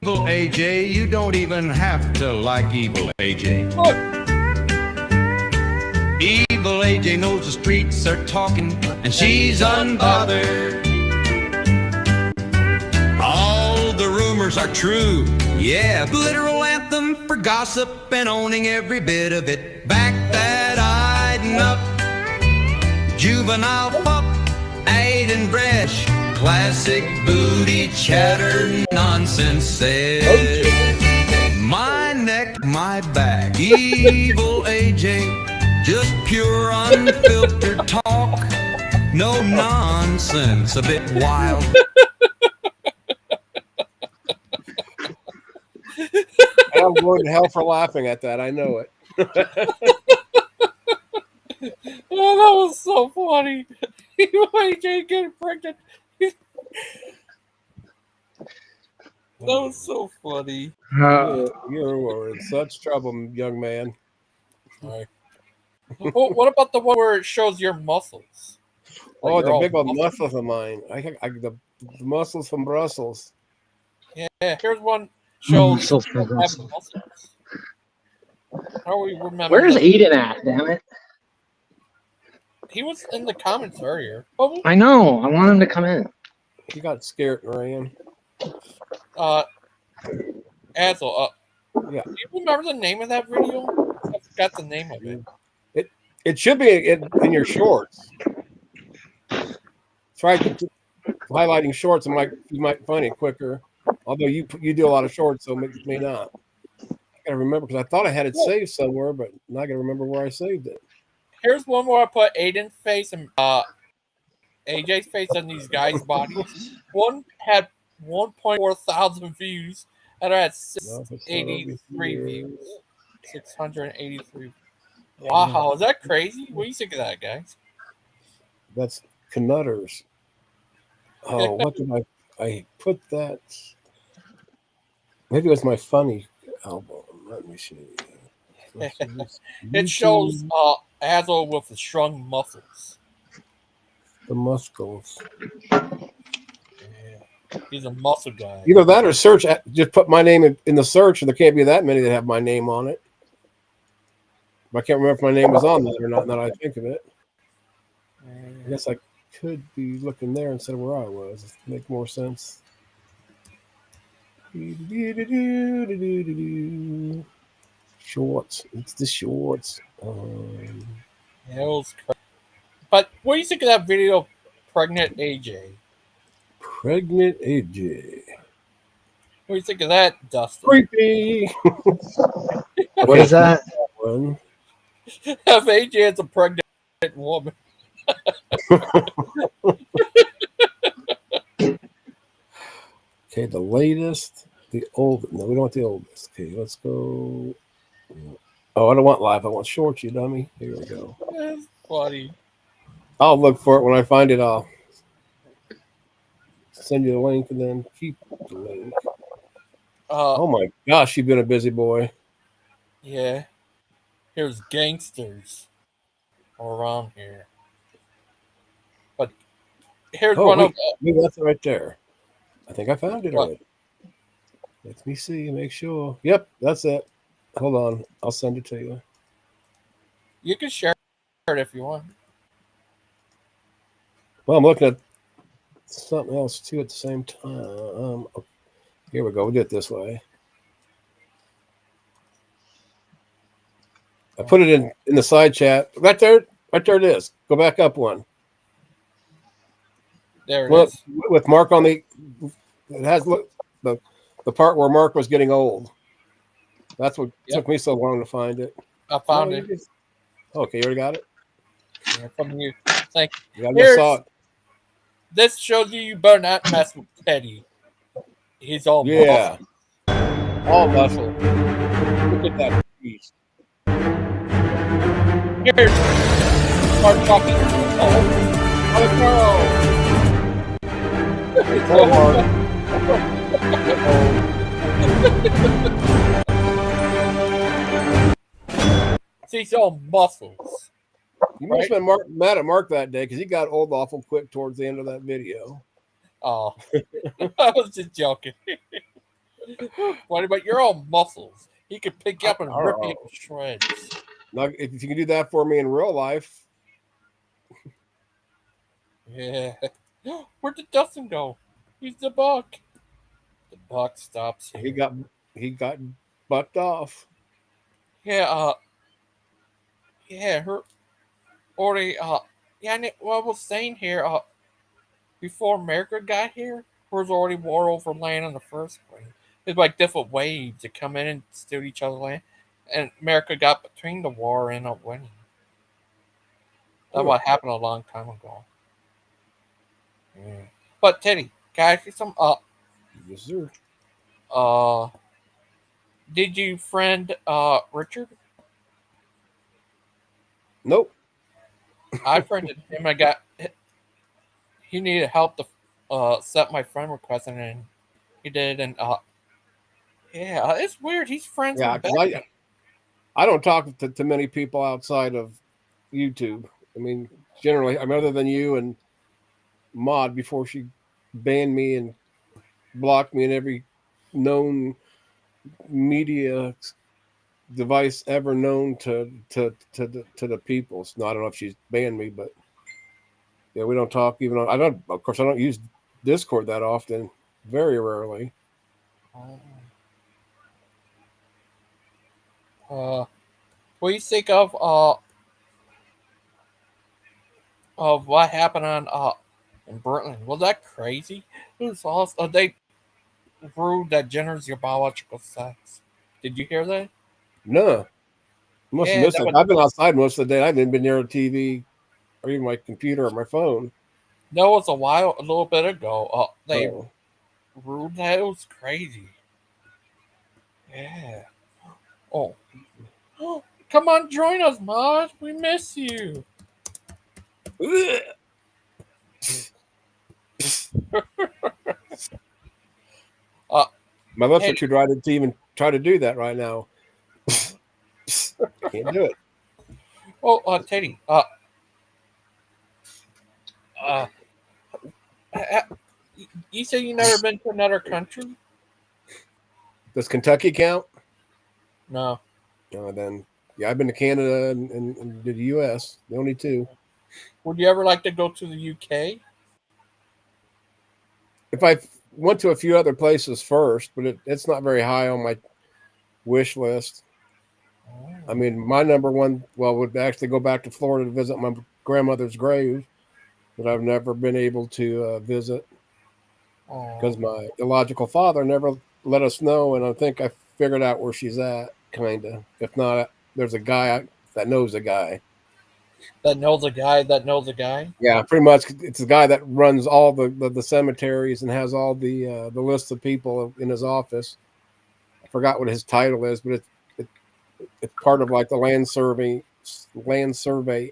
Evil AJ, you don't even have to like Evil AJ. Evil AJ knows the streets are talking, and she's unbothered. All the rumors are true, yeah, literal anthem for gossip and owning every bit of it. Back that eyed up, juvenile pup, Aiden Bresh, classic booty chatter nonsense said. My neck, my back, Evil AJ, just pure unfiltered talk, no nonsense, a bit wild. I'm going to hell for laughing at that. I know it. Oh, that was so funny. Evil AJ getting pregnant. That was so funny. You're in such trouble, young man. Sorry. Well, what about the one where it shows your muscles? Oh, Like the your big old old muscles of mine. The muscles from Brussels. Yeah, here's one shows Muscles from have Brussels. muscles. How we remember? Where's that? Aiden at, damn it? He was in the comments earlier. Oh, I know. I want him to come in. He got scared and ran. Asshole. Yeah. Do you remember the name of that video? I forgot the name of it. It should be in your shorts. Try highlighting shorts, and you might find it quicker. Although you do a lot of shorts, so it may not. I gotta remember because I thought I had it saved somewhere, but now I gotta remember where I saved it. Here's one where I put Aiden's face and AJ's face on these guys' bodies. One had 1.4 thousand views, and I had 683 views. 683. Wow, is that crazy? What do you think of that, guys? That's Canutters. Oh, what did I put that? Maybe it was my funny album. Let me see. It shows Hazel with the strong muscles. The muscles. Yeah. He's a muscle guy. Either that or search. Just put my name in the search, and there can't be that many that have my name on it. But I can't remember if my name was on that or not. Now that I think of it, I guess I could be looking there instead of where I was. It'd make more sense. Shorts. It's the shorts. Yeah, it was crazy. But what do you think of that video of Pregnant AJ? Pregnant AJ. What do you think of that, Dustin? Creepy. What is that? Have AJ as a pregnant woman. Okay, the latest, the oldest. No, we don't want the oldest. Okay, let's go. Oh, I don't want live. I want shorts, you dummy. Here we go. That's funny. I'll look for it when I find it. I'll send you the link and then keep the link. Oh my gosh, you've been a busy boy. Yeah. Here's gangsters around here. But here's one of maybe that's it right there. I think I found it what? already. Let me see, make sure. Yep, that's it. Hold on, I'll send it to you. You can share it if you want. Well, I'm looking at something else too at the same time. Here we go. We'll do it this way. I put it in the side chat. Right there it is. Go back up one. There it Look, is. with Mark on the. It has the part where Mark was getting old. That's what took me so long to find it. I found it. Okay, you already got it. Yeah, from you. Thank you. Yeah, I just saw it. This shows you better not mess with Teddy. He's all muscle. All muscle. Look at that beast. Here's Mark talking. Oh, See, he's all muscles. You must have been mad at Mark that day because he got old awful quick towards the end of that video. Oh, I was just joking. Funny, but you're all muscles. He could pick you up and rip you to shreds. Now, if you can do that for me in real life. Yeah. Where did Dustin go? He's the buck. The buck stops here. He got bucked off. Yeah, her already what I was saying here, before America got here, there was already war over land in the first place. It's like different waves that come in and steal each other's land. And America got between the war and ended up winning. That's what happened a long time ago. Yeah. But Teddy, can I ask you some yes, sir. Did you friend Richard? Nope. I friended him. He needed help to set my friend request, and he did. And yeah, it's weird. He's friends with Becky. I don't talk to many people outside of YouTube. I mean, generally, other than you and Maud before she banned me and blocked me in every known media device ever known to the people. So I don't know if she's banned me, but yeah, we don't talk even on. Of course, I don't use Discord that often. Very rarely. What do you think of what happened on in Brooklyn? Was that crazy? It was awesome. They ruled that gender is your biological sex. Did you hear that? No. Must have missed it. I've been outside most of the day. I haven't been near a TV or even my computer or my phone. That was a little bit ago. They ruled that. It was crazy. Yeah. Oh. Come on, join us, Mod. We miss you. My lips are too dry to even try to do that right now. Can't do it. Oh, Teddy. You say you never been to another country? Does Kentucky count? No. Then yeah, I've been to Canada and the U.S. The only two. Would you ever like to go to the U.K.? If I went to a few other places first, but it's not very high on my wish list. I mean, my number one, would actually go back to Florida to visit my grandmother's grave that I've never been able to visit because my illogical father never let us know, and I think I figured out where she's at, kind of. If not, there's a guy that knows a guy. That knows a guy that knows a guy? Yeah, pretty much. It's a guy that runs all the cemeteries and has all the lists of people in his office. I forgot what his title is, but it's part of like the land survey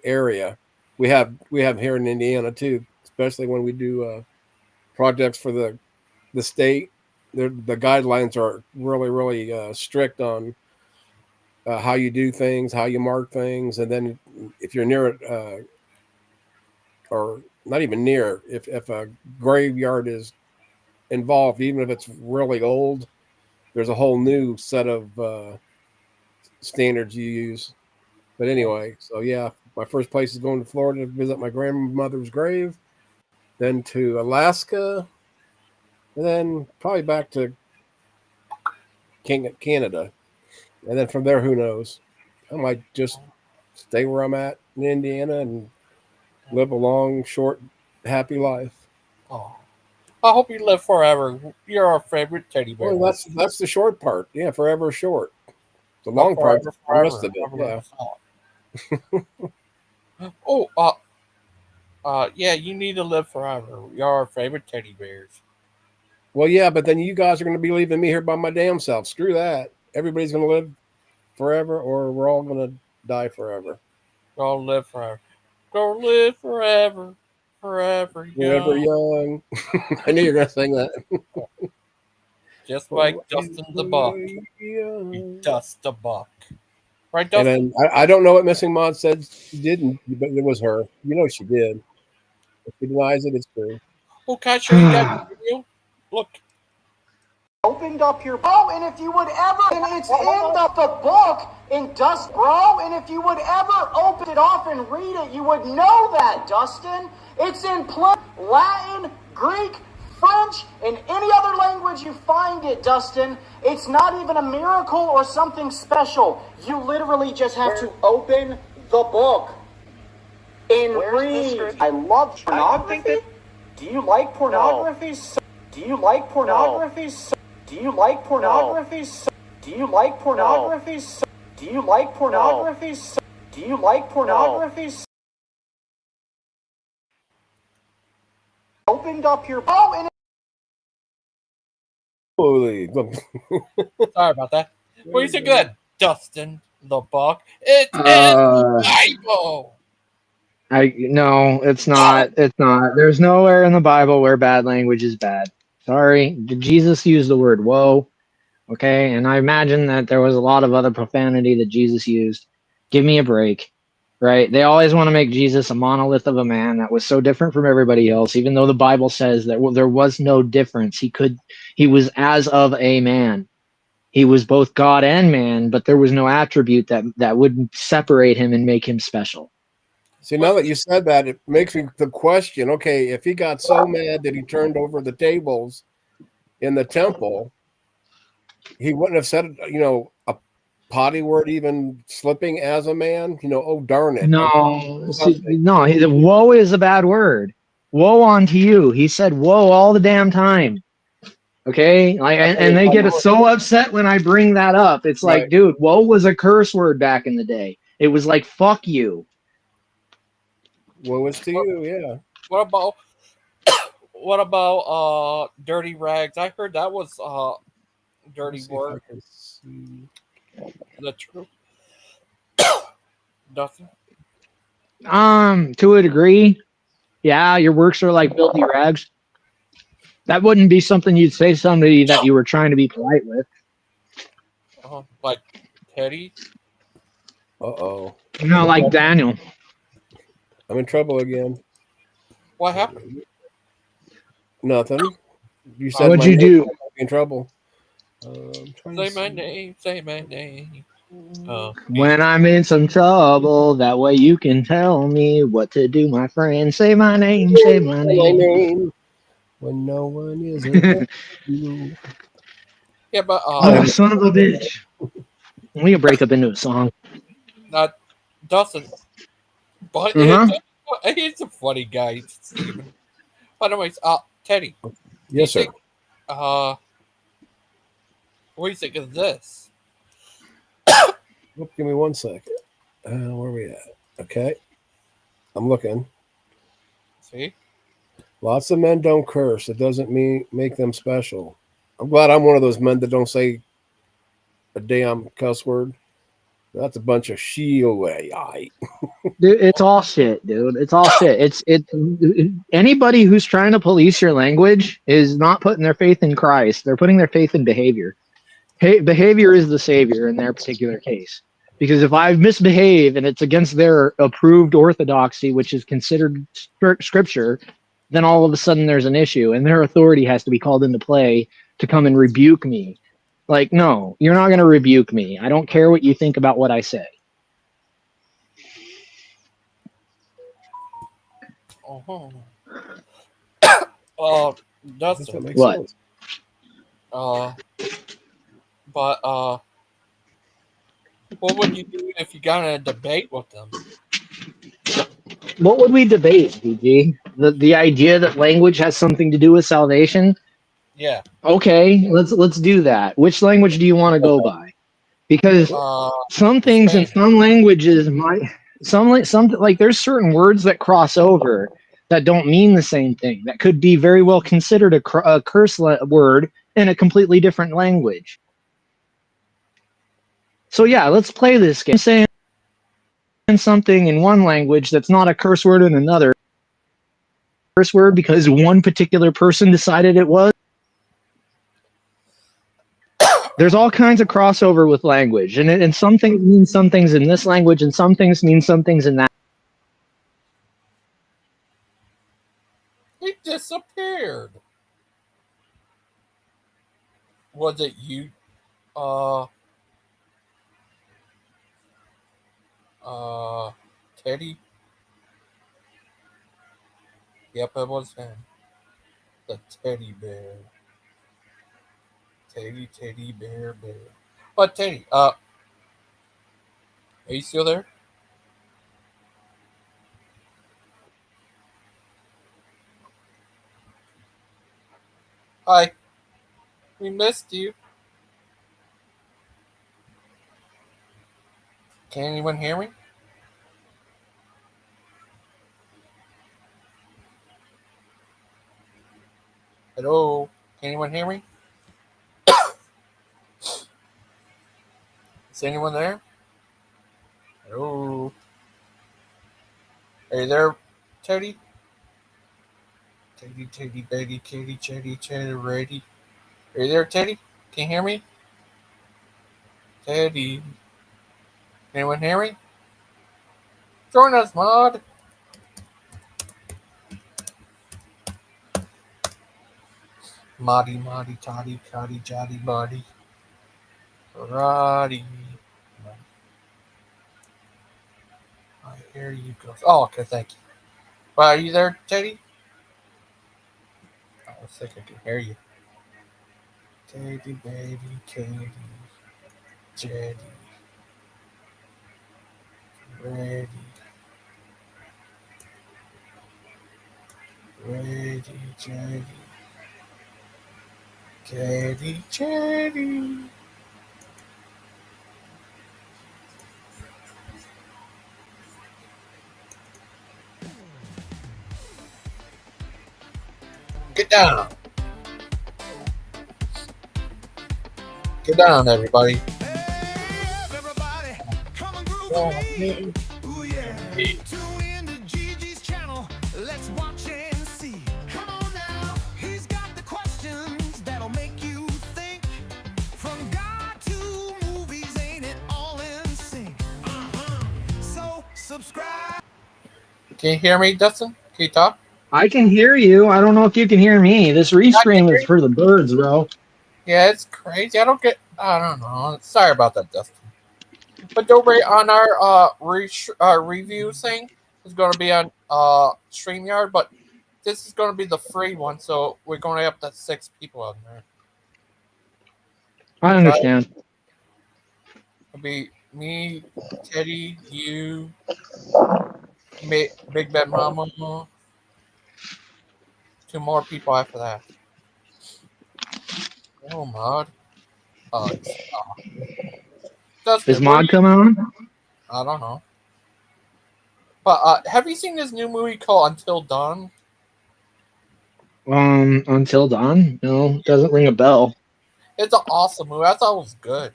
area we have here in Indiana too, especially when we do projects for the state. The guidelines are really strict on how you do things, how you mark things, and then if you're near it, or not even near, if a graveyard is involved, even if it's really old, there's a whole new set of standards you use. But anyway, so yeah, my first place is going to Florida to visit my grandmother's grave, then to Alaska, and then probably back to Canada. And then from there, who knows? I might just stay where I'm at in Indiana and live a long, short, happy life. Oh, I hope you live forever. You're our favorite teddy bear. Well, that's the short part. Yeah, forever short. The long part, the rest of it. Yeah. Yeah, you need to live forever. You're our favorite teddy bears. Well, yeah, but then you guys are going to be leaving me here by my damn self. Screw that. Everybody's going to live forever, or we're all going to die forever. Go live forever. Go live forever. Forever young. I knew you were going to sing that. Just like Dustin the Buck. Dust the Buck. Right, Dustin? And then, I don't know what Missing Mod said she didn't, but it was her. You know she did. If she denies it, it's true. Oh, can I show you that video? Look. Opened up your and if you would ever, and it's in the book in Dust, bro, and if you would ever open it off and read it, you would know that, Dustin. It's in Latin, Greek, French, and any other language you find it, Dustin. It's not even a miracle or something special. You literally just have to open the book and read. I love pornography. Do you like pornography? No. Do you like pornography? No. Do you like pornography? No. Do you like pornography? No. Do you like pornography? No. Do you like pornography? No. Opened up your and Holy. Sorry about that. What do you think of that, Dustin the Buck? It's in the Bible. No, it's not. It's not. There's nowhere in the Bible where bad language is bad. Sorry. Jesus used the word whoa. Okay. And I imagine that there was a lot of other profanity that Jesus used. Give me a break. Right? They always want to make Jesus a monolith of a man that was so different from everybody else, even though the Bible says that there was no difference. He was as of a man. He was both God and man, but there was no attribute that would separate him and make him special. See, now that you said that, it makes me the question, okay, if he got so mad that he turned over the tables in the temple, he wouldn't have said, a potty word even slipping as a man, oh, darn it. No, woe is a bad word. Woe unto you. He said woe all the damn time. Okay, and they get so upset when I bring that up. It's like, dude, woe was a curse word back in the day. It was like, fuck you. Woe is to you, yeah. What about dirty rags? I heard that was dirty word. Is that true? Dustin? To a degree, yeah, your works are like filthy rags. That wouldn't be something you'd say to somebody that you were trying to be polite with. Like Teddy? Uh-oh. Like Daniel. I'm in trouble again. What happened? Nothing. You said what'd you do? In trouble. Say my name. Say my name. When I'm in some trouble, that way you can tell me what to do, my friend. Say my name. Say my name. When no one is around you. Yeah, but son of a bitch. We can break up into a song. Dustin, but he's a funny guy, Steven. But anyways, Teddy. Yes, sir. What do you think of this? Give me 1 second. Where are we at? Okay. I'm looking. See? Lots of men don't curse. It doesn't make them special. I'm glad I'm one of those men that don't say a damn cuss word. That's a bunch of shit. Dude, it's all shit, dude. It's all shit. It's anybody who's trying to police your language is not putting their faith in Christ. They're putting their faith in behavior. Behavior is the savior in their particular case. Because if I misbehave and it's against their approved orthodoxy, which is considered scripture, then all of a sudden there's an issue and their authority has to be called into play to come and rebuke me. Like, no, you're not going to rebuke me. I don't care what you think about what I say. Dustin. Makes What? sense. But what would you do if you got in a debate with them? What would we debate, DG? The idea that language has something to do with salvation? Yeah. Okay, let's do that. Which language do you want to go by? Because some things in some languages might some like there's certain words that cross over that don't mean the same thing. That could be very well considered a curse word in a completely different language. So yeah, let's play this game. I'm saying something in one language that's not a curse word in another curse word because one particular person decided it was. There's all kinds of crossover with language, and some things mean some things in this language, and some things mean some things in that. He disappeared. Was it you? Teddy? Yep, it was him. The teddy bear. Teddy bear. But Teddy, are you still there? Hi. We missed you. Can anyone hear me? Hello? Can anyone hear me? Is anyone there? Hello? Are you there, Teddy? Teddy, Betty, Katie, Teddy, ready? Are you there, Teddy? Can you hear me? Teddy. Anyone hear me? Join us, Mod. Moddy, Toddy, Coddy, Jotty, Buddy. Roddy. I hear you go. Oh, okay, thank you. Well, are you there, Teddy? I was think I can hear you. Teddy, baby, Katie, Jetty, ready, Jetty, Jetty. Get down. Get down, everybody. Can you hear me, Dustin? Can you talk? I can hear you. I don't know if you can hear me. This restream is for the birds, bro. Yeah, it's crazy. I don't know. Sorry about that, Dustin. But don't worry, on our review thing is going to be on StreamYard, but this is going to be the free one, so we're going to have the 6 people on there. I understand. It'll be me, Teddy, you, Big Ben Mama, 2 more people after that. Oh, Mod. Is Mod coming on? I don't know. But have you seen this new movie called Until Dawn? Until Dawn? No, doesn't ring a bell. It's an awesome movie. I thought it was good.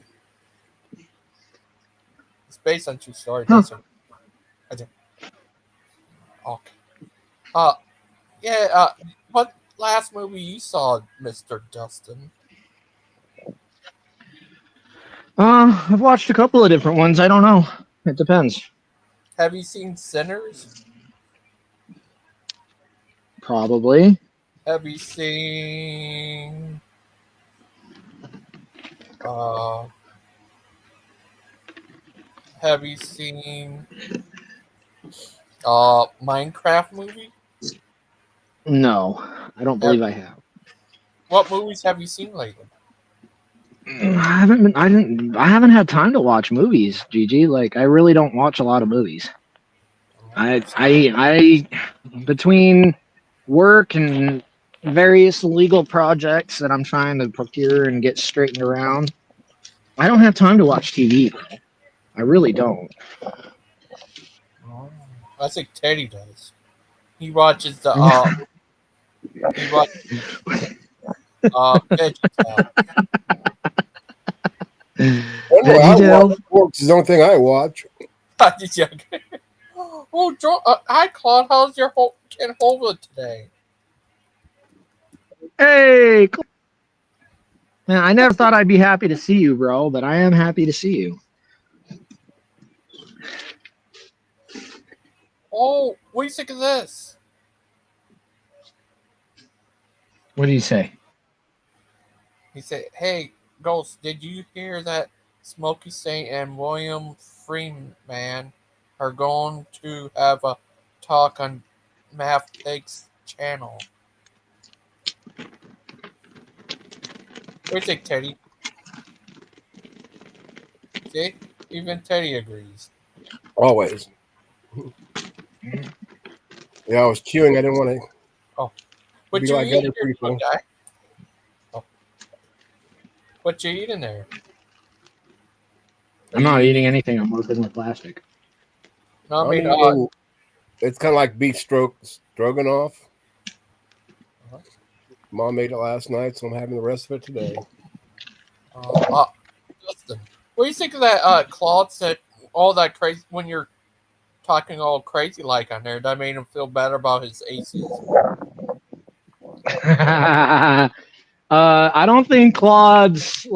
It's based on true story. Huh. Okay. What last movie you saw, Mr. Dustin? I've watched a couple of different ones. I don't know. It depends. Have you seen Sinners? Probably. Have you seen have you seen Minecraft movie? No, I don't believe I have. What movies have you seen lately? I haven't had time to watch movies, Gigi. Like, I really don't watch a lot of movies. I between work and various legal projects that I'm trying to procure and get straightened around, I don't have time to watch TV. I really don't. I think Teddy does. He watches the he watches VeggieTale. VeggieTales? Sports is the only thing I watch. Oh, hi Claude. How's your Ken Holva today? Hey, man, I never thought I'd be happy to see you, bro, but I am happy to see you. Oh, what do you think of this? What do you say? He said, "Hey, Ghost, did you hear that Smokey Saint and William Freeman are going to have a talk on Math Pig's channel?" What do you think, Teddy? See, even Teddy agrees. Always. Yeah, I was chewing. I didn't want to. Oh, what be you like eating other there, people. guy? Oh, what you eating there? I'm not eating anything. I'm working with plastic. No, I mean, it's kind of like beef stroganoff. Mom made it last night, so I'm having the rest of it today. Dustin, what do you think of that? Claude said all that crazy when you're talking all crazy like on there. That made him feel better about his aces. I don't think Claude's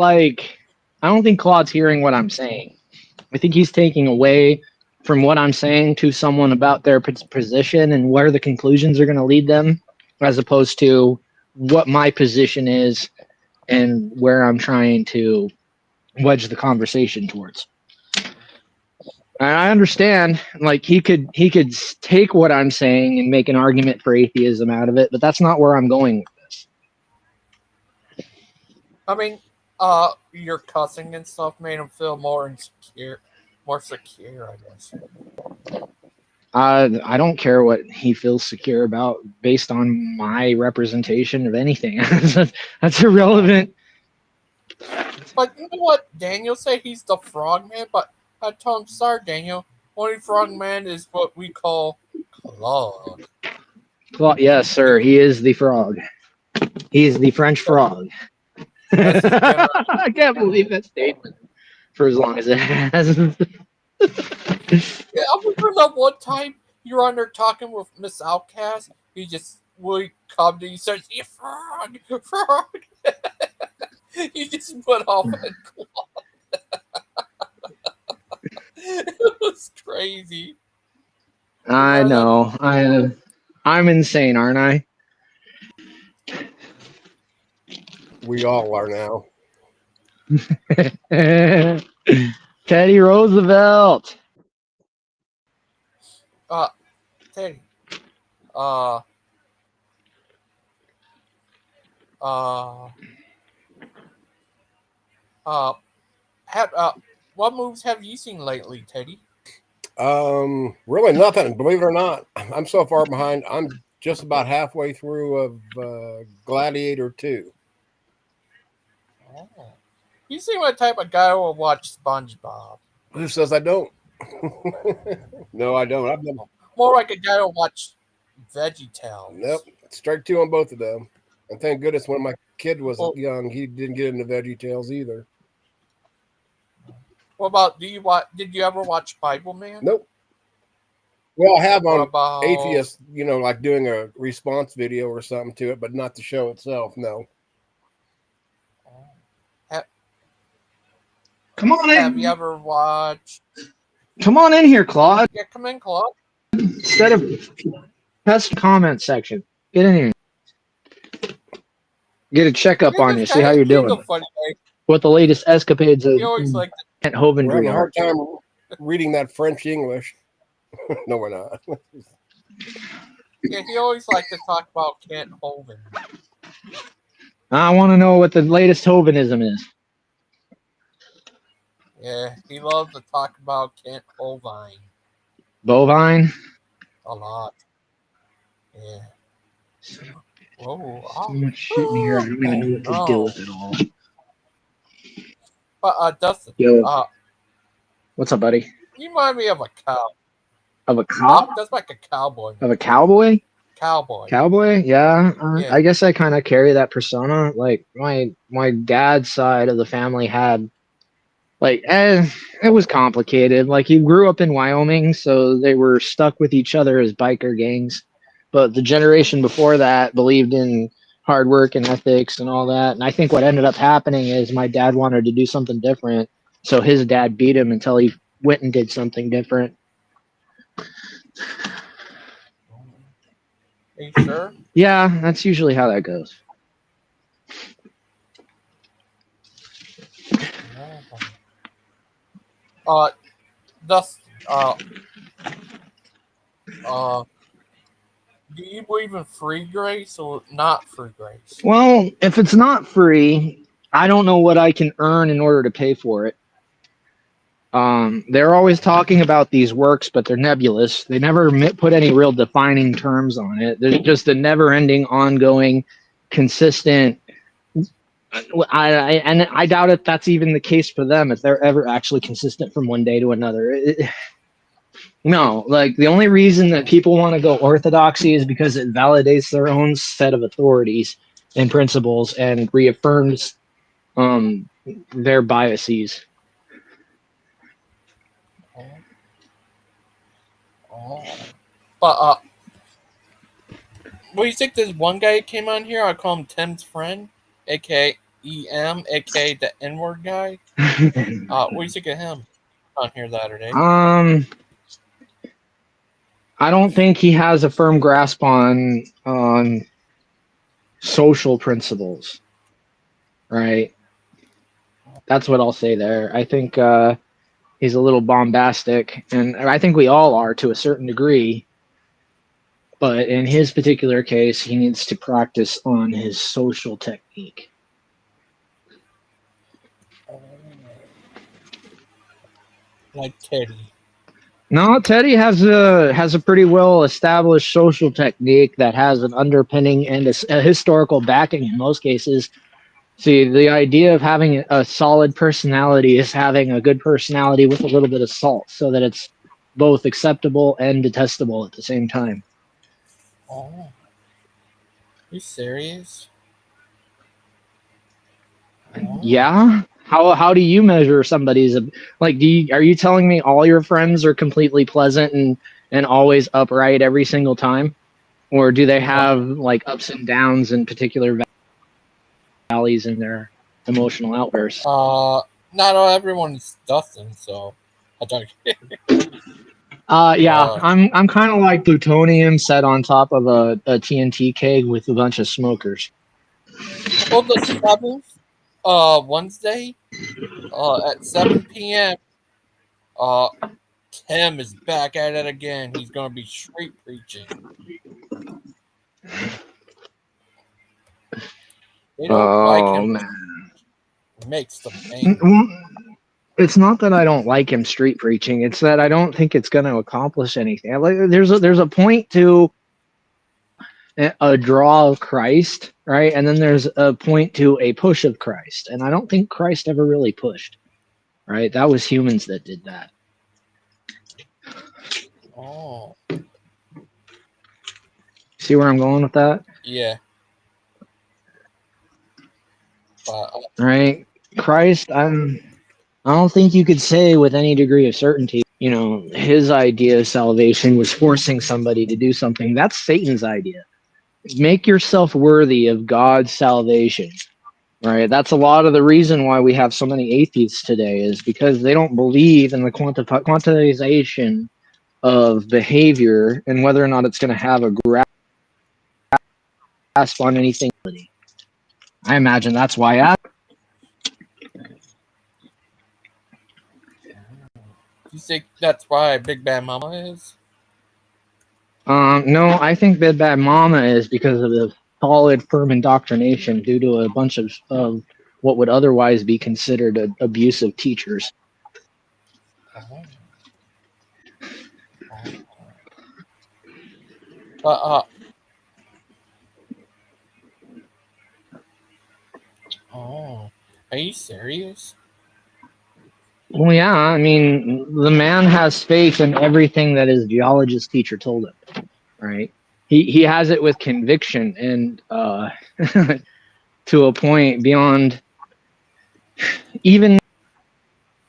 hearing what I'm saying. I think he's taking away from what I'm saying to someone about their position and where the conclusions are going to lead them, as opposed to what my position is and where I'm trying to wedge the conversation towards. And I understand, like he could take what I'm saying and make an argument for atheism out of it, but that's not where I'm going with this. I mean, your cussing and stuff made him feel more insecure, more secure, I guess. I don't care what he feels secure about based on my representation of anything. That's irrelevant. But you know what Daniel said? He's the frogman, but I told him, sorry, Daniel. Only frogman is what we call Claude. Yes, sir. He is the frog. He is the French frog. I can't believe that statement for as long as it has. Yeah, I remember one time you were on there talking with Miss Outcast. He just would come to you and says, "You frog, frog." You just went off and it was crazy. I know. I'm insane, aren't I? We all are now. Teddy Roosevelt. Teddy. What moves have you seen lately, Teddy? Really nothing. Believe it or not, I'm so far behind. I'm just about halfway through of Gladiator 2. Oh. You seem like the type of guy who will watch SpongeBob. Who says I don't? No, I don't. I've been more like a guy who will watch VeggieTales. Nope, strike two on both of them. And thank goodness when my kid was young, he didn't get into VeggieTales either. What about did you ever watch Bible Man? Nope. Well, I have on Atheist, like doing a response video or something to it, but not the show itself. No. Come on in. Have you ever watched? Come on in here, Claude. Yeah, come in, Claude. Instead of pest comment section, get in here. Get a checkup on you. See how you're doing. What the latest escapades of Kent Hovindry We're having a are. hard time reading that French English. No, we're not. Yeah, he always liked to talk about Kent Hovind. I want to know what the latest Hovinism is. Yeah, he loves to talk about Kent Hovind. Bovine? A lot. Yeah. Whoa. So much shit in here. I don't even know what to do with it all. But Dustin, Yo. What's up, buddy? You remind me of a cow. Of a cow? That's like a cowboy. Of a cowboy? Cowboy. Cowboy? Yeah. Yeah. I guess I kind of carry that persona. Like my dad's side of the family had it was complicated. Like he grew up in Wyoming, so they were stuck with each other as biker gangs. But the generation before that believed in hard work and ethics and all that. And I think what ended up happening is my dad wanted to do something different. So his dad beat him until he went and did something different. Are you sure? Yeah, that's usually how that goes. Do you believe in free grace or not free grace? Well, if it's not free, I don't know what I can earn in order to pay for it. They're always talking about these works, but they're nebulous. They never put any real defining terms on it. There's just a never-ending, ongoing, consistent. I doubt if that's even the case for them, if they're ever actually consistent from one day to another. No, like the only reason that people want to go orthodoxy is because it validates their own set of authorities and principles and reaffirms their biases. But what do you think? There's one guy who came on here. I call him Tim's friend, aka EM, aka the N-word guy. What do you think of him on here the other day? I don't think he has a firm grasp on social principles, right? That's what I'll say there. I think he's a little bombastic, and I think we all are to a certain degree. But in his particular case, he needs to practice on his social technique. Like Teddy. No, Teddy has a pretty well established social technique that has an underpinning and a historical backing in most cases. See, the idea of having a solid personality is having a good personality with a little bit of salt, so that it's both acceptable and detestable at the same time. Oh, are you serious? Yeah. How do you measure somebody's like? Are you telling me all your friends are completely pleasant and always upright every single time, or do they have like ups and downs and particular valleys in their emotional outbursts? Not everyone's Dustin, so I don't. Yeah, I'm kind of like plutonium set on top of a TNT keg with a bunch of smokers. Well, the 7th, Wednesday, at 7 p.m. Tim is back at it again. He's going to be street preaching. They don't like him. Man. It makes them angry. It's not that I don't like him street preaching. It's that I don't think it's going to accomplish anything. Like there's a point to a draw of Christ, right? And then there's a point to a push of Christ. And I don't think Christ ever really pushed, right? That was humans that did that. Oh. See where I'm going with that? Yeah. Right? Christ, I don't think you could say with any degree of certainty, his idea of salvation was forcing somebody to do something. That's Satan's idea. Make yourself worthy of God's salvation. Right. That's a lot of the reason why we have so many atheists today is because they don't believe in the quantization of behavior and whether or not it's going to have a grasp on anything. I imagine that's why. You think that's why Big Bad Mama is? No, I think Big Bad Mama is because of the solid, firm indoctrination due to a bunch of what would otherwise be considered abusive teachers. Oh, are you serious? Well, yeah, I mean, the man has faith in everything that his geologist teacher told him, right? He has it with conviction and to a point beyond even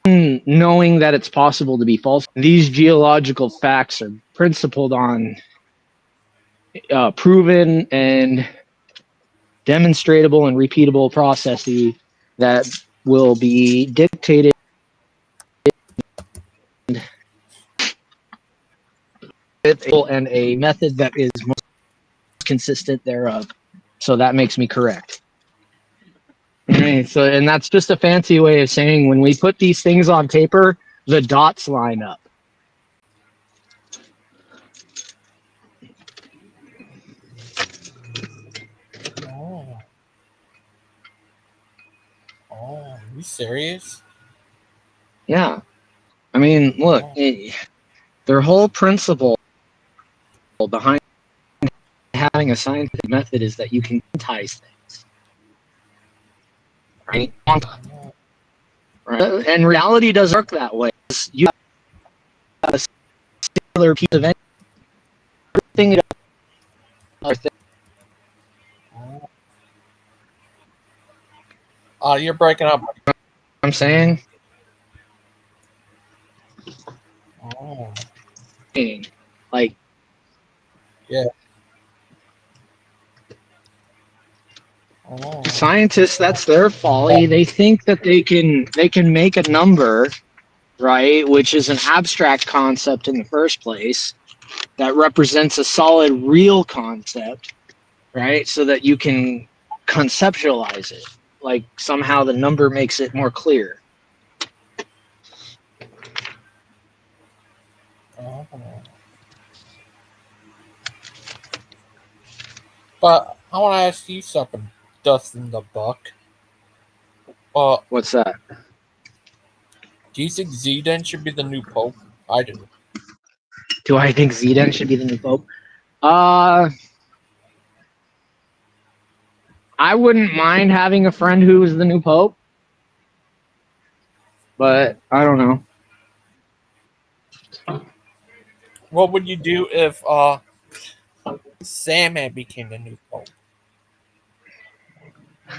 knowing that it's possible to be false. These geological facts are principled on proven and demonstratable and repeatable processes that will be dictated and a method that is most consistent thereof. So that makes me correct. Right. So, and that's just a fancy way of saying when we put these things on paper, the dots line up. Are you serious? Yeah. I mean, look, their whole principle behind having a scientific method is that you can quantize things. Right? Right? And reality doesn't work that way. You have a singular piece of everything. You're breaking up. I'm saying. Like. Yeah. Scientists, that's their folly. They think that they can make a number, right, which is an abstract concept in the first place that represents a solid real concept, right, so that you can conceptualize it. Like somehow the number makes it more clear. But I want to ask you something, Dustin the Buck. What's that? Do you think Zden should be the new pope? I do. Do I think Zden should be the new pope? I wouldn't mind having a friend who is the new pope, but I don't know. What would you do if Sandman became the new pope?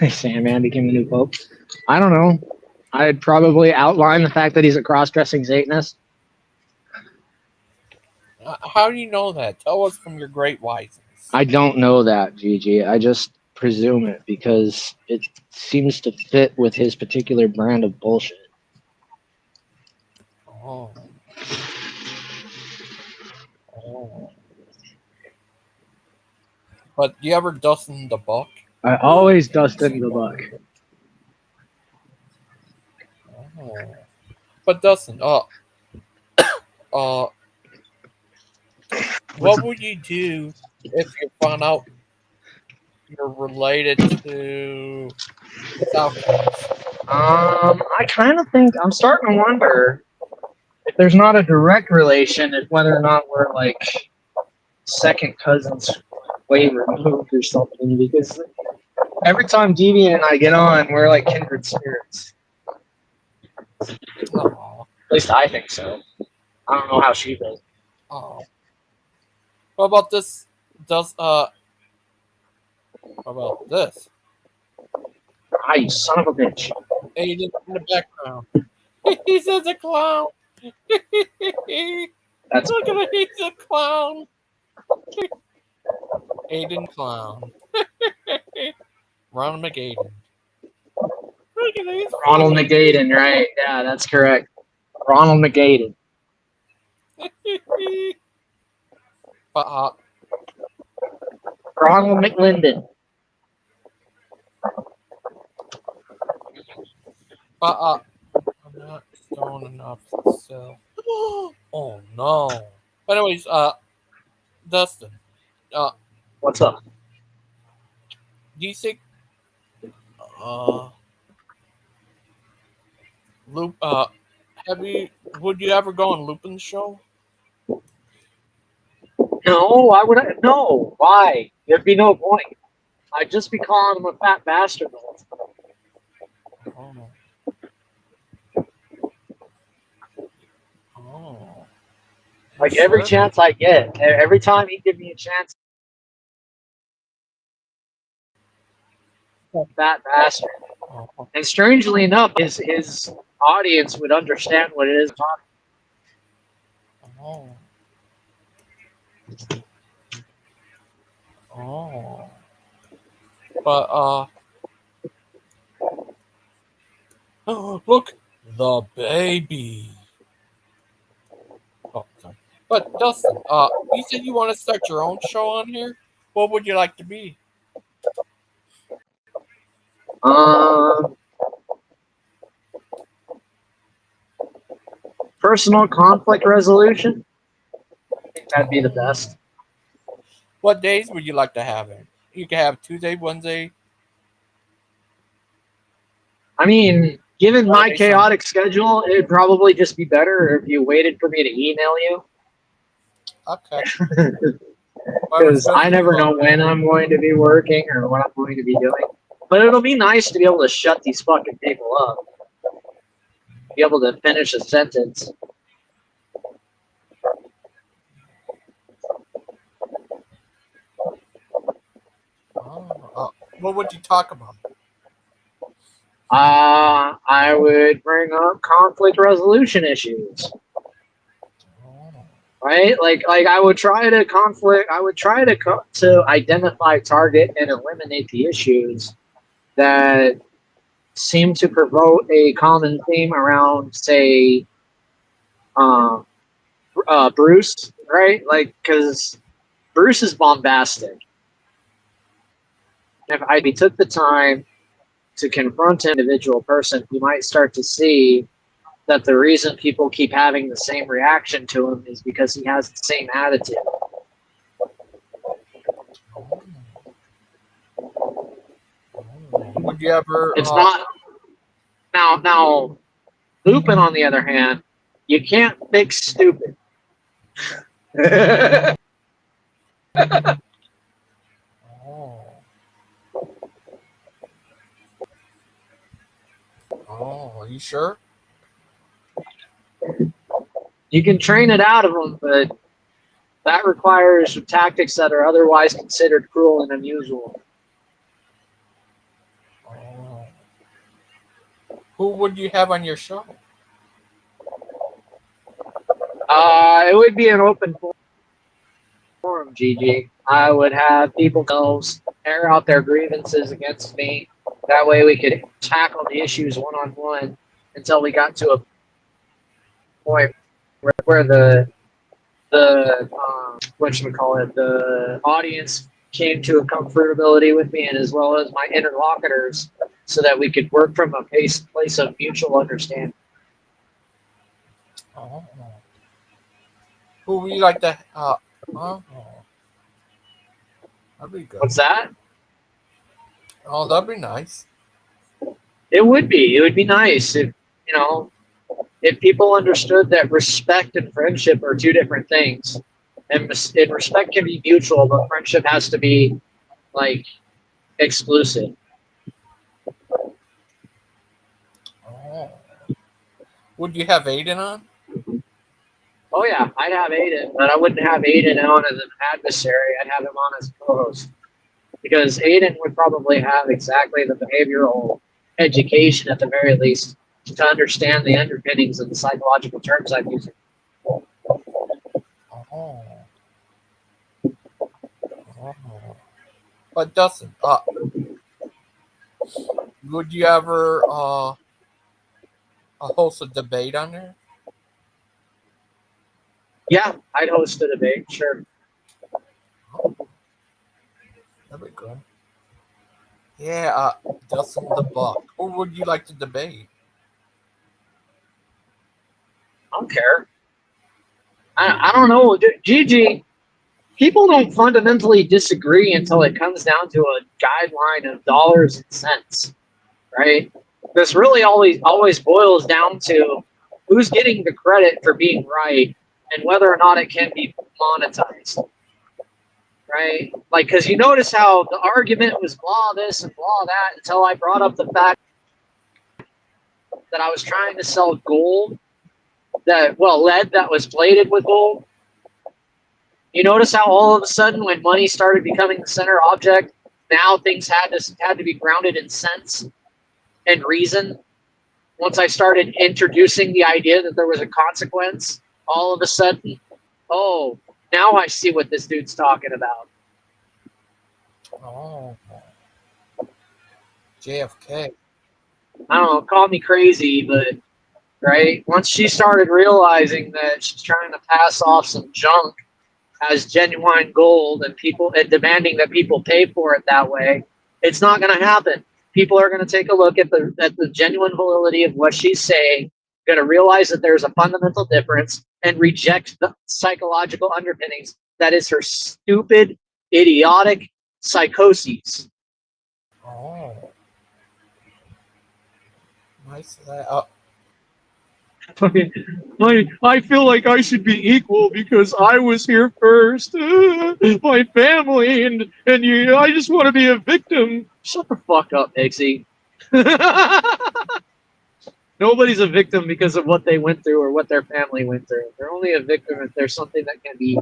Sandman became the new pope. I don't know. I'd probably outline the fact that he's a cross-dressing Satanist. How do you know that? Tell us from your great wiseness. I don't know that, Gigi. I just presume it because it seems to fit with his particular brand of bullshit. Oh. But do you ever Dustin the Buck? I always Dustin the Buck. But Dustin, what would you do if you found out you're related to Southcast? I kind of think I'm starting to wonder if there's not a direct relation and whether or not we're like second cousins way removed or something, because every time Deviant and I get on, we're like kindred spirits. At least I think so. I don't know how she does. Oh. What about this? What about this? Ah, you son of a bitch. Aiden in the background. He says a clown. That's Look at him, he's a clown. Aiden clown. Ronald McAiden. Ronald McGaden, right? Yeah, that's correct. Ronald McGaden. But Ronald McLinden. I'm not stoned enough to sell. Oh no. But anyways, Dustin, what's up? Do you think Loop would you ever go on Lupin's show? No, why would I? No, why? There'd be no point. I'd just be calling him a fat bastard. Oh. Oh. Like every chance I get, every time he give me a chance, fat bastard. Oh. And strangely enough, his audience would understand what it is talking. Oh. Oh. But oh, look, the baby. Oh, sorry. But Dustin, you said you want to start your own show on here. What would you like to be? Personal conflict resolution. I think that'd be the best. What days would you like to have it? You can have Tuesday, Wednesday. I mean, given my chaotic schedule, it'd probably just be better if you waited for me to email you. Okay. Because I never know when I'm going to be working or what I'm going to be doing. But it'll be nice to be able to shut these fucking people up. Be able to finish a sentence. What would you talk about? I would bring up conflict resolution issues. Right? Like I would try to to identify, target, and eliminate the issues that seem to promote a common theme around, say, Bruce, right? Like, because Bruce is bombastic. If I took the time to confront an individual person, you might start to see that the reason people keep having the same reaction to him is because he has the same attitude. Would you ever? It's not now. Lupin, on the other hand, you can't fix stupid. Oh, are you sure? You can train it out of them, but that requires tactics that are otherwise considered cruel and unusual. Oh. Who would you have on your show? It would be an open forum, GG. I would have people air out their grievances against me. That way we could tackle the issues one-on-one until we got to a point where the audience came to a comfortability with me, and as well as my interlocutors, so that we could work from a place of mutual understanding. Oh. Who would you like to? That'd be good. What's that? Oh, that'd be nice. It would be. It would be nice if if people understood that respect and friendship are two different things, and respect can be mutual, but friendship has to be like exclusive. Oh. Would you have Aiden on? Oh yeah, I'd have Aiden, but I wouldn't have Aiden on as an adversary. I'd have him on as a co-host, because Aiden would probably have exactly the behavioral education, at the very least, to understand the underpinnings of the psychological terms I'm using. Oh. But Dustin, Would you ever host a debate on there? Yeah, I'd host a debate, sure. That'd be good. Yeah, Dustin the Buck. Who would you like to debate? I don't care. I don't know. Gigi, people don't fundamentally disagree until it comes down to a guideline of dollars and cents, right? This really always boils down to who's getting the credit for being right and whether or not it can be monetized, right? Like, because you notice how the argument was blah this and blah that until I brought up the fact that I was trying to sell gold lead that was plated with gold. You notice how all of a sudden, when money started becoming the center object, now things had to be grounded in sense and reason. Once I started introducing the idea that there was a consequence, all of a sudden, oh, now I see what this dude's talking about. Oh, JFK. I don't know, call me crazy, but right? Once she started realizing that she's trying to pass off some junk as genuine gold and demanding that people pay for it that way, it's not going to happen. People are going to take a look at the genuine validity of what she's saying, going to realize that there's a fundamental difference, and reject the psychological underpinnings that is her stupid, idiotic psychoses. Oh, nice. I feel like I should be equal because I was here first. My family and you. I just want to be a victim. Shut the fuck up, Pixie. Nobody's a victim because of what they went through or what their family went through. They're only a victim if there's something that can be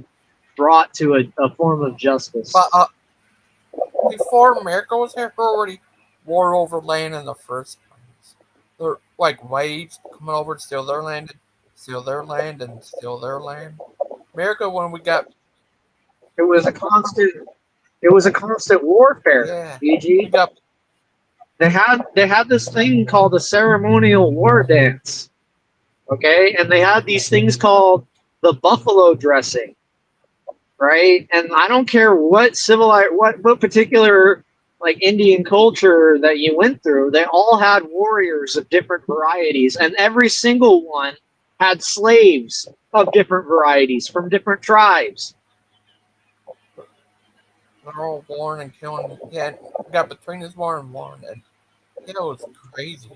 brought to a form of justice. But before America was here, who already war over land in the first place? They're like waves coming over to steal their land, and steal their land. America, when we got, it was a constant warfare. Yeah, BG. They had this thing called the ceremonial war dance, okay, and they had these things called the buffalo dressing, right? And I don't care what what particular like Indian culture that you went through, they all had warriors of different varieties, and every single one had slaves of different varieties from different tribes. they're all born and killing. Yeah, we got Petrina's war and war, and it was crazy.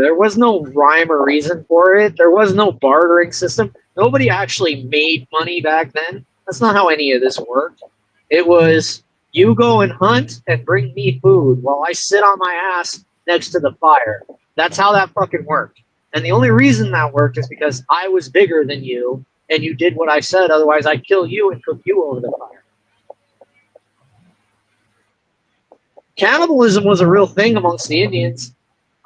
There was no rhyme or reason for it. There was no bartering system. Nobody actually made money back then. That's not how any of this worked. It was you go and hunt and bring me food while I sit on my ass next to the fire. That's how that fucking worked. And the only reason that worked is because I was bigger than you and you did what I said. Otherwise, I'd kill you and cook you over the fire. Cannibalism was a real thing amongst the Indians.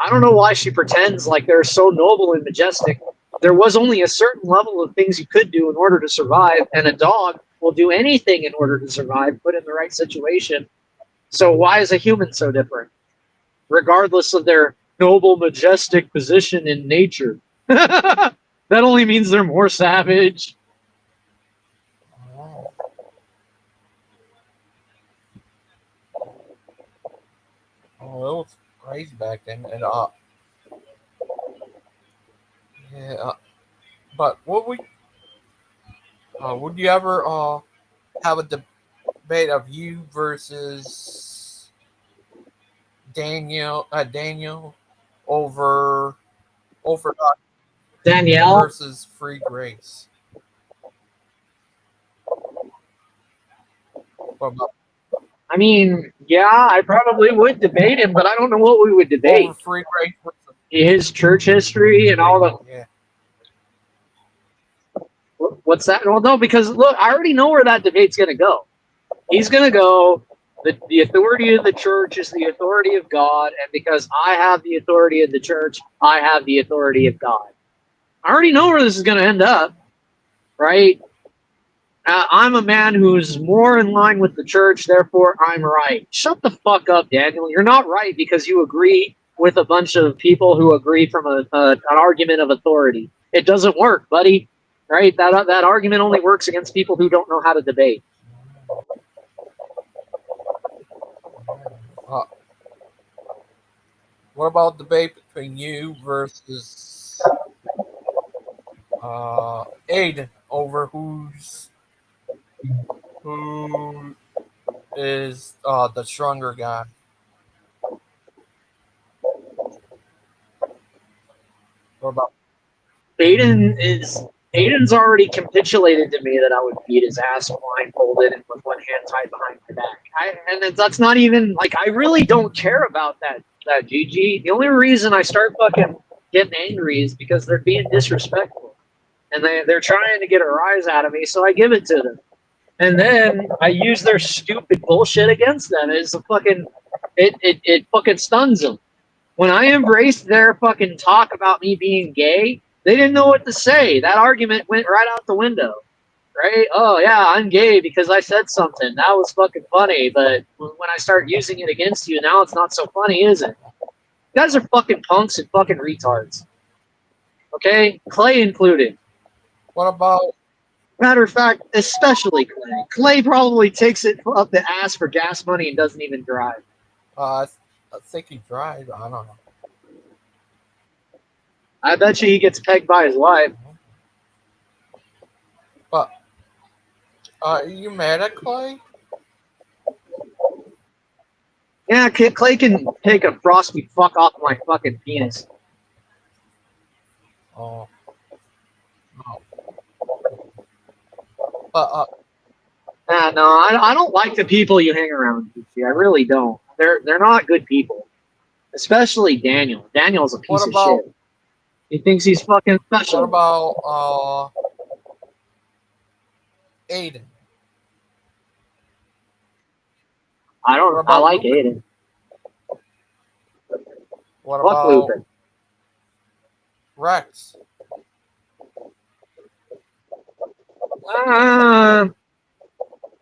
I don't know why she pretends like they're so noble and majestic. There was only a certain level of things you could do in order to survive, and a dog will do anything in order to survive, put in the right situation. So why is a human so different? Regardless of their noble, majestic position in nature. That only means they're more savage. Oh, it was crazy back then, and yeah. But would you ever have a debate of you versus Daniel over Danielle versus Free Grace? I mean, yeah, I probably would debate him, but I don't know what we would debate. Over Free Grace. His church history and all the. Yeah. What's that? Well, no, because look, I already know where that debate's going to go. He's going to go, the authority of the church is the authority of God, and because I have the authority of the church, I have the authority of God. I already know where this is going to end up, right? I'm a man who's more in line with the church, therefore I'm right. Shut the fuck up, Daniel. You're not right because you agree with a bunch of people who agree from an argument of authority. It doesn't work, buddy. Right? That argument only works against people who don't know how to debate. What about debate between you versus Aiden over who is the stronger guy? What about Aiden's already capitulated to me that I would beat his ass blindfolded and with one hand tied behind my back. And that's not even like I really don't care about that GG. The only reason I start fucking getting angry is because they're being disrespectful. And they're trying to get a rise out of me, so I give it to them. And then I use their stupid bullshit against them. It fucking stuns them. When I embraced their fucking talk about me being gay, they didn't know what to say. That argument went right out the window. Right? Oh, yeah, I'm gay because I said something. That was fucking funny, but when I start using it against you, now it's not so funny, is it? You guys are fucking punks and fucking retards. Okay? Clay included. What about... Matter of fact, especially Clay. Clay probably takes it up the ass for gas money and doesn't even drive. I think he drives. I don't know. I bet you he gets pegged by his wife. But are you mad at Clay? Yeah, Clay can take a frosty fuck off my fucking penis. Oh. No. But no, I don't like the people you hang around with. I really don't. They're not good people. Especially Daniel. Daniel's a piece of shit. He thinks he's fucking special. What about Aiden? I like Aiden. What Fuck about Luther. Rex?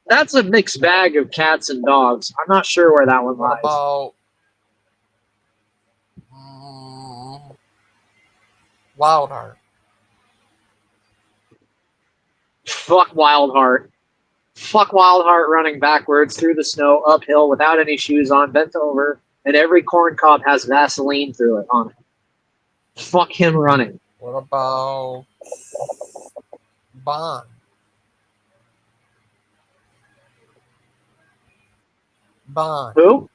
That's a mixed bag of cats and dogs. I'm not sure where that one lies. What about Wildheart? Fuck Wildheart. Fuck Wildheart running backwards through the snow, uphill, without any shoes on, bent over, and every corn cob has Vaseline through it on it. Fuck him running. What about Bond? Bond. Who?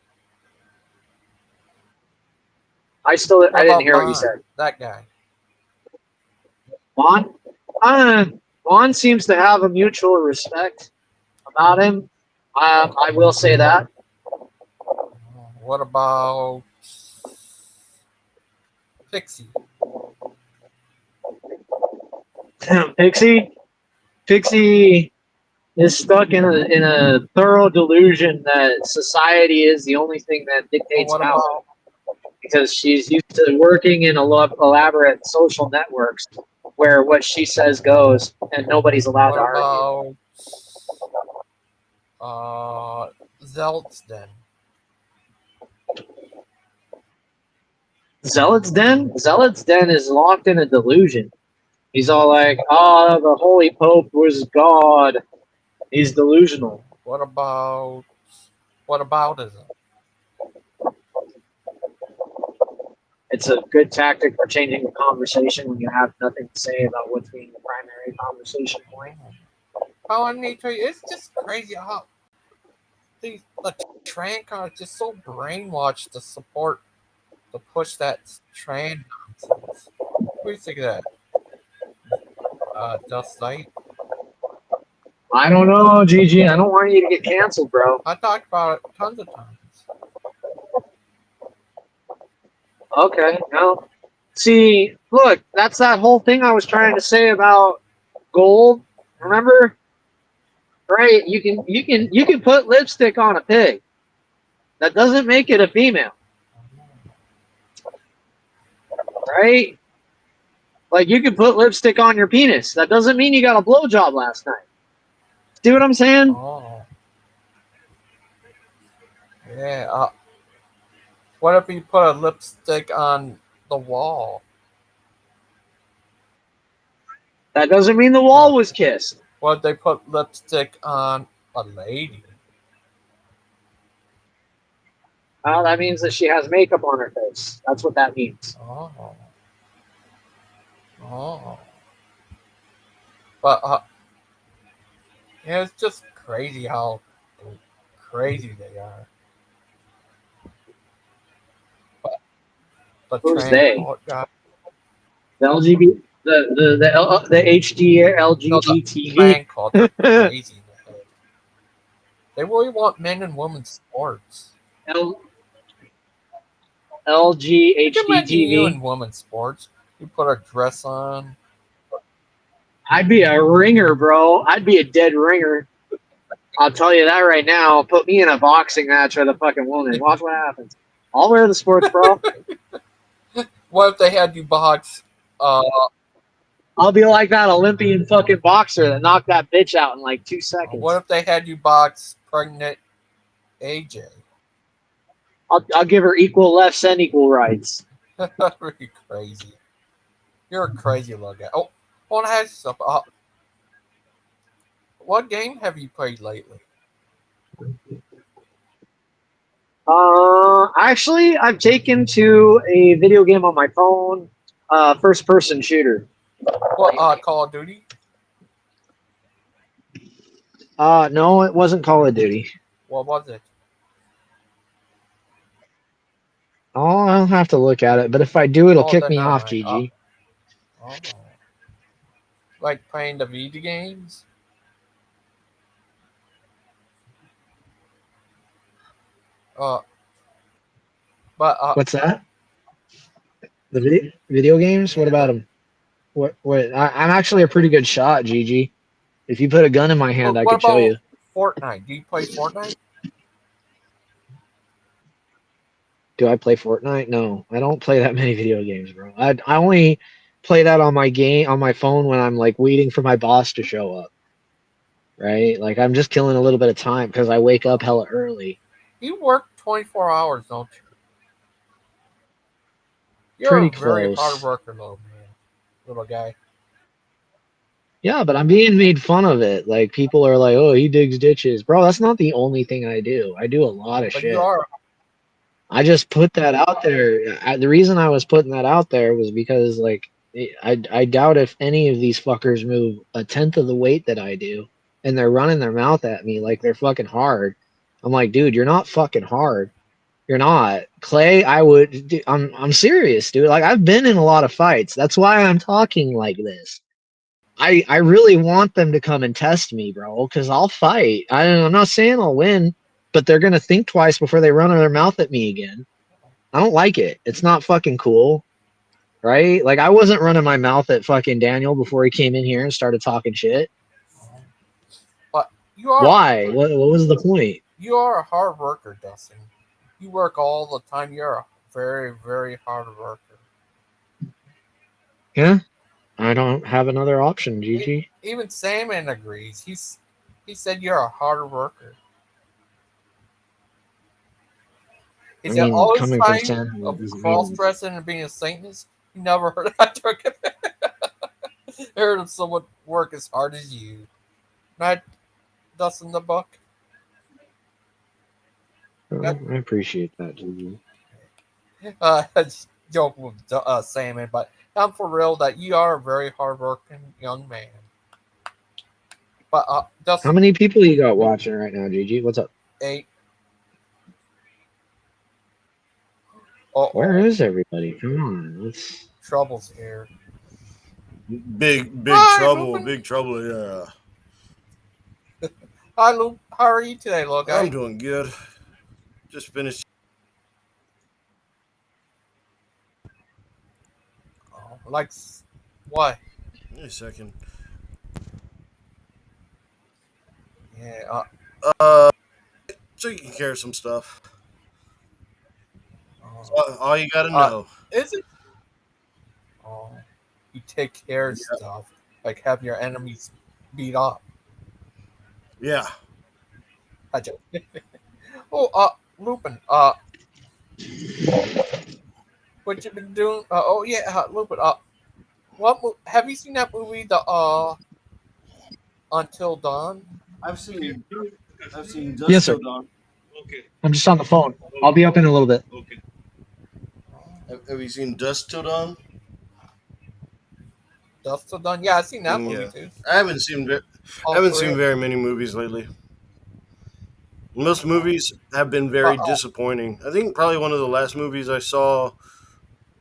I didn't hear what you said. That guy. Bond? Bond seems to have a mutual respect about him. I will say that. What about Pixie? Pixie is stuck in a thorough delusion that society is the only thing that dictates power. Because she's used to working in elaborate social networks where what she says goes and nobody's allowed to argue. What about Zealot's Den? Zealot's Den? Zealot's Den is locked in a delusion. He's all like, oh, the Holy Pope was God. He's delusional. What aboutism? It's a good tactic for changing the conversation when you have nothing to say about what's being the primary conversation point. Oh, I need to. It's just crazy how the trans are just so brainwashed to push that trans nonsense. What do you think of that? Dust Light? I don't know, Gigi. I don't want you to get canceled, bro. I talked about it tons of times. Okay, no. See, look, that's that whole thing I was trying to say about gold. Remember? Right? You can put lipstick on a pig. That doesn't make it a female. Right? Like you can put lipstick on your penis. That doesn't mean you got a blowjob last night. See what I'm saying? Oh. Yeah. What if you put a lipstick on the wall? That doesn't mean the wall was kissed. What if they put lipstick on a lady? Well, that means that she has makeup on her face. That's what that means. Oh. Oh. But yeah, it's just crazy how crazy they are. But Who's they? guy. The LGBT, the HD No, the LGGTV. fan culture crazy in the head. They really want men and women sports. I can imagine you in LGHDTV. women's sports. You put a dress on. I'd be a ringer, bro. I'd be a dead ringer. I'll tell you that right now. Put me in a boxing match with a fucking woman. Watch what happens. I'll wear the sports bra. What if they had you box? I'll be like that Olympian fucking boxer that knocked that bitch out in like 2 seconds. What if they had you box pregnant AJ? I'll give her equal lefts and equal rights. That'd be crazy. You're a crazy little guy. Oh, I want to ask you something. What game have you played lately? Actually, I've taken to a video game on my phone, first-person shooter. What, Call of Duty? No, it wasn't Call of Duty. What was it? Oh, I'll have to look at it, but if I do, it'll kick then me never off, mind. GG. Like playing the video games? What's that? The video games? What about them? What? I'm actually a pretty good shot, GG. If you put a gun in my hand, I could show you. Fortnite? Do you play Fortnite? Do I play Fortnite? No, I don't play that many video games, bro. I only play that on my phone when I'm like waiting for my boss to show up. Right? Like I'm just killing a little bit of time because I wake up hella early. You work 24 hours, don't you? You're Pretty a very close. hard worker, little guy. Yeah, but I'm being made fun of it. Like people are like, "Oh, he digs ditches." Bro, that's not the only thing I do. I do a lot of But shit. you are. I just put that out there. The reason I was putting that out there was because like I doubt if any of these fuckers move a tenth of the weight that I do, and they're running their mouth at me like they're fucking hard. I'm like, dude, you're not fucking hard. You're not. Clay, I'm serious, dude. Like I've been in a lot of fights. That's why I'm talking like this. I really want them to come and test me, bro, because I'll fight. I'm not saying I'll win, but they're gonna think twice before they run their mouth at me again. I don't like it. It's not fucking cool, right? Like I wasn't running my mouth at fucking Daniel before he came in here and started talking shit. But you are. Why? What was the point? You are a hard worker, Dustin. You work all the time. You're a very, very hard worker. Yeah, I don't have another option, GG. Even Salmon agrees. He said you're a hard worker. He said all this time of cross-dressing and being a Satanist, you never heard that. Heard of someone work as hard as you. Not Dustin the Buck. I appreciate that, GG. Joke with Salmon, but I'm for real that you are a very hard-working young man. But Dustin, how many people you got watching right now, GG? What's up? 8. Where is everybody? Come on, let's. Trouble's here. Big trouble, big trouble. Yeah. Hi, Luke. How are you today, little guy? I'm doing good. Just finished. Like what? Wait a second. Yeah. Taking care of some stuff. All you gotta know. Is it? Oh, you take care of stuff, like have your enemies beat up. Yeah. I joke. Oh, Lupin. What you been doing? Oh yeah, Lupin. Have you seen that movie, the Until Dawn? I've seen Yes, Dust sir. Till Dawn. I'm just on the phone. I'll be up in a little bit. Have you seen Dust Till Dawn? Dust Till Dawn. Yeah, I've seen that movie Yeah. too. I haven't seen All three. very many movies lately. Most movies have been Uh, very disappointing. I think probably one of the last movies I saw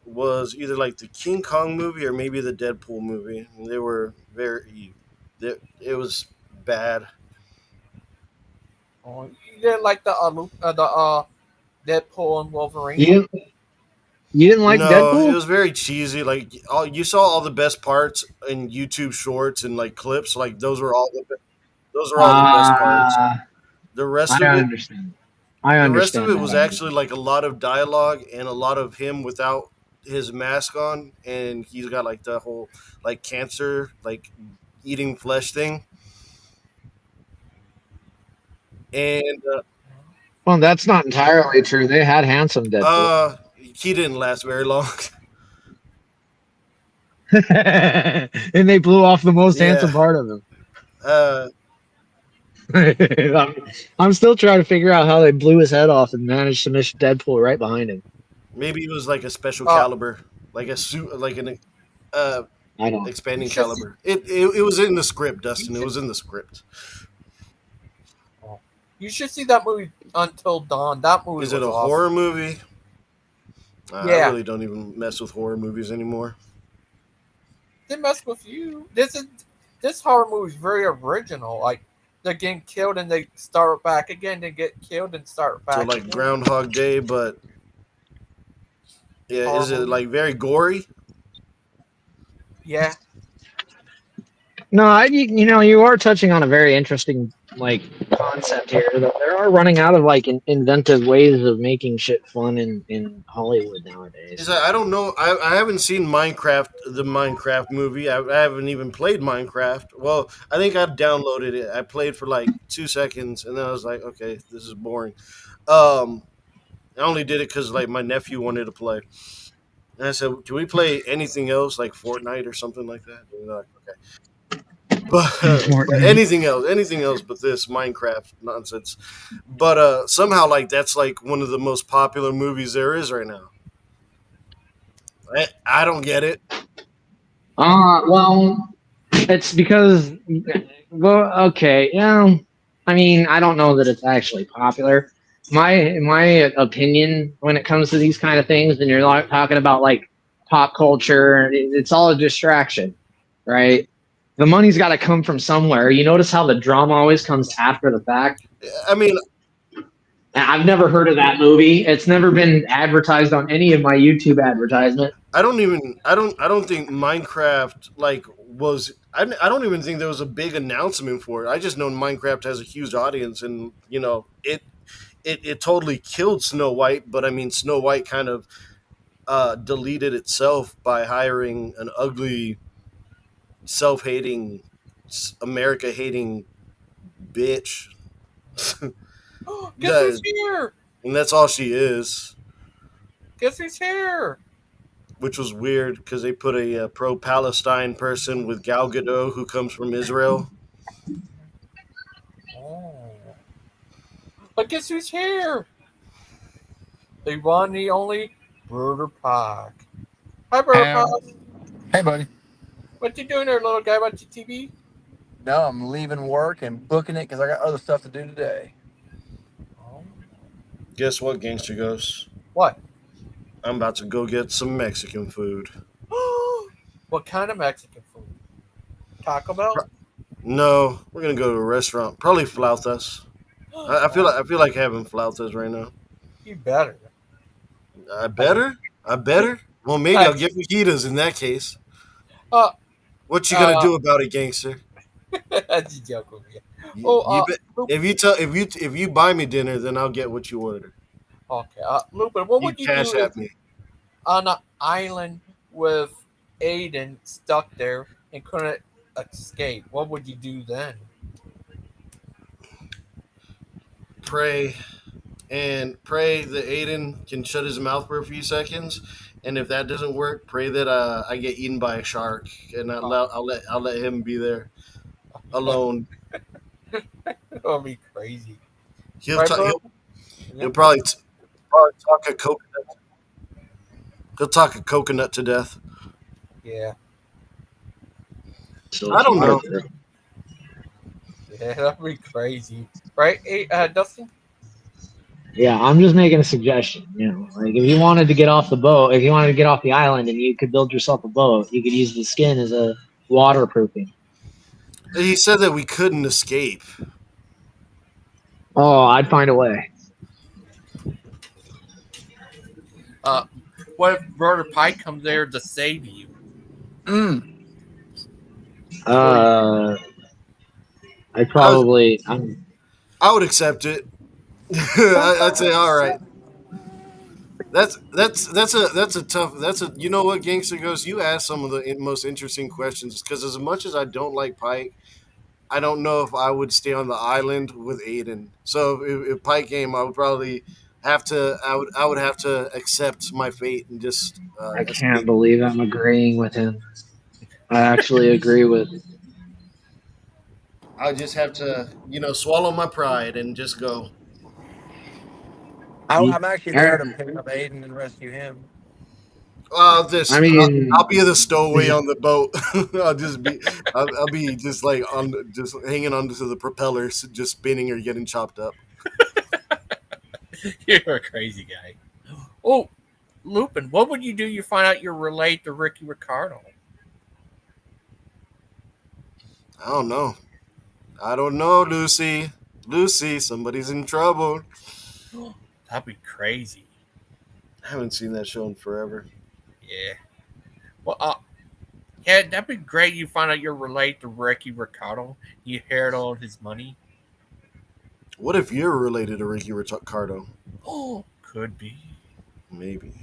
was either like the King Kong movie or maybe the Deadpool movie. They were it was bad. you didn't like the Deadpool and Wolverine? You didn't like No, it Deadpool? was very cheesy. Like you saw all the best parts in YouTube shorts and like clips. Like those are all the best parts. Uh, The rest I of it, understand. I the rest of understand it that. was actually like a lot of dialogue and a lot of him without his mask on, and he's got like the whole like cancer, like eating flesh thing. And Well, that's not entirely true. They had handsome Deadpool. he didn't last very long. And they blew off the most Yeah. handsome part of him. Uh, I'm still trying to figure out how they blew his head off and managed to miss Deadpool right behind him. maybe it was like a special Uh, caliber, like a suit, like an uh I don't. you expanding should see. caliber. It was in the script, You Dustin. It should. was in the script. You should see that movie Until Dawn. That movie Is it was a awesome. horror movie? I Yeah, really don't even mess with horror movies anymore. they mess with you. This horror movie is very original. Like they're getting killed and they start back again. They get killed and start So back like again. Groundhog Day, but yeah, Horror is it movie. like very gory? Yeah. No, you are touching on a very interesting like concept here. That there are running out of like inventive ways of making shit fun in Hollywood nowadays. Is that, I don't know. I haven't seen Minecraft, the Minecraft movie. I haven't even played Minecraft. Well, I think I've downloaded it. I played for like 2 seconds, and then I was like, okay, this is boring. Um, I only did it because like my nephew wanted to play, and I said, "Can we play anything else, like Fortnite or something like that?" And they're like, okay. But Fortnite. anything else but this Minecraft nonsense. But somehow like that's like one of the most popular movies there is right now. I don't get it. Well, it's because, well, okay, yeah. I mean, I don't know that it's actually popular. My opinion when it comes to these kind of things, and you're like talking about like pop culture, it's all a distraction, right? The money's got to come from somewhere. You notice how the drama always comes after the fact. I mean, I've never heard of that movie. It's never been advertised on any of my YouTube advertisement. I don't think Minecraft like was I don't even think there was a big announcement for it. I just know Minecraft has a huge audience, and you know it totally killed Snow White. But I mean, Snow White kind of deleted itself by hiring an ugly, self-hating, America-hating bitch. Guess who's That, here? and that's all she is. Guess who's here? Which was weird because they put a pro-Palestine person with Gal Gadot, who comes from Israel. Oh. But guess who's here? The one, the only, Brother Park. Hi, Brother Park. Hey, buddy. What you doing there, little guy? Watching TV? No, I'm leaving work and booking it because I got other stuff to do today. Guess what, Gangster Ghost? What? I'm about to go get some Mexican food. What kind of Mexican food? Taco Bell? No, we're gonna go to a restaurant. Probably flautas. I feel like having flautas right now. You better. I better. I better. Well, maybe I'll get fajitas in that case. What you gonna do about it, Gangster? That's a joke with you. If you buy me dinner, then I'll get what you order. Okay, Lupin, what would you cash do at me on an island with Aiden stuck there and couldn't escape? What would you do then? pray and pray that Aiden can shut his mouth for a few seconds. And if that doesn't work, pray that I get eaten by a shark, and I'll let him be there alone. That'll be crazy. He'll Right, ta- bro? he'll probably probably talk a coconut. He'll talk a coconut to death. Yeah. So I don't know. Yeah, that'd be crazy. Right, hey, Dustin? Yeah, I'm just making a suggestion. You know, like if you wanted to get off the boat, if you wanted to get off the island, and you could build yourself a boat, you could use the skin as a waterproofing. He said that we couldn't escape. Oh, I'd find a way. What if Brother Pike comes there to save you? I probably. I would accept it. I'd say all right. That's a tough. You know what, Gangster Ghost, you asked some of the most interesting questions, because as much as I don't like Pike, I don't know if I would stay on the island with Aiden. So if Pike came, I would probably have to. I would have to accept my fate and just I can't escape. believe I'm agreeing with him. I actually agree with. I just have to, swallow my pride and just go. I'm actually there to pick up Aiden and rescue him. I'll be the stowaway is it- on the boat. I'll be just like just hanging onto the propellers, just spinning or getting chopped up. You're a crazy guy. Oh, Lupin, what would you do? You find out you're related to Ricky Ricardo. I don't know, Lucy. Lucy, somebody's in trouble. That'd be crazy. I haven't seen that show in forever. Yeah. Well, yeah, that'd be great. You find out you're related to Ricky Ricardo. You inherit all his money. What if you're related to Ricky Ricardo? Oh, could be. Maybe.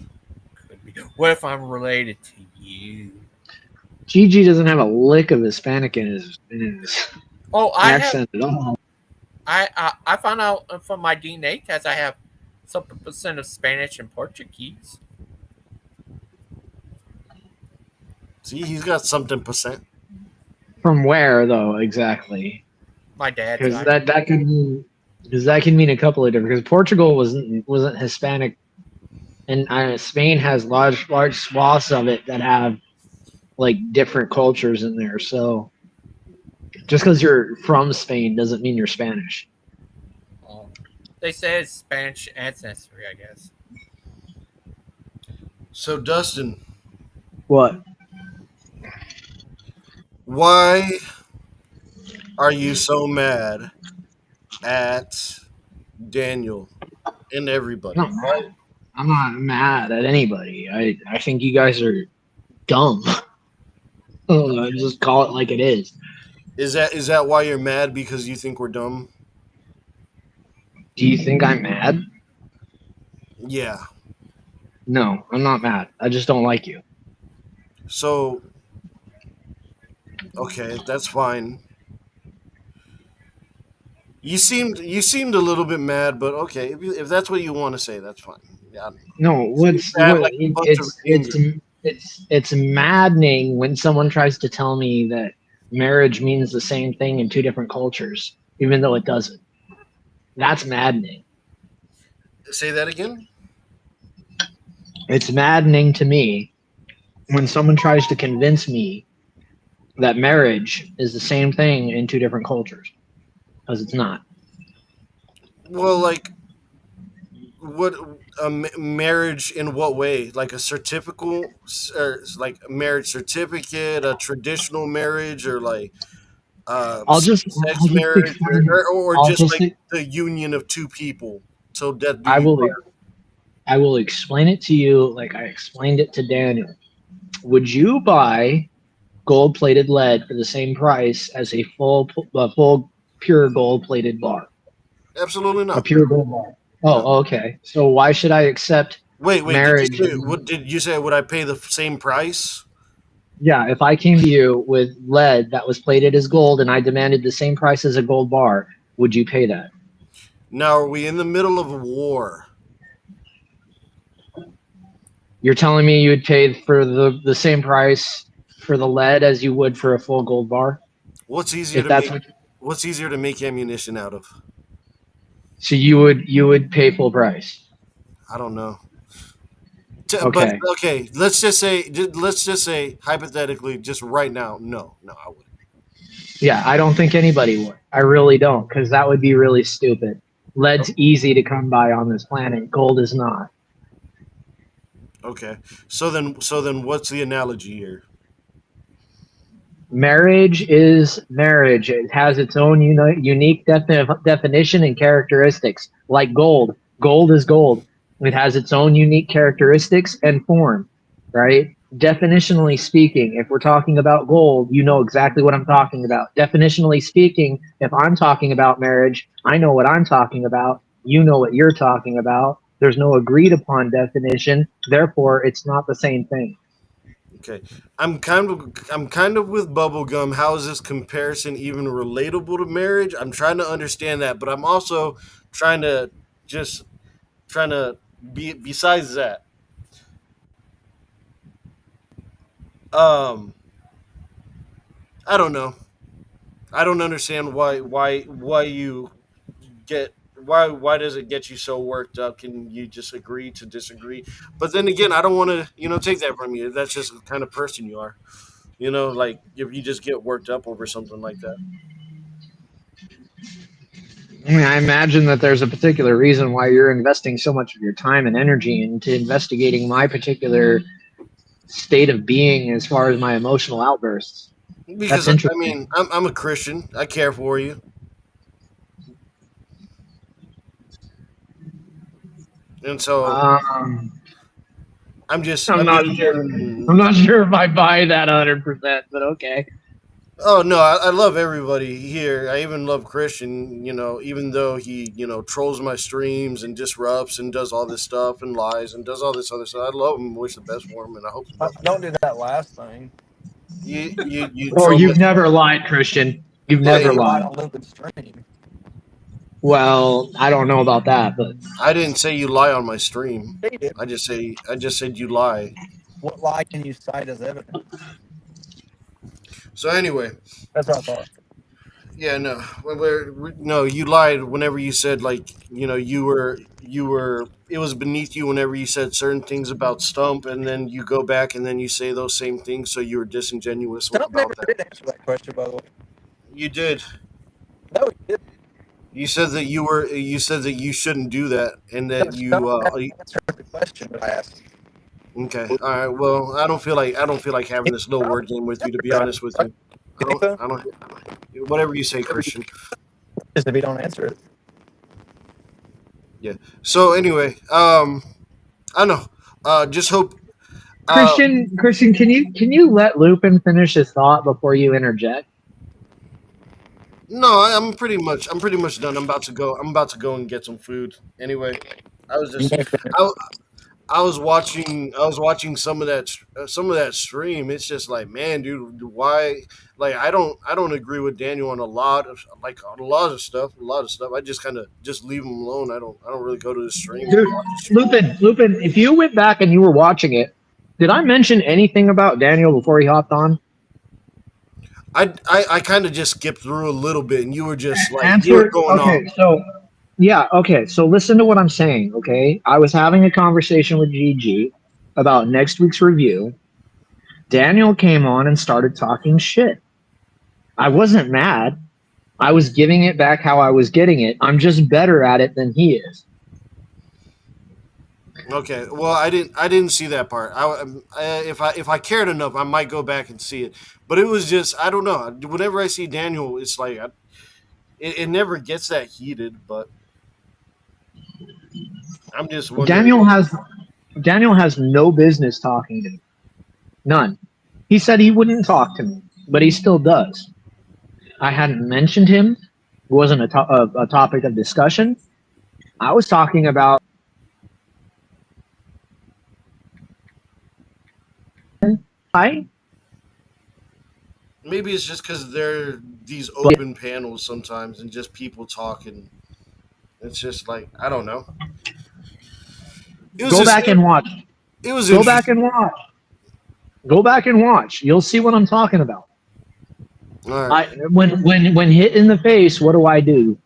Could be. What if I'm related to you? Gigi doesn't have a lick of Hispanic in his accent at all. I found out from my DNA test I have something percent of Spanish and Portuguese. See, he's got something percent. From where though exactly? My dad. Because that can mean a couple of different. Because Portugal wasn't Hispanic, and Spain has large swaths of it that have like different cultures in there. So just because you're from Spain doesn't mean you're Spanish. They say it's Spanish ancestry, I guess. So, Dustin. What? Why are you so mad at Daniel and everybody? I'm not mad at anybody. I think you guys are dumb. Just call it like it is. Is that why you're mad? Because you think we're dumb? Do you think I'm mad? Yeah. No, I'm not mad. I just don't like you. So, okay, that's fine. You seemed a little bit mad, but okay, if that's what you want to say, that's fine. Yeah. No, it's maddening when someone tries to tell me that marriage means the same thing in two different cultures, even though it doesn't. That's maddening. Say that again? It's maddening to me when someone tries to convince me that marriage is the same thing in two different cultures, because it's not. Well, like, what marriage in what way? Like a certificate, or like a marriage certificate, a traditional marriage, or like sex marriage, or just like the union of two people till death do you part? I will explain it to you like I explained it to Daniel. Would you buy gold-plated lead for the same price as a full pure gold-plated bar? Absolutely not. A pure gold bar. Oh, okay. So why should I accept marriage? Did you say would I pay the same price? Yeah, if I came to you with lead that was plated as gold and I demanded the same price as a gold bar, would you pay that? Now, are we in the middle of a war? You're telling me you would pay for the same price for the lead as you would for a full gold bar? What's easier If to that's make? what, What's easier to make ammunition out of? so you would pay full price. I don't know. But Okay. okay, let's just say hypothetically, just right now, no, I wouldn't. Yeah, I don't think anybody would. I really don't, because that would be really stupid. Lead's easy to come by on this planet. Gold is not. Okay, so then, what's the analogy here? Marriage is marriage. It has its own unique definition and characteristics. Like gold, gold is gold. It has its own unique characteristics and form, right? Definitionally speaking, if we're talking about gold, you know exactly what I'm talking about. Definitionally speaking, if I'm talking about marriage, I know what I'm talking about. You know what you're talking about. There's no agreed upon definition. Therefore, it's not the same thing. Okay, I'm kind of with bubblegum. How is this comparison even relatable to marriage? I'm trying to understand that, but I'm also trying to just trying to be besides that. Um, I don't know. I don't understand why you get why does it get you so worked up? Can you just agree to disagree? But then again, I don't want to take that from you. That's just the kind of person you are. Like if you just get worked up over something like that. I mean, I imagine that there's a particular reason why you're investing so much of your time and energy into investigating my particular state of being as far as my emotional outbursts. Because That's I interesting. mean, I'm a Christian. I care for you, and so Um, I'm just I'm I'm not just sure. I'm not sure if I buy that 100%, but okay. Oh no, I love everybody here. I even love Christian. Even though he trolls my streams and disrupts and does all this stuff and lies and does all this other stuff. I love him. Wish the best for him, and I hope the best. Don't do that last thing. You Or troll my. you've never lied, Christian. You've Yeah, never You lied lied. on Lupin's stream. Well, I don't know about that, but I didn't say you lie on my stream. Yeah, you did. I just said you lie. What lie can you cite as evidence? So anyway, That's what I thought. yeah, no, no, you lied whenever you said like you were. It was beneath you whenever you said certain things about Stump, and then you go back and then you say those same things. So you were disingenuous Stump never about that. did answer that question, by the way. You did. No, he didn't. You said that you were. You said that you shouldn't do that, and No, that Stump you. never answered the question that I asked. Okay. All right. Well, I don't feel like having this little word game with you. To be honest with you, You think so? I don't. Whatever you say, Christian. Just if you don't answer it. Yeah. So anyway, I don't know. Just hope. Christian, can you let Lupin finish his thought before you interject? No, I'm pretty much done. I'm about to go and get some food. Anyway, I was You just. can't finish. I was watching some of that stream. It's just like, man, dude, why? Like, I don't agree with Daniel on a lot of stuff. I just kind of just leave him alone. I don't really go to his stream or Dude, watch his stream. Lupin, if you went back and you were watching it, did I mention anything about Daniel before he hopped on? I kind of just skipped through a little bit, and you were just like you were Answer. going off. Okay, so yeah, okay. So listen to what I'm saying. Okay, I was having a conversation with GG about next week's review. Daniel came on and started talking shit. I wasn't mad. I was giving it back how I was getting it. I'm just better at it than he is. Okay, well, I didn't see that part. If I cared enough, I might go back and see it. But it was just I don't know. Whenever I see Daniel, it's like it never gets that heated. But I'm just wondering. Daniel has no business talking to me. None. He said he wouldn't talk to me, but he still does. I hadn't mentioned him. It wasn't a topic of discussion. I was talking about I. Maybe it's just because they're these open panels sometimes, and just people talking, It's just like I don't know. Go back and watch. It was Go back and watch. Go back and watch. You'll see what I'm talking about. All right. When hit in the face, what do,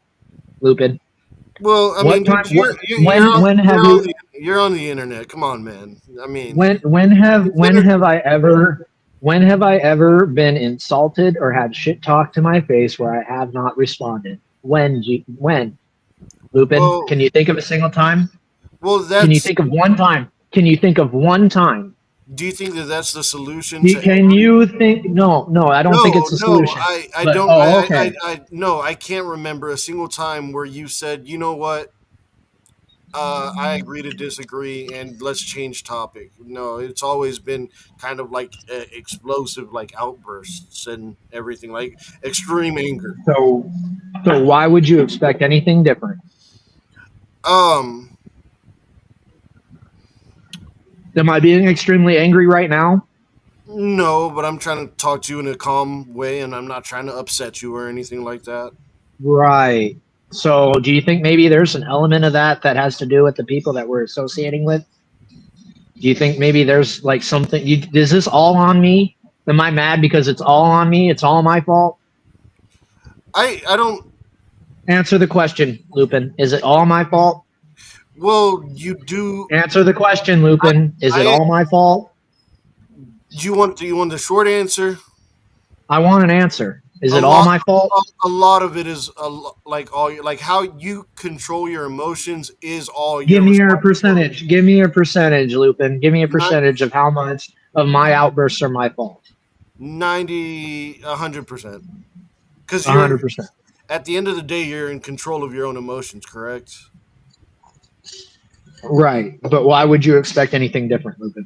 Lupin? Well, I mean, you're on the internet. Come on, man. I mean, when have I ever been insulted or had shit talked to my face where I have not responded? When, Lupin? Well, can you think of a single time? Well, can you think of one time? Can you think of one time? Do you think that that's the solution? Can you think? No, I don't think it's a solution. I but, don't. Oh, okay. I can't remember a single time where you said, you know what, I agree to disagree, and let's change topic. No, it's always been kind of like explosive, like outbursts and everything, like extreme anger. So why would you expect anything different? Am I being extremely angry right now? No, but I'm trying to talk to you in a calm way, and I'm not trying to upset you or anything like that. Right. So do you think maybe there's an element of that has to do with the people that we're associating with? Do you think maybe there's like something, is this all on me? Am I mad because it's all on me? It's all my fault? I don't... Answer the question, Lupin. Is it all my fault? Well, you do... Answer the question, Lupin. Is it all my fault? Do you want the short answer? I want an answer. Is it all my fault? A lot of it is like how you control your emotions is all your. Give me your percentage. Give me a percentage, Lupin. Give me a percentage of how much of my outbursts are my fault. 100%. Because 100%. At the end of the day, you're in control of your own emotions, correct? Right, but why would you expect anything different, Lupin?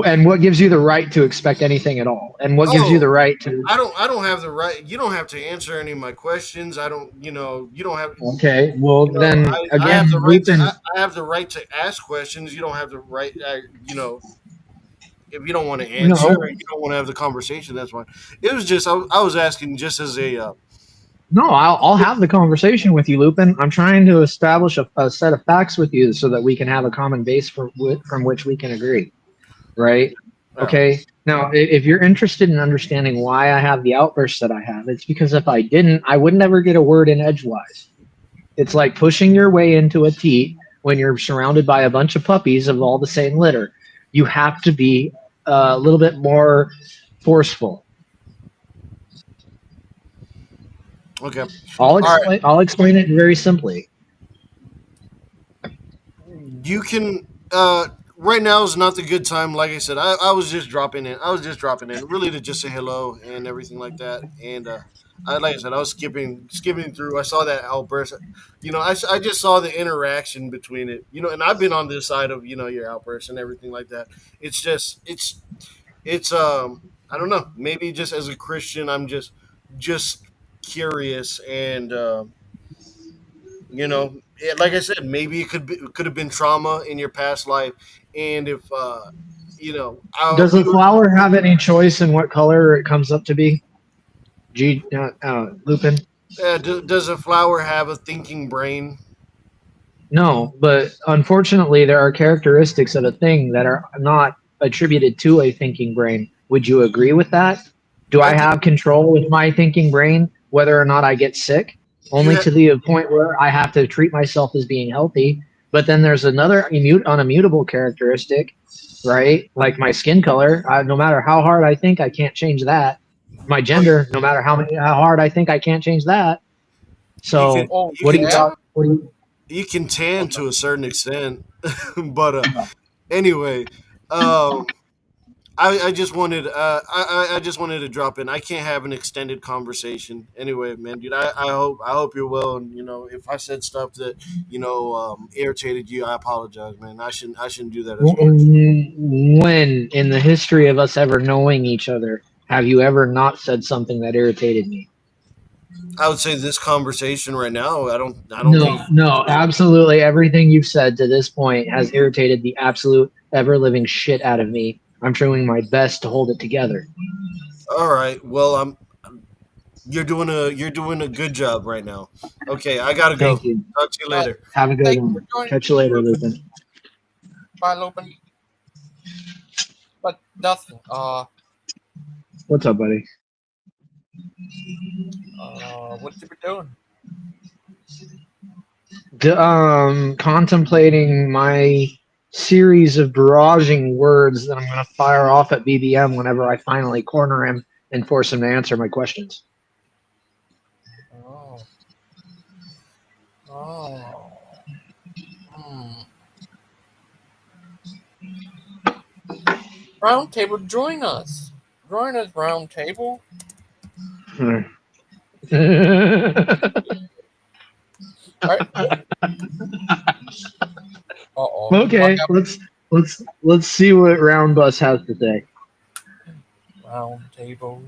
And what gives you the right to expect anything at all? And what gives you the right to? I don't have the right. You don't have to answer any of my questions. I don't. You don't have. Okay. Well, then again, I have the right to. I have the right to ask questions. You don't have the right. If you don't want to answer, or you don't want to have the conversation, that's fine. It was just I was asking just as a. No, I'll have the conversation with you, Lupin. I'm trying to establish a set of facts with you so that we can have a common base from which we can agree. Right? Okay. Now, if you're interested in understanding why I have the outbursts that I have, it's because if I didn't, I would never get a word in edgewise. It's like pushing your way into a teat when you're surrounded by a bunch of puppies of all the same litter. You have to be a little bit more forceful. Okay. I'll explain it very simply. You can. Right now is not the good time. Like I said, I was just dropping in. Really to just say hello and everything like that. And like I said, I was skipping through. I saw that outburst. I just saw the interaction between it. And I've been on this side of your outburst and everything like that. It's just it's I don't know. Maybe just as a Christian, I'm just curious and. Like I said, maybe it could have been trauma in your past life, and if does a flower have any choice in what color it comes up to be? Lupin. Does a flower have a thinking brain? No, but unfortunately, there are characteristics of a thing that are not attributed to a thinking brain. Would you agree with that? Do I have control with my thinking brain, whether or not I get sick? Only to the point where I have to treat myself as being healthy. But then there's another unimmutable characteristic, right? Like my skin color. No matter how hard I think, I can't change that. My gender, no matter how hard I think, I can't change that. So you can tan to a certain extent, but anyway, I just wanted I just wanted to drop in. I can't have an extended conversation anyway, man, dude. I hope you're well, and if I said stuff that irritated you, I apologize, man. I shouldn't do that as much. When in the history of us ever knowing each other have you ever not said something that irritated me? I would say this conversation right now. I don't think. No, absolutely everything you've said to this point has irritated the absolute ever living shit out of me. I'm trying my best to hold it together. All right. Well, You're doing a good job right now. Okay, I gotta go. Thank you. Talk to you later. Have a good one. Catch you later, Lupin. Bye, Lupin. But Dustin, What's up, buddy? what you been doing? Contemplating my series of barraging words that I'm going to fire off at BBM whenever I finally corner him and force him to answer my questions. Oh. Oh. Round table, join us. Join us, round table. Okay, let's see what Round Bus has to say. Round table.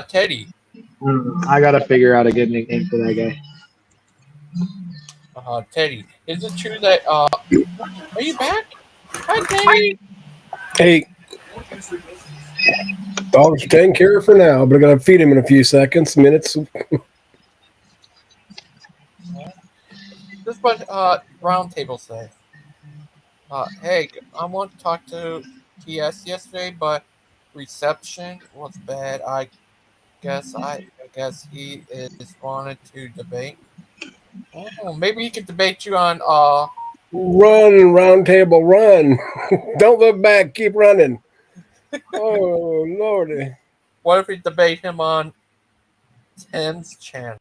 Teddy. I gotta figure out a good nickname for that guy. Teddy. Is it true that are you back? Hi, Teddy. Hey. Dog's taking care of for now, but I'm gonna feed him in a few minutes. This is what round table says. Hey, I want to talk to TS yesterday, but reception was bad. I guess he is wanted to debate. Oh, maybe he could debate you on Run, round table, run. Don't look back, keep running. Oh Lordy. What if we debate him on Tim's channel?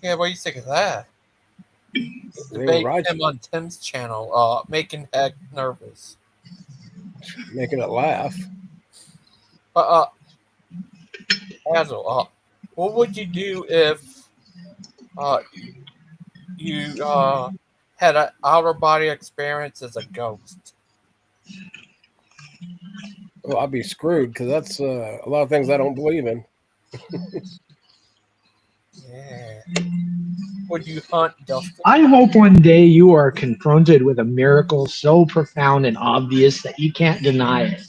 Yeah, what do you think of that? Debate him on Tim's channel, making Heck nervous. Making it laugh. Hazel, what would you do if you had an outer body experience as a ghost? Well, I'd be screwed because that's a lot of things I don't believe in. Yeah. Would you hunt Dustin? I hope one day you are confronted with a miracle so profound and obvious that you can't deny it.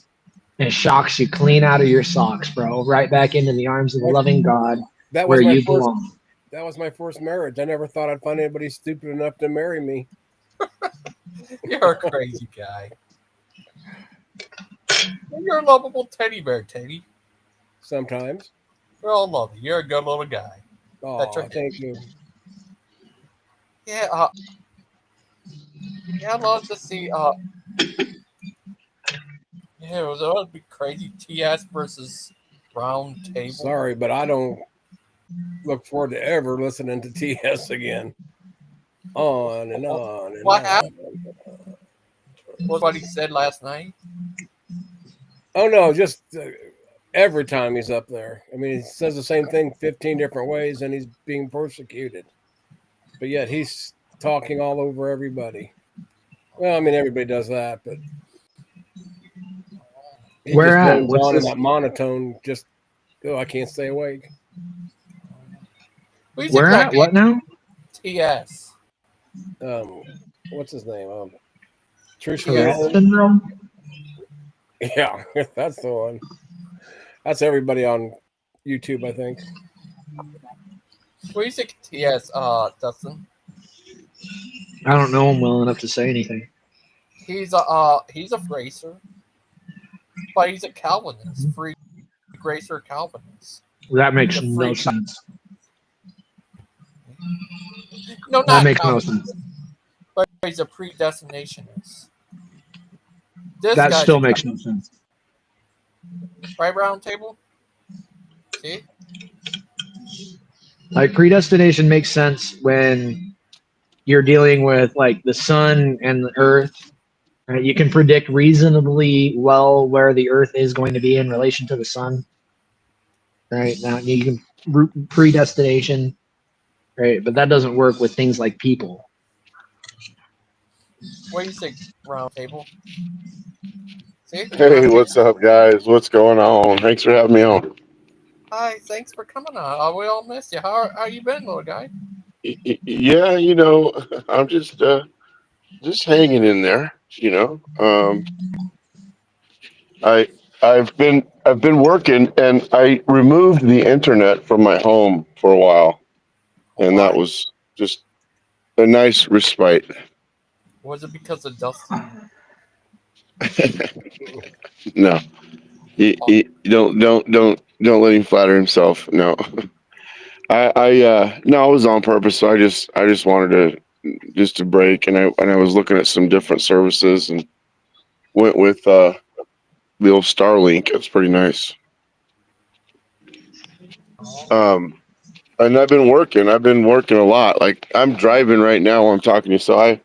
And it shocks you clean out of your socks, bro. Right back into the arms of the loving God where you belong. That was my first marriage. I never thought I'd find anybody stupid enough to marry me. You're a crazy guy. You're a lovable teddy bear, Teddy. Sometimes. We all love you. You're a good little guy. Oh, thank you. Yeah, I'd love to see it would be crazy. TS versus round table. Sorry, but I don't look forward to ever listening to TS again. On and on and what on. happened? What he said last night? Oh no, just every time he's up there. I mean, he says the same thing 15 different ways, and he's being persecuted. But yet he's talking all over everybody. Well, I mean, everybody does that, but he Where just at? goes What's on this? in that monotone. Just I can't stay awake. Where at? What now? TS. What's his name? Trish Syndrome. Yeah, that's the one. That's everybody on YouTube, I think. What do you think, TS, Dustin? I don't know him well enough to say anything. He's a racer, but he's a Calvinist, free gracer Calvinist. That makes no sense. No, not that makes Calvinist, no sense. but he's a predestinationist. That still makes no sense. Right, round table? See? Like predestination makes sense when you're dealing with like the sun and the earth. Right? You can predict reasonably well where the earth is going to be in relation to the sun. Right now, you can predestination, right? But that doesn't work with things like people. What do you think, round table? See? Hey, what's up, guys? What's going on? Thanks for having me on. Hi, thanks for coming on. We all missed you. How you been, little guy? Yeah, I'm just hanging in there. I I've been working, and I removed the internet from my home for a while, and that was just a nice respite. Was it because of Dustin? No, you don't let him flatter himself. No, no, it was on purpose. So I just wanted to break, and I was looking at some different services and went with the old Starlink. It's pretty nice. And I've been working. I've been working a lot. Like, I'm driving right now while I'm talking to you. So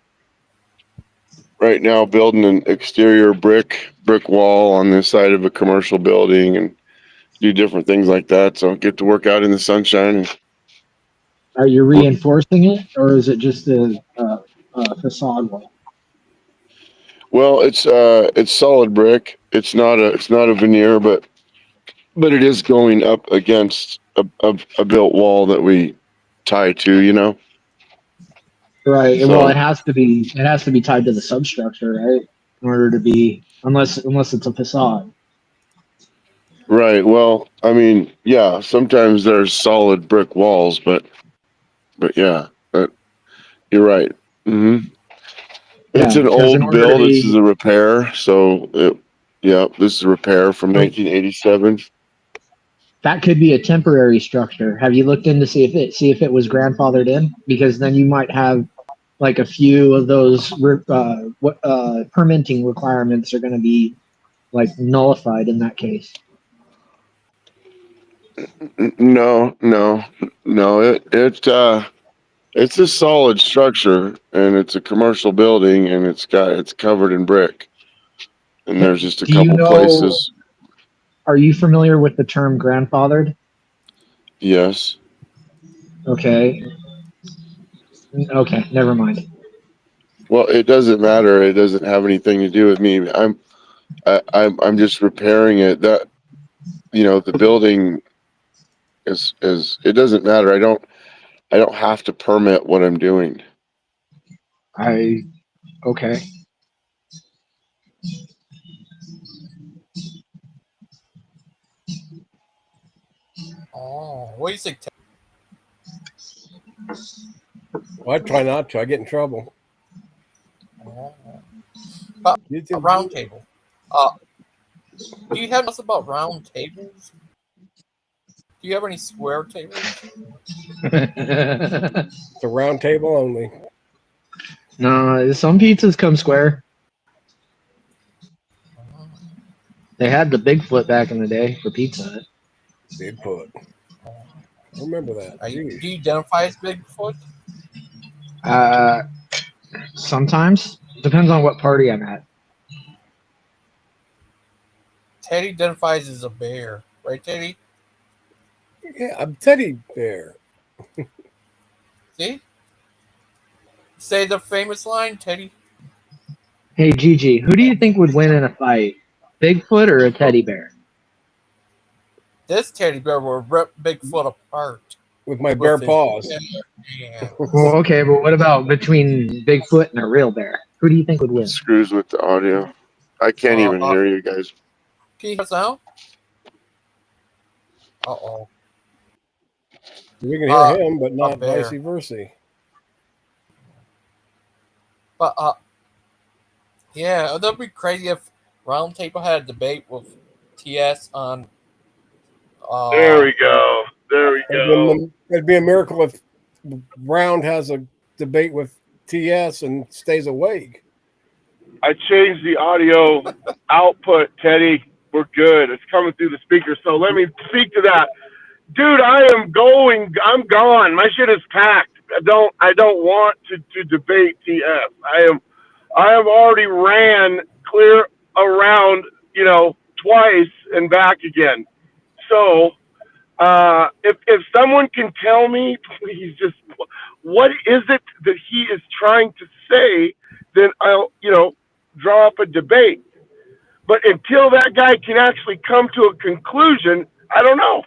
right now building an exterior brick wall on the side of a commercial building and do different things like that. So I get to work out in the sunshine. Are you reinforcing it, or is it just a facade wall? Well, it's solid brick. It's not a veneer, but it is going up against a built wall that we tie to. Right. So, Well, it has to be. It has to be tied to the substructure, right? In order to be, unless it's a facade. right. Well, I mean, yeah. Sometimes there's solid brick walls, but yeah. But you're right. It's Yeah, an because in old order to build. This is be, a repair. So, this is a repair from 1987. that could be a temporary structure. Have you looked in to see if it was grandfathered in? Because then you might have like a few of those permitting requirements are going to be like nullified in that case. No, no, no. It's a solid structure, and it's a commercial building, and it's covered in brick. And there's just a Do you couple know? places. Are you familiar with the term grandfathered? Yes. Okay. Okay. Never mind. Well, it doesn't matter. It doesn't have anything to do with me. I'm just repairing it. That the building is. It doesn't matter. I don't have to permit what I'm doing. Okay. Oh, what do you think? Well, I try not to. I get in trouble. A round table. Do you have us about round tables? Do you have any square tables? It's a round table only. No, some pizzas come square. They had the Bigfoot back in the day for Pizza. Bigfoot. Remember that. Do you identify as Bigfoot? Sometimes depends on what party I'm at. Teddy identifies as a bear, right, Teddy? Yeah, I'm Teddy Bear. See? Say the famous line, Teddy. Hey Gigi, who do you think would win in a fight, Bigfoot or a teddy bear? This teddy bear will rip Bigfoot apart with my bare paws. Well, okay, but what about between Bigfoot and a real bear? Who do you think would win? Screws with the audio. I can't even hear you guys. Can you hear us now? Uh-oh. We can hear him, but not vice versa. But yeah, that'd be crazy if Roundtable had a debate with TS on. There we go. There we go. It'd be a miracle if Round has a debate with TS and stays awake. I changed the audio output, Teddy. We're good. It's coming through the speaker. So let me speak to that. Dude, I'm gone. My shit is packed. I don't want to debate TS. I have already ran clear around, twice and back again. So if someone can tell me, please, just what is it that he is trying to say, then I'll, draw up a debate. But until that guy can actually come to a conclusion, I don't know.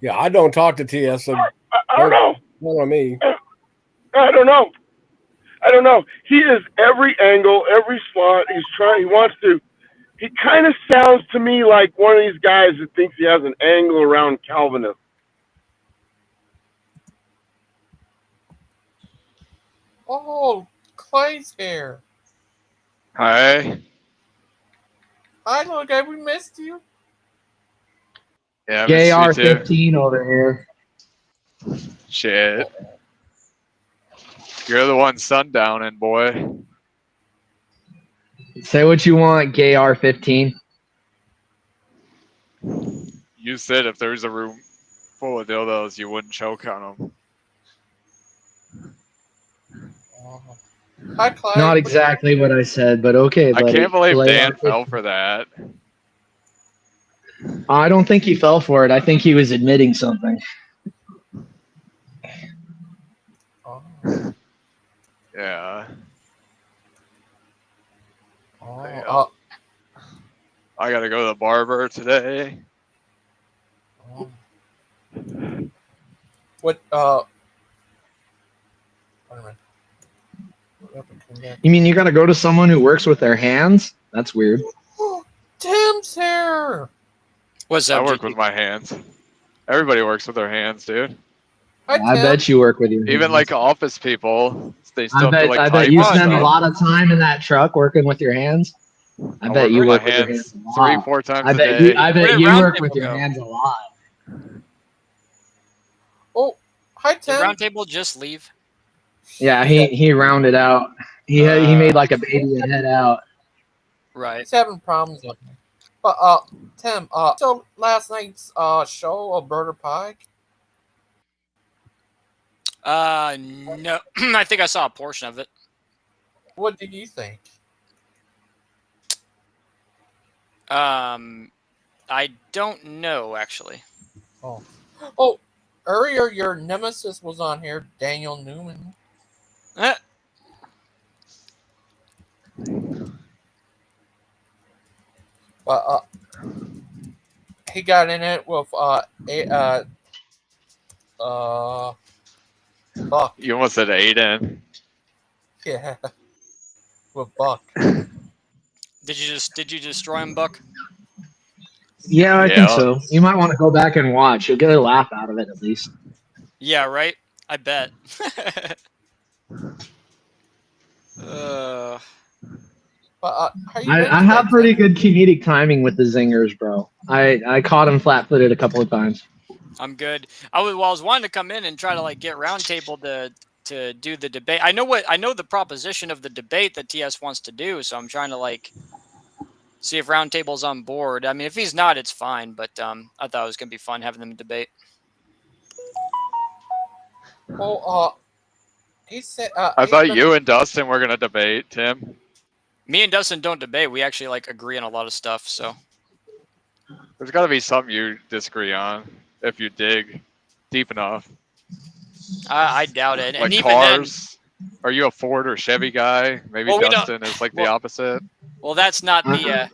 Yeah, I don't talk to TS. So I don't know. Well, on me. I don't know. I don't know. He is every angle, every slot. He's trying. He wants to. He kind of sounds to me like one of these guys that thinks he has an angle around Calvinism. Oh, Clay's here. Hi. Hi, little guy. We missed you. Yeah, I Gay missed you too. R15 over here. Shit. You're the one sundowning, boy. Say what you want, gay R15. You said if there was a room full of dildos, you wouldn't choke on them. Hi, Clay. Not exactly what I said, but okay, I buddy. can't believe Clay Dan R15. fell for that. I don't think he fell for it. I think he was admitting something. Yeah. Oh, I gotta go to the barber today. What? Wait a minute. You mean you gotta go to someone who works with their hands? That's weird. Tim's here. What's I up, work GP? with my hands. Everybody works with their hands, dude. Hi, I bet you work with your Even hands. like office people, they still I have to bet like I bet type you and spend a stuff. lot of time in that truck working with your hands. I bet work you with work my with your hands hands a lot. 3-4 times I a bet day. you I Where bet did you Round work Table with your go? hands a lot. Oh, hi, Did Tim. Roundtable just leave? Yeah, he rounded out. He made like a baby and head out. Right. He's having problems with me. But Tim, so last night's show of Murder Pike. No. I think I saw a portion of it. What did you think? I don't know actually. Oh, earlier your nemesis was on here, Daniel Newman. But he got in it with Buck. You almost said Aiden. Yeah, with Buck. Did you destroy him, Buck? Yeah, I Yeah. think so. You might want to go back and watch. You'll get a laugh out of it at least. Yeah, right. I bet. But how you I have pretty good comedic timing with the zingers, bro. I caught him flat-footed a couple of times. I'm good. I was wanting to come in and try to like get Roundtable to do the debate. I know the proposition of the debate that TS wants to do, so I'm trying to like see if Roundtable's on board. I mean, if he's not, it's fine. But I thought it was gonna be fun having them debate. Well, he said. I thought you and Dustin were gonna debate, Tim. Me and Dustin don't debate. We actually like agree on a lot of stuff. So There's got to be something you disagree on if you dig deep enough. I doubt it. Like and even cars. Are you a Ford or Chevy guy? Maybe Well, we Dustin is like the opposite. well, that's not the.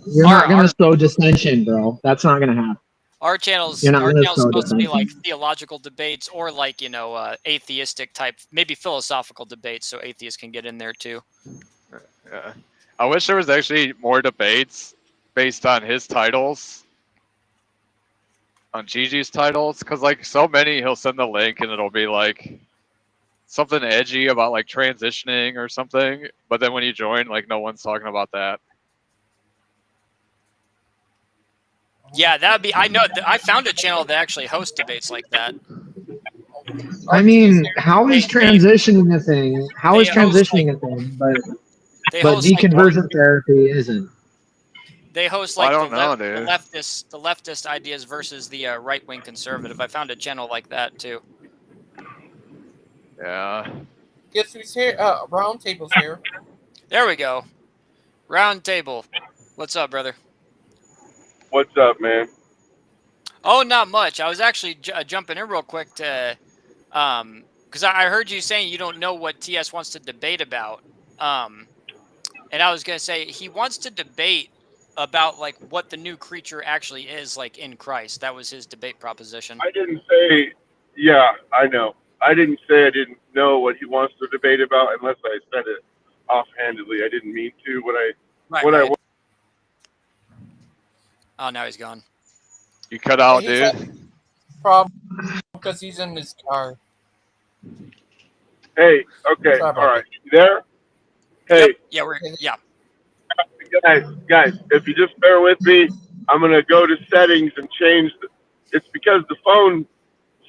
You're not gonna sow dissension, bro. That's not gonna happen. Our channel's You're not gonna sow supposed to be like dissension. theological debates or like atheistic type, maybe philosophical debates, so atheists can get in there too. Yeah. I wish there was actually more debates based on his titles, on Gigi's titles, because like so many, he'll send the link and it'll be like something edgy about like transitioning or something, but then when you join, like no one's talking about that. Yeah, that would be. I know. I found a channel that actually hosts debates like that. I mean, how is transitioning a thing? How is they host, transitioning a thing? But They but host like deconversion therapy isn't. they host Well, I like don't the know, dude. the leftist ideas versus the right wing conservative. I found a channel like that too. Yeah. Guess who's here? Roundtable's here. There we go. Round table. What's up, brother? What's up, man? Oh, not much. I was actually jumping in real quick to, because I heard you saying you don't know what TS wants to debate about. And I was gonna say he wants to debate about like what the new creature actually is like in Christ. That was his debate proposition. I didn't say. Yeah, I know. I didn't say I didn't know what he wants to debate about unless I said it offhandedly. I didn't mean to. Right. Oh, now he's gone. You cut out, Yeah, dude. Problem because he's in his car. Hey, okay, Sorry all about right. You there? Hey, Yeah, yeah. guys, if you just bear with me, I'm gonna go to settings and change. It's because the phone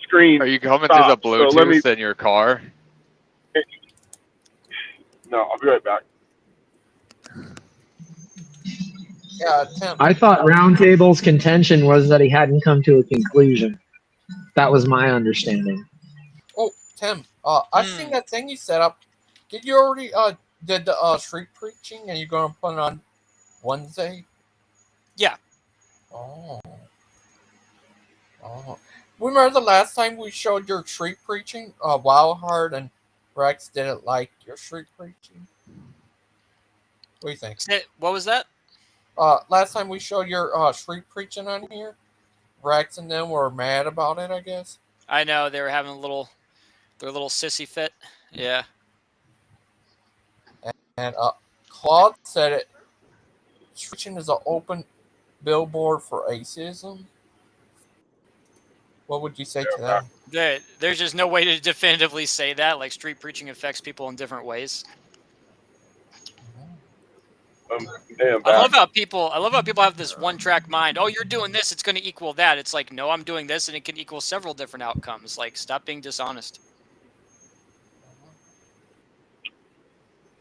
screen Are you coming through the stopped. So let me. Bluetooth in your car? No, I'll be right back. Yeah, Tim. I thought Roundtable's contention was that he hadn't come to a conclusion. That was my understanding. Oh, Tim. I seen that thing you set up. Did you already did the street preaching, and you're gonna put it on Wednesday? Yeah. Oh. Remember the last time we showed your street preaching? Wildheart and Rex didn't like your street preaching. What do you think? What was that? Last time we showed your street preaching on here, Rex and them were mad about it, I guess. I know they were having their little sissy fit. Yeah. And Claude said it. Preaching is an open billboard for atheism. What would you say to that? There's just no way to definitively say that. Like, street preaching affects people in different ways. I love how people have this one-track mind. Oh, you're doing this, it's going to equal that. It's like, no, I'm doing this, and it can equal several different outcomes. Like, stop being dishonest.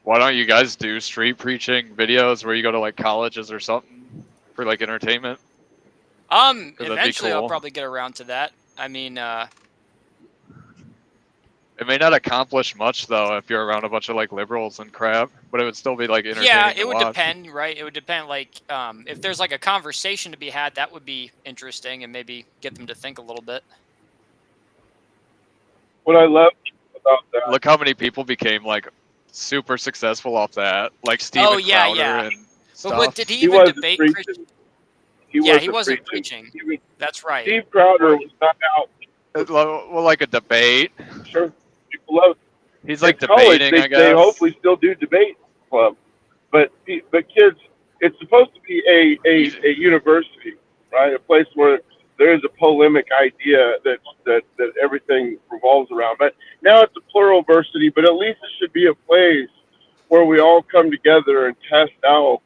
Why don't you guys do street preaching videos where you go to like colleges or something for like entertainment? Eventually I'll probably get around to that. I mean, it may not accomplish much though if you're around a bunch of like liberals and crap, but it would still be like entertaining. Yeah, it would watch. depend, right? It would depend. Like, if there's like a conversation to be had, that would be interesting and maybe get them to think a little bit. What I love about that. Look how many people became like super successful off that, like Steven Crowder and stuff. But what did he even debate? He wasn't preaching. That's right. Steve Crowder was not out. Well, like a debate. Sure, people love. He's like college, debating. I guess they hopefully still do debate club, but kids, it's supposed to be a university, right? A place where there is a polemic idea that everything revolves around. But now it's a pluralversity, but at least it should be a place where we all come together and test out,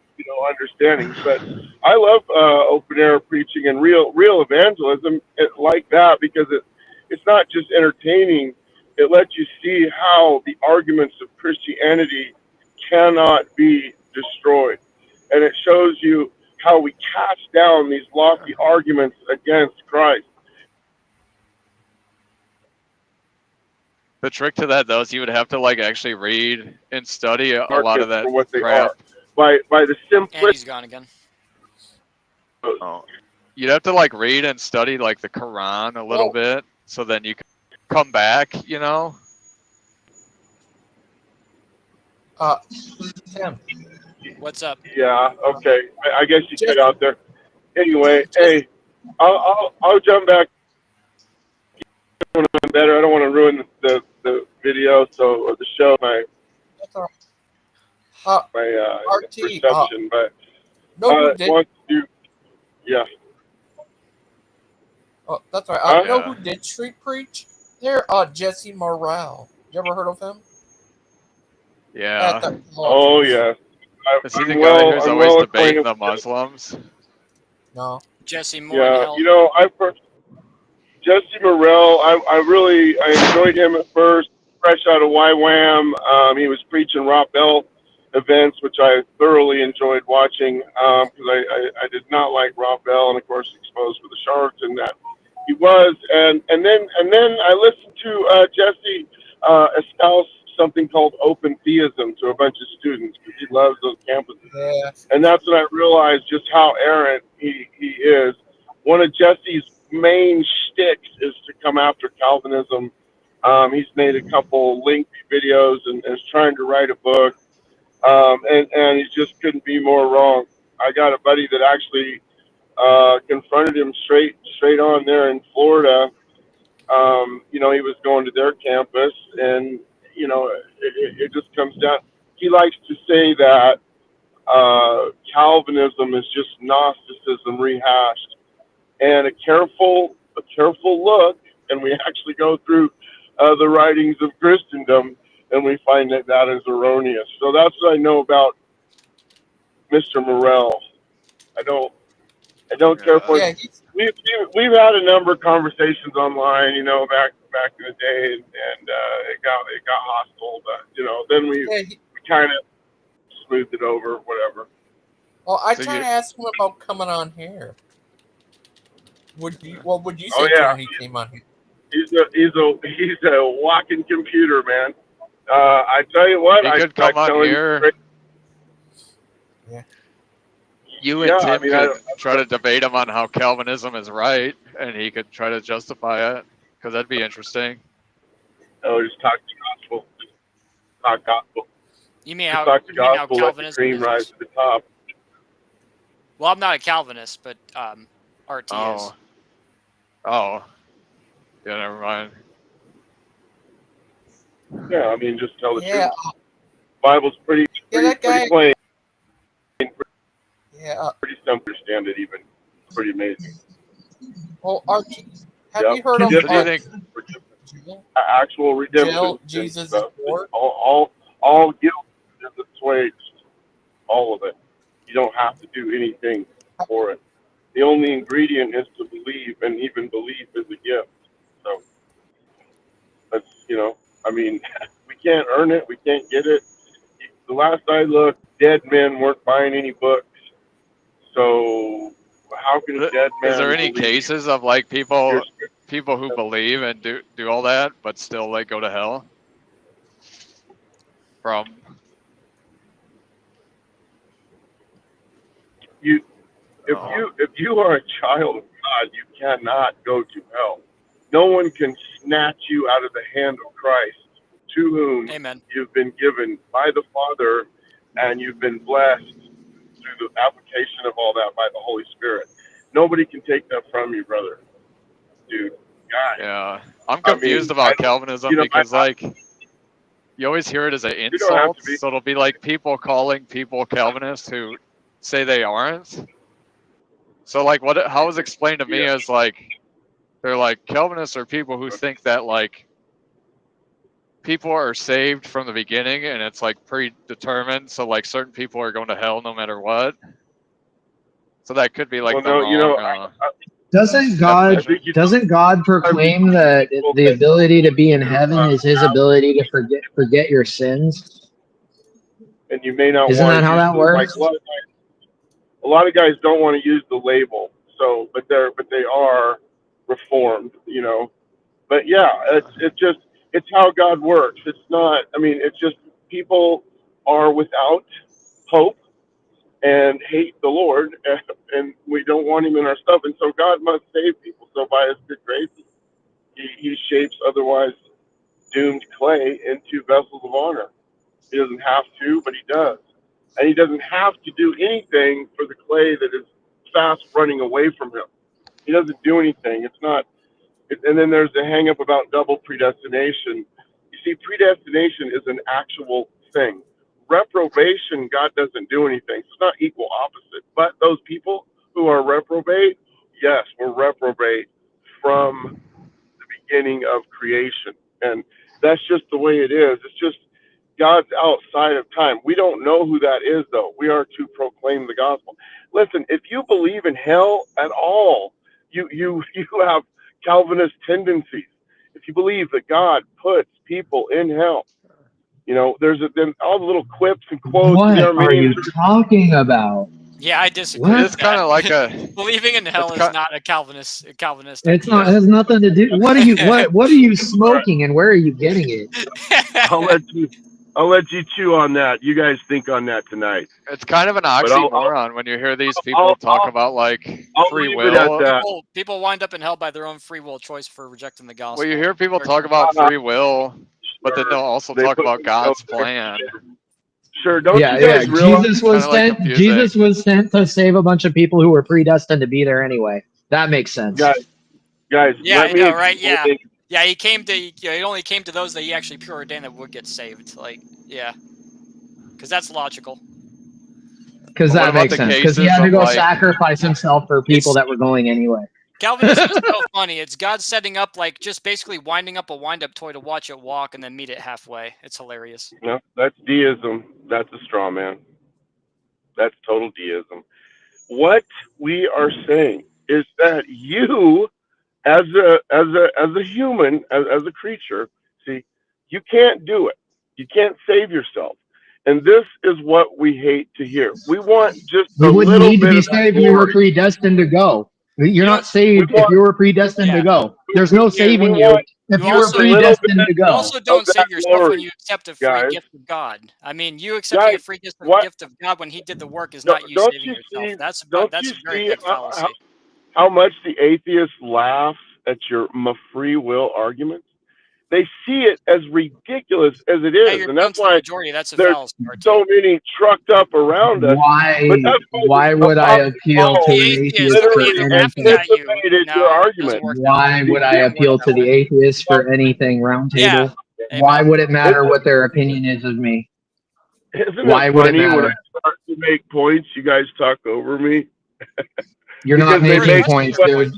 understandings. But I love open air preaching and real evangelism like that, because it's not just entertaining. It lets you see how the arguments of Christianity cannot be destroyed, and it shows you how we cast down these lofty arguments against Christ. the trick to that though is you would have to like actually read and study a lot of that for what they crap. are. By the simplicity. And he's gone again. Oh. You'd have to like read and study like the Quran a little bit, so then you can come back, Tim. What's up? Yeah. Okay. I guess you get out there. Anyway, hey, I'll jump back. Better. I don't want to ruin the video, or the show. My perception, but who did? want to do, yeah. Oh, that's right. I know who did street preach. There, Jesse Morrell. You ever heard of him? Yeah. Oh yeah. Is he the guy who's always debating the Muslims? No. Jesse Morrell. Yeah, Jesse Morrell, I enjoyed him at first, fresh out of YWAM. He was preaching Rob Bell events, which I thoroughly enjoyed watching, because I did not like Rob Bell, and of course exposed for the charlatan that he was. And then I listened to Jesse espouse something called open theism to a bunch of students, because he loves those campuses. Yeah. And that's when I realized just how errant he is. One of Jesse's main shticks is to come after Calvinism. He's made a couple lengthy videos and is trying to write a book. And he just couldn't be more wrong. I got a buddy that actually confronted him straight on there in Florida, You know, he was going to their campus, and you know, it just comes down. He likes to say that Calvinism is just Gnosticism rehashed, and a careful look, and we actually go through the writings of Christendom, and we find that that is erroneous. So that's what I know about Mr. Morrell. I don't care for it. We've had a number of conversations online, you know, back in the day, and it got hostile, but you know, then we kind of smoothed it over, whatever. Well, I tried to ask him about coming on here. What would you say Oh, to yeah. him when he came on here? He's a walking computer, man. I tell you what, He could come on here. Yeah. You and Tim could try to debate him on how Calvinism is right, and he could try to justify it, because that'd be interesting. Oh, just talk the gospel. Talk gospel. You mean just how, talk the you mean how gospel, let the Calvinism cream rise to the top. Well, I'm not a Calvinist, but RT is. Oh. Yeah, never mind. Yeah, I mean, just tell the Yeah. truth. Bible's pretty that guy- plain. Yeah. Pretty simple to understand it even. It's pretty amazing. Well, Archie, have Yep. you heard of actual redemption? Jill, Jesus is Lord? All guilt is assuaged. All of it. You don't have to do anything for it. The only ingredient is to believe, and even belief is a gift. So that's, you know, I mean, we can't earn it. We can't get it. The last I looked, dead men weren't buying any books. So how can a dead man? Is there any believe? cases of like people who believe and do all that, but still like go to hell? From if you are a child of God, you cannot go to hell. No one can snatch you out of the hand of Christ, to whom you've been given by the Father, and you've been blessed through the application of all that by the Holy Spirit. Nobody can take that from you, brother. Dude, God. Yeah, I'm confused about Calvinism because like you always hear it as an insult, so it'll be like people calling people Calvinists who say they aren't. So like how was explained to me is like they're like Calvinists are people who think that like people are saved from the beginning and it's like predetermined, so like certain people are going to hell no matter what. So that could be like wrong. Doesn't God proclaim that the ability to be in heaven is His ability to forget your sins? And you may not Isn't want that how that works? Like a lot of guys don't want to use the label, so but they are reformed, you know. But yeah, it's how God works. It's not. I mean, it's just people are without hope and hate the Lord, and we don't want Him in our stuff, and so God must save people. So by His good grace, He shapes otherwise doomed clay into vessels of honor. He doesn't have to, but He does. And He doesn't have to do anything for the clay that is fast running away from Him. He doesn't do anything. It's not. And then there's the hang up about double predestination. You see, predestination is an actual thing. Reprobation, God doesn't do anything. It's not equal opposite. But those people who are reprobate, yes, we're reprobate from the beginning of creation. And that's just the way it is. It's just God's outside of time. We don't know who that is, though. We are to proclaim the gospel. Listen, if you believe in hell at all, you have Calvinist tendencies. If you believe that God puts people in hell, you know, then all the little quips and quotes. What are you talking about? Yeah, I disagree. What? It's kind of like believing in hell is not a Calvinist. It's not. It has nothing to do. What are you? What are you smoking, and where are you getting it? I'll let you chew on that. You guys think on that tonight. It's kind of an oxymoron when you hear these people talk about like free will. People wind up in hell by their own free will choice for rejecting the gospel. Well, you hear people talk about free will, but then they'll also talk about God's plan. Sure, don't you guys realize Jesus was sent to save a bunch of people who were predestined to be there anyway. That makes sense. Guys, yeah, I know, right? Yeah. Yeah, he came to. He only came to those that he actually preordained that would get saved. Like, yeah, because that's logical. Because But what that about makes the sense. Because he cases had to of go like, sacrifice himself for people that were going anyway. Calvinism is so funny. It's God setting up, like, just basically winding up a wind-up toy to watch it walk and then meet it halfway. It's hilarious. No, that's deism. That's a straw man. That's total deism. What we are saying is that you, as a human, as a creature, see, you can't do it. You can't save yourself. And this is what we hate to hear. We want just We a wouldn't little need to bit be of that saved. We were glory. predestined to go. You're not We saved if want, you were predestined to go. There's no we saving you want if You you were just a also little predestined bit to you go. also of don't that save yourself when glory, you accept a free guys. gift of God. I mean, you accepting a Guys, free what? gift of God when He did the work is Don't, not you don't saving you yourself. see? That's Don't that's you a very see big fallacy. how much the atheist laughs at your free will arguments? They see it as ridiculous as it Yeah, is, you're and appealing that's to the why majority. That's a there's fallacy, so RT. many trucked up around us. But Why? that's why Why the would I Apostle appeal Well, to Paul the an atheist atheist will be for literally either laughing anything? at you. anticipated your No, it doesn't argument. work that way. Why would I He Doesn't work appeal that to the way. atheist for anything? Yeah. Roundtable. Why Amen. would it matter isn't what their opinion is of me? isn't it Why would it funny when I matter? start to make points, you guys talk over me You're not because they We're making make addressing too points, your much dude. points.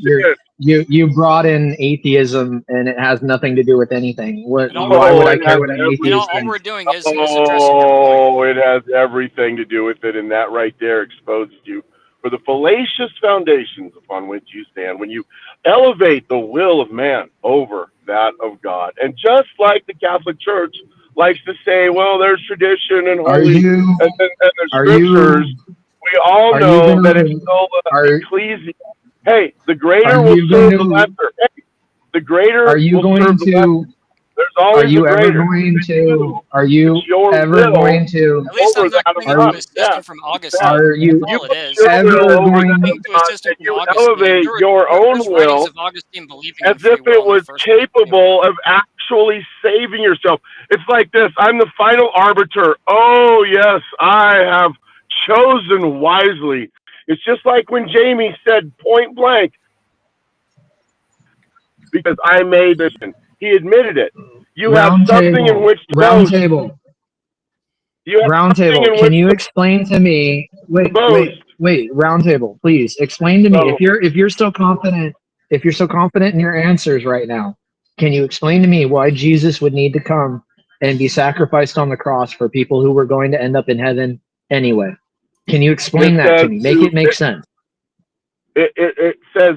You're sense. you brought in atheism, and it has nothing to do with anything. What? And all we're Why would Oh, I it care has what an and atheist all we're thinks? doing is addressing your point. it has everything to do with it, and that right there exposes you for the fallacious foundations upon which you stand when you elevate the will of man over that of God. And just like the Catholic Church likes to say, well, there's tradition and Are holy, you? and there's Are scriptures. you? We all Are you know that it's gonna? still Are ecclesia. Hey, the Are greater will you serve the going to? lesser. Hey, the greater Are you will going serve the lesser. to? There's Are always a you ever greater. going You, to? Are it's you your ever will going to? At least over I'm not that of clinging Are to God. a Yeah, system from it's that. Augustine. are That's you You all it put is. your will ever over going? that Cling of to a God, system and from you Augustine. elevate your own There's writings will of Augustine believing as in if free it will in the was first place. Anyway. capable of actually saving yourself. It's like this: I'm the final arbiter. Oh yes, I have chosen wisely. It's just like when Jamie said point blank, because I made this. He admitted it. You have Round something in table. which to Round boast. table. You have Round something table. in Can which you to explain to me? Wait, boast. wait, wait. Round table, please explain to me So, if you're so confident. If you're so confident in your answers right now, can you explain to me why Jesus would need to come and be sacrificed on the cross for people who were going to end up in heaven anyway? Can you it explain that to says me? Make it make sense. it says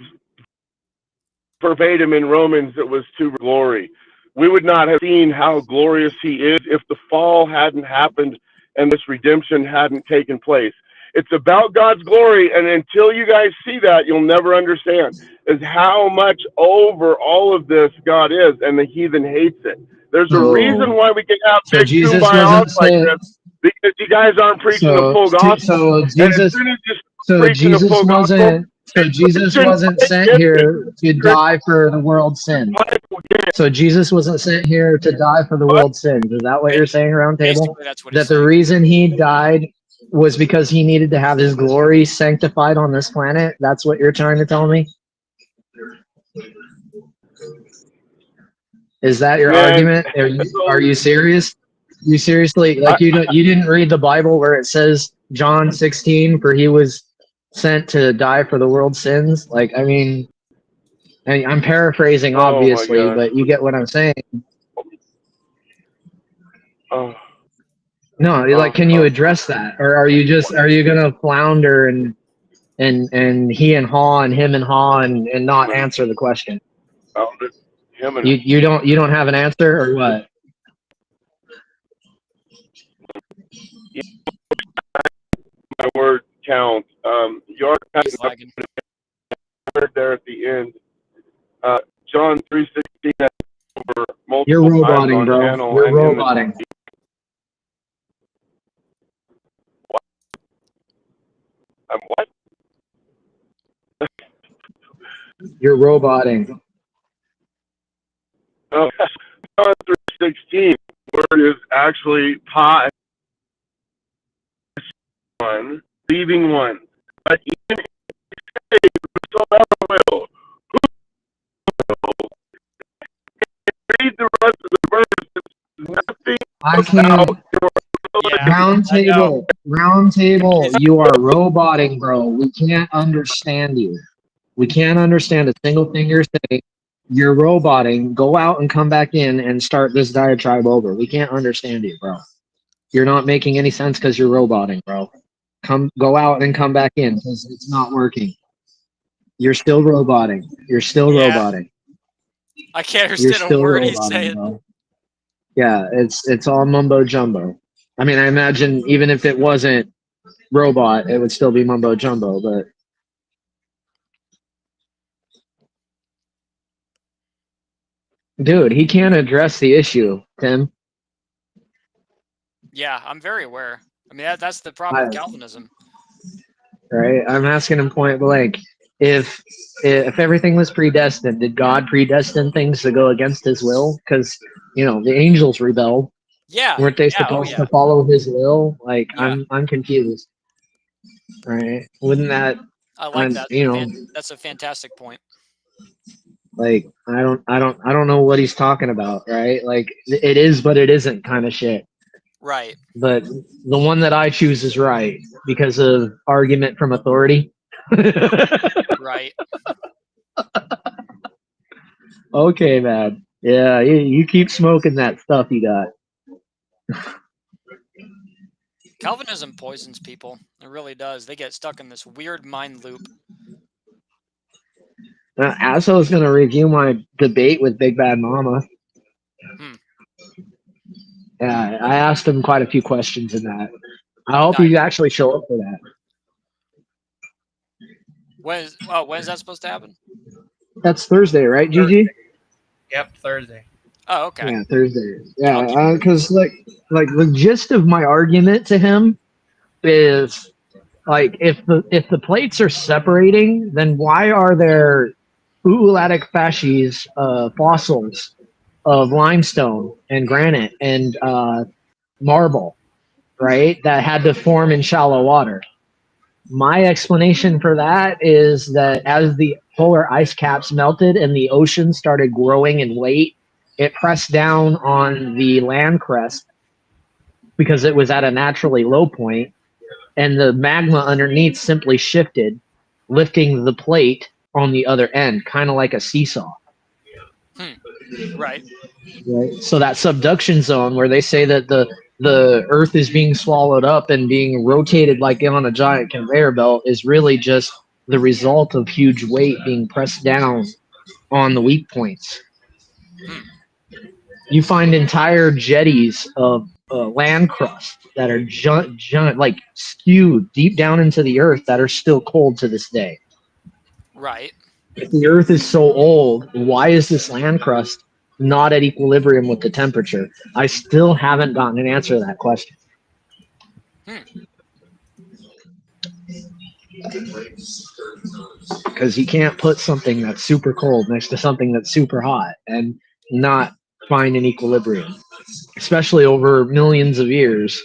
verbatim in Romans it was to glory. We would not have seen how glorious he is if the fall hadn't happened and this redemption hadn't taken place. It's about God's glory, and until you guys see that, you'll never understand is how much over all of this God is, and the heathen hates it. There's a reason So, why we can have so big Jesus kumbayas wasn't like saying. this, because you guys aren't preaching the So, full gospel. so And as Jesus. soon as you start So preaching the Jesus full gospel, wasn't. So Jesus Christian wasn't sent gets here to die for the world's sins. So Jesus wasn't sent here to die for the world's sins. Is that what you're saying, Round Table? Basically, that's what he's That the saying. reason he died was because he needed to have his glory sanctified on this planet? That's what you're trying to tell me? Is that your man. argument? Are you serious? You seriously like you didn't read the Bible where it says John 16 for he was sent to die for the world's sins? Like I mean, I'm paraphrasing Oh my obviously, gosh. but you get what I'm saying. Oh, No, like can you address that, or are you gonna flounder and he and haw and him and haw and not answer the question? him and You don't have an answer or what? my word count. You are kind He's of lagging. there at the end. John 3:16 over You're multiple times roboting, on bro. channel You're and in the. roboting. I'm what? You're roboting. John 3:16, word is actually pi one, leaving one. But even if whosoever will, I can't. Round table, you are roboting, bro. We can't understand you. We can't understand a single thing you're saying. You're roboting. Go out and come back in and start this diatribe over. We can't understand you, bro. You're not making any sense because you're roboting, bro. Go out and come back in because it's not working. You're still roboting. You're still roboting. I can't You're understand a still word he's roboting, saying. bro. Yeah, it's all mumbo jumbo. I mean, I imagine even if it wasn't robot, it would still be mumbo jumbo, but dude, he can't address the issue, Tim. Yeah, I'm very aware. I mean, that's the problem with Calvinism. Right? I'm asking him point blank. If everything was predestined, did God predestine things to go against his will? Because, the angels rebelled. Yeah. Weren't they supposed to follow his will? Like, Yeah. I'm confused. Right? Wouldn't that I like that. That's a fantastic point. Like, I don't know what he's talking about, right? Like, it is but it isn't kind of shit. Right. But the one that I choose is right because of argument from authority. Right. Okay, man. Yeah, you keep smoking that stuff you got. Calvinism poisons people. It really does. They get stuck in this weird mind loop. Asso is going to review my debate with Big Bad Mama. Yeah, I asked him quite a few questions in that. I hope you actually show up for that. When is that supposed to happen? That's Thursday, right, Gigi? Yep, Thursday. Oh, okay. Yeah, Thursday. Yeah, because like the gist of my argument to him is like if the plates are separating, then why are there oolitic facies fossils of limestone and granite and marble, right, that had to form in shallow water? My explanation for that is that as the polar ice caps melted and the ocean started growing in weight, it pressed down on the land crest because it was at a naturally low point, and the magma underneath simply shifted, lifting the plate on the other end, kind of like a seesaw. Right. Right. So that subduction zone where they say that the Earth is being swallowed up and being rotated like on a giant conveyor belt is really just the result of huge weight being pressed down on the weak points. You find entire jetties of land crust that are like skewed deep down into the earth that are still cold to this day. Right. If the earth is so old, why is this land crust not at equilibrium with the temperature? I still haven't gotten an answer to that question. Because you can't put something that's super cold next to something that's super hot and not find an equilibrium, especially over millions of years.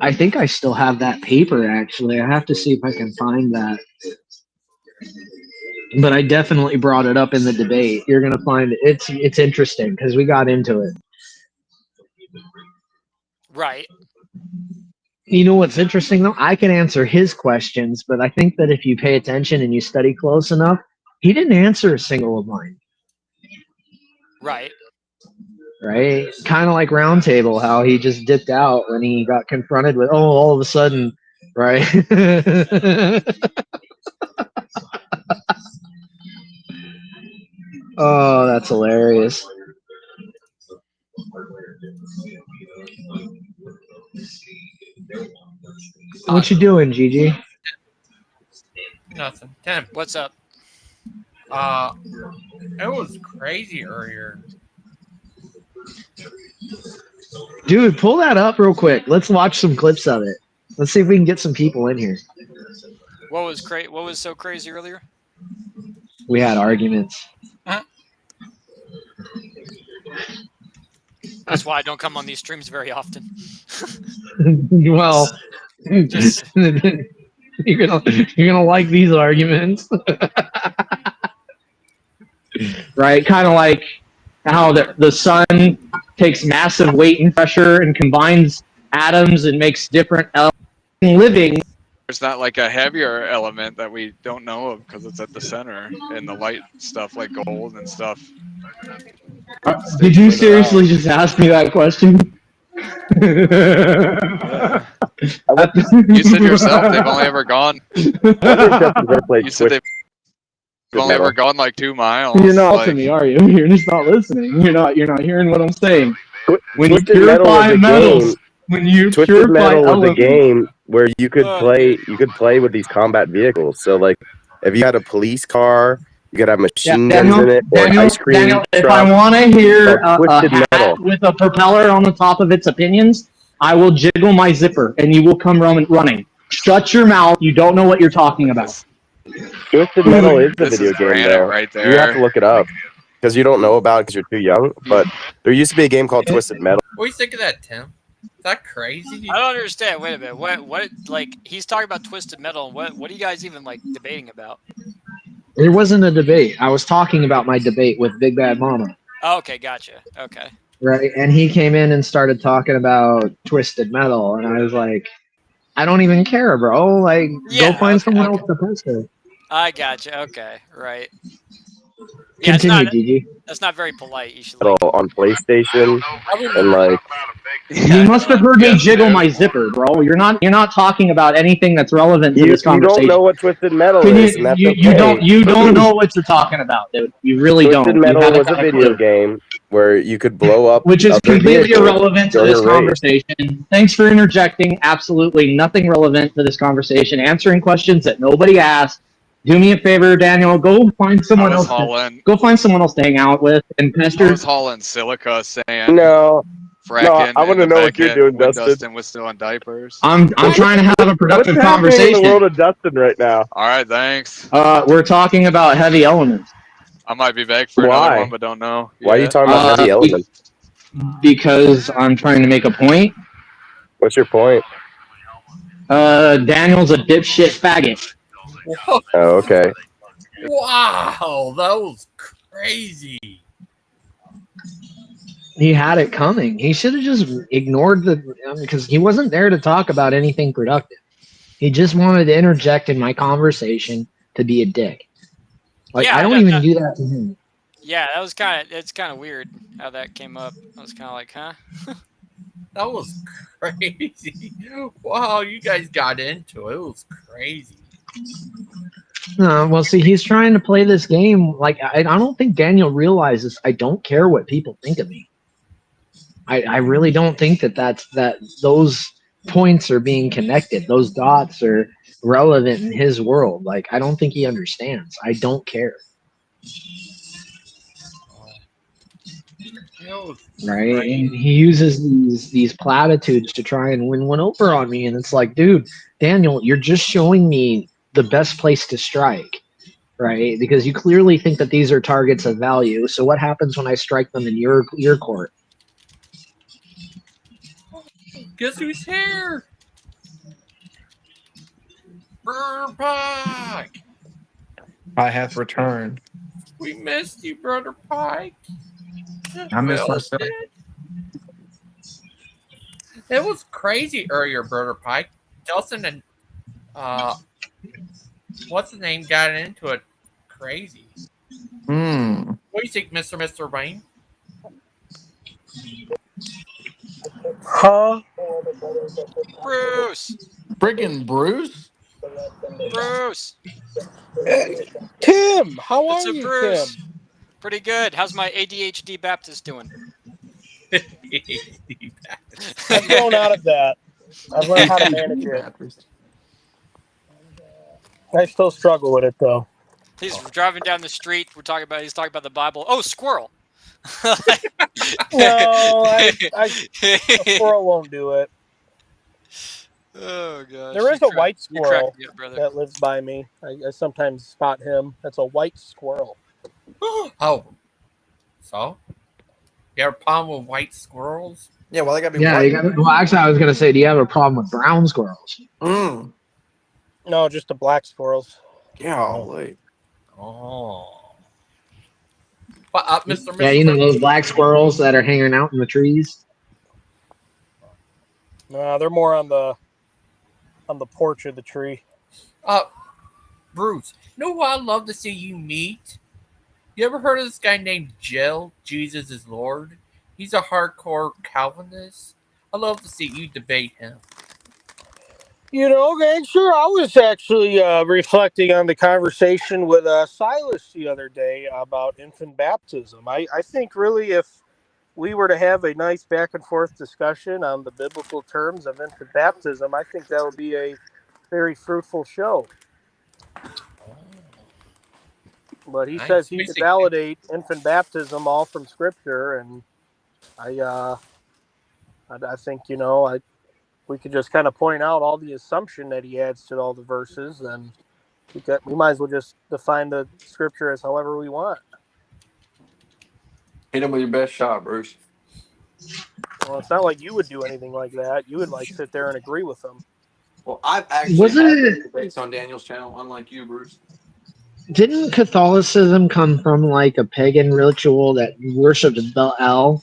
I think I still have that paper, actually. I have to see if I can find that. But I definitely brought it up in the debate. You're going to find it's interesting because we got into it. Right. You know what's interesting, though? I can answer his questions, but I think that if you pay attention and you study close enough, he didn't answer a single of mine. Right. Right? Kind of like Roundtable, how he just dipped out when he got confronted with, all of a sudden, right? Oh, that's hilarious. What you doing, Gigi? Nothing. Tim. What's up? It was crazy earlier. Dude, pull that up real quick. Let's watch some clips of it. Let's see if we can get some people in here. What was so crazy earlier? We had arguments. That's why I don't come on these streams very often. Well, you're gonna like these arguments. right? Kind of like how the sun takes massive weight and pressure and combines atoms and makes different living. There's not like a heavier element that we don't know of because it's at the center and the light stuff like gold and stuff. Did you seriously just ask me that question? Yeah. You said yourself they've only ever gone. You said they've only ever gone like 2 miles. You're not like, listening to me, are you? You're just not listening. You're not hearing what I'm saying. When you Twisted Metal was purify a metals, game. when you Twisted purify Metal was a elements, game where you could play with these combat vehicles. So like if you had a police car, you could have machine guns in it or an ice cream Daniel, if truck. I want to hear a Twisted hat Metal. with a propeller on the top of its opinions, I will jiggle my zipper and you will come running. Shut your mouth. You don't know what you're talking about. Twisted Metal is a This video is game, granite though. right You have to there. look it up because you don't know about it because you're too young. But there used to be a game called Twisted Metal. What do you think of that, Tim? Is that crazy? I don't understand. Wait a minute. What? Like he's talking about Twisted Metal. What are you guys even like debating about? It wasn't a debate. I was talking about my debate with Big Bad Mama. Oh, okay, gotcha. Okay. Right, and he came in and started talking about Twisted Metal, and I was like, I don't even care, bro. Like, go find someone else to post it. I gotcha. Okay, right. Continue, Gigi. That's not very polite. You should On PlayStation and like. You must have heard me jiggle my zipper, bro. You're not talking about anything that's relevant to this You conversation. don't know what Twisted Metal is, and that's okay. You don't know what you're talking about, dude. You really Twisted don't. Metal was a video game where you could blow up, which is other completely vehicles irrelevant to during this a race. conversation. Thanks for interjecting. Absolutely nothing relevant to this conversation. Answering questions that nobody asked. Do me a favor, Daniel. Go find someone else. Go find someone else to hang out with and I pester. was hauling silica sand. No. Fracking. I want to know what you're doing, when Dustin. Dustin was still on diapers. I'm trying to have a productive What's happening conversation. in the world of Dustin right now? All right, thanks. We're talking about heavy elements. I might be back for another one, but don't know. Why are you talking about heavy elements? Because I'm trying to make a point. What's your point? Daniel's a dipshit faggot. Oh, okay. Wow, that was crazy. He had it coming. He should have just ignored because he wasn't there to talk about anything productive. He just wanted to interject in my conversation to be a dick. Like, Yeah, I don't even do that to him. Yeah, it's kind of weird how that came up. I was kind of like, huh? That was crazy. Wow, you guys got into it. It was crazy. No, well, see, he's trying to play this game. Like, I don't think Daniel realizes I don't care what people think of me. I really don't think that those points are being connected. Those dots are relevant in his world. Like, I don't think he understands. I don't care. Right? And he uses these platitudes to try and win one over on me. And it's like, dude, Daniel, you're just showing me the best place to strike. Right? Because you clearly think that these are targets of value. So what happens when I strike them in your court? Guess who's here? Brother Pike. I have returned. We missed you, Brother Pike. I missed myself. It was crazy earlier, Brother Pike. Dustin and what's the name got into it crazy. What do you think, Mr. Wayne? Huh? Bruce. Friggin' Bruce? Bruce. Tim, how are It's a you, Bruce. Tim? Pretty good. How's my ADHD Baptist doing? I've grown out of that. I've learned how to manage it. I still struggle with it, though. He's driving down the street. He's talking about the Bible. Oh, squirrel. No, a squirrel won't do it. Oh gosh. There is a white You cracked squirrel me up, brother. that lives by me. I sometimes spot him. That's a white squirrel. Oh. So? You have a problem with white squirrels? Yeah, well, they gotta be Yeah, white. you got. Well, actually, I was gonna say, do you have a problem with brown squirrels? No, just the black squirrels. Golly. Oh. Mr. Yeah, you know those black squirrels that are hanging out in the trees. Nah, they're more on the porch of the tree. Bruce, you know who I'd love to see you meet? You ever heard of this guy named Jill? Jesus is Lord. He's a hardcore Calvinist. I'd love to see you debate him. You know, Gangster, I was actually reflecting on the conversation with Silas the other day about infant baptism. I think really if we were to have a nice back and forth discussion on the biblical terms of infant baptism, I think that would be a very fruitful show. But he says he could validate infant baptism all from Scripture, and I think we could just kind of point out all the assumption that he adds to all the verses, and we might as well just define the Scripture as however we want. Hit him with your best shot, Bruce. Well, it's not like you would do anything like that. You would sit there and agree with them. Well, I've actually had debates on Daniel's channel, unlike you, Bruce. Didn't Catholicism come from like a pagan ritual that worshipped Baal,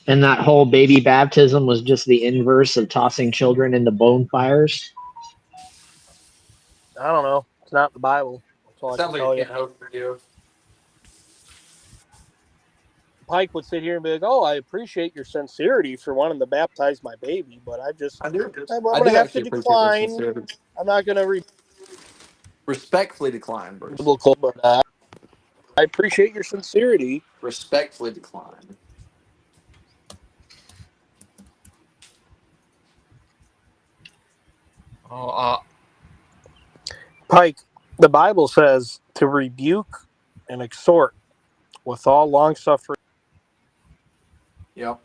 and that whole baby baptism was just the inverse of tossing children into bonfires? I don't know. It's not the Bible. That's all I can tell you. Sounds like a Ken Hope video. Pike would sit here and be like, "Oh, I appreciate your sincerity for wanting to baptize my baby, but I'm going to have to decline. I'm not going to respectfully decline, Bruce. But I appreciate your sincerity. Respectfully decline. Pike, the Bible says to rebuke and exhort with all long suffering." Yep.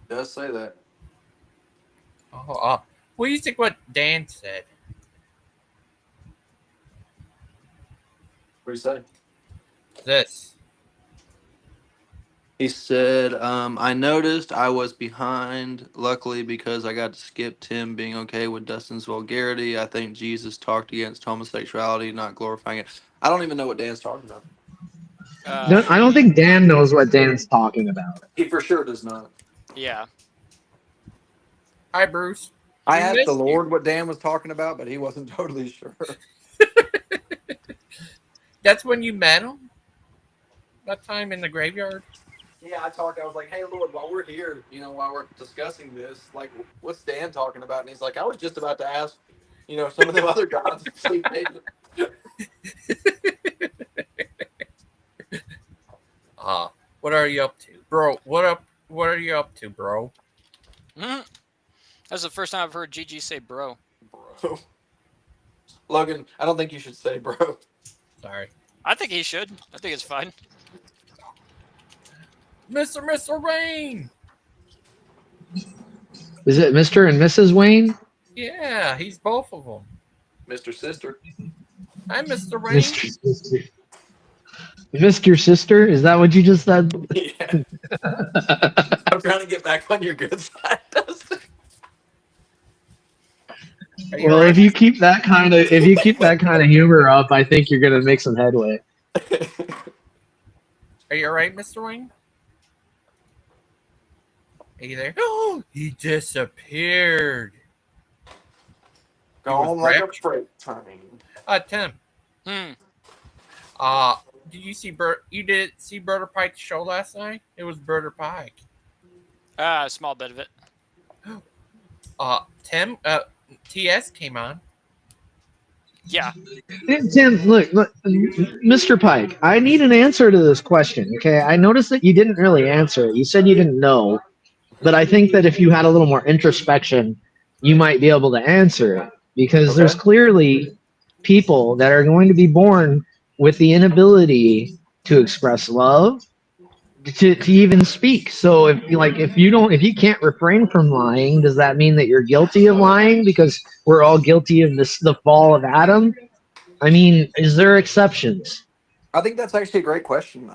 It does say that. What do you think what Dan said? What did he say? This. He said, I noticed I was behind, luckily, because I got to skip Tim being okay with Dustin's vulgarity. I think Jesus talked against homosexuality, not glorifying it. I don't even know what Dan's talking about. I don't think Dan knows what Dan's talking about. He for sure does not. Yeah. Hi, Bruce. I asked the Lord what Dan was talking about, but he wasn't totally sure. That's when you met him? That time in the graveyard? Yeah, I was like, hey, Lord, while we're here, while we're discussing this, like, what's Dan talking about? And he's like, I was just about to ask, some of them other gods. What are you up to? Bro, what are you up to, bro? That's the first time I've heard Gigi say bro. Bro. Logan, I don't think you should say bro. Sorry. I think he should. I think it's fine. Mr. Wayne! Is it Mr. and Mrs. Wayne? Yeah, he's both of them. Mr. Sister. Hi, Mr. Wayne. Mr. Sister. Mr. Sister? Is that what you just said? Yeah. I'm trying to get back on your good side, Dustin. Well, if you keep that kind of humor up, I think you're gonna make some headway. Are you alright, Mr. Wayne? Are you there? Oh, he disappeared. Gone like a freight train. Tim. Did you see You did see Birder Pike's show last night? It was Birder Pike. A small bit of it. Tim. TS came on. Yeah. Tim, look, Mr. Pike, I need an answer to this question, okay? I noticed that you didn't really answer it. You said you didn't know, but I think that if you had a little more introspection, you might be able to answer it, because there's clearly people that are going to be born with the inability to express love, to even speak. So if you can't refrain from lying, does that mean that you're guilty of lying? Because we're all guilty of the fall of Adam. I mean, is there exceptions? I think that's actually a great question.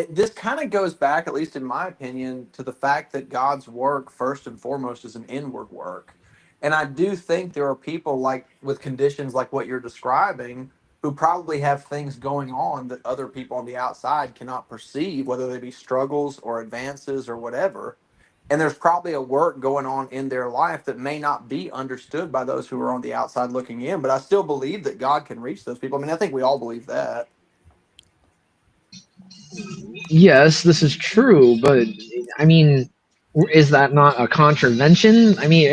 This kind of goes back, at least in my opinion, to the fact that God's work, first and foremost, is an inward work. And I do think there are people with conditions like what you're describing who probably have things going on that other people on the outside cannot perceive, whether they be struggles or advances or whatever. And there's probably a work going on in their life that may not be understood by those who are on the outside looking in. But I still believe that God can reach those people. I mean, I think we all believe that. Yes, this is true, but I mean, is that not a contravention? I mean,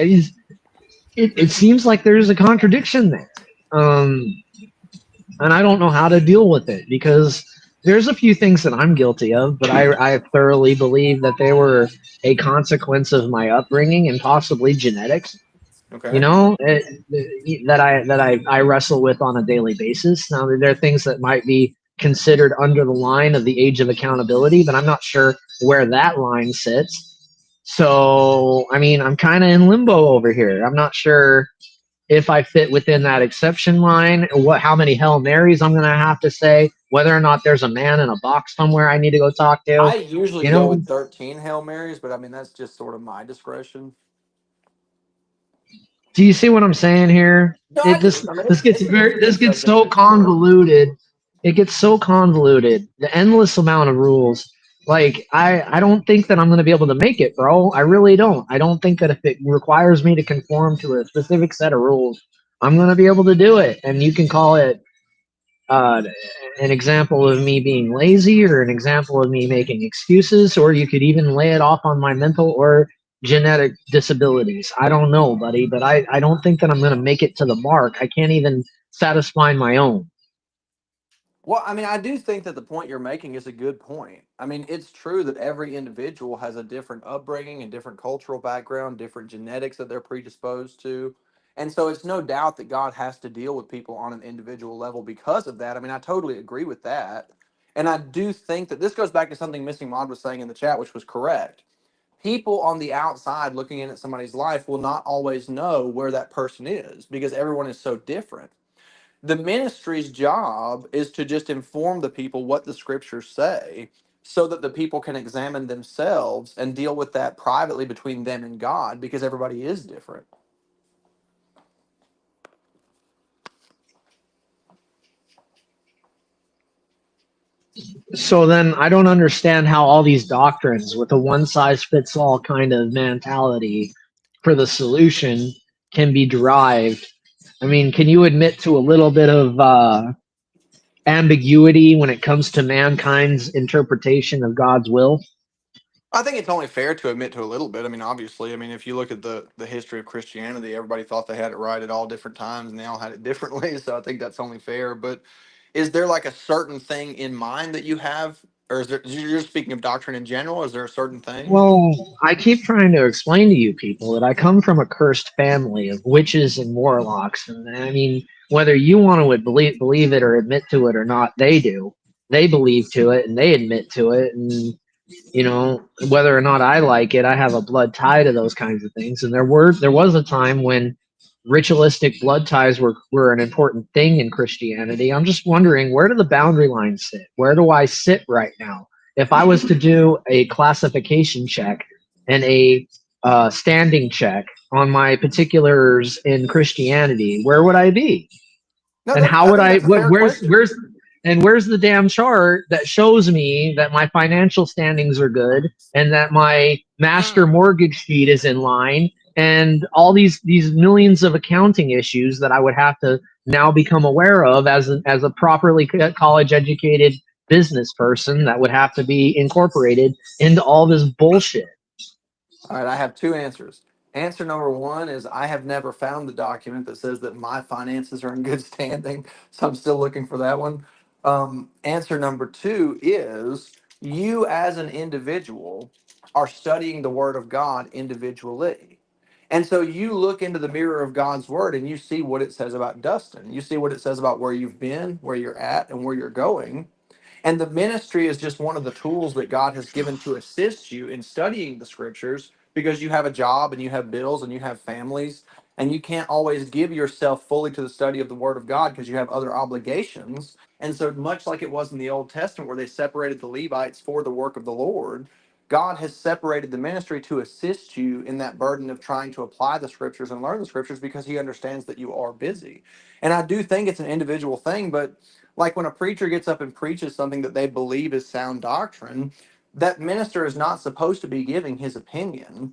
it seems like there's a contradiction there. And I don't know how to deal with it because there's a few things that I'm guilty of, but I thoroughly believe that they were a consequence of my upbringing and possibly genetics. You Okay. know, that I wrestle with on a daily basis. Now, there are things that might be considered under the line of the age of accountability, but I'm not sure where that line sits. So, I mean, I'm kind of in limbo over here. I'm not sure if I fit within that exception line, how many Hail Marys I'm going to have to say, whether or not there's a man in a box somewhere I need to go talk to. I usually You go know, with 13 Hail Marys, but I mean, that's just sort of my discretion. do you see what I'm saying here? No, It I do. this I mean, this gets it's very this gets subject so to sure. convoluted. It gets so convoluted. The endless amount of rules. Like I don't think that I'm going to be able to make it, bro. I really don't. I don't think that if it requires me to conform to a specific set of rules, I'm going to be able to do it. And you can call it uh, an example of me being lazy or an example of me making excuses, or you could even lay it off on my mental or genetic disabilities. I don't know, buddy, but I don't think that I'm going to make it to the mark. I can't even satisfy my own. Well, I mean, I do think that the point you're making is a good point. I mean, it's true that every individual has a different upbringing and different cultural background, different genetics that they're predisposed to. And so it's no doubt that God has to deal with people on an individual level because of that. I mean, I totally agree with that. And I do think that this goes back to something Missing Mod was saying in the chat, which was correct. People on the outside looking in at somebody's life will not always know where that person is because everyone is so different. The ministry's job is to just inform the people what the scriptures say so that the people can examine themselves and deal with that privately between them and God because everybody is different. So then I don't understand how all these doctrines with a one size fits all kind of mentality for the solution can be derived. I mean, can you admit to a little bit of ambiguity when it comes to mankind's interpretation of God's will? I think it's only fair to admit to a little bit. I mean, obviously, I mean, if you look at the history of Christianity, everybody thought they had it right at all different times, and they all had it differently. So I think that's only fair. But is there like a certain thing in mind that you have, or is there? You're speaking of doctrine in general. Is there a certain thing? Well, I keep trying to explain to you people that I come from a cursed family of witches and warlocks, and I mean, whether you want to believe it or admit to it or not, they do. They believe to it and they admit to it, and you know, whether or not I like it, I have a blood tie to those kinds of things. And there was a time when ritualistic blood ties were an important thing in Christianity. I'm just wondering, where do the boundary lines sit? Where do I sit right now? If I was to do a classification check and a standing check on my particulars in Christianity, where would I be? No, And that how I would think I? that's a fair question. Where's the damn chart that shows me that my financial standings are good and that my master mortgage sheet is in line and all these millions of accounting issues that I would have to now become aware of as a properly college educated business person that would have to be incorporated into all this bullshit. All right, I have two answers. Answer number one is I have never found the document that says that my finances are in good standing, so I'm still looking for that one. Answer number two is you as an individual are studying the Word of God individually. And so you look into the mirror of God's Word and you see what it says about Dustin. You see what it says about where you've been, where you're at, and where you're going. And the ministry is just one of the tools that God has given to assist you in studying the scriptures because you have a job and you have bills and you have families and you can't always give yourself fully to the study of the word of God because you have other obligations. And so much like it was in the Old Testament where they separated the Levites for the work of the Lord, God has separated the ministry to assist you in that burden of trying to apply the scriptures and learn the scriptures because he understands that you are busy. And I do think it's an individual thing, but like when a preacher gets up and preaches something that they believe is sound doctrine, that minister is not supposed to be giving his opinion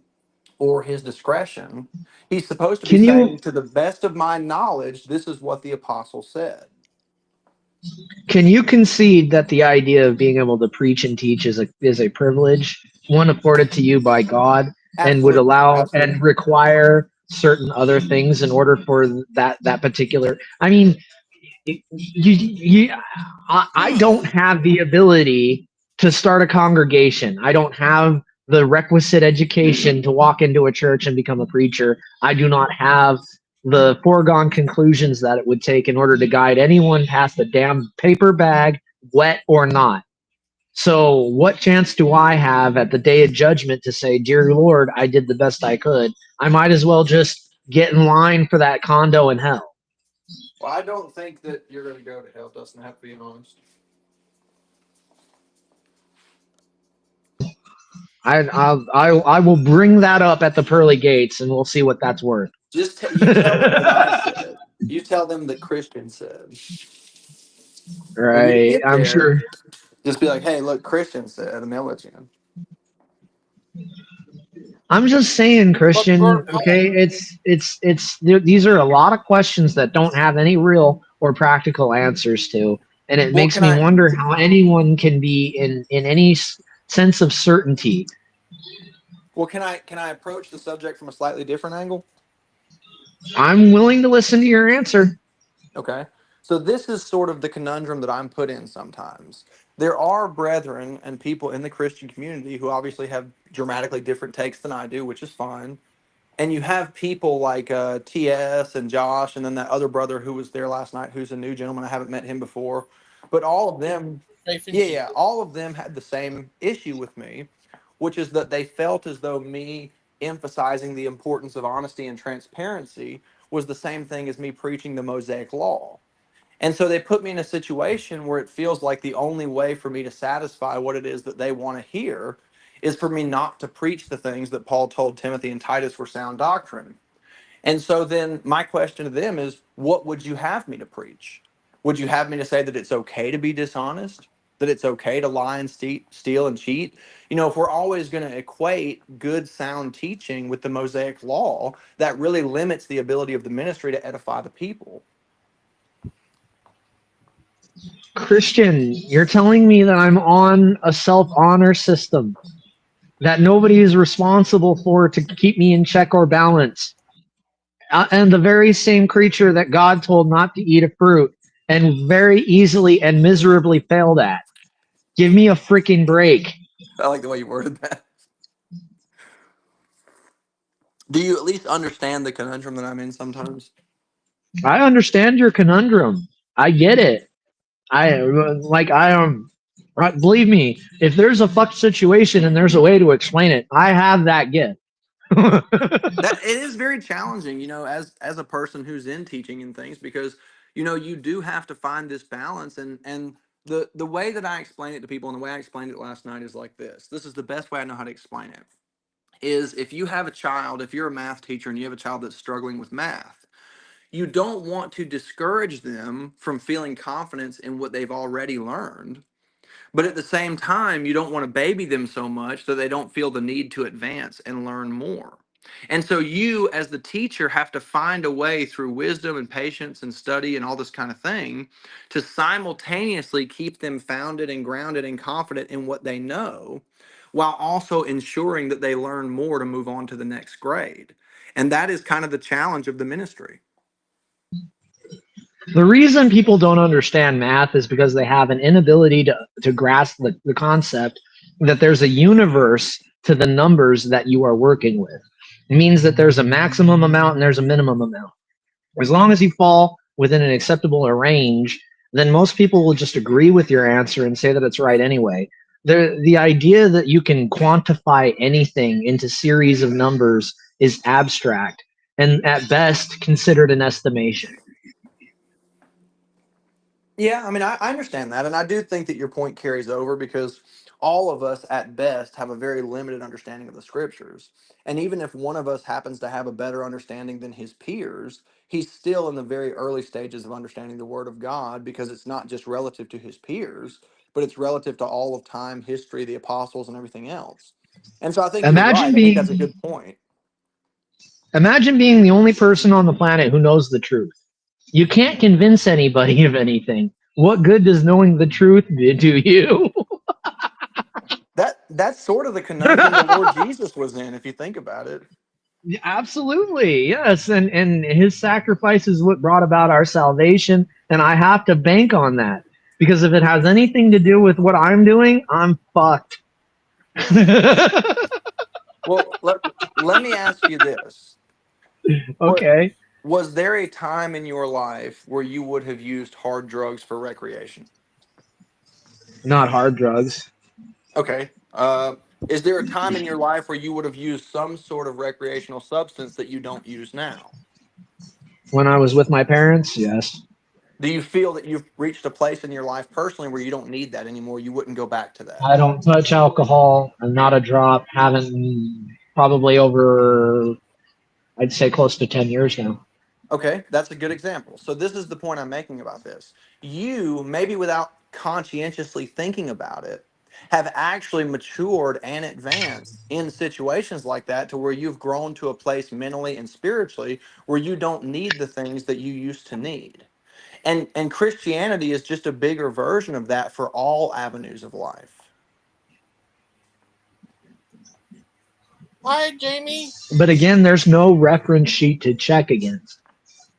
or his discretion. He's supposed to be Can you saying, to the best of my knowledge, this is what the apostle said. Can you concede that the idea of being able to preach and teach is a privilege, one afforded to you by God, and would Absolutely. allow Absolutely. and require certain other things in order for that particular? I mean, I don't have the ability to start a congregation. I don't have the requisite education to walk into a church and become a preacher. I do not have the foregone conclusions that it would take in order to guide anyone past the damn paper bag, wet or not. So, what chance do I have at the day of judgment to say, "Dear Lord, I did the best I could"? I might as well just get in line for that condo in hell. Well, I don't think that you're going to go to hell, Dustin. I have to be honest. I will bring that up at the pearly gates, and we'll see what that's worth. You tell them that I said. You tell them that Christian said. When you Right, get I'm there, sure. just be like, "Hey, look, Christian said," and they'll let you in. I'm just saying, Christian. Okay, these are a lot of questions that don't have any real or practical answers to, and it Well, makes can me I? wonder how anyone can be in any sense of certainty. Well, can I approach the subject from a slightly different angle? I'm willing to listen to your answer. Okay. So this is sort of the conundrum that I'm put in sometimes. There are brethren and people in the Christian community who obviously have dramatically different takes than I do, which is fine. And you have people like TS and Josh, and then that other brother who was there last night, who's a new gentleman. I haven't met him before, but all of them, yeah, all of them had the same issue with me, which is that they felt as though me emphasizing the importance of honesty and transparency was the same thing as me preaching the Mosaic Law. And so they put me in a situation where it feels like the only way for me to satisfy what it is that they want to hear is for me not to preach the things that Paul told Timothy and Titus were sound doctrine. And so then my question to them is, what would you have me to preach? Would you have me to say that it's okay to be dishonest? That it's okay to lie and steal and cheat? You know, if we're always going to equate good, sound teaching with the Mosaic Law, that really limits the ability of the ministry to edify the people. Christian, you're telling me that I'm on a self-honor system that nobody is responsible for to keep me in check or balance. And the very same creature that God told not to eat a fruit and very easily and miserably failed at. Give me a freaking break. I like the way you worded that. Do you at least understand the conundrum that I'm in sometimes? I understand your conundrum. I get it. Believe me, if there's a fucked situation and there's a way to explain it, I have that gift. That it is very challenging, you know, as a person who's in teaching and things, because you know you do have to find this balance, and the way that I explain it to people and the way I explained it last night is like this. This is the best way I know how to explain it. Is if you have a child, if you're a math teacher and you have a child that's struggling with math, you don't want to discourage them from feeling confidence in what they've already learned. But at the same time, you don't want to baby them so much that they don't feel the need to advance and learn more. And so you, as the teacher, have to find a way through wisdom and patience and study and all this kind of thing to simultaneously keep them founded and grounded and confident in what they know, while also ensuring that they learn more to move on to the next grade. And that is kind of the challenge of the ministry. The reason people don't understand math is because they have an inability to grasp the concept that there's a universe to the numbers that you are working with. It means that there's a maximum amount and there's a minimum amount. As long as you fall within an acceptable range, then most people will just agree with your answer and say that it's right anyway. The idea that you can quantify anything into series of numbers is abstract and at best considered an estimation. Yeah, I mean, I understand that. And I do think that your point carries over because all of us at best have a very limited understanding of the scriptures. And even if one of us happens to have a better understanding than his peers, he's still in the very early stages of understanding the word of God, because it's not just relative to his peers, but it's relative to all of time, history, the apostles, and everything else. And so I think you're right. I think that's a good point. Imagine being the only person on the planet who knows the truth. You can't convince anybody of anything. What good does knowing the truth do you? That's sort of the conundrum the Lord Jesus was in, if you think about it. Absolutely, yes. And his sacrifice is what brought about our salvation, and I have to bank on that. Because if it has anything to do with what I'm doing, I'm fucked. Well, let me ask you this. Okay. Was there a time in your life where you would have used hard drugs for recreation? Not hard drugs. Okay. Is there a time in your life where you would have used some sort of recreational substance that you don't use now? When I was with my parents, yes. Do you feel that you've reached a place in your life personally where you don't need that anymore? You wouldn't go back to that? I don't touch alcohol. I'm not a drop. Haven't probably over, I'd say close to 10 years now. Okay, that's a good example. So this is the point I'm making about this. You, maybe without conscientiously thinking about it, have actually matured and advanced in situations like that, to where you've grown to a place mentally and spiritually where you don't need the things that you used to need. And Christianity is just a bigger version of that for all avenues of life. Hi, Jamie. But again, there's no reference sheet to check against.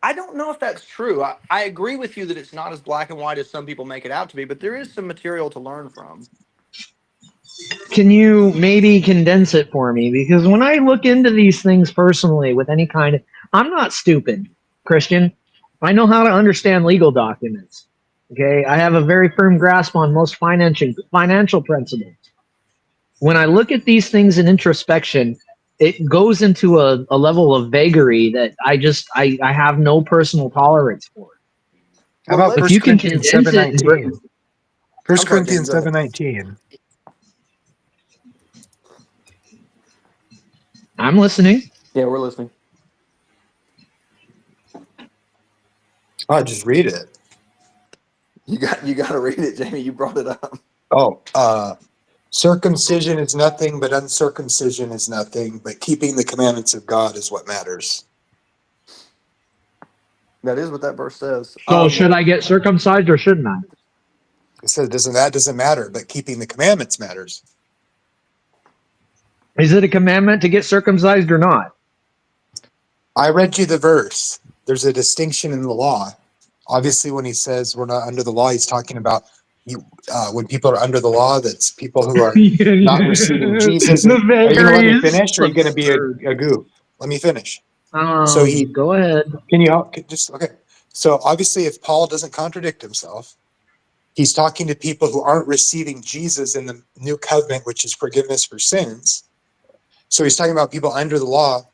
I don't know if that's true. I agree with you that it's not as black and white as some people make it out to be, but there is some material to learn from. Can you maybe condense it for me? Because when I look into these things personally with any kind of, I'm not stupid, Christian. I know how to understand legal documents. Okay, I have a very firm grasp on most financial principles. When I look at these things in introspection, it goes into a level of vagary that I have no personal tolerance for. How about if 1 you can Corinthians condense it, 7:19? 1 sorry, Corinthians Dan, go ahead. 7:19. I'm listening. Yeah, we're listening. Oh, just read it. You got to read it, Jamie. You brought it up. Oh, circumcision is nothing, but uncircumcision is nothing, but keeping the commandments of God is what matters. That is what that verse says. So should I get circumcised or shouldn't I? It says that doesn't matter, but keeping the commandments matters. Is it a commandment to get circumcised or not? I read you the verse. There's a distinction in the law. Obviously, when he says we're not under the law, he's talking about when people are under the law, that's people who are not receiving Jesus. Are you going to let me finish, or are you going to be a goof? Let me finish. So go ahead. Can you help? Okay. So obviously, if Paul doesn't contradict himself, he's talking to people who aren't receiving Jesus in the new covenant, which is forgiveness for sins. So he's talking about people under the law.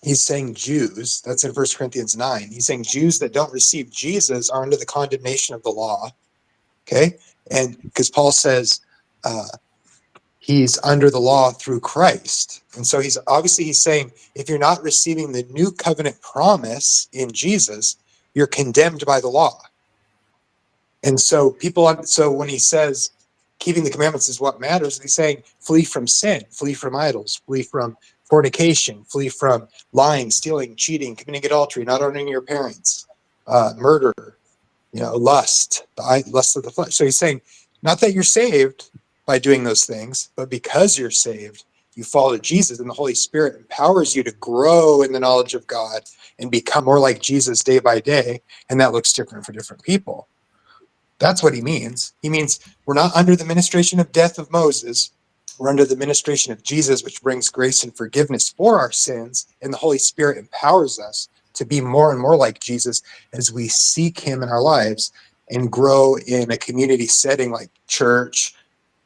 He's saying Jews. That's in 1 Corinthians 9. He's saying Jews that don't receive Jesus are under the condemnation of the law. Okay? And because Paul says he's under the law through Christ. And so he's saying if you're not receiving the new covenant promise in Jesus, you're condemned by the law. And so so when he says keeping the commandments is what matters, he's saying flee from sin, flee from idols, flee from fornication, flee from lying, stealing, cheating, committing adultery, not honoring your parents, murder, lust, the lust of the flesh. So he's saying not that you're saved by doing those things, but because you're saved, you follow Jesus, and the Holy Spirit empowers you to grow in the knowledge of God and become more like Jesus day by day. And that looks different for different people. That's what he means. He means we're not under the ministration of death of Moses. We're under the ministration of Jesus, which brings grace and forgiveness for our sins. And the Holy Spirit empowers us to be more and more like Jesus as we seek him in our lives and grow in a community setting like church.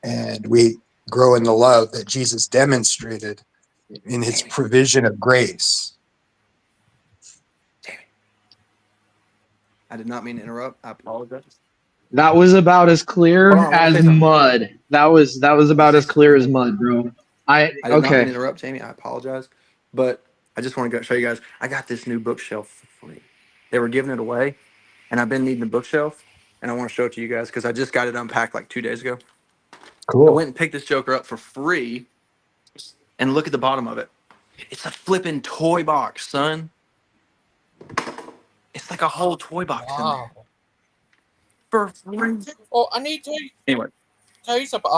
And we grow in the love that Jesus demonstrated in his provision of grace. I did not mean to interrupt. I apologize. That was about as clear Hold on, let me as say something. mud. That was about as clear as mud, bro. I did not mean Okay. to interrupt, Jamie. I apologize, but I just want to show you guys. I got this new bookshelf for free. They were giving it away, and I've been needing a bookshelf, and I want to show it to you guys because I just got it unpacked like 2 days ago. I went and picked this joker up for free, and look at the bottom of it. It's a flipping toy box, son. It's like a whole toy box in there. For free. Oh, I need to tell you, Anyway. something.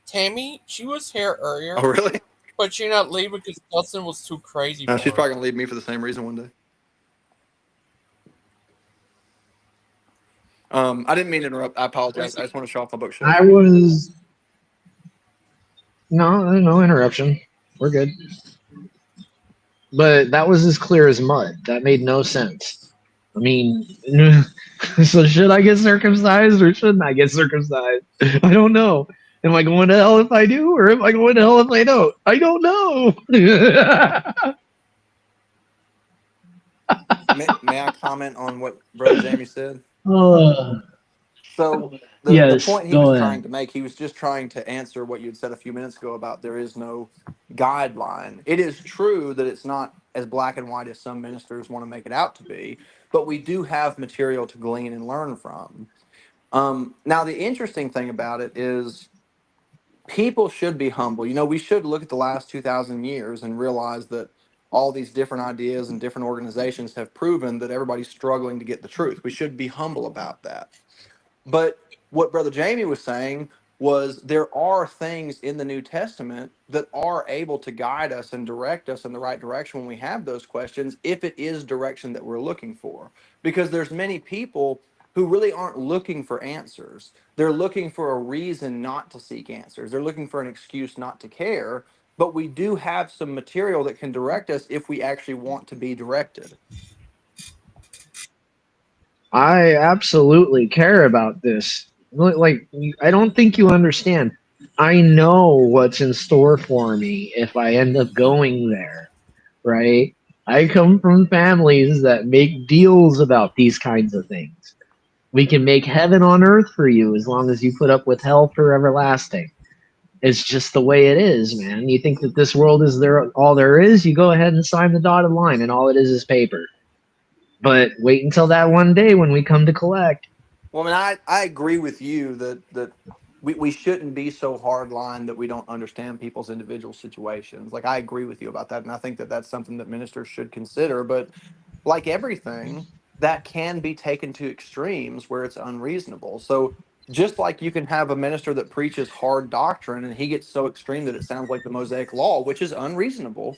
Tammy, she was here earlier. Oh, really? But she not leave because Dustin was too crazy for She's her. probably gonna leave me for the same reason one day. I didn't mean to interrupt. I apologize. I just want to show off my bookshelf. I was no interruption. We're good. But that was as clear as mud. That made no sense. I mean, so should I get circumcised or shouldn't I get circumcised? I don't know. Am I going to hell if I do, or am I going to hell if I don't? I don't know. May I comment on what Brother Jamie said? So the Yes, point he go was ahead. trying to make, he was just trying to answer what you had said a few minutes ago about there is no guideline. It is true that it's not as black and white as some ministers want to make it out to be, but we do have material to glean and learn from. Now, the interesting thing about it is people should be humble. You know, we should look at the last 2,000 years and realize that all these different ideas and different organizations have proven that everybody's struggling to get the truth. We should be humble about that. But what Brother Jamie was saying was there are things in the New Testament that are able to guide us and direct us in the right direction when we have those questions, if it is direction that we're looking for. Because there's many people who really aren't looking for answers. They're looking for a reason not to seek answers. They're looking for an excuse not to care. But we do have some material that can direct us if we actually want to be directed. I absolutely care about this. Like, I don't think you understand. I know what's in store for me if I end up going there, right? I come from families that make deals about these kinds of things. We can make heaven on earth for you as long as you put up with hell for everlasting. It's just the way it is, man. You think that this world is all there is, you go ahead and sign the dotted line, and all it is paper. But wait until that one day when we come to collect. Well, I mean, I agree with you that we shouldn't be so hardline that we don't understand people's individual situations. Like, I agree with you about that. And I think that that's something that ministers should consider. But like everything, that can be taken to extremes where it's unreasonable. So just like you can have a minister that preaches hard doctrine and he gets so extreme that it sounds like the Mosaic Law, which is unreasonable,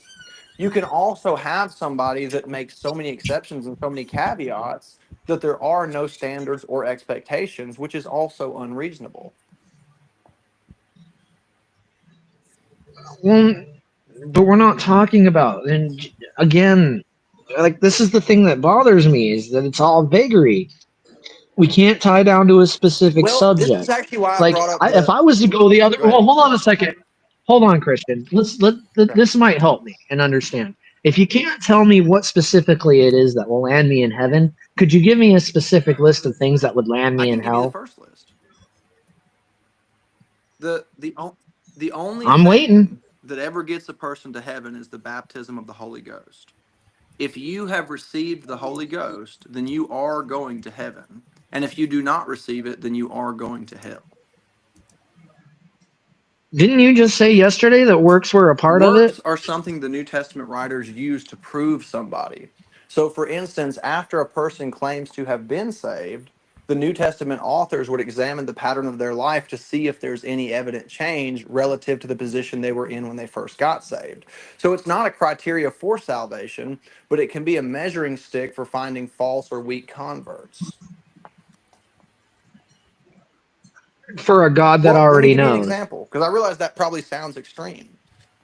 you can also have somebody that makes so many exceptions and so many caveats that there are no standards or expectations, which is also unreasonable. Well, but we're not talking about, and again, like, this is the thing that bothers me, is that it's all vagary. We can't tie down to a specific Well, this is subject. actually why I Like, brought up if I was to go the other, Go ahead. well, hold on a second. Hold on, Christian. This might help me and understand. If you can't tell me what specifically it is that will land me in heaven, could you give me a specific list of things that would land me I in can give you the hell? first list. The only I'm waiting. thing that ever gets a person to heaven is the baptism of the Holy Ghost. If you have received the Holy Ghost, then you are going to heaven. And if you do not receive it, then you are going to hell. Didn't you just say yesterday that works were a part of it? Works are something the New Testament writers use to prove somebody. So, for instance, after a person claims to have been saved, the New Testament authors would examine the pattern of their life to see if there's any evident change relative to the position they were in when they first got saved. So it's not a criteria for salvation, but it can be a measuring stick for finding false or weak converts. For a God that Well, let me already give you an knows. example, because I realize that probably sounds extreme.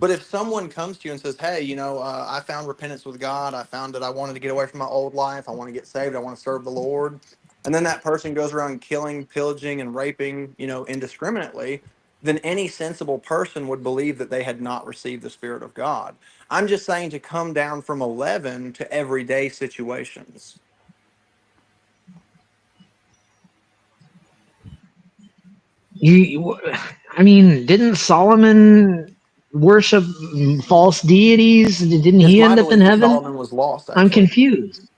But if someone comes to you and says, hey, I found repentance with God. I found that I wanted to get away from my old life. I want to get saved. I want to serve the Lord. And then that person goes around killing, pillaging, and raping, indiscriminately, then any sensible person would believe that they had not received the Spirit of God. I'm just saying to come down from 11 to everyday situations. I mean, didn't Solomon worship false deities? Didn't It's he my end up in belief that heaven? Solomon was lost, I'm actually. confused.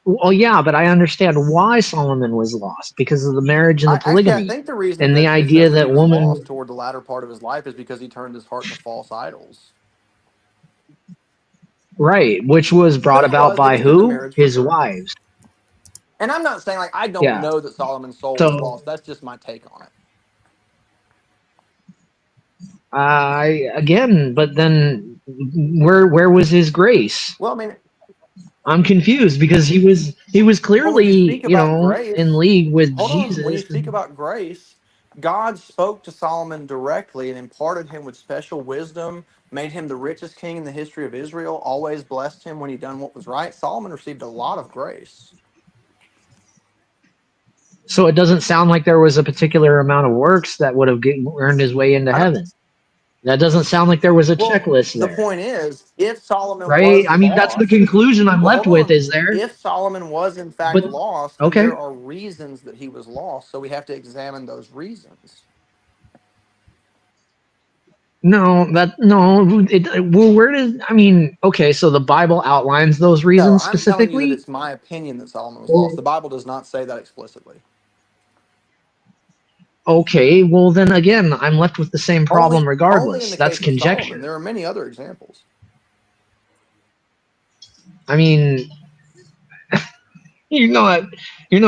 Well, yeah, but I understand why Solomon was lost because of the marriage and the I polygamy think the reason and the that it says idea that he that was woman. lost toward the latter part of his life is because he turned his heart to false idols. Right, which was But brought it about was, it by was through the who? marriage for His sure. wives. And I'm not saying like I don't Yeah. know that Solomon's soul was So lost. That's just my take on it. but then where was his grace? Well, I mean, I'm confused because he was well, when you clearly, speak about in grace, league with hold on. When you Jesus. speak about grace, God spoke to Solomon directly and imparted him with special wisdom, made him the richest king in the history of Israel, always blessed him when he done what was right. Solomon received a lot of grace. So it doesn't sound like there was a particular amount of works that would have earned his way into I don't, heaven. That doesn't sound like there was a well, checklist the there, point is, if Solomon right? was I mean, that's the lost, conclusion I'm well, left hold with. on. Is there? If Solomon was in fact But lost, then okay, there are reasons that he was lost. So we have to examine those reasons. no, well, where does I mean? Okay, so the Bible outlines those No, reasons I'm telling you that specifically. it's my opinion that Solomon was lost. Well, The Bible does not say that explicitly. okay, well then again, I'm left with the same problem Only in regardless. the That's case of Solomon. conjecture. There are many other examples. I mean, you're not you're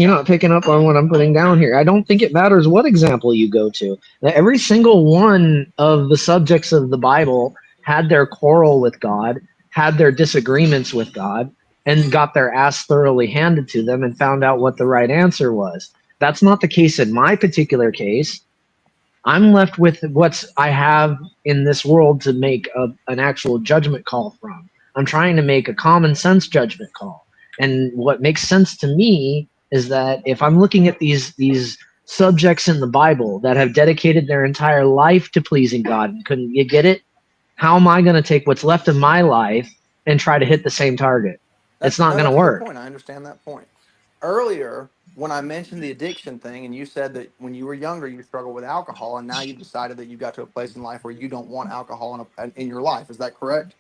not picking up on what I'm putting down here. I don't think it matters what example you go to. Every single one of the subjects of the Bible had their quarrel with God, had their disagreements with God, and got their ass thoroughly handed to them and found out what the right answer was. That's not the case in my particular case. I'm left with what's I have in this world to make an actual judgment call from. I'm trying to make a common sense judgment call. And what makes sense to me is that if I'm looking at these subjects in the Bible that have dedicated their entire life to pleasing God and couldn't you get it? How am I going to take what's left of my life and try to hit the same target? It's not going to That's a good work. point. I understand that point. Earlier, when I mentioned the addiction thing, and you said that when you were younger you struggled with alcohol, and now you've decided that you got to a place in life where you don't want alcohol in your life. Is that correct?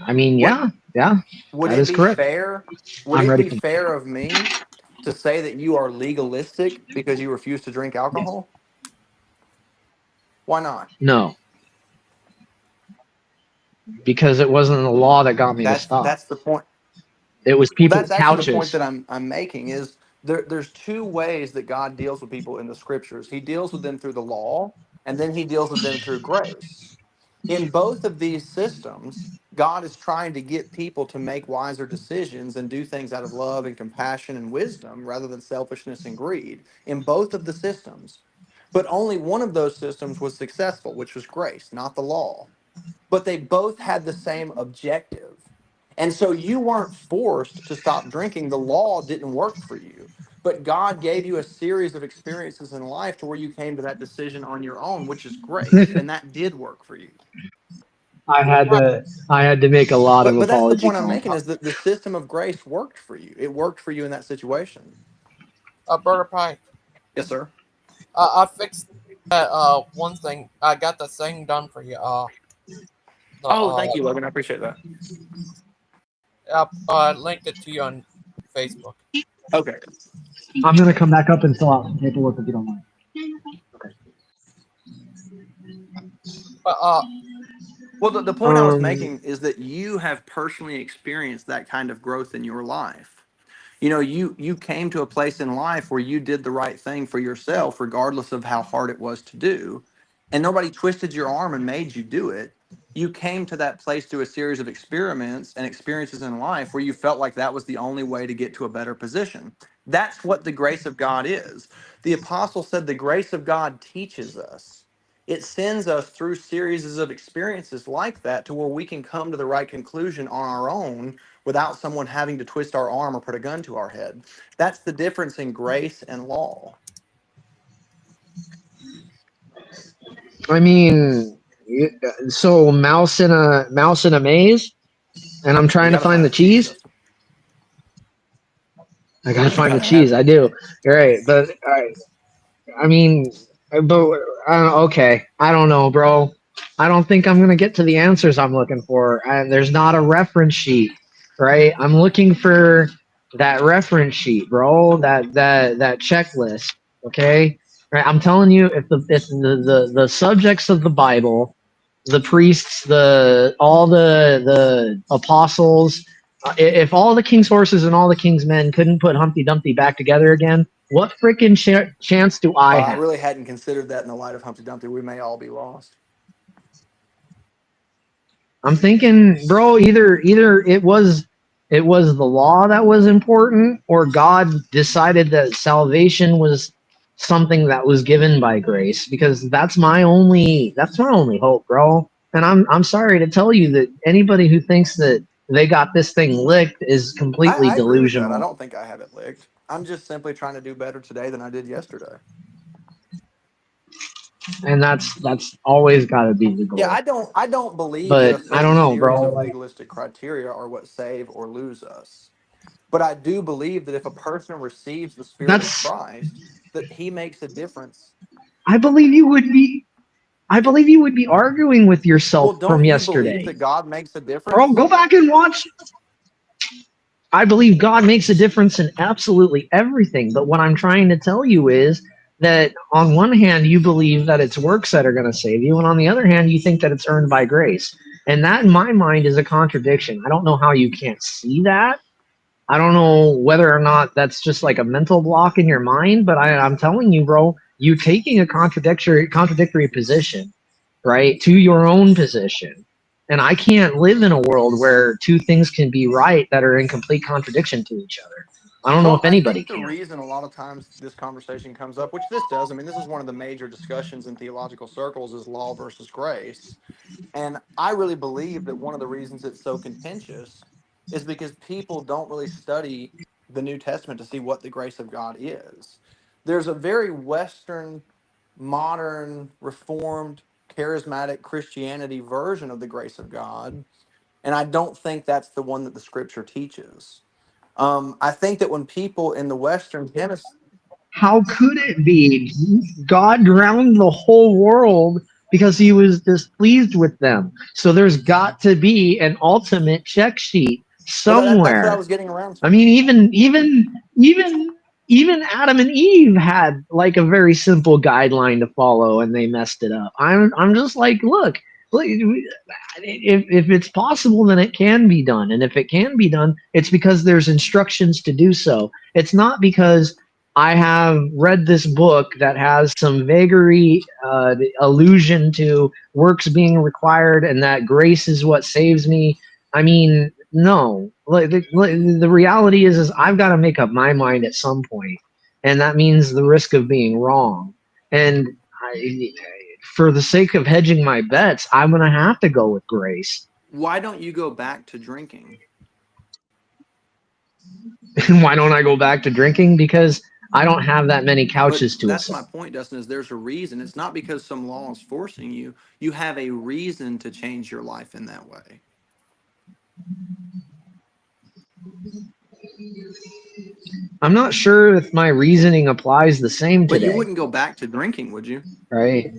I mean, Would yeah, would that it is be correct. fair? Would I'm it ready be for fair of me to say that you are legalistic because you refuse to drink alcohol? Why not? no, because it wasn't the law that got me to stop. That's the point. It was Well, people's that's actually the point couches. that I'm making is there's two ways that God deals with people in the scriptures. He deals with them through the law, and then he deals with them through grace. In both of these systems, God is trying to get people to make wiser decisions and do things out of love and compassion and wisdom rather than selfishness and greed. In both of the systems. But only one of those systems was successful, which was grace, not the law. But they both had the same objective. And so you weren't forced to stop drinking. The law didn't work for you. But God gave you a series of experiences in life to where you came to that decision on your own, which is grace. And that did work for you. I had to make a lot of But that's the apology point I'm calls. making is that the system of grace worked for you. It worked for you in that situation. Burger Pie. Yes, sir. I fixed that one thing. I got the thing done for you. Oh, thank you, Logan. I appreciate that. I linked it to you on Facebook. Okay. I'm gonna come back up and fill out some paperwork if you don't mind. But well, the point I was making is that you have personally experienced that kind of growth in your life. You know, you came to a place in life where you did the right thing for yourself, regardless of how hard it was to do, and nobody twisted your arm and made you do it. You came to that place through a series of experiments and experiences in life where you felt like that was the only way to get to a better position. That's what the grace of God is. The apostle said the grace of God teaches us. It sends us through series of experiences like that to where we can come to the right conclusion on our own without someone having to twist our arm or put a gun to our head. That's the difference in grace and law. I mean, so mouse in a maze, and I'm You trying to got to find find the the cheese, cheese. Justin. I gotta find the cheese. I do. You're right, but I mean, but okay. I don't know, bro. I don't think I'm gonna get to the answers I'm looking for. There's not a reference sheet, right? I'm looking for that reference sheet, bro. That checklist. Okay, right? I'm telling you, if the subjects of the Bible, the priests, the all the apostles, if all the king's horses and all the king's men couldn't put Humpty Dumpty back together again, what freaking chance do I I have? really hadn't considered that in the light of Humpty Dumpty. We may all be lost. I'm thinking, bro, either it was the law that was important, or God decided that salvation was something that was given by grace, because that's my only hope, bro. And I'm sorry to tell you that anybody who thinks that they got this thing licked is completely I agree with that. I delusional. don't think I have it licked. I'm just simply trying to do better today than I did yesterday. And that's always got to be the Yeah, goal. I don't believe that But a I don't certain know, series bro. of Like, legalistic criteria are what save or lose us. But I do believe that if a person receives the Spirit of that's Christ, that he makes a difference. I believe you would be I believe you would be arguing with Well, yourself from don't you believe yesterday. that God makes a Bro, difference? go back and watch. I believe God makes a difference in absolutely everything. But what I'm trying to tell you is that on one hand, you believe that it's works that are going to save you. And on the other hand, you think that it's earned by grace. And that, in my mind, is a contradiction. I don't know how you can't see that. I don't know whether or not that's just like a mental block in your mind, but I'm telling you, bro, you taking a contradictory position, right, to your own position. And I can't live in a world where two things can be right that are in complete contradiction to each other. I don't know Well, if I anybody think the can. reason a lot of times this conversation comes up, which this does, I mean, this is one of the major discussions in theological circles, is law versus grace. And I really believe that one of the reasons it's so contentious is because people don't really study the New Testament to see what the grace of God is. There's a very Western, modern, reformed, charismatic Christianity version of the grace of God. And I don't think that's the one that the scripture teaches. I think that when people in the Western Hemisphere, How could it be? God drowned the whole world because he was displeased with them. So there's got to be an ultimate check sheet well, that's what I somewhere. was getting around I to. mean, even Adam and Eve had like a very simple guideline to follow, and they messed it up. I'm just like, look, if it's possible, then it can be done, and if it can be done, it's because there's instructions to do so. It's not because I have read this book that has some vagary allusion to works being required, and that grace is what saves me. I mean, no. The reality is I've got to make up my mind at some point, and that means the risk of being wrong. And I, for the sake of hedging my bets, I'm gonna have to go with grace. Why don't you go back to drinking? And why don't I go back to drinking? Because I don't have that many But couches to that's my assault. point, Dustin, is there's a reason. It's not because some law is forcing you. You have a reason to change your life in that way. I'm not sure if my reasoning applies the same But you today, wouldn't go back to drinking, would you? right?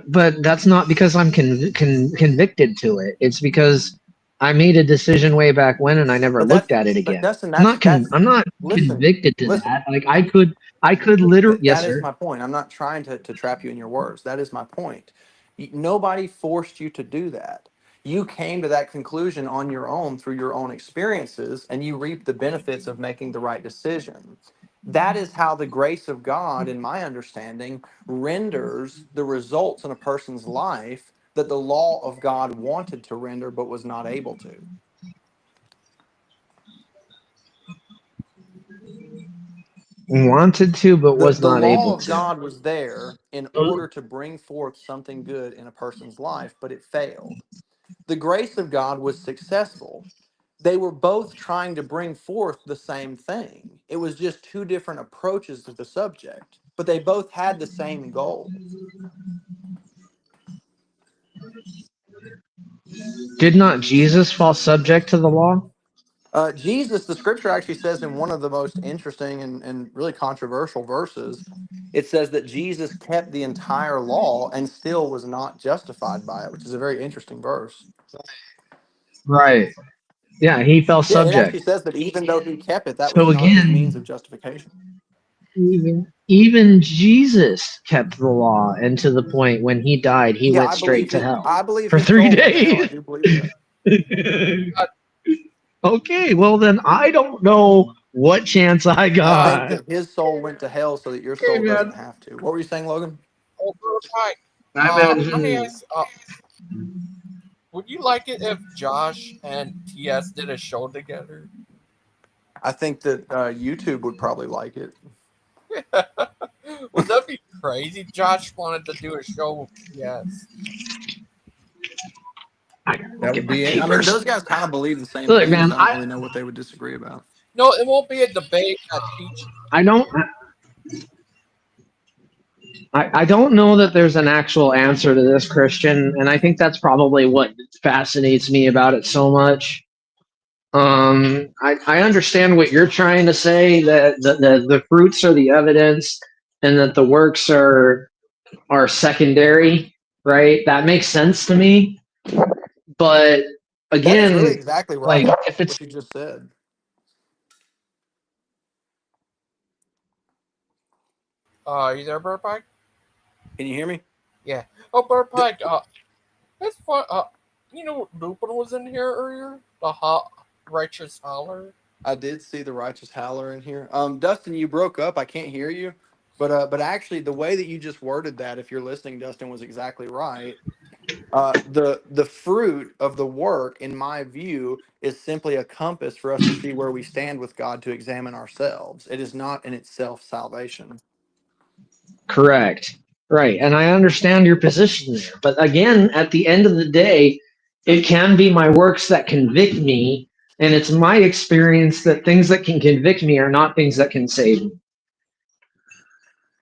But that's not because I'm convicted to it. It's because I made a decision way back when, and I never But looked that's at it but again. Dustin, I'm not that's I'm not listen, convicted to listen. that. Like I could literally, yes, That is sir. my point. I'm not trying to trap you in your words. That is my point. Nobody forced you to do that. You came to that conclusion on your own through your own experiences, and you reap the benefits of making the right decision. That is how the grace of God, in my understanding, renders the results in a person's life that the law of God wanted to render but was not able to. Wanted to, but was The not law able of to. God was there in order to bring forth something good in a person's life, but it failed. The grace of God was successful. They were both trying to bring forth the same thing. It was just two different approaches to the subject, but they both had the same goal. Did not Jesus fall subject to the law? Jesus, the scripture actually says in one of the most interesting and really controversial verses, it says that Jesus kept the entire law and still was not justified by it, which is a very interesting verse. Right. Yeah, he fell Yeah, it actually subject. says that even though he kept it, that was So not his means again, of justification. even Jesus kept the law, and to the point when he died, he Yeah, went straight to hell I believe for his 3 soul went to hell. I days. do believe that. Okay, well then I don't know what chance I I think got. that his soul went to hell so that your Okay, soul man. doesn't have to. What were you saying, Logan? Oh, bro, Pike. I Let me imagine. ask. Would you like it if Josh and TS did a show together? I think that YouTube would probably like it. Would that be crazy? Josh wanted to do a show with TS. That would be I mean, interesting. those guys kind of believe the same Look, things. man, I don't really know what they would disagree about. No, it won't be a debate at teaching. I don't know that there's an actual answer to this, Christian, and I think that's probably what fascinates me about it so much. I understand what you're trying to say, that the fruits are the evidence and that the works are secondary, right? That makes sense to me. But That is really again, exactly like right. if it's What you just said. You there, Bird Pike? Can you hear me? Yeah. Oh, Bird Pike. It's fun. You know, Lupin was in here earlier. The righteous holler. I did see the righteous howler in here. Dustin, you broke up. I can't hear you. But actually, the way that you just worded that, if you're listening, Dustin, was exactly right. The fruit of the work, in my view, is simply a compass for us to see where we stand with God, to examine ourselves. It is not in itself salvation. correct, right, and I understand your position there. But again, at the end of the day, it can be my works that convict me, and it's my experience that things that can convict me are not things that can save me.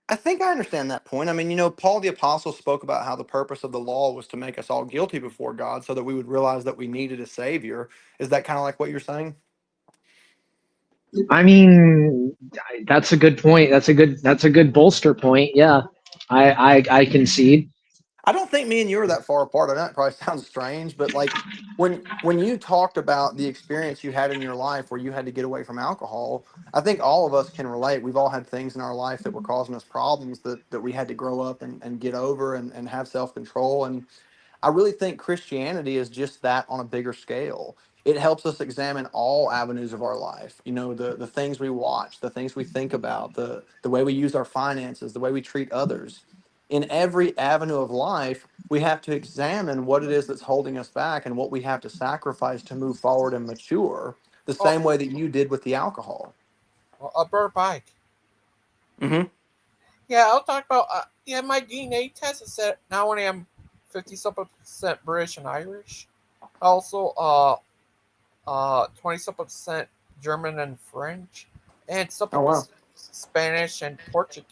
I think I understand that point. I mean, Paul the Apostle spoke about how the purpose of the law was to make us all guilty before God so that we would realize that we needed a savior. Is that kind of like what you're saying? I mean, that's a good point. That's a good bolster point. Yeah, I concede. I don't think me and you are that far apart. I know it probably sounds strange, but like when you talked about the experience you had in your life where you had to get away from alcohol, I think all of us can relate. We've all had things in our life that were causing us problems that we had to grow up and get over and have self-control. And I really think Christianity is just that on a bigger scale. It helps us examine all avenues of our life. The things we watch, the things we think about, the way we use our finances, the way we treat others. In every avenue of life, we have to examine what it is that's holding us back and what we have to sacrifice to move forward and mature, the same way that you did with the alcohol. Bird Pike. Mm-hmm. Yeah, I'll talk about. My DNA test is set now when I'm 50-something% British and Irish. Also, 20-something% German and French, and something Oh, wow. Spanish and Portuguese.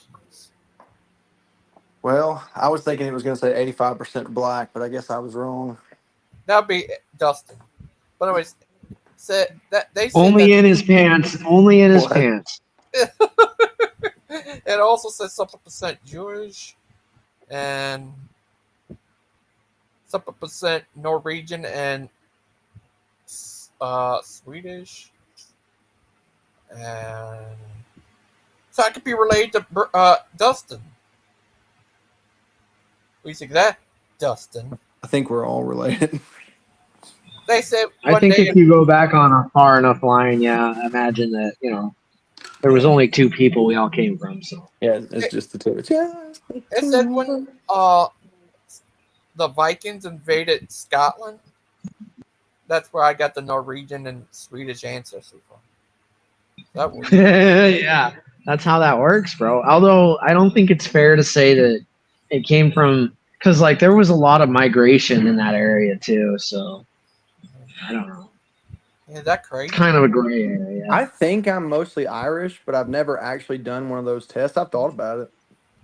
Well, I was thinking it was going to say 85% black, but I guess I was wrong. That'd be Dustin. But anyways, they said Only that in his pants. Only in his pants. It also says something% Jewish and something% Norwegian and Swedish, and so I could be related to Dustin. What do you think of that, Dustin? I think we're all related. They said I think if you go back on a far enough line, yeah, imagine that, there was only two people we all came from, so. Yeah, it's just the two. It said when the Vikings invaded Scotland, that's where I got the Norwegian and Swedish ancestry from. That was Yeah, that's how that works, bro. Although I don't think it's fair to say that it came from, because there was a lot of migration in that area too, so I don't know. Yeah, that crazy. Kind of a gray area. I think I'm mostly Irish, but I've never actually done one of those tests. I've thought about it.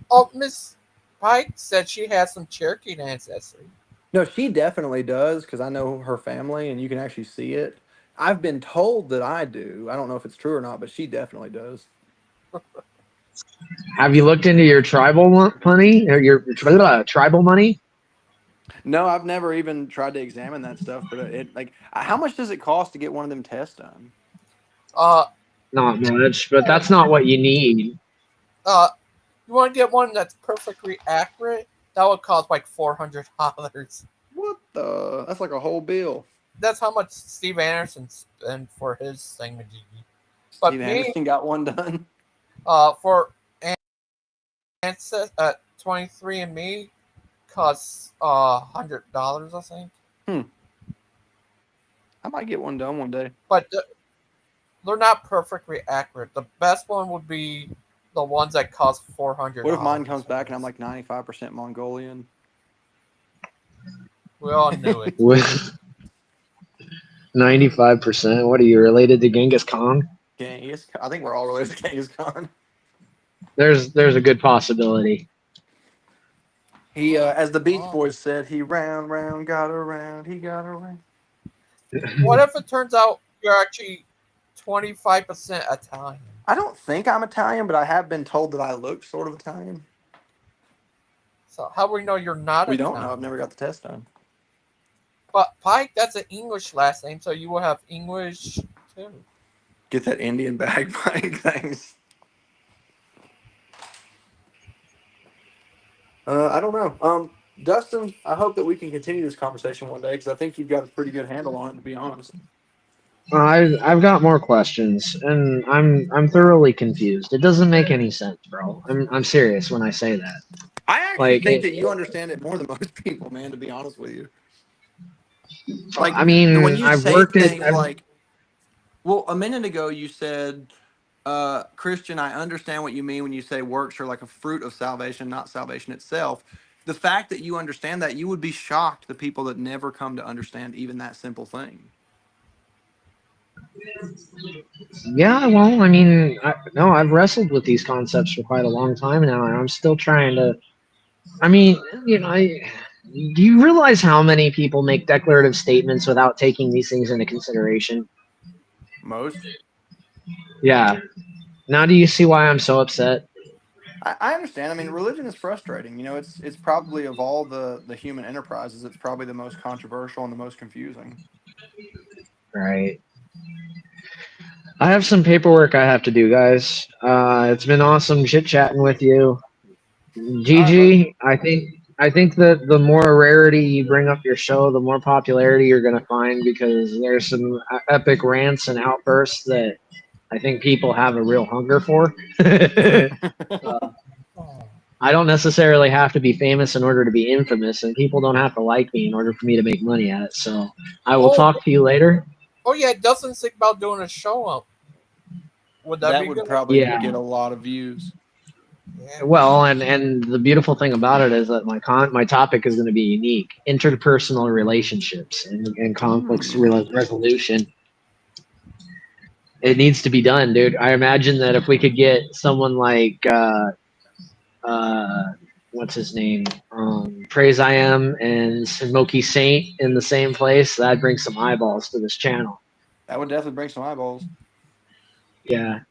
Oh, Miss Pike said she has some Cherokee ancestry. No, she definitely does, because I know her family, and you can actually see it. I've been told that I do. I don't know if it's true or not, but she definitely does. Have you looked into your tribal money or your tribal money? No, I've never even tried to examine that stuff. But it like, how much does it cost to get one of them tests done? Not much, but that's not what you need. You want to get one that's perfectly accurate? That would cost like $400. What the? That's like a whole bill. That's how much Steve Anderson spent for his thingamajiggy. But Steve Anderson got one done. For 23andMe costs $100, I think. I might get one done one day. But they're not perfectly accurate. The best one would be the ones that cost $400. What if mine comes back and I'm like 95% Mongolian? We all knew it. 95%. What are you related to Genghis Khan? Genghis. I think we're all related to Genghis Khan. There's a good possibility. He, as the Beach Boys said, he round, got around, he got around. What if it turns out you're actually 25% Italian? I don't think I'm Italian, but I have been told that I look sort of Italian. So how do we know you're not We Italian? don't know. I've never got the test done. But Pike, that's an English last name, so you will have English too. Get that Indian bag, Pike. Thanks. I don't know. Dustin, I hope that we can continue this conversation one day because I think you've got a pretty good handle on it, to be honest. I've got more questions, and I'm thoroughly confused. It doesn't make any sense, bro. I'm serious when I say that. I actually think that you understand it more than most people, man. To be honest with you, like I mean, when you I've say worked things it. like, well, a minute ago you said, Christian, I understand what you mean when you say works are like a fruit of salvation, not salvation itself. The fact that you understand that, you would be shocked the people that never come to understand even that simple thing. Yeah, well, I mean, I've wrestled with these concepts for quite a long time now, and I'm still trying to. I mean, do you realize how many people make declarative statements without taking these things into consideration? Most. Yeah. Now, do you see why I'm so upset? I understand. I mean, religion is frustrating. You know, it's probably of all the human enterprises, it's probably the most controversial and the most confusing. Right. I have some paperwork I have to do, guys. It's been awesome chit-chatting with you. Gigi, I think that the more rarity you bring up your show, the more popularity you're going to find, because there's some epic rants and outbursts that I think people have a real hunger for. I don't necessarily have to be famous in order to be infamous, and people don't have to like me in order for me to make money at it. So I will talk to you later. Oh yeah, Dustin think about doing a show up. Would that be would good? probably get a lot of views. Well, and the beautiful thing about it is that my topic is going to be unique: interpersonal relationships and conflicts resolution. It needs to be done, dude. I imagine that if we could get someone like what's his name, Praise I Am and Smokey Saint in the same place, that'd bring some eyeballs to this channel. That would definitely bring some eyeballs. Yeah.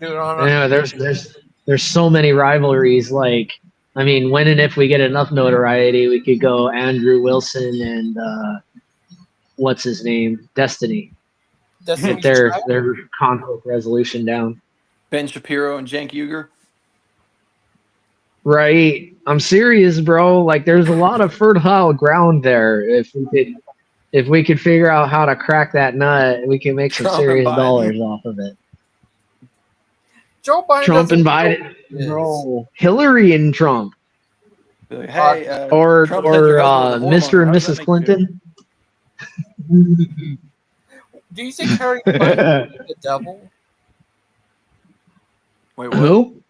I know there's so many rivalries. Like, I mean, when and if we get enough notoriety, we could go Andrew Wilson and what's his name, Destiny. Get their conflict resolution down. Ben Shapiro and Cenk Uygur. Right. I'm serious, bro. Like, there's a lot of fertile ground there. If we could figure out how to crack that nut, we can make some serious dollars off of it. Joe Biden Trump and Biden, bro. Hillary and Trump. Hey, or Trump said your husband was a Mr. and whoremonger. How does that Mrs. make you feel? Clinton. Do you think Harry Clinton is the devil? Wait, what? Who?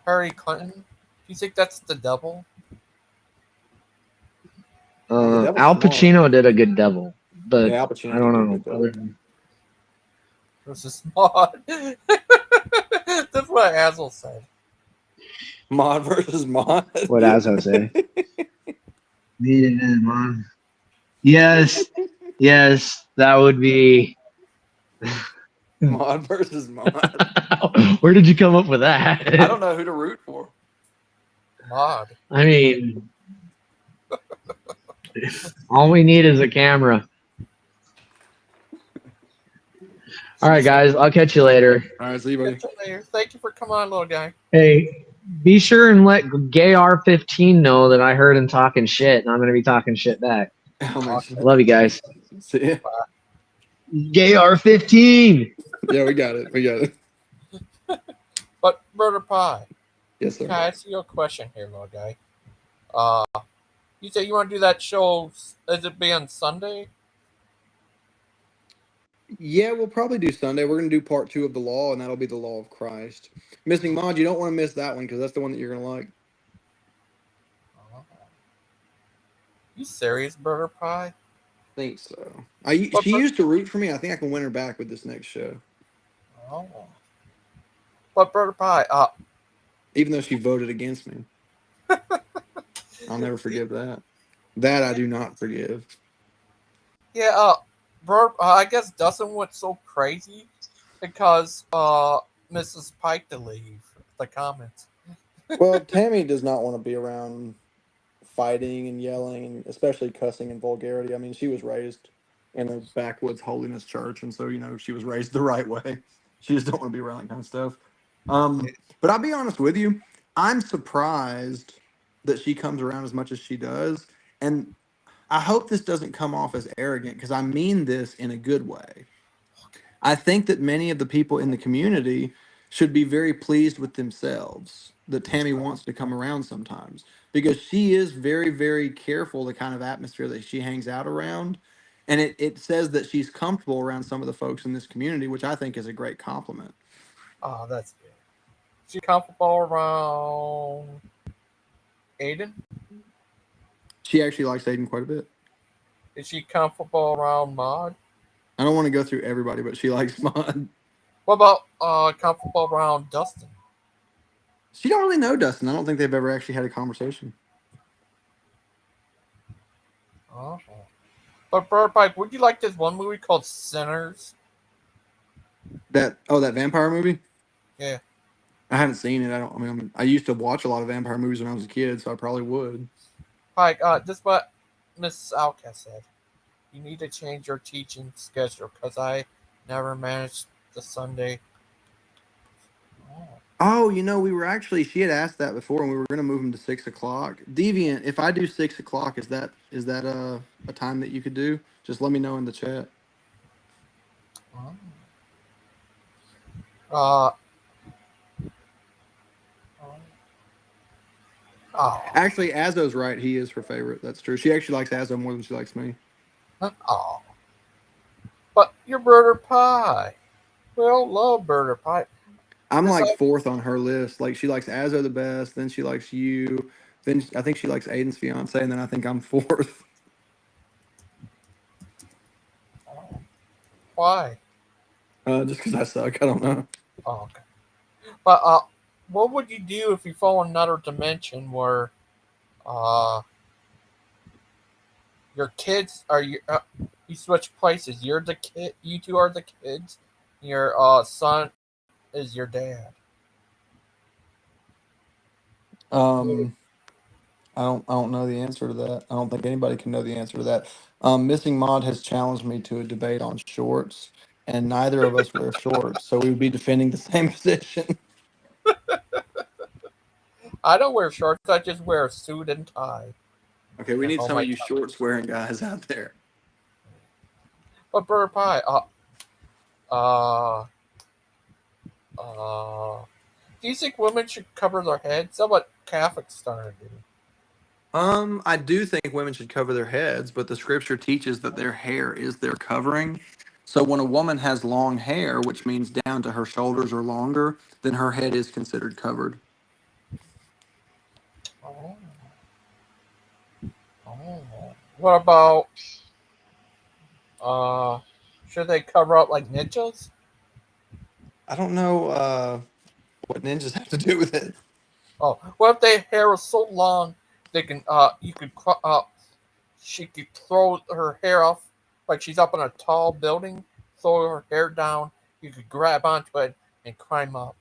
Harry Clinton. Do you think that's the devil? Al Pacino did a good devil, but Yeah, Al Pacino I don't did know. a good devil. Versus Maud. That's what Hazel said. Maud versus Maud. What Azzo say? Yeah, man. Yes, that would be Mod versus mod. Where did you come up with that? I don't know who to root for. Mod. I mean, all we need is a camera. All right, guys. I'll catch you later. All right, see you, buddy. Thank you for coming on, little guy. Hey, be sure and let Gay R15 know that I heard him talking shit, and I'm going to be talking shit back. Love you guys. See ya. Gay R15. Yeah, we got it. We got it. But Brother Pie. Yes, sir. Can I ask you a question here, little guy? You said you want to do that show? Is it be on Sunday? Yeah, we'll probably do Sunday. We're going to do part 2 of the law, and that'll be the law of Christ. Missing Mod, you don't want to miss that one because that's the one that you're going to like. You serious, Brother Pie? I think so. She used to root for me. I think I can win her back with this next show. Oh. But Brother Pie, even though she voted against me. I'll never forgive that. That I do not forgive. yeah, bro, I guess Dustin went so crazy because Mrs. Pike to leave the comments. Well, Tammy does not want to be around fighting and yelling, and especially cussing and vulgarity. I mean, she was raised in a backwoods holiness church, and so she was raised the right way. She just don't want to be around that kind of stuff. But I'll be honest with you, I'm surprised that she comes around as much as she does, and I hope this doesn't come off as arrogant because I mean this in a good way. I think that many of the people in the community should be very pleased with themselves that Tammy wants to come around sometimes because she is very, very careful the kind of atmosphere that she hangs out around. And it says that she's comfortable around some of the folks in this community, which I think is a great compliment. Oh, that's good. She comfortable around Aiden? She actually likes Aiden quite a bit. Is she comfortable around Maud? I don't want to go through everybody, but she likes Maud. What about comfortable around Dustin? She don't really know Dustin. I don't think they've ever actually had a conversation. Oh. But Bird Pike, would you like this one movie called Sinners? That vampire movie? Yeah. I haven't seen it. I used to watch a lot of vampire movies when I was a kid, so I probably would. Pike, this is what Miss Outcast said. You need to change your teaching schedule because I never managed the Sunday. Oh, she had asked that before, and we were going to move him to 6 o'clock. Deviant, if I do 6 o'clock, is that a time that you could do? Just let me know in the chat. Actually, Azzo's right. He is her favorite. That's true. She actually likes Azzo more than she likes me. Oh. But you're Brother Pie. We all love Brother Pie. I'm like 4th on her list. Like, she likes Azzo the best, then she likes you, then I think she likes Aiden's fiance, and then I think I'm 4th. Why? Just because I suck. I don't know. Oh, okay. But what would you do if you fall in another dimension where your kids are you switch places? You're the kid. You two are the kids. Your son is your dad. I don't know the answer to that. I don't think anybody can know the answer to that. Missing Mod has challenged me to a debate on shorts, and neither of us wear shorts, so we would be defending the same position. I don't wear shorts. I just wear a suit and tie. Okay, we need some of you shorts wearing guys out there. But Brother Pie, do you think women should cover their heads? That's what Catholics started doing. I do think women should cover their heads, but the scripture teaches that their hair is their covering. So when a woman has long hair, which means down to her shoulders or longer, then her head is considered covered. Oh. What about should they cover up like ninjas? I don't know what ninjas have to do with it. Oh, what if their hair was so long they can she could throw her hair off like she's up in a tall building, throw her hair down, you could grab onto it and climb up.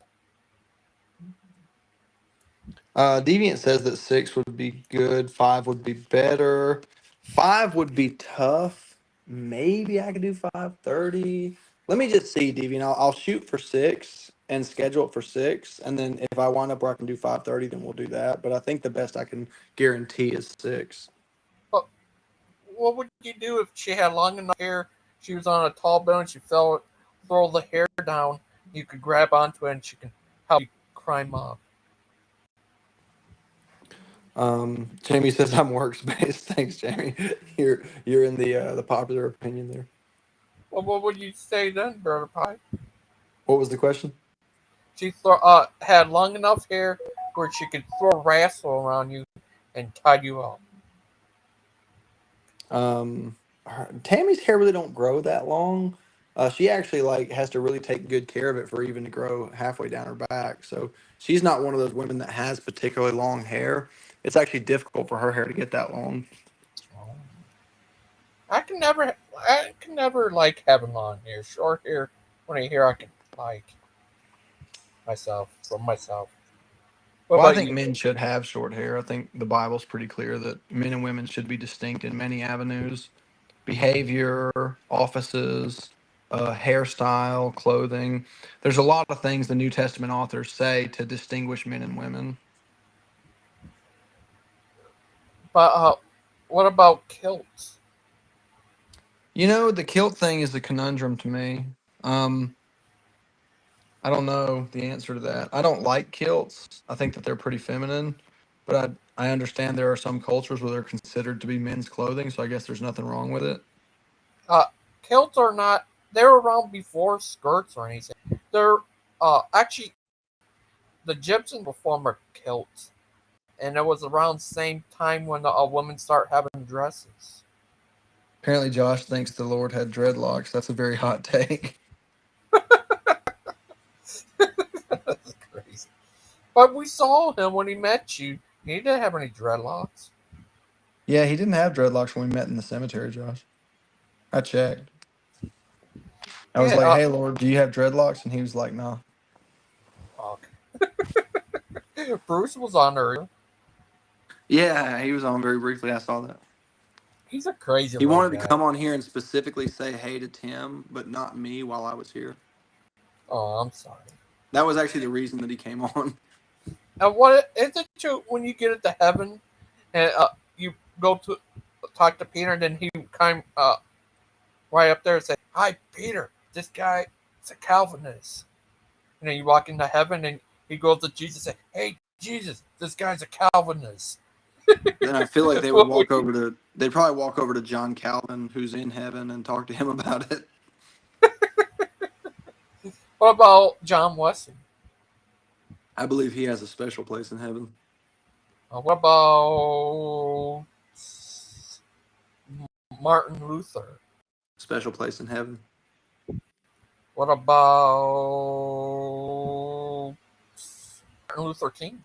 Deviant says that 6 would be good, 5 would be better. 5 would be tough. Maybe I could do 5:30. Let me just see, Deviant. I'll shoot for 6 and schedule it for 6, and then if I wind up where I can do 5:30, then we'll do that. But I think the best I can guarantee is 6. But what would you do if she had long enough hair? She was on a tall building. She throw the hair down. You could grab onto it, and she can help you climb up. Jamie says I'm works based. Thanks, Jamie. You're in the popular opinion there. Well, what would you say then, Brother Pie? What was the question? She had long enough hair where she could throw a rascal around you and tie you up. Tammy's hair really don't grow that long. She actually has to really take good care of it for even to grow halfway down her back. So she's not one of those women that has particularly long hair. It's actually difficult for her hair to get that long. I can never like having long hair. Short hair, when I hear I can like myself from myself. Well, I think men should have short hair. I think the Bible's pretty clear that men and women should be distinct in many avenues: behavior, offices, hairstyle, clothing. There's a lot of things the New Testament authors say to distinguish men and women. But what about kilts? The kilt thing is a conundrum to me. I don't know the answer to that. I don't like kilts. I think that they're pretty feminine, but I understand there are some cultures where they're considered to be men's clothing, so I guess there's nothing wrong with it. Kilts are not. They were around before skirts or anything. They're actually the Egyptians performed kilts, and it was around the same time when a woman started having dresses. Apparently, Josh thinks the Lord had dreadlocks. That's a very hot take. That's crazy. But we saw him when he met you. He didn't have any dreadlocks. Yeah, he didn't have dreadlocks when we met in the cemetery, Josh. I checked. I was like, "Hey, Lord, do you have dreadlocks?" And he was like, "No." Okay. Bruce was on earlier. Yeah, he was on very briefly. I saw that. He's a crazy. He wanted to come on here and specifically say hey to Tim, but not me while I was here. Oh, I'm sorry. That was actually the reason that he came on. And what is it to when you get into heaven and you go to talk to Peter, and then he kind right up there and say, "Hi, Peter. This guy is a Calvinist." And then you walk into heaven, and he goes to Jesus and say, "Hey, Jesus, this guy's a Calvinist." Then I feel like they would they'd probably walk over to John Calvin, who's in heaven, and talk to him about it. What about John Wesley? I believe he has a special place in heaven. What about Martin Luther? Special place in heaven. What about Martin Luther King?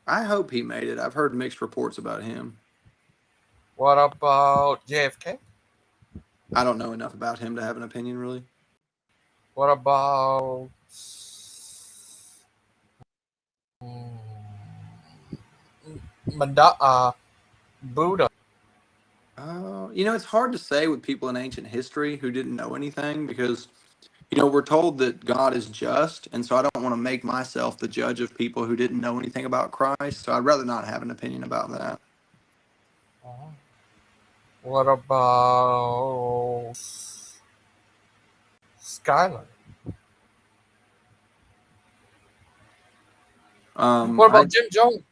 I hope he made it. I've heard mixed reports about him. What about JFK? I don't know enough about him to have an opinion, really. What about Buddha? It's hard to say with people in ancient history who didn't know anything because, we're told that God is just, and so I don't want to make myself the judge of people who didn't know anything about Christ, so I'd rather not have an opinion about that. What about Skylar? What about Jim Jones?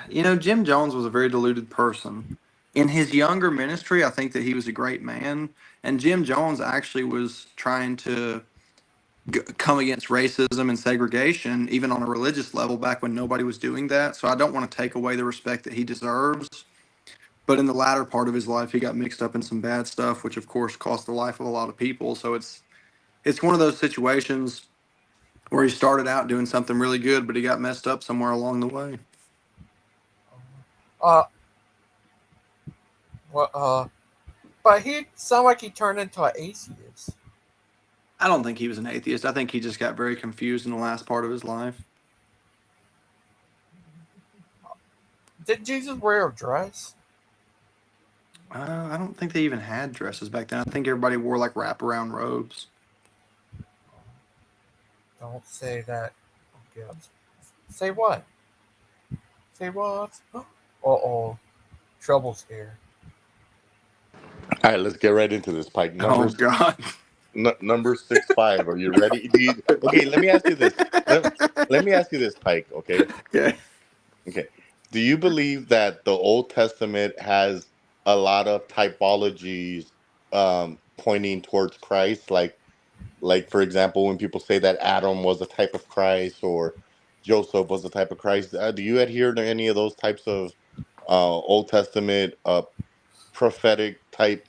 Jim Jones was a very deluded person. In his younger ministry, I think that he was a great man. And Jim Jones actually was trying to come against racism and segregation, even on a religious level, back when nobody was doing that. So I don't want to take away the respect that he deserves. But in the latter part of his life, he got mixed up in some bad stuff, which of course cost the life of a lot of people. So it's one of those situations where he started out doing something really good, but he got messed up somewhere along the way. But he sounded like he turned into an atheist. I don't think he was an atheist. I think he just got very confused in the last part of his life. Did Jesus wear a dress? I don't think they even had dresses back then. I think everybody wore like wraparound robes. Don't say that. Okay. Say what? Say what? Uh-oh. Trouble's here. All right, let's get right into this, Pike. Oh God. Number 6'5". Are you ready? Okay, let me ask you this. Let me ask you this, Pike. Okay. Okay. Okay. Do you believe that the Old Testament has a lot of typologies pointing towards Christ? Like for example, when people say that Adam was a type of Christ or Joseph was a type of Christ, do you adhere to any of those types of Old Testament prophetic type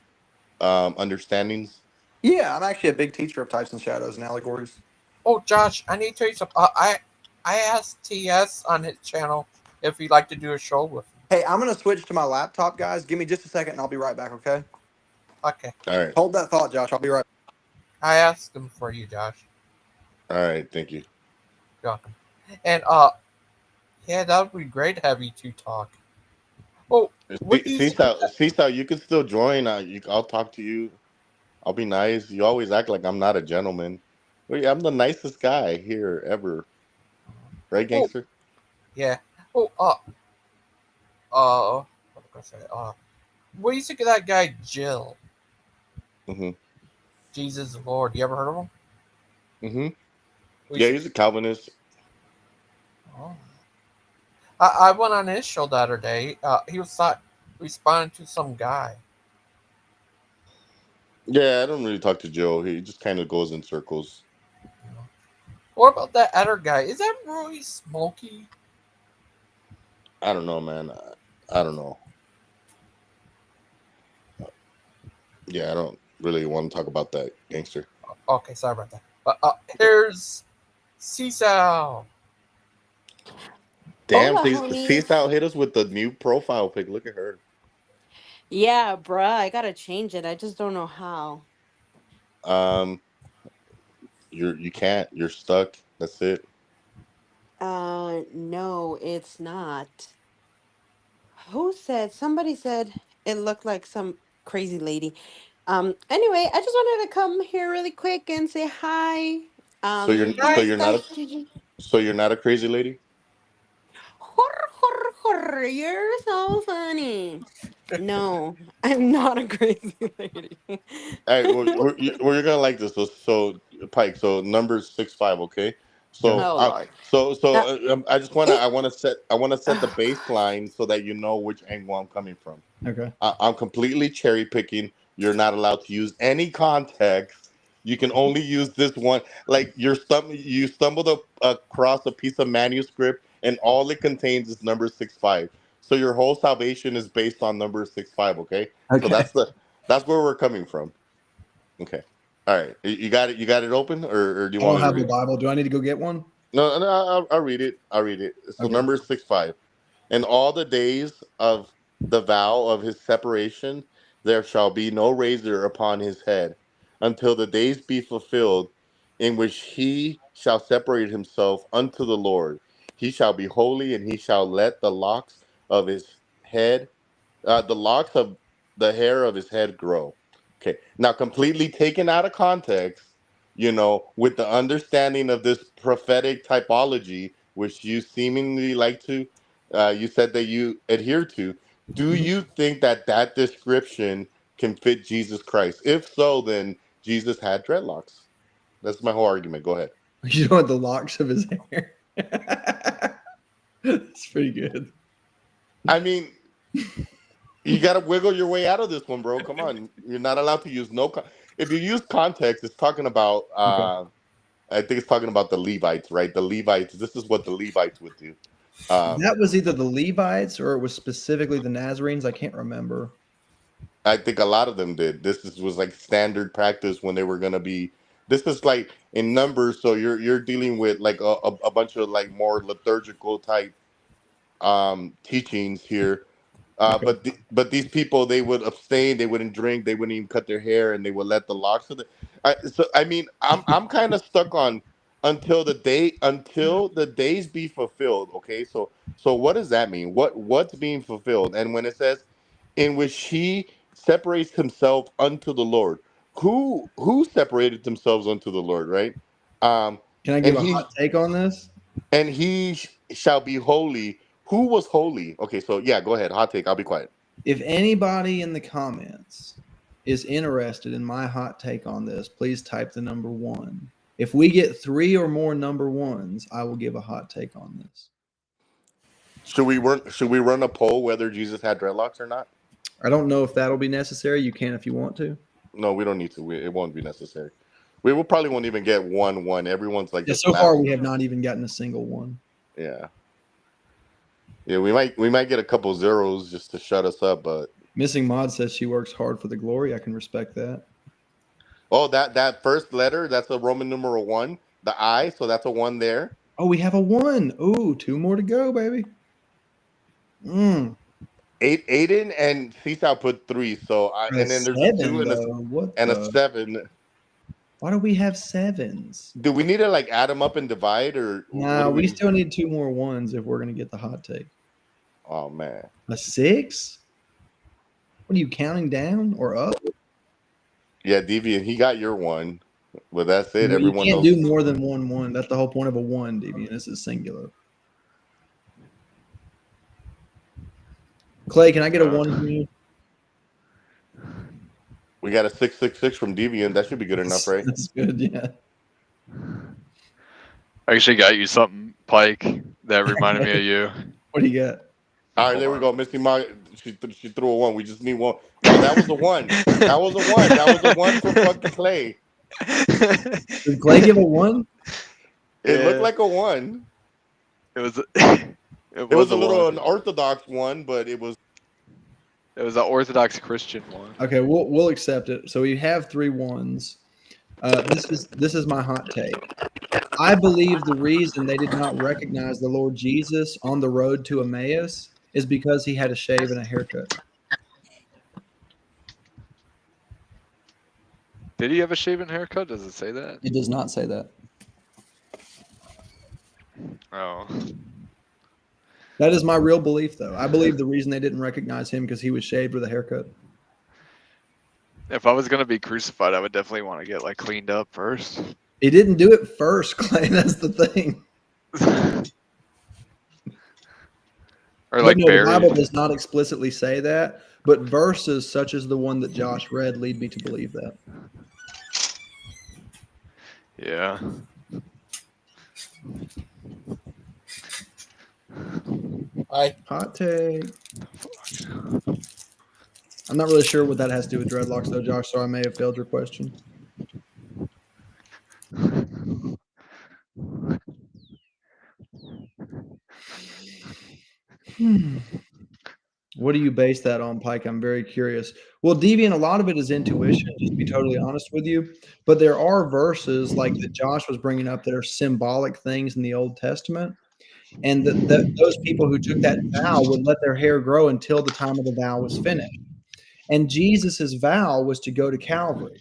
understandings? Yeah, I'm actually a big teacher of types and shadows and allegories. Oh, Josh, I need to tell you something. I asked TS on his channel if he'd like to do a show with me. Hey, I'm gonna switch to my laptop, guys. Give me just a second, and I'll be right back. Okay. Okay. All right. Hold that thought, Josh. I'll be right. I asked him for you, Josh. All right. Thank you. You're welcome. And yeah, that would be great to have you two talk. Oh, Seasal, you can still join. I'll talk to you. I'll be nice. You always act like I'm not a gentleman. Wait, I'm the nicest guy here ever. Right, Gangster? Yeah. Oh, what was I say? What do you think of that guy, Jill? Mm-hmm. Jesus Lord. You ever heard of him? Mm-hmm. Yeah, he's a Calvinist. Oh. I went on his show the other day. He was responding to some guy. Yeah, I don't really talk to Joe. He just kind of goes in circles. What about that other guy? Is that really Smokey? I don't know, man. I don't know. Yeah, I don't really want to talk about that, Gangster. Okay, sorry about that. But here's Seasal. Damn, Hola, homies. Seasal hit us with the new profile pic. Look at her. Yeah, bruh, I gotta change it. I just don't know how. You can't. You're stuck. That's it. No, it's not. Who said? Somebody said it looked like some crazy lady. Anyway, I just wanted to come here really quick and say hi. So you're so Nice you're not guys. a crazy lady. You're so funny. No, I'm not a crazy lady. All right, you're gonna like this. So Pike. So number 6'5". Okay. So Oh Lord. I just I want to set the baseline so that you know which angle I'm coming from. Okay. I'm completely cherry picking. You're not allowed to use any context. You can only use this one. Like you stumbled across a piece of manuscript, and all it contains is number 6'5". So your whole salvation is based on number 6'5". Okay. So that's where we're coming from. Okay. All right. You got it. You got it open, or do you I want don't me to have read the it? Bible. Do I need to go get one? No, I'll read it. I'll read it. So Okay. number 6'5". In all the days of the vow of his separation, there shall be no razor upon his head, until the days be fulfilled, in which he shall separate himself unto the Lord. He shall be holy, and he shall let the locks of his head, the locks of the hair of his head grow. Okay, now completely taken out of context, with the understanding of this prophetic typology, which you seemingly like to, you said that you adhere to. Do you think that that description can fit Jesus Christ? If so, then Jesus had dreadlocks. That's my whole argument. Go ahead. You know what, the locks of his hair. That's pretty good. I mean, you got to wiggle your way out of this one, bro. Come on. You're not allowed to use if you use context, it's talking about, I think it's talking about the Levites, right? The Levites, this is what the Levites would do. That was either the Levites or it was specifically the Nazarenes. I can't remember. I think a lot of them did. Was like standard practice when they were going to be. This is like in numbers, so you're dealing with like a bunch of like more liturgical type teachings here. But these people, they would abstain, they wouldn't drink, they wouldn't even cut their hair, and they would let the locks of the. So I mean, I'm kind of stuck on until the days be fulfilled. Okay, so what does that mean? What's being fulfilled? And when it says, in which he separates himself unto the Lord, who separated themselves unto the Lord, right? Can I give And a he hot take on this? and shall be holy. Who was holy? Okay, so yeah, go ahead. Hot take. I'll be quiet. If anybody in the comments is interested in my hot take on this, please type the number 1. If we get 3 or more number 1s, I will give a hot take on this. Should we run a poll whether Jesus had dreadlocks or not? I don't know if that'll be necessary. You can if you want to. No, we don't need to. It won't be necessary. We will probably won't even get one. Everyone's like Yeah, just so far laughing. we have not even gotten a single one. Yeah. Yeah, we might get a couple zeros just to shut us up, but Missing Mod says she works hard for the glory. I can respect that. oh, that first letter, that's a Roman numeral 1, the I, so that's a 1 there. Oh, we have a 1. Ooh, 2 more to go, baby. Aiden and Seasal put 3, so and then there's a 2 and a 7. Why do we have 7s? Do we need to like add them up and divide, or Nah, we still need 2 more 1s if we're gonna get the hot take. Oh man, a 6? What are you counting down or up? Yeah, Deviant, he got your 1, but that's it. You Everyone can't else do more than 1. That's the whole point of a 1, Deviant. This is singular. Clay, can I get a 1 from you? We got a 666 from Deviant. That should be good enough, right? That's good, yeah. I actually got you something, Pike, that reminded me of you. What do you got? All right, there we go. Missy Ma, she threw a 1. We just need 1. Oh, that was a 1. That was a 1. That was a 1 from fucking Clay. Did Clay give a 1? It looked like a 1. It was. It was a little unorthodox 1, but it was. It was an Orthodox Christian 1. Okay, we'll accept it. So we have 3 1s. This is my hot take. I believe the reason they did not recognize the Lord Jesus on the road to Emmaus is because he had a shave and a haircut. Did he have a shaven haircut? Does it say that? It does not say that. Oh. That is my real belief, though. I believe the reason they didn't recognize him because he was shaved with a haircut. If I was gonna be crucified, I would definitely want to get like cleaned up first. He didn't do it first, Clay. That's the thing. Or like no, buried. the Bible does not explicitly say that, but verses such as the one that Josh read lead me to believe that. Yeah. Hot take. I'm not really sure what that has to do with dreadlocks, though, Josh, so I may have failed your question. What do you base that on, Pike? I'm very curious. Well, Deviant, a lot of it is intuition, just to be totally honest with you. But there are verses like that Josh was bringing up that are symbolic things in the Old Testament. And those people who took that vow would let their hair grow until the time of the vow was finished. And Jesus's vow was to go to Calvary.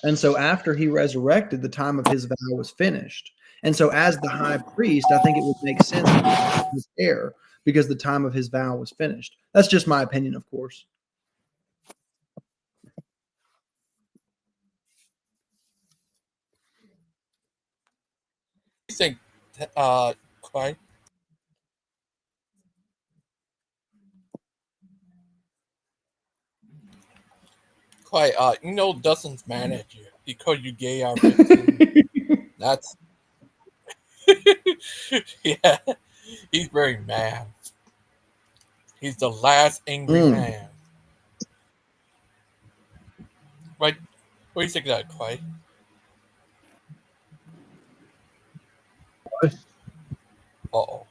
And so after he resurrected, the time of his vow was finished. And so as the high priest, I think it would make sense to cut his hair because the time of his vow was finished. That's just my opinion, of course. You think, Clay? Clay, you know Dustin's mad at you. He called you gay R15. That's yeah. He's very mad. He's the last angry man. Right? What do you think of that, Clay? Uh-oh.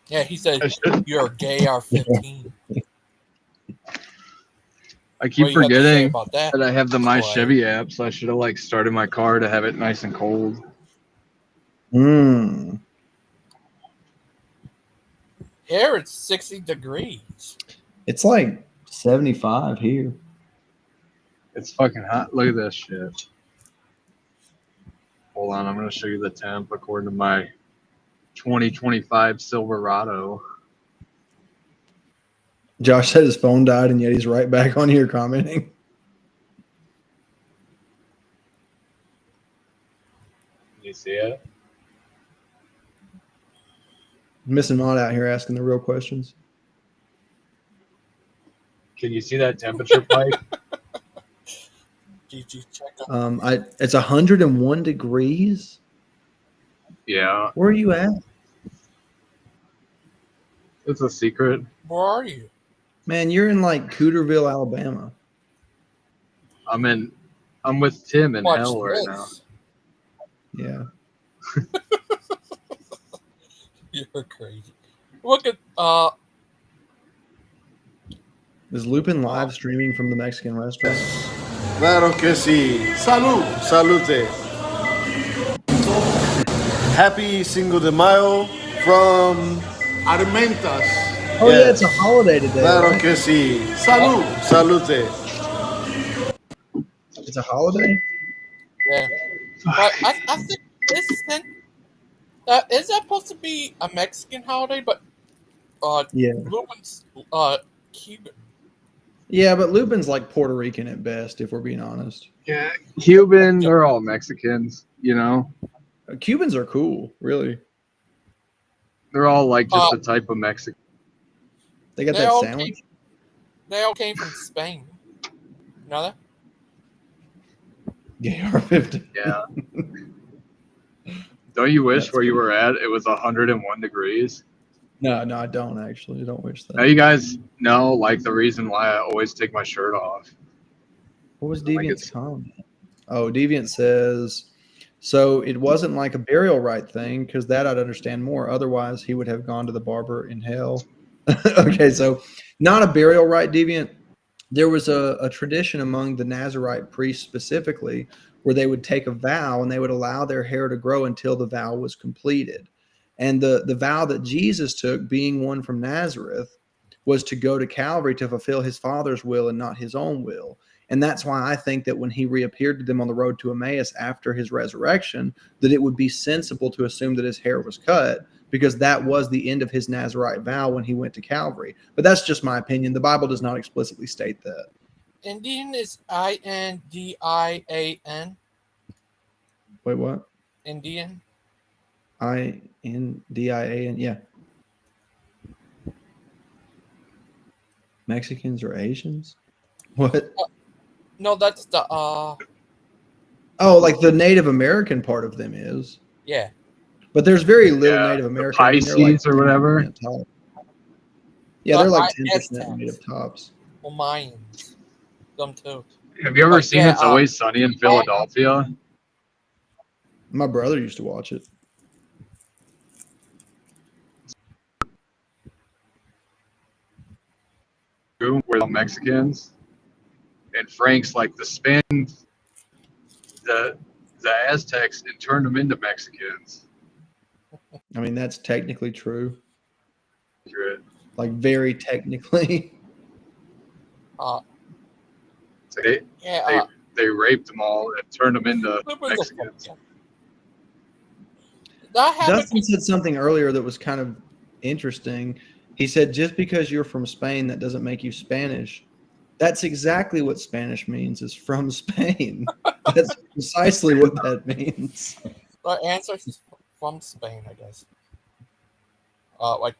Yeah, he said you're a gay R15. I keep forgetting that I have the My Clay? Chevy app, so I should have like started my car to have it nice and cold. Here it's 60 degrees. It's like 75 here. It's fucking hot. Look at this shit. Hold on, I'm gonna show you the temp according to my 2025 Silverado. Josh said his phone died, and yet he's right back on here commenting. You see it? Missing Maud out here asking the real questions. Can you see that temperature spike? Did you check It's 101 degrees. Yeah. Where are you at? It's a secret. Where are you? Man, you're in like Cooterville, Alabama. I'm with Tim in Watch hell right this. Yeah. You're crazy. Look at Is Lupin live streaming from the Mexican restaurant? Claro que sí. Salud. Salute. Happy Cinco de Mayo from Armentas. Oh, yeah, it's a holiday today. Claro Right? que sí. Salud. Salute. It's a holiday? yeah. But I think isn't is that supposed to be a Mexican holiday? But Yeah. Lupin's Cuban. Yeah, but Lupin's like Puerto Rican at best, if we're being honest. Yeah. Cuban, they're all Mexicans, you know? Cubans are cool, really. They're all like just a type of Mexican. They got that sandwich. They all came from Spain. You know that? Yeah, R50. Yeah. Don't you wish where you were at it was 101 degrees? No, I don't actually. I don't wish that. Now you guys know like the reason why I always take my shirt off. What was Deviant's comment? Oh, Deviant says, so it wasn't like a burial rite thing, because that I'd understand more. Otherwise, he would have gone to the barber in hell. Okay, so not a burial rite, Deviant. There was a tradition among the Nazarite priests specifically where they would take a vow and they would allow their hair to grow until the vow was completed. And the vow that Jesus took, being one from Nazareth, was to go to Calvary to fulfill his Father's will and not his own will. And that's why I think that when he reappeared to them on the road to Emmaus after his resurrection, that it would be sensible to assume that his hair was cut, because that was the end of his Nazarite vow when he went to Calvary. But that's just my opinion. The Bible does not explicitly state that. Indian is Indian. Wait, what? Indian. Indian, yeah. Mexicans or Asians? What? No, that's the Oh, like the Native American part of them is. Yeah. But there's very little Native American. Pisces or whatever. Yeah, they're like 10% native tops. Well, Mayans. Them too. Have you ever seen It's Always Sunny in Philadelphia? My brother used to watch it. We're the Mexicans, and Frank's like the Spaniards, the Aztecs, and turned them into Mexicans. I mean, that's technically true. Accurate. Like very technically. So they raped them all and turned them into Mexicans. Dustin said something earlier that was kind of interesting. He said, just because you're from Spain, that doesn't make you Spanish. That's exactly what Spanish means, is from Spain. That's precisely what that means. The answer is from Spain, I guess. Like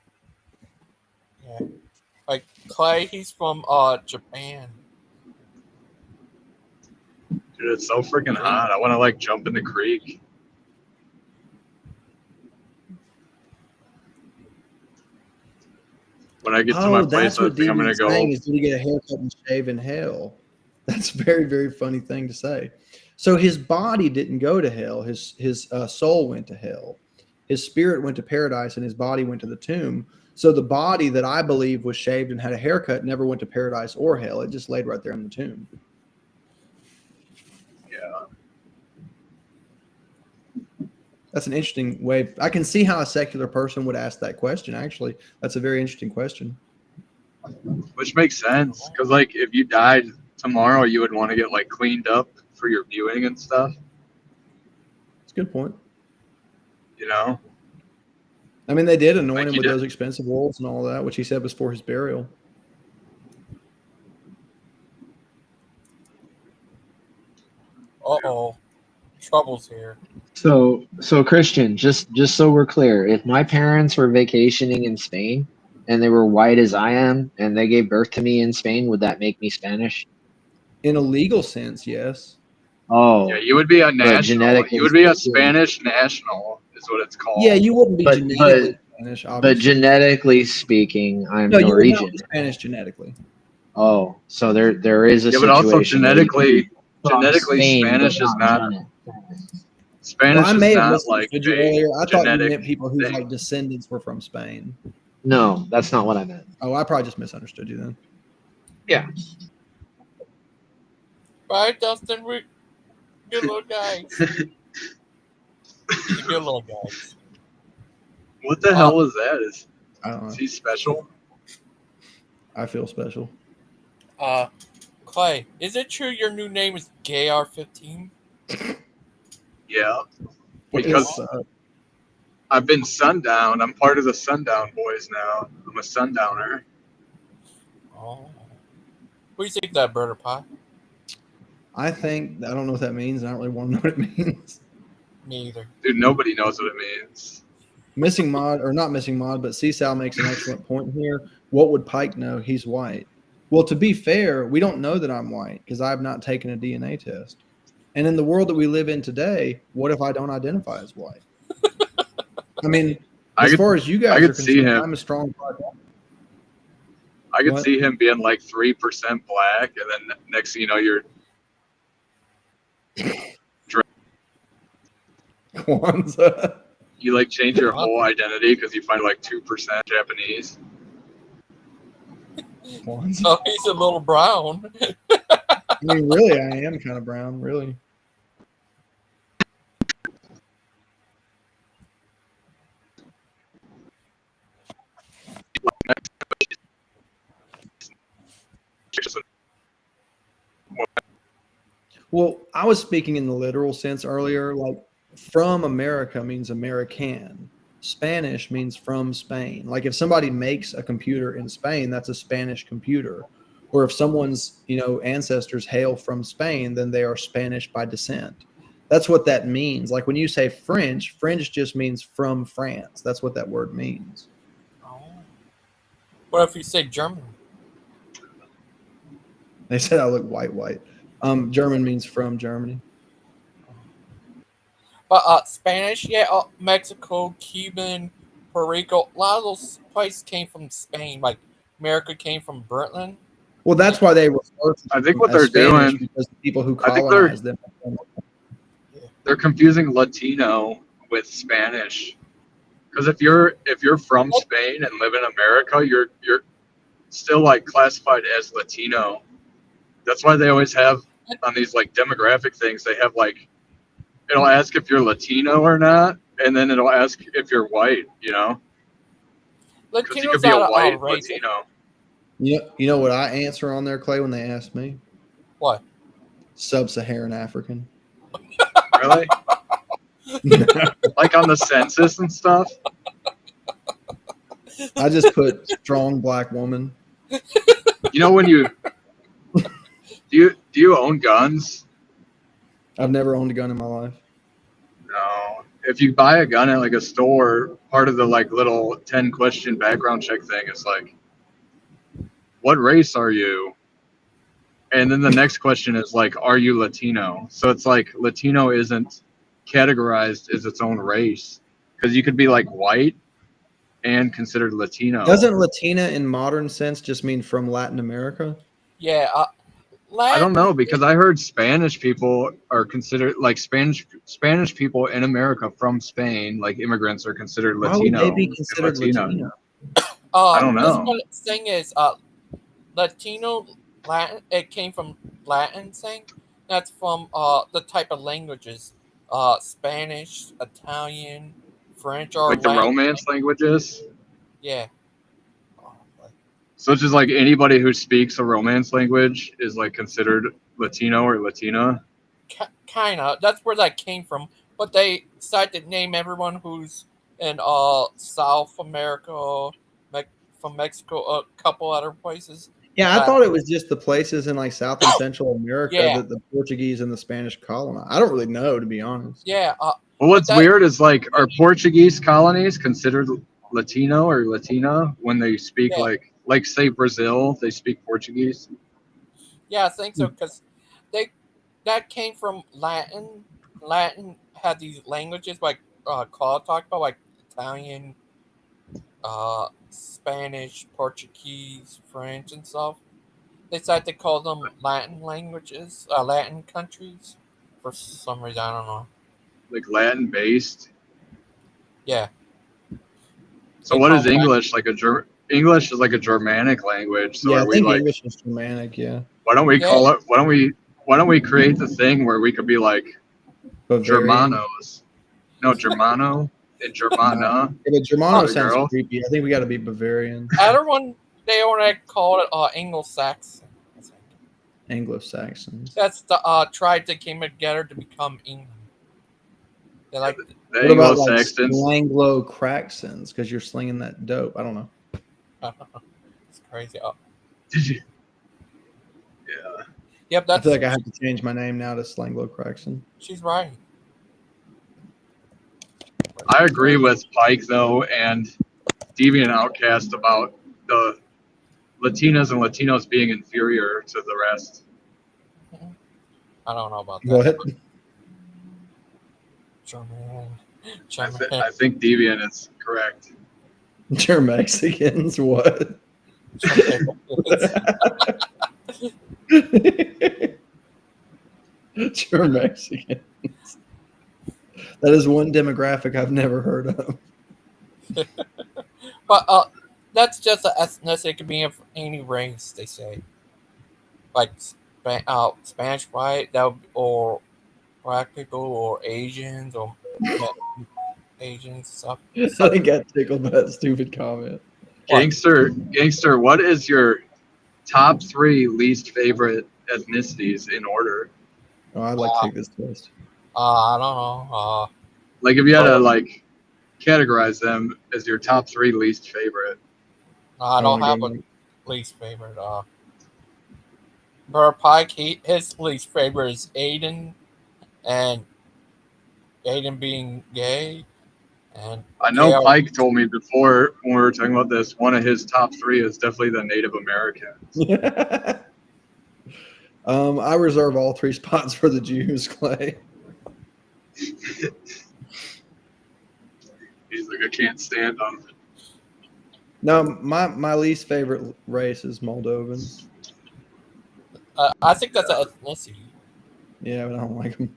Clay, he's from Japan. Dude, it's so freaking hot. I want to like jump in the creek. When I get to my place, I think I'm going to go. Is to get a haircut and shave in hell. That's a very, very funny thing to say. So his body didn't go to hell. His soul went to hell. His spirit went to paradise and his body went to the tomb. So the body that I believe was shaved and had a haircut never went to paradise or hell. It just laid right there in the tomb. Yeah. That's an interesting way. I can see how a secular person would ask that question. Actually, that's a very interesting question. Which makes sense, because like if you died tomorrow, you would want to get like cleaned up for your viewing and stuff. That's a good point. You know. I mean, they did anoint Like him you with did. those expensive oils and all that, which he said was for his burial. Uh-oh. Trouble's here. So Christian, just so we're clear, if my parents were vacationing in Spain and they were white as I am and they gave birth to me in Spain, would that make me Spanish? In a legal sense, yes. Oh, Yeah, you would be a but national. genetically You would be a speaking, Spanish national, is what it's called. Yeah, you wouldn't be but genetically Spanish, but obviously. genetically speaking, I'm No, you would not Norwegian. be Spanish genetically. Oh, so there is a Yeah, but also situation where you could be from genetically, Spain, but Spanish is not not. Janet. Spanish Well, I may is have not like misunderstood you a earlier. I thought you genetic meant people whose thing. like descendants were from Spain. No, that's not what I meant. Oh, I probably just misunderstood you then. Yeah. Bye, Dustin. We're good little guys. He's a good little guy. What the hell was that? Is I don't know. he special? I feel special. Clay, is it true your new name is GayR15? Yeah. Because I've been sundown. I'm part of the Sundown Boys now. I'm a sundowner. Oh. What do you think of that, Burger Pie? I don't know what that means. I don't really want to know what it means. Me either. Dude, nobody knows what it means. Missing mod, or not missing mod, but C-Sal makes an excellent point here. What would Pike know? He's white. Well, to be fair, we don't know that I'm white because I have not taken a DNA test. And in the world that we live in today, what if I don't identify as white? I mean, as far as you guys are concerned, I'm a strong black woman. I could see him being like 3% black, and then next thing you know, you're Kwanzaa. You like change your whole identity because you find like 2% Japanese. So he's a little brown. I mean, really, I am kind of brown, really. Well, I was speaking in the literal sense earlier. Like, from America means American. Spanish means from Spain. Like, if somebody makes a computer in Spain, that's a Spanish computer. Or if someone's, ancestors hail from Spain, then they are Spanish by descent. That's what that means. Like when you say French, French just means from France. That's what that word means. Oh. What if you say German? They said I look white. German means from Germany. But Spanish, yeah, Mexico, Cuban, Puerto Rico, a lot of those places came from Spain. Like America came from Britain. Well, that's why they refer to I think what them as they're Spanish, doing, because the people who I think colonized them. they're confusing Latino with Spanish. Because if you're from Spain and live in America, you're still like classified as Latino. That's why they always have on these like demographic things, they have like, it'll ask if you're Latino or not, and then it'll ask if you're white, Because you could be a white Latino. You know what I answer on there, Clay, when they ask me? What? Sub-Saharan African. Really? Like on the census and stuff? I just put strong black woman. When you do you own guns? I've never owned a gun in my life. No. If you buy a gun at like a store, part of the like little 10-question background check thing is like, what race are you? And then the next question is like, are you Latino? So it's like Latino isn't categorized as its own race because you could be like white and considered Latino. Doesn't Latina in modern sense just mean from Latin America? Yeah. I don't know, because I heard Spanish people are considered like Spanish people in America from Spain, like immigrants, are considered Latino. Why would they be considered Latino? I don't know. The thing is, Latino, Latin. It came from Latin thing. That's from the type of languages Spanish, Italian, French, or Like the Latin. Romance languages. Yeah. So it's just like anybody who speaks a Romance language is like considered Latino or Latina. Kind of. That's where that came from. But they decided to name everyone who's in South America, from Mexico, a couple other places. Yeah, I thought it was just the places in like South and Central America Yeah. that the Portuguese and the Spanish colonized. I don't really know, to be honest. Yeah. Well, what's weird is like, are Portuguese colonies considered Latino or Latina when they speak like say Brazil, they speak Portuguese? Yeah, I think so, because that came from Latin. Latin had these languages like Claude talked about, like Italian, Spanish, Portuguese, French, and stuff. They decided to call them Latin languages, Latin countries, for some reason. I don't know. Like Latin based. Yeah. So what is English? Like English is like a Germanic language. So yeah, are I we think like? English is Germanic. Yeah. Why don't we call it? Why don't we create the thing where we could be like Bavarian. Germanos? No, Germano and Germana. Yeah, but Germano Oh, sounds girl. creepy. I think we got to be Bavarian. Everyone, they only call it Anglo-Saxon. Anglo-Saxons. That's the tribe that came together to become England. They like. What about like Anglo-Craxons? Because you're slinging that dope. I don't know. It's crazy. Did you? Yeah. Yep. I feel like I have to change my name now to Slanglo-Craxon. She's right. I agree with Pike though and Deviant Outcast about the Latinas and Latinos being inferior to the rest. I don't know about that. What? I think Deviant is correct. You're Mexicans. What? You're Mexicans. That is one demographic I've never heard of. But that's just an ethnicity. It could be of any race, they say. Like Spanish white, or black people, or Asians, or Asians stuff. I got tickled by that stupid comment. Gangster, what is your top 3 least favorite ethnicities in order? Oh, I'd like to take this test. I don't know. Like if you had to like categorize them as your top 3 least favorite. I don't have a least favorite. Burr Pike, his least favorite is Aiden, and Aiden being gay. And I know Pike told me before when we were talking about this, one of his top 3 is definitely the Native Americans. I reserve all 3 spots for the Jews, Clay. He's like, I can't stand them. No, my least favorite race is Moldovans. I think that's an ethnicity. Yeah, but I don't like them.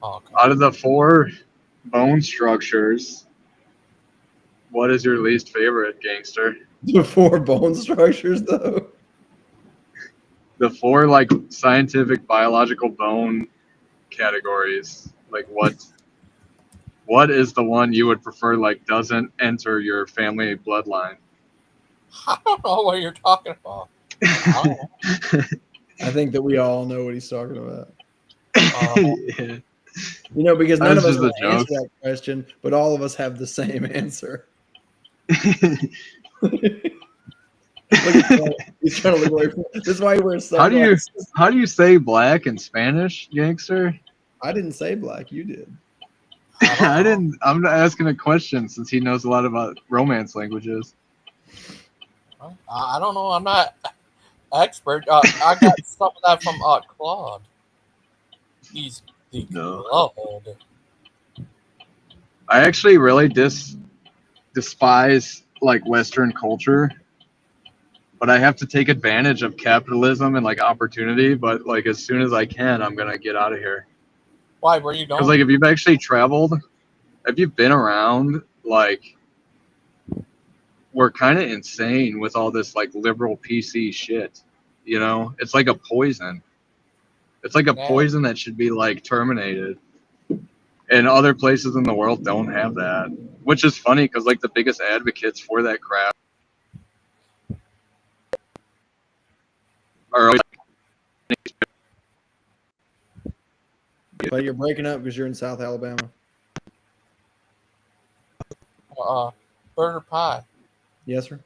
Oh, okay. Out of the 4 bone structures, what is your least favorite, Gangster? The 4 bone structures, though? The 4 like scientific biological bone categories. Like what is the one you would prefer like doesn't enter your family bloodline? I don't know what you're talking about. I think that we all know what he's talking about. Yeah. You know, because none of us will answer joke. that question, but all of us have the same answer. He's trying to look away from. This is why he wears sunglasses. How do you say black in Spanish, Gangster? I didn't say black. You did. I didn't. I'm asking a question since he knows a lot about Romance languages. I don't know. I'm not expert. I got some of that from Claude. He's the Claude. I actually really despise like Western culture, but I have to take advantage of capitalism and like opportunity. But like as soon as I can, I'm gonna get out of here. Why? Where you going? Because like if you've actually traveled, if you've been around, like we're kind of insane with all this like liberal PC shit. You know, it's like a poison. It's like a poison that should be like terminated. and other places in the world don't have that, which is funny because like the biggest advocates for that crap are But you're breaking up because you're in South Alabama. Burger Pie. Yes, sir.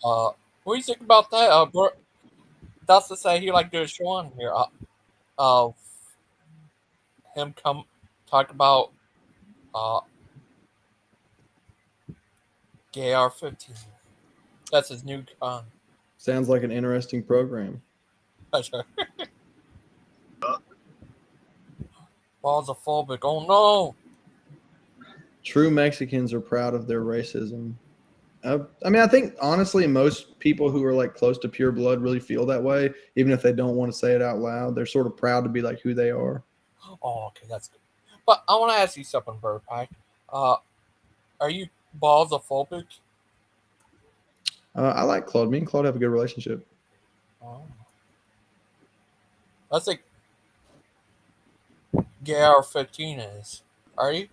What do you think about that? Dustin say he like do a show on here. Of him come talk about Gay R15. That's his new con. Sounds like an interesting program. Balls are phobic. Oh no! True Mexicans are proud of their racism. I mean, I think honestly, most people who are like close to pure blood really feel that way, even if they don't want to say it out loud. They're sort of proud to be like who they are. Oh, okay, that's good. But I want to ask you something, Bird Pie. Are you balls phobic? I like Claude. Me and Claude have a good relationship. Oh. That's like Gay R15 is. Are you?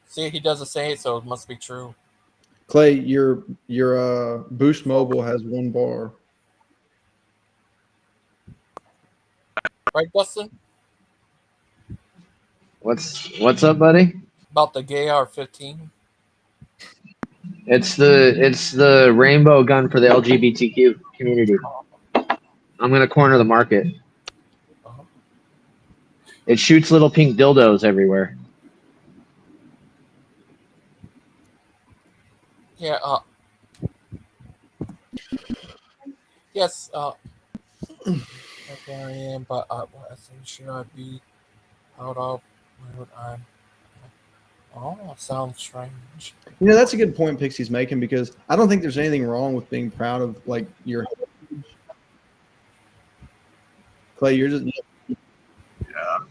See, he doesn't say it, so it must be true. Clay, your Boost Mobile has one bar. Right, Dustin? What's up, buddy? About the Gay R15? It's the rainbow gun for the LGBTQ community. I'm gonna corner the market. It shoots little pink dildos everywhere. Yeah, yes, okay, I am, but what I think should I be out of when I'm. Oh, sounds strange. You know, that's a good point Pixie's making, because I don't think there's anything wrong with being proud of like your Clay, you're just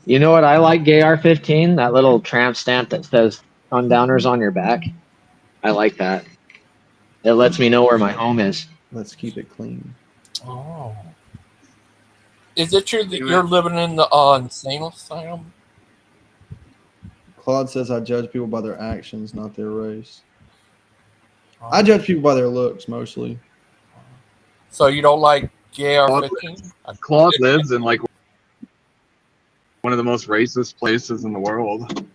You know what I like, Gay R15? That little tramp stamp that says "Sundowners" on your back. I like that. It lets me know where my home is. Let's keep it clean. Oh. Is it true that you're living in the insane asylum? Claude says I judge people by their actions, not their race. I judge people by their looks mostly. So you don't like Gay R15? Claude lives in like one of the most racist places in the world.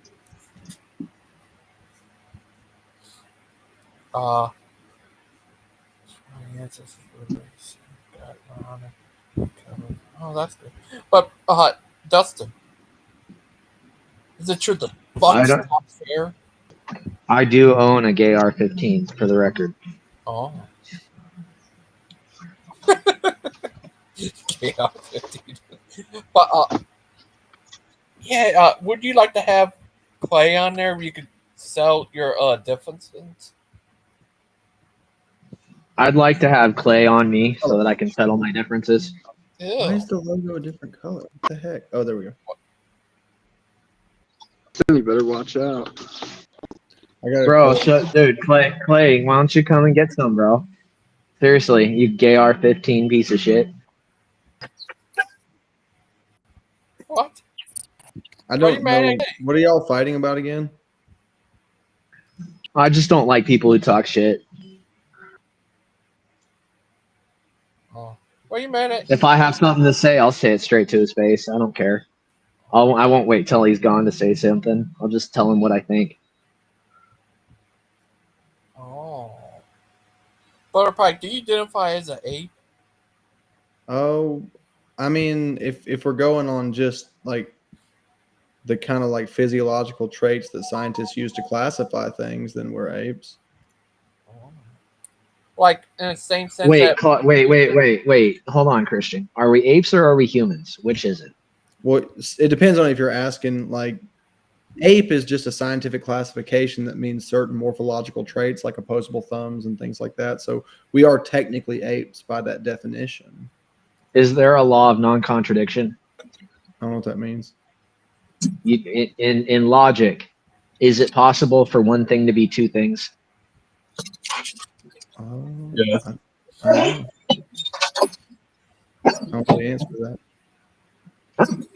Oh, that's good. But Dustin, is it true the Bucks not fair? I do own a Gay R15 for the record. Oh. Gay R15. But yeah, would you like to have Clay on there where you could sell your differences? I'd like to have Clay on me so that I can settle my differences. Ew. Why is the logo a different color? What the heck? Oh, there we go. You better watch out. Bro, dude, Clay, why don't you come and get some, bro? Seriously, you Gay R15 piece of shit. What? I don't know. What are y'all fighting about again? I just don't like people who talk shit. Oh. What are you mad at? If I have something to say, I'll say it straight to his face. I don't care. I won't wait till he's gone to say something. I'll just tell him what I think. Oh. Butterpie, do you identify as an ape? Oh, I mean, if we're going on just like the kind of like physiological traits that scientists use to classify things, then we're apes. Like in the same sense Wait, that wait. Hold on, Christian. Are we apes or are we humans? Which is it? Well, it depends on if you're asking like ape is just a scientific classification that means certain morphological traits like opposable thumbs and things like that. So we are technically apes by that definition. Is there a law of non-contradiction? I don't know what that means. In logic, is it possible for one thing to be two things? Yeah. I don't know the answer to that.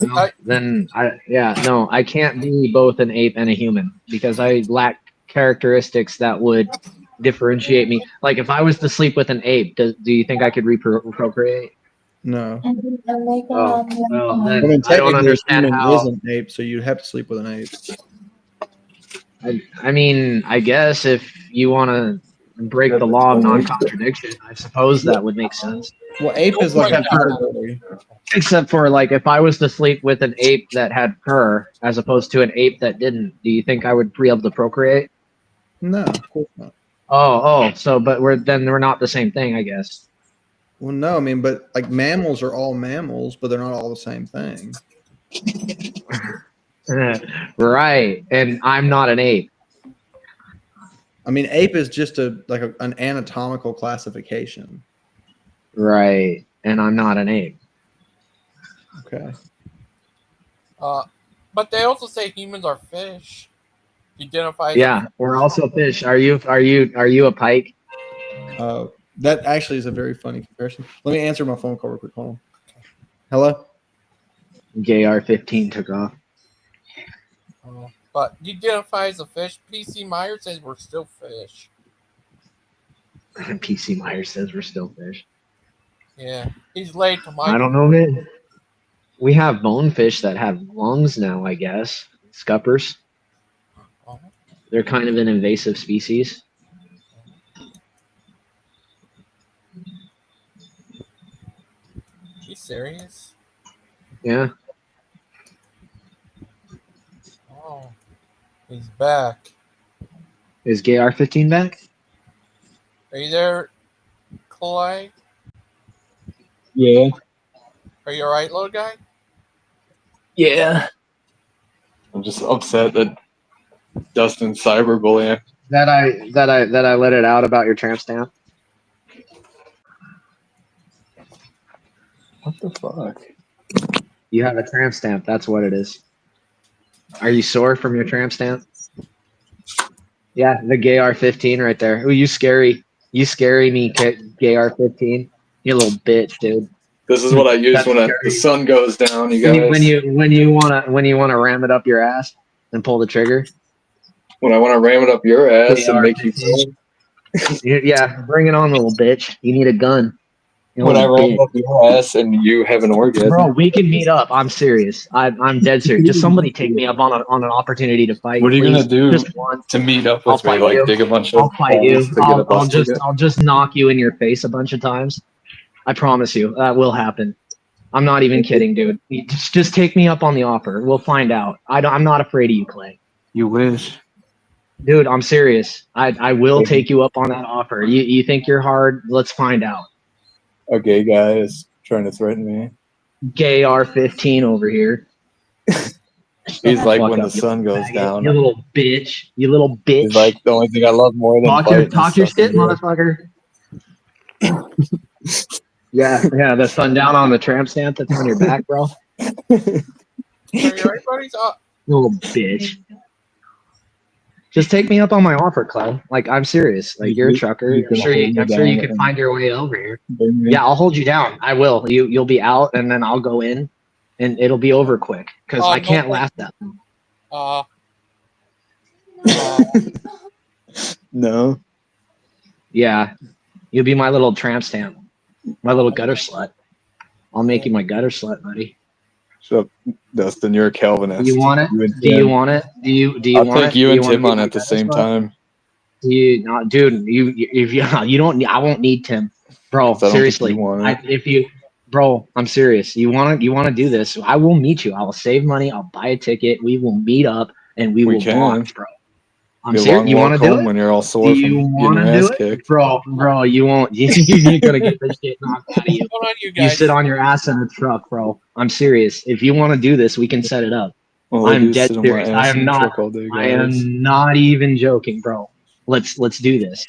Well, then I can't be both an ape and a human because I lack characteristics that would differentiate me. Like if I was to sleep with an ape, do you think I could procreate? No. Oh, well, I then mean, I don't technically, a understand human how. is an ape, so you'd have to sleep with an ape. I mean, I guess if you want to break the law of non-contradiction, I suppose that would make sense. Well, ape is like a category. Except for like if I was to sleep with an ape that had fur as opposed to an ape that didn't, do you think I would be able to procreate? No, of course not. So but we're not the same thing, I guess. Well, no, I mean, but like mammals are all mammals, but they're not all the same thing. Right, and I'm not an ape. I mean, ape is just an anatomical classification. Right, and I'm not an ape. Okay. But they also say humans are fish. Identify. Yeah, we're also fish. Are you a pike? That actually is a very funny comparison. Let me answer my phone call real quick. Hold on. Hello? Gay R15 took off. But you identify as a fish. PC Myers says we're still fish. PC Myers says we're still fish. Yeah, he's late to my. I don't know, man. We have bonefish that have lungs now, I guess. Scuppers. They're kind of an invasive species. You serious? Yeah. Oh, he's back. Is Gay R15 back? Are you there, Clay? Yeah. Are you alright, little guy? Yeah. I'm just upset that Dustin's cyberbullying. That I let it out about your tramp stamp. What the fuck? You have a tramp stamp. That's what it is. Are you sore from your tramp stamp? Yeah, the Gay R15 right there. Ooh, you scary me, Gay R15. You little bitch, dude. This is what I use when the sun goes down, you guys. When you wanna ram it up your ass and pull the trigger. When I want to ram it up your ass and make you yeah, bring it on, little bitch. You need a gun. When I ram up your ass and you have an orgasm. Bro, we can meet up. I'm serious. I'm dead serious. Just somebody take me up on an opportunity to fight. What are you please. gonna do Just one. to meet up with me? Fight Like you. dig a bunch of I'll fight you. holes to get a bus ticket? I'll just knock you in your face a bunch of times. I promise you that will happen. I'm not even kidding, dude. Just take me up on the offer. We'll find out. I'm not afraid of you, Clay. You wish. Dude, I'm serious. I will take you up on that offer. You think you're hard? Let's find out. A gay guy is trying to threaten me. Gay R15 over here. He's like when the sun goes down. You little bitch. You little bitch. He's like the only thing I love more than talk your shit, motherfucker. Yeah, the sun down on the tramp stamp that's on your back, bro. Everybody's up. You little bitch. Just take me up on my offer, Cloud. Like, I'm serious. Like, you're a trucker. I'm sure you can find your way over here. Yeah, I'll hold you down. I will. You'll be out, and then I'll go in, and it'll be over quick because I can't last that long. No. Yeah, you'll be my little tramp stamp, my little gutter slut. I'll make you my gutter slut, buddy. Shut up, Dustin. You're a Calvinist. You want it? Do you want it? Do you want it? I'll take you and Tim on at the same time. Dude, you don't. I won't need Tim, bro. Seriously, bro, I'm serious. You want to do this? I will meet you. I will save money. I'll buy a ticket. We will meet up and we will launch, bro. I'm serious. You want to do it? When you're all sore do you want to do it, kicked. bro? You won't. You're gonna get the shit knocked out of you. You sit on your ass in a truck, bro. I'm serious. If you want to do this, we can set it up. Well, I'm dead serious. I am not. I am not even joking, bro. Let's do this.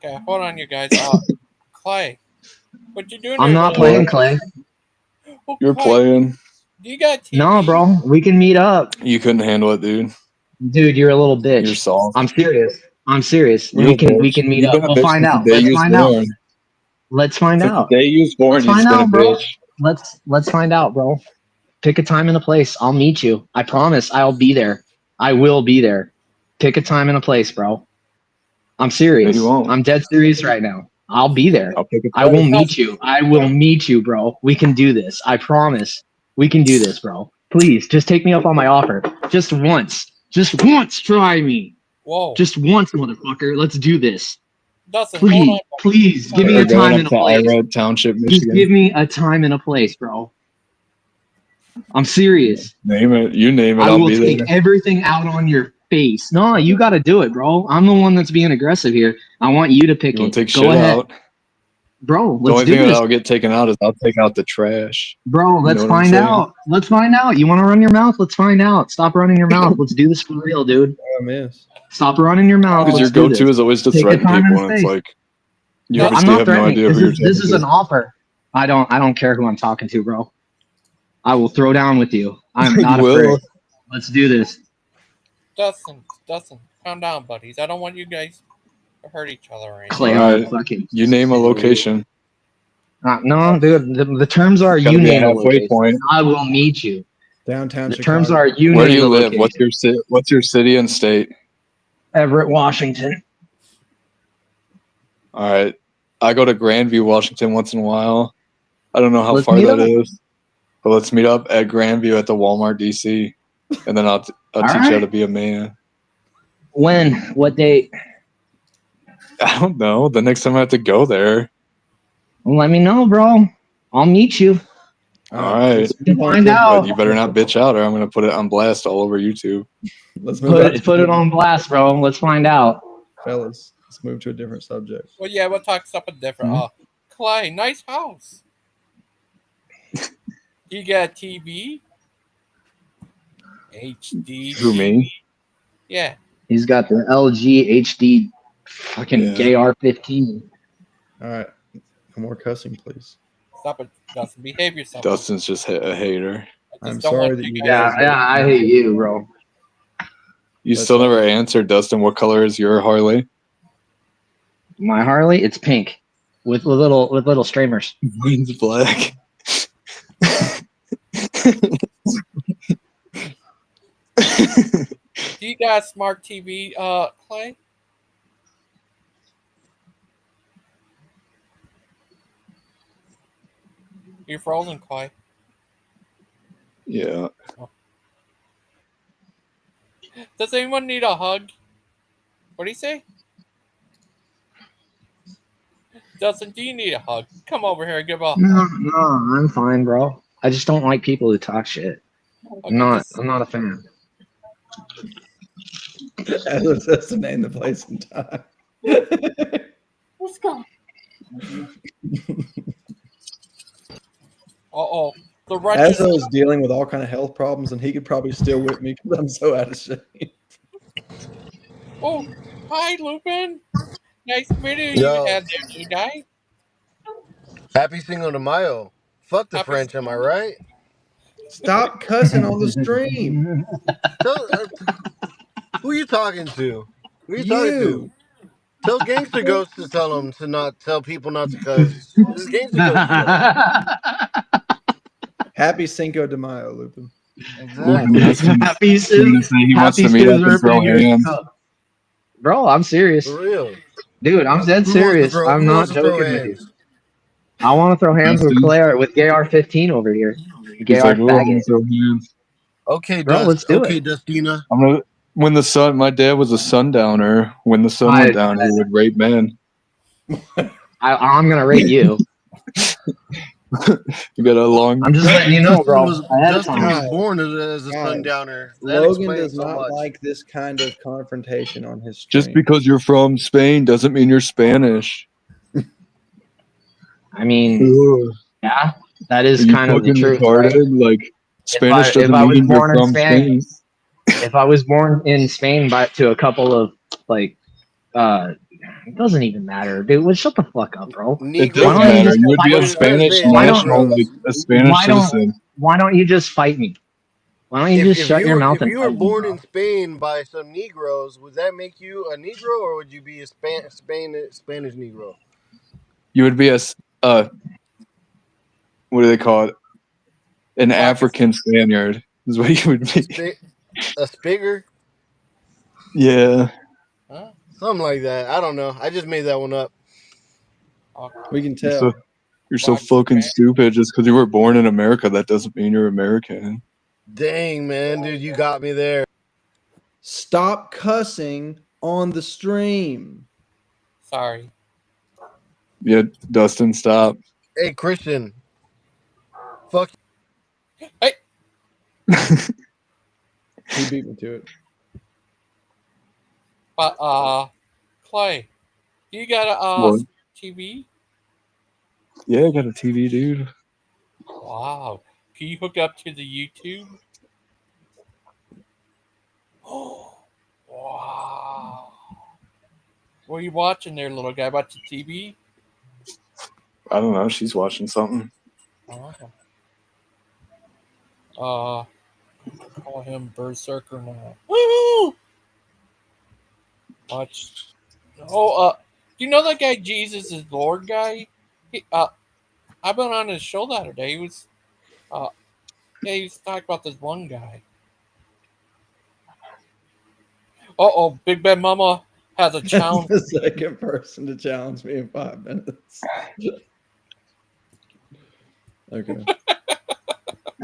Okay, hold on, you guys. Clay, what you doing? I'm not playing, Clay. Well, You're Clay, playing. You got TV? No, bro. We can meet up. You couldn't handle it, dude. Dude, you're a little bitch. You're soft. I'm serious. We can meet up. We'll find out. Let's find out. Let's find out. The day you was born, you've been a bitch. let's find out, bro. Pick a time and a place. I'll meet you. I promise I'll be there. I will be there. Pick a time and a place, bro. I'm serious. No, you won't. I'm dead serious right now. I'll be there. I'll pick a I will place. meet you. I will meet you, bro. We can do this. I promise. We can do this, bro. Please, just take me up on my offer. Just once. Just once, try me. Whoa. Just once, motherfucker. Let's do this. Dustin, Please, hold on. please, give me We're a time going and up a to place. Irad Township, Just Michigan. give me a time and a place, bro. I'm serious. Name it. You name it. I I'll will be take there. everything out on your face. No, you got to do it, bro. I'm the one that's being aggressive here. I want you to pick You won't it. take Go shit ahead. out. Bro, The let's only do thing this. that'll get taken out is I'll take out the trash. Bro, You let's know what I'm find saying? out. Let's find out. You want to run your mouth? Let's find out. Stop running your mouth. Let's do this for real, dude. I miss. Stop running your mouth. Because your Let's do go-to this. is always to Take a threaten time people, and a and it's space. like you No, I'm obviously not have no threatening. idea who you're talking This is to. an offer. I don't care who I'm talking to, bro. I will throw down with you. I'm You not will. afraid. Let's do this. Dustin, calm down, buddies. I don't want you guys to hurt each other or anything. Clay, All I'm right. fucking. You name a location. No, dude. The terms are Gotta you be a name a halfway location. point. I will meet you. Downtown The Chicago. terms are you Where do name you the live? location. What's your city and state? Everett, Washington. All right. I go to Grandview, Washington once in a while. I don't know how Let's far meet that up. is, but let's meet up at Grandview at the Walmart DC, and then I'll teach you how right. to be a man. When? What date? I don't know. The next time I have to go there. Well, let me know, bro. I'll meet you. All right. You find out. But you better not bitch out, or I'm gonna put it on blast all over YouTube. Let's move on. Put it on blast, bro. Let's find out. Fellas, let's move to a different subject. Well, yeah, we'll talk something different. Clay, nice house. You got a TV? HD. Who, me? Yeah. He's got the LG HD fucking GR15. All right. No more cussing, please. Stop it, Dustin. Behave yourself. Dustin's just a hater. I'm sorry that you guys. Yeah, I hate you, bro. You still never answered, Dustin. What color is your Harley? My Harley, it's pink with little streamers. Mine's black. Do you got a smart TV, Clay? You're frozen, Clay. Yeah. Does anyone need a hug? What do you say? Dustin, do you need a hug? Come over here and give a hug. No, I'm fine, bro. I just don't like people who talk shit. I'm not a fan. That's the name, the place, and time. Let's go. Uh-oh. The As I righteous... was dealing with all kind of health problems, and he could probably still whip me because I'm so out of shape. Oh, hi, Lupin. Nice meeting Yo. you had there, new guy. Happy Cinco de Mayo. Fuck the French, am I right? Stop cussing on the stream. Who you talking to? Who you talking to? Tell Gangster Ghost to tell him to not tell people not to cuss. This is Gangster Ghost show. Happy Cinco de Mayo, Lupin. Exactly. Happy He wants to meet up and throw hands. Bro, I'm serious. For real. Dude, I'm dead serious. I'm not joking with you. I want to throw hands with Claire, with GR15 over here. He's like, "Ooh, I'm gonna faggot. throw hands." Okay, Bro, let's do it. Dustina. When the sun, my dad was a sundowner. When the sun went down, he would rape men. I'm gonna rate you. You got a long. I'm just letting you know, bro. Dustin was born as a sundowner. That Logan does explains so not much. like this kind of confrontation on his stream. Just because you're from Spain doesn't mean you're Spanish. I mean, yeah, that is kind of the truth. Right? Like Spanish doesn't mean you're from Spain. If I was born in Spain to a couple of like, it doesn't even matter, dude. Well, shut the fuck up, bro. It does matter. You would be a Spanish national, like a Spanish citizen. Why don't you just fight me? Why don't you just shut your mouth? If you were born in Spain by some Negroes, would that make you a Negro, or would you be a Spanish Negro? You would be what do they call it? An African Spaniard is what you would be. A spigger? Yeah. Something like that. I don't know. I just made that one up. We can You're tell. so fucking stupid. Just because you were born in America, that doesn't mean you're American. Dang, man, dude, you got me there. Stop cussing on the stream. Sorry. Yeah, Dustin, stop. Hey, Christian. Fuck. Hey. He beat me to it. But Clay, you got a What? TV? Yeah, I got a TV, dude. Wow. Can you hook up to the YouTube? Oh, wow. What are you watching there, little guy? About the TV? I don't know. She's watching something. Call him Berserker now. Woo! Watch. Oh, do you know that guy Jesus is Lord guy? I've been on his show the other day. He was, he was talking about this one guy. Big Ben Mama has a challenge. The second person to challenge me in 5 minutes. Okay.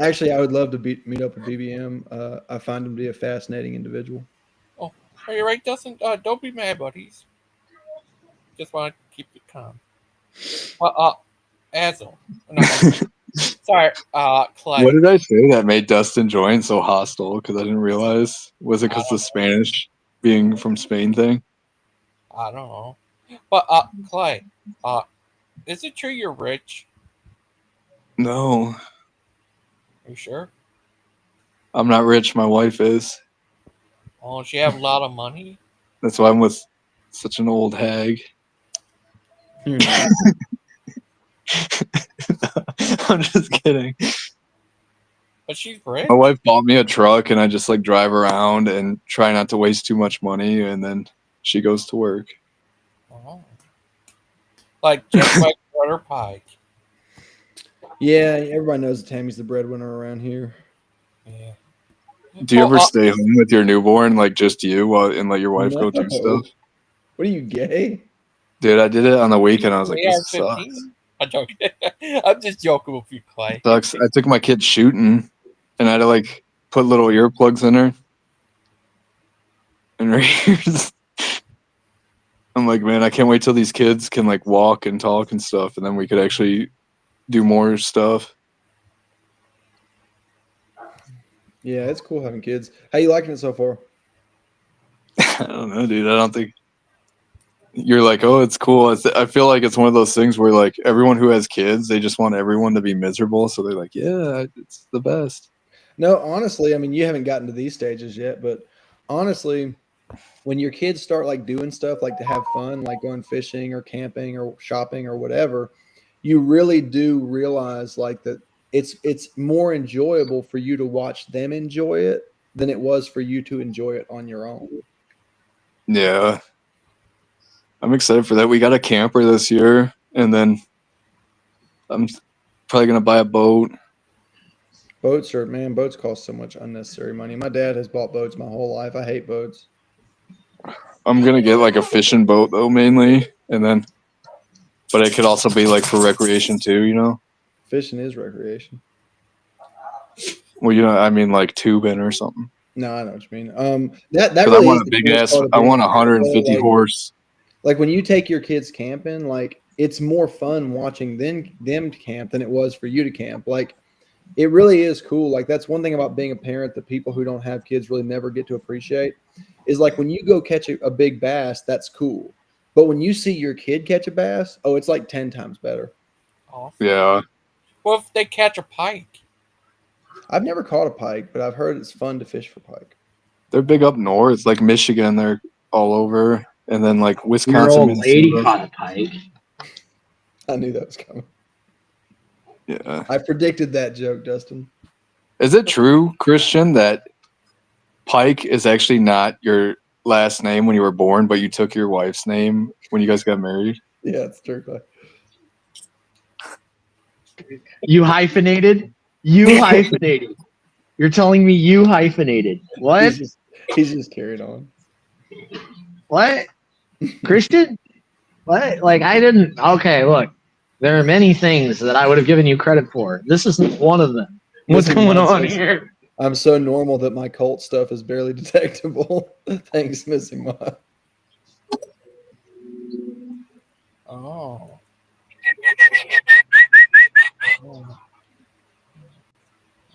Actually, I would love to meet up with BBM. I find him to be a fascinating individual. Oh, are you right, Dustin? Don't be mad, buddies. Just want to keep it calm. Azel. Sorry, Clay. What did I say that made Dustin join so hostile? Because I didn't realize. Was it because the Spanish being from Spain thing? I don't know. But Clay, is it true you're rich? No, Are you sure? I'm not rich. My wife is. Oh, she have a lot of money? That's why I'm with such an old hag. I'm just kidding. But she's rich. My wife bought me a truck, and I just like drive around and try not to waste too much money, and then she goes to work. Oh. Like just like Butter Pike. Yeah, everybody knows Tammy's the breadwinner around here. Yeah. Do you ever stay home with your newborn, like just you, and let your wife go do No. stuff? What are you, gay? Dude, I did it on the weekend. I was like, this sucks. I'm joking. I'm just joking with you, Clay. Sucks. I took my kid shooting, and I had to like put little earplugs in her and her ears. I'm like, man, I can't wait till these kids can like walk and talk and stuff, and then we could actually do more stuff. Yeah, it's cool having kids. How you liking it so far? I don't know, dude. I don't think you're like, oh, it's cool. I feel like it's one of those things where like everyone who has kids, they just want everyone to be miserable. So they're like, yeah, it's the best. No, honestly, I mean, you haven't gotten to these stages yet, but honestly, when your kids start like doing stuff like to have fun, like going fishing or camping or shopping or whatever, you really do realize like that it's more enjoyable for you to watch them enjoy it than it was for you to enjoy it on your own. Yeah. I'm excited for that. We got a camper this year, and then I'm probably going to buy a boat. Boats cost so much unnecessary money. My dad has bought boats my whole life. I hate boats. I'm going to get like a fishing boat though, mainly. But it could also be like for recreation too, you know? Fishing is recreation. Well, you know, I mean like tubing or something. No, I know what you mean. That really I want is a the big coolest ass, part of I being want a parent, 150 though, horse. Like when you take your kids camping, like it's more fun watching them camp than it was for you to camp. Like it really is cool. Like that's one thing about being a parent that people who don't have kids really never get to appreciate is like when you go catch a big bass, that's cool. But when you see your kid catch a bass, oh, it's like 10 times better. Awesome. Yeah. What if they catch a pike? I've never caught a pike, but I've heard it's fun to fish for pike. They're big up north, like Michigan. They're all over, and then like Wisconsin. Your old lady Minnesota. caught a pike. I knew that was coming. Yeah. I predicted that joke, Dustin. Is it true, Christian, that Pike is actually not your last name when you were born, but you took your wife's name when you guys got married? Yeah, it's true, Clay. You hyphenated? You hyphenated. You're telling me you hyphenated. What? He's just carried on. What? Christian? What? Like, I didn't. Okay, look. There are many things that I would have given you credit for. This isn't one of them. What's going on here? I'm so normal that my cult stuff is barely detectable. Thanks, Missing Mod. Oh.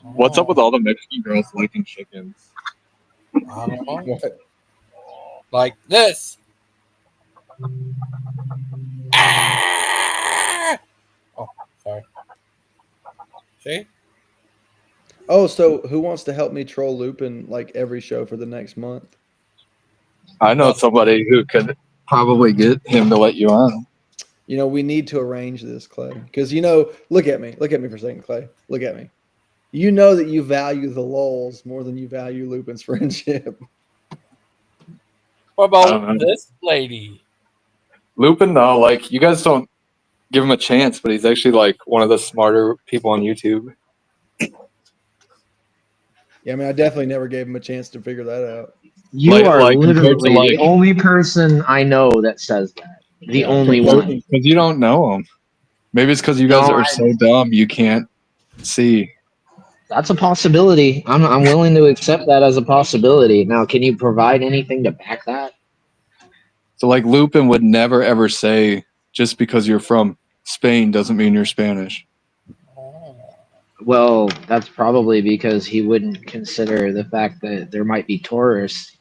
What's up with all the Mexican girls liking chickens? I don't know. What? Like this. Ah! Oh, sorry. See? Oh, so who wants to help me troll Lupin like every show for the next month? I know somebody who could probably get him to let you on. You know, we need to arrange this, Clay. Because, you know, look at me. Look at me for a second, Clay. Look at me. You know that you value the lulls more than you value Lupin's friendship. What about this lady? Lupin, though, like, you guys don't give him a chance, but he's actually, like, one of the smarter people on YouTube. Yeah, I mean, I definitely never gave him a chance to figure that out. You are literally the only person I know that says that. The only one. Because you don't know him. Maybe it's because you guys are so dumb you can't see. That's a possibility. I'm willing to accept that as a possibility. Now, can you provide anything to back that? So, like, Lupin would never, ever say, just because you're from Spain doesn't mean you're Spanish. Well, that's probably because he wouldn't consider the fact that there might be tourists.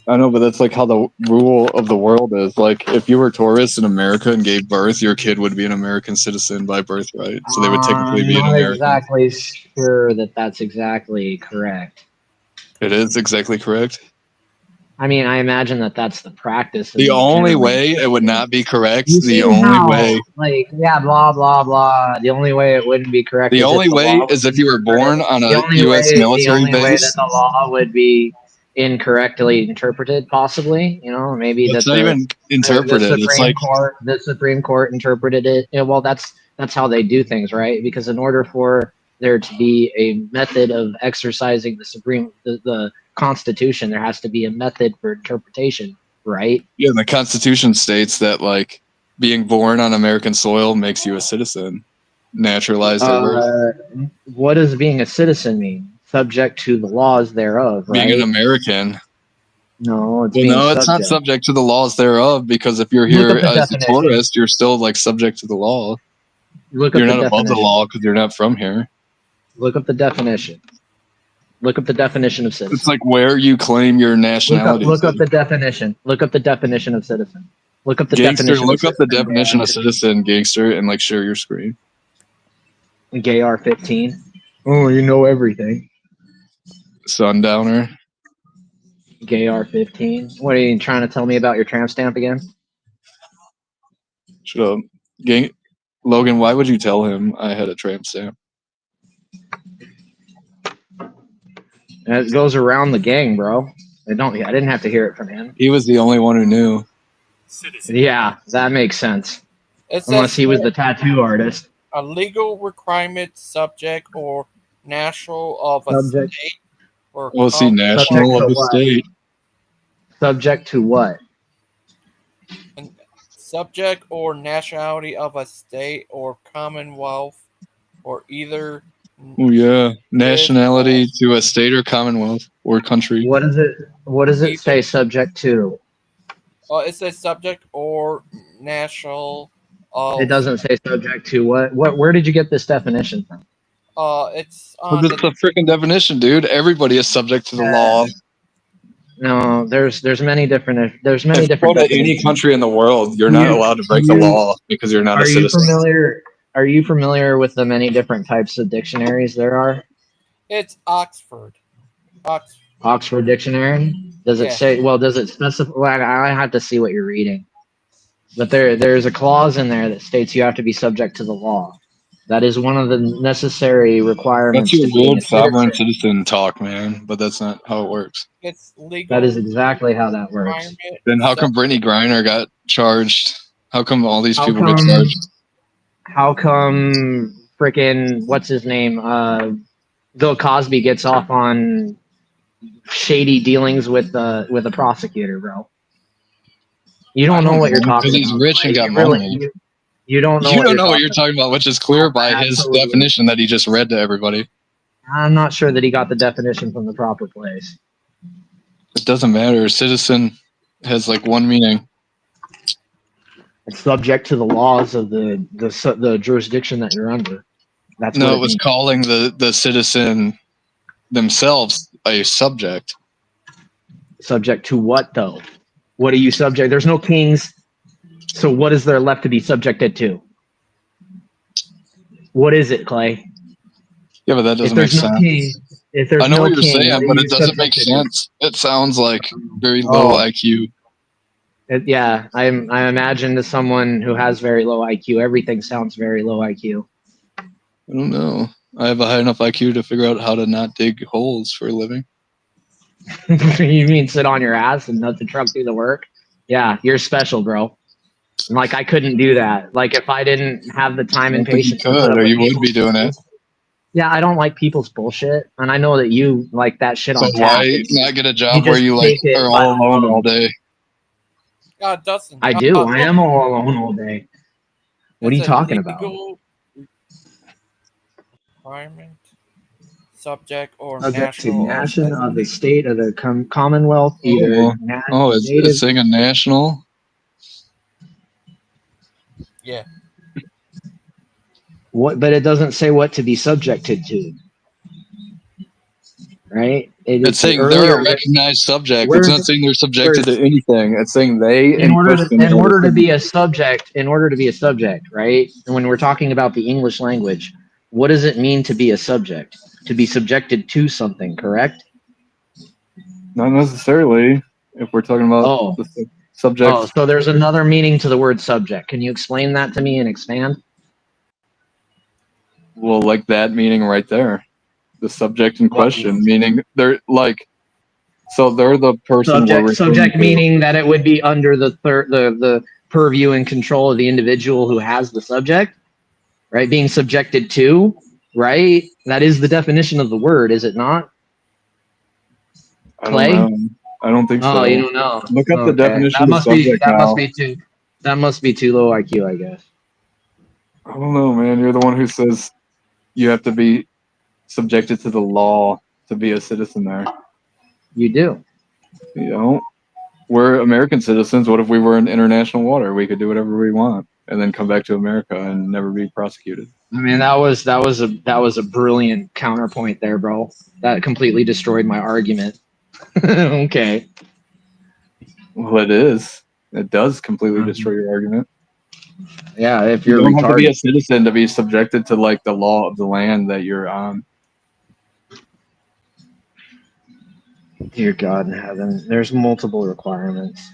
I know, but that's like how the rule of the world is. Like, if you were a tourist in America and gave birth, your kid would be an American citizen by birthright. So they would technically be an I'm not American. exactly sure that that's exactly correct. It is exactly correct. I mean, I imagine that that's the practice. The only way it would not be correct, You the see only how, way, like, yeah, blah, blah, blah. The only way it wouldn't be correct the is only if the way law is if you were born on the a only U.S. way, the military only way that base. the law would be incorrectly interpreted, possibly. You know, maybe It's that not even interpreted. It's like the Supreme Court interpreted it. Yeah, well, that's how they do things, right? Because in order for there to be a method of exercising the Constitution, there has to be a method for interpretation, right? yeah, the Constitution states that like being born on American soil makes you a citizen, naturalized at birth. What does being a citizen mean? Subject to the laws thereof, right? Being an American. No, it's Well, being no, it's not subject to the laws thereof because if you're here as a tourist, you're still like subject to the law. You're not above the law because you're not from here. Look up the definition. Look up the definition of citizen. It's like where you claim your nationality. Look up the definition. Look up the definition of citizen. Look up the Gangster, definition. look up the definition of citizen, Gangster, and like share your screen. Gay R15. Oh, you know everything. Sundowner. Gay R15. What are you trying to tell me about your tramp stamp again? Shut up. Logan, why would you tell him I had a tramp stamp? And it goes around the gang, bro. I didn't have to hear it from him. He was the only one who knew. Yeah, that makes sense. It Unless he was the tattoo artist. A legal requirement, subject or national of a state. Or Well, see, national of a state. Subject to what? Subject or nationality of a state or commonwealth or either. Oh yeah, nationality to a state or commonwealth or country. What does it say subject to? It says subject or national. It doesn't say subject to what? Where did you get this definition from? It's on. Well, that's the freaking definition, dude. Everybody is subject to the law. No, there's many different. There's many If you different. go to any country in the world, you're not allowed to break the law because you're not a citizen. Are you familiar with the many different types of dictionaries there are? It's Oxford. Oxford Dictionary. Does it say? Well, does it specify? Well, I have to see what you're reading. But there's a clause in there that states you have to be subject to the law. That is one of the necessary requirements. That's your weird sovereign citizen talk, man. But that's not how it works. It's legal. That is exactly how that works. Then how come Brittany Griner got charged? How come all these people get charged? how come frickin' what's his name? Bill Cosby gets off on shady dealings with a prosecutor, bro. You don't know what you're talking because he's about. rich and got You really money. you don't know You what don't you're know what you're talking talking about, which is clear about. by his Absolutely. definition that he just read to everybody. I'm not sure that he got the definition from the proper place. It doesn't matter. Citizen has like one meaning. It's subject to the laws of the jurisdiction that you're under. That's No, what it it was means. calling the citizen themselves a subject. Subject to what, though? What are you subject? There's no kings, so what is there left to be subjected to? What is it, Clay? Yeah, but that doesn't make sense. If there's I know no what you're king, saying, what are but you it doesn't make subjected to? sense. It sounds like very low Oh, IQ. yeah. I imagine to someone who has very low IQ, everything sounds very low IQ. I don't know. I have a high enough IQ to figure out how to not dig holes for a living. You mean sit on your ass and let the truck do the work? Yeah, you're special, bro. Like I couldn't do that. Like if I didn't have the I time and don't think you patience to put could, up or with you would people's be doing it. Yeah, I don't like people's bullshit, and I know that you like that shit So on tap. why not get a You job where just you like take it are by all the alone all nose. day? God, Dustin. I do. I am all alone all day. What are It's you a talking about? legal requirement, subject, or Subject to national or nation special. of the state of the Commonwealth, either It's native. saying a national. Yeah. What? But it doesn't say what to be subjected to, right? It's saying they're a recognized subject. It's not saying they're subjected to anything. It's saying they in in order person in are order to the be a subject, right? And when we're talking about the English language, what does it mean to be a subject? To be subjected to something, correct? Not necessarily. If we're talking about Oh. the subject. Oh, so there's another meaning to the word subject. Can you explain that to me and expand? Well, like that meaning right there. The subject in question, meaning they're like, so they're the person we're referring Subject to. meaning that it would be under the purview and control of the individual who has the subject, right? Being subjected to, right? That is the definition of the word, is it not? Clay? I don't think so. Oh, you don't know. Look up the Okay. definition of subject now. That must be too low IQ, I guess. I don't know, man. You're the one who says you have to be subjected to the law to be a citizen there. You do. You know, we're American citizens. What if we were in international water? We could do whatever we want and then come back to America and never be prosecuted. I mean, that was a brilliant counterpoint there, bro. That completely destroyed my argument. Okay. Well, it is. It does completely destroy your argument. Yeah, if You you're don't have to be a retarded. citizen to be subjected to like the law of the land that you're on. Dear God in heaven, there's multiple requirements.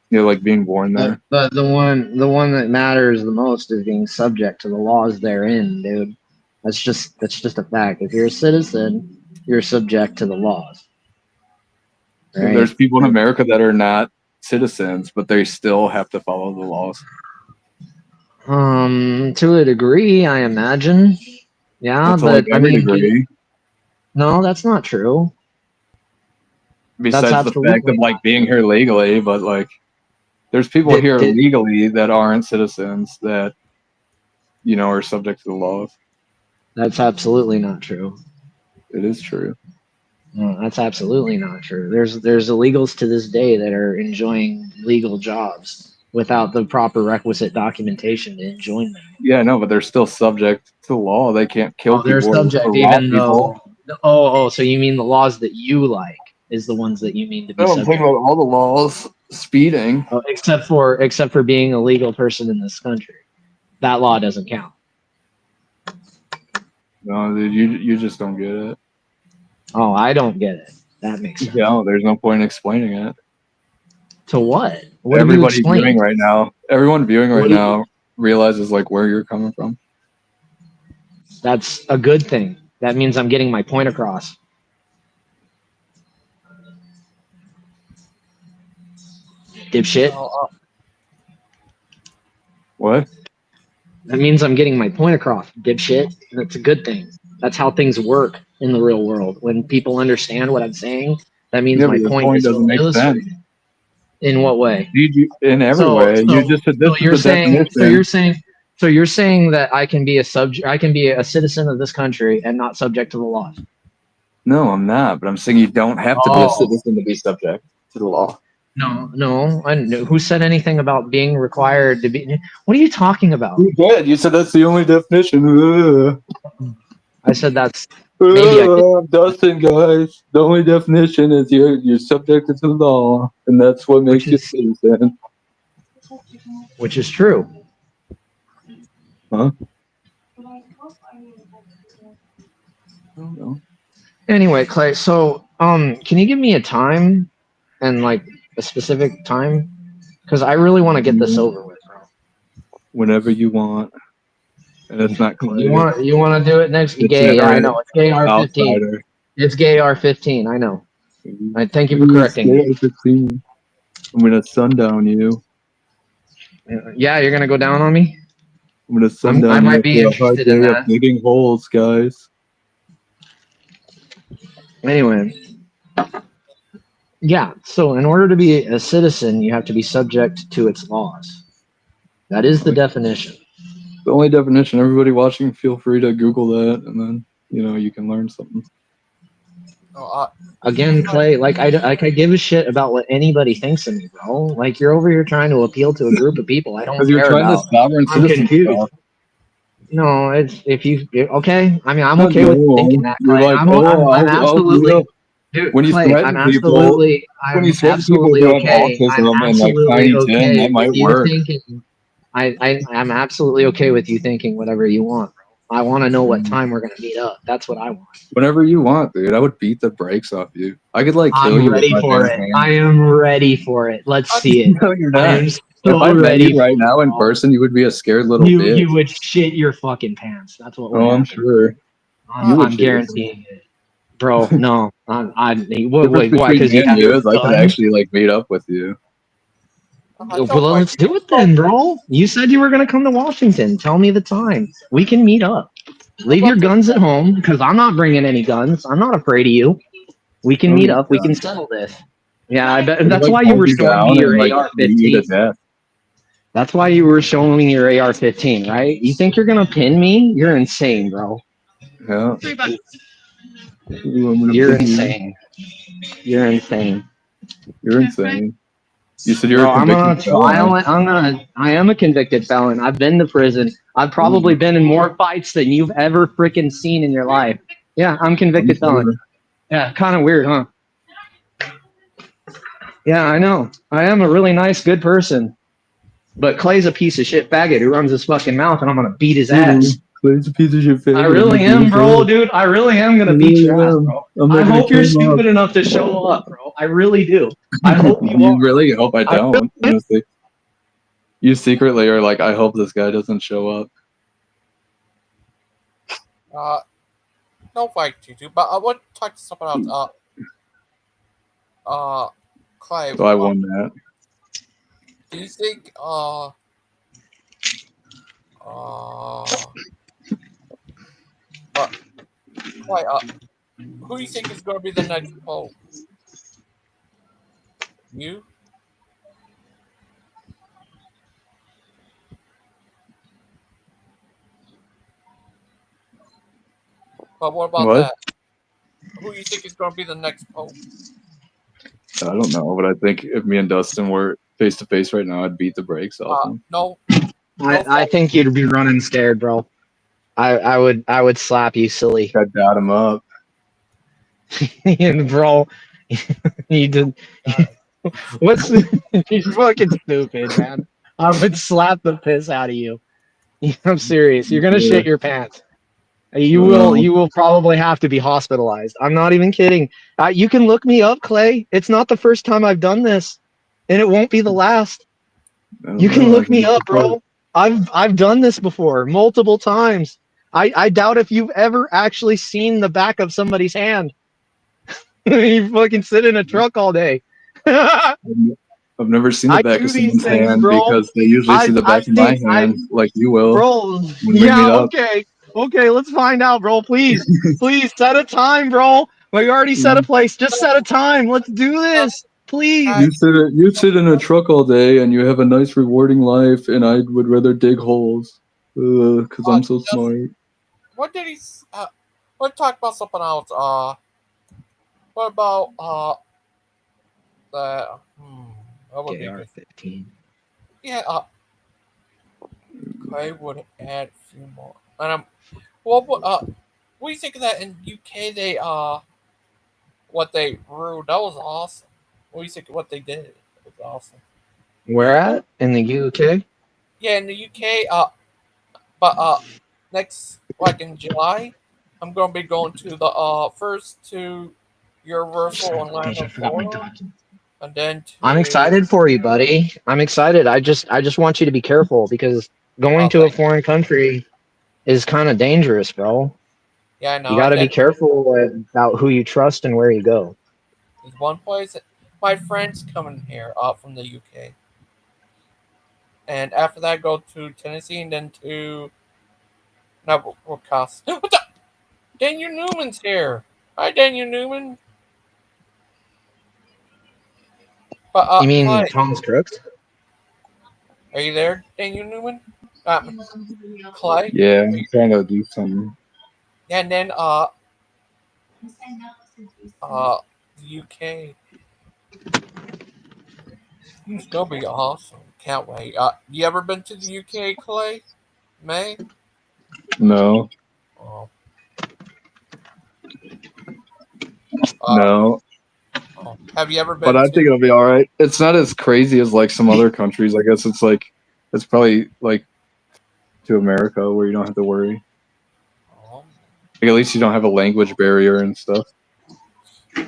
You're like being born there. But the one that matters the most is being subject to the laws therein, dude. That's just a fact. If you're a citizen, you're subject to the laws. Right? There's people in America that are not citizens, but they still have to follow the laws. To a degree, I imagine. Yeah, Well, to but like I every mean, degree. no, that's not true. Besides the fact of like being here legally, but like there's people here legally that aren't citizens that are subject to the laws. That's absolutely not true. It is true. No, that's absolutely not true. There's illegals to this day that are enjoying legal jobs without the proper requisite documentation to enjoy them. Yeah, no, but they're still subject to the law. They can't kill They're people subject or rob even people. though. So you mean the laws that you like is the ones that you mean to be No, I'm subject? talking about all the laws. Speeding. Oh, except for being a legal person in this country, that law doesn't count. No, dude, you just don't get it. Oh, I don't get it. That makes sense. Yeah, there's no point in explaining it. To what? What have you Everybody explained? viewing right now, everyone viewing right now realizes like where you're coming from. That's a good thing. That means I'm getting my point across. Dipshit. What? That means I'm getting my point across, dipshit. That's a good thing. That's how things work in the real world. When people understand what I'm saying, that means Yeah, but my your point point is doesn't make sense. illustrated. In what way? In every way. You just said this is the definition. So you're saying that I can be a citizen of this country and not subject to the laws. No, I'm not. But I'm saying you don't have to be a citizen to be subject to the law. No. Who said anything about being required to be? What are you talking about? You did. You said that's the only definition. I said that's maybe I did. Dustin, guys. The only definition is you're subjected to the law, and that's what makes you a citizen. Which is true. Huh? I don't know. Anyway, Clay, so can you give me a time and like a specific time? Because I really want to get this over with, bro. Whenever you want. And it's not Clay. You want to do it next gay? Yeah, I know. It's gay R15. Outsider. It's gay R15. I know. Thank you for It's correcting gay me. R15. I'm gonna sundown you. Yeah, you're gonna go down on me. I'm gonna sundown I you might be after a hard interested in day of that. digging holes, guys. Anyway, yeah. So in order to be a citizen, you have to be subject to its laws. That is the definition. The only definition. Everybody watching, feel free to Google that, and then you can learn something. Again, Clay, like I give a shit about what anybody thinks of me, bro. Like you're over here trying to appeal to a group of people I don't Because you're care trying to about. sovereign I'm citizen confused. stuff. No, it's okay. I mean, I'm okay with thinking that, You're Clay. like, I'm absolutely, dude, when you Clay. threaten I'm people, absolutely who have okay. I'm autism and like absolutely Tiny Tim, okay that might with you work. thinking. I'm absolutely okay with you thinking whatever you want, bro. I want to know what time we're gonna meet up. That's what I want. Whenever you want, dude. I would beat the brakes off you. I could like kill I'm you with ready my for bare it. hands. I am ready for it. Let's see it. No, you're I not. am If so I met ready. you right now in person, you would be a scared little bitch. You would shit your fucking pants. That's what would Oh, I'm happen. sure. You would I'm shit your guaranteeing it, bro. No, The why? difference Because between me you and have you your is I could gun. actually like meet up with you. Well, let's do it then, bro. You said you were gonna come to Washington. Tell me the time. We can meet up. Leave your guns at home because I'm not bringing any guns. I'm not afraid of you. We can Oh, meet you up. We can gun. settle this. Yeah, I bet I could, that's like, why you hold were you showing down me and your like beat you to AR-15. death. That's why you were showing me your AR-15, right? You think you're gonna pin me? You're insane, bro. Yeah. Ooh, I'm gonna You're pin you. insane. You're insane. You're insane. You said you're Bro, a convicted felon. I am a convicted felon. I've been to prison. I've probably been in more fights than you've ever freaking seen in your life. Yeah, I'm convicted felon. Yeah, kind of weird, huh? Yeah, I know. I am a really nice, good person. But Clay's a piece of shit faggot who runs his fucking mouth, and I'm gonna beat his ass. Clay's a piece of shit faggot. I really am, bro, dude. I really am gonna beat your ass, bro. I hope you're stupid enough to show up, bro. I really do. I hope you are. Really hope I don't, honestly. You secretly are like, I hope this guy doesn't show up. No fight, you two. But I want to talk to someone else. Clay. So I won that. Do you think Clay, who do you think is going to be the next pope? You? But what about that? Who do you think is going to be the next pope? I don't know, but I think if me and Dustin were face to face right now, I'd beat the brakes off him. No. I think you'd be running scared, bro. I would slap you silly. I'd dot him up. Bro, you did. He's fucking stupid, man. I would slap the piss out of you. I'm serious. You're gonna shit your pants. You will probably have to be hospitalized. I'm not even kidding. You can look me up, Clay. It's not the first time I've done this, and it won't be the last. You can look me up, bro. I've done this before multiple times. I doubt if you've ever actually seen the back of somebody's hand. You fucking sit in a truck all day. I've never seen the I back do of these someone's things, hand bro. because they usually see the back of my hand, like you will Bro, when we meet yeah, up. okay, let's find out, bro. Please, set a time, bro. We already set a place. Just set a time. Let's do this, please. You sit in a truck all day and you have a nice, rewarding life, and I would rather dig holes because I'm so smart. What did he? Let's talk about something else. What about the? That would be good. 15. Yeah. Clay would add a few more. And what do you think of that in UK? They what they ruled, that was awesome. What do you think of what they did? It was awesome. Where at? In the UK? Yeah, in the UK. But next, like in July, I'm gonna be going to the first to Universal Orlando, Florida, and then I'm to. excited for you, buddy. I'm excited. I just want you to be careful because going to a foreign country is kind of dangerous, bro. Yeah, I You know. got And to be then careful about who you trust and where you go. there's one place. My friends coming here from the UK, and after that, go to Tennessee, and then to. No, what cost? What the? Daniel Newman's here. Hi, Daniel Newman. But You mean Clay, Thomas Crooks? are you there, Daniel Newman? Clay. Yeah, I'm trying to do something. And then the UK. It's gonna be awesome. Can't wait. You ever been to the UK, Clay? May? No. Oh. No. Have you ever been But I to? think it'll be all right. It's not as crazy as like some other countries. I guess it's probably like to America where you don't have to worry. Like, at least you don't have a language barrier and stuff. Yeah,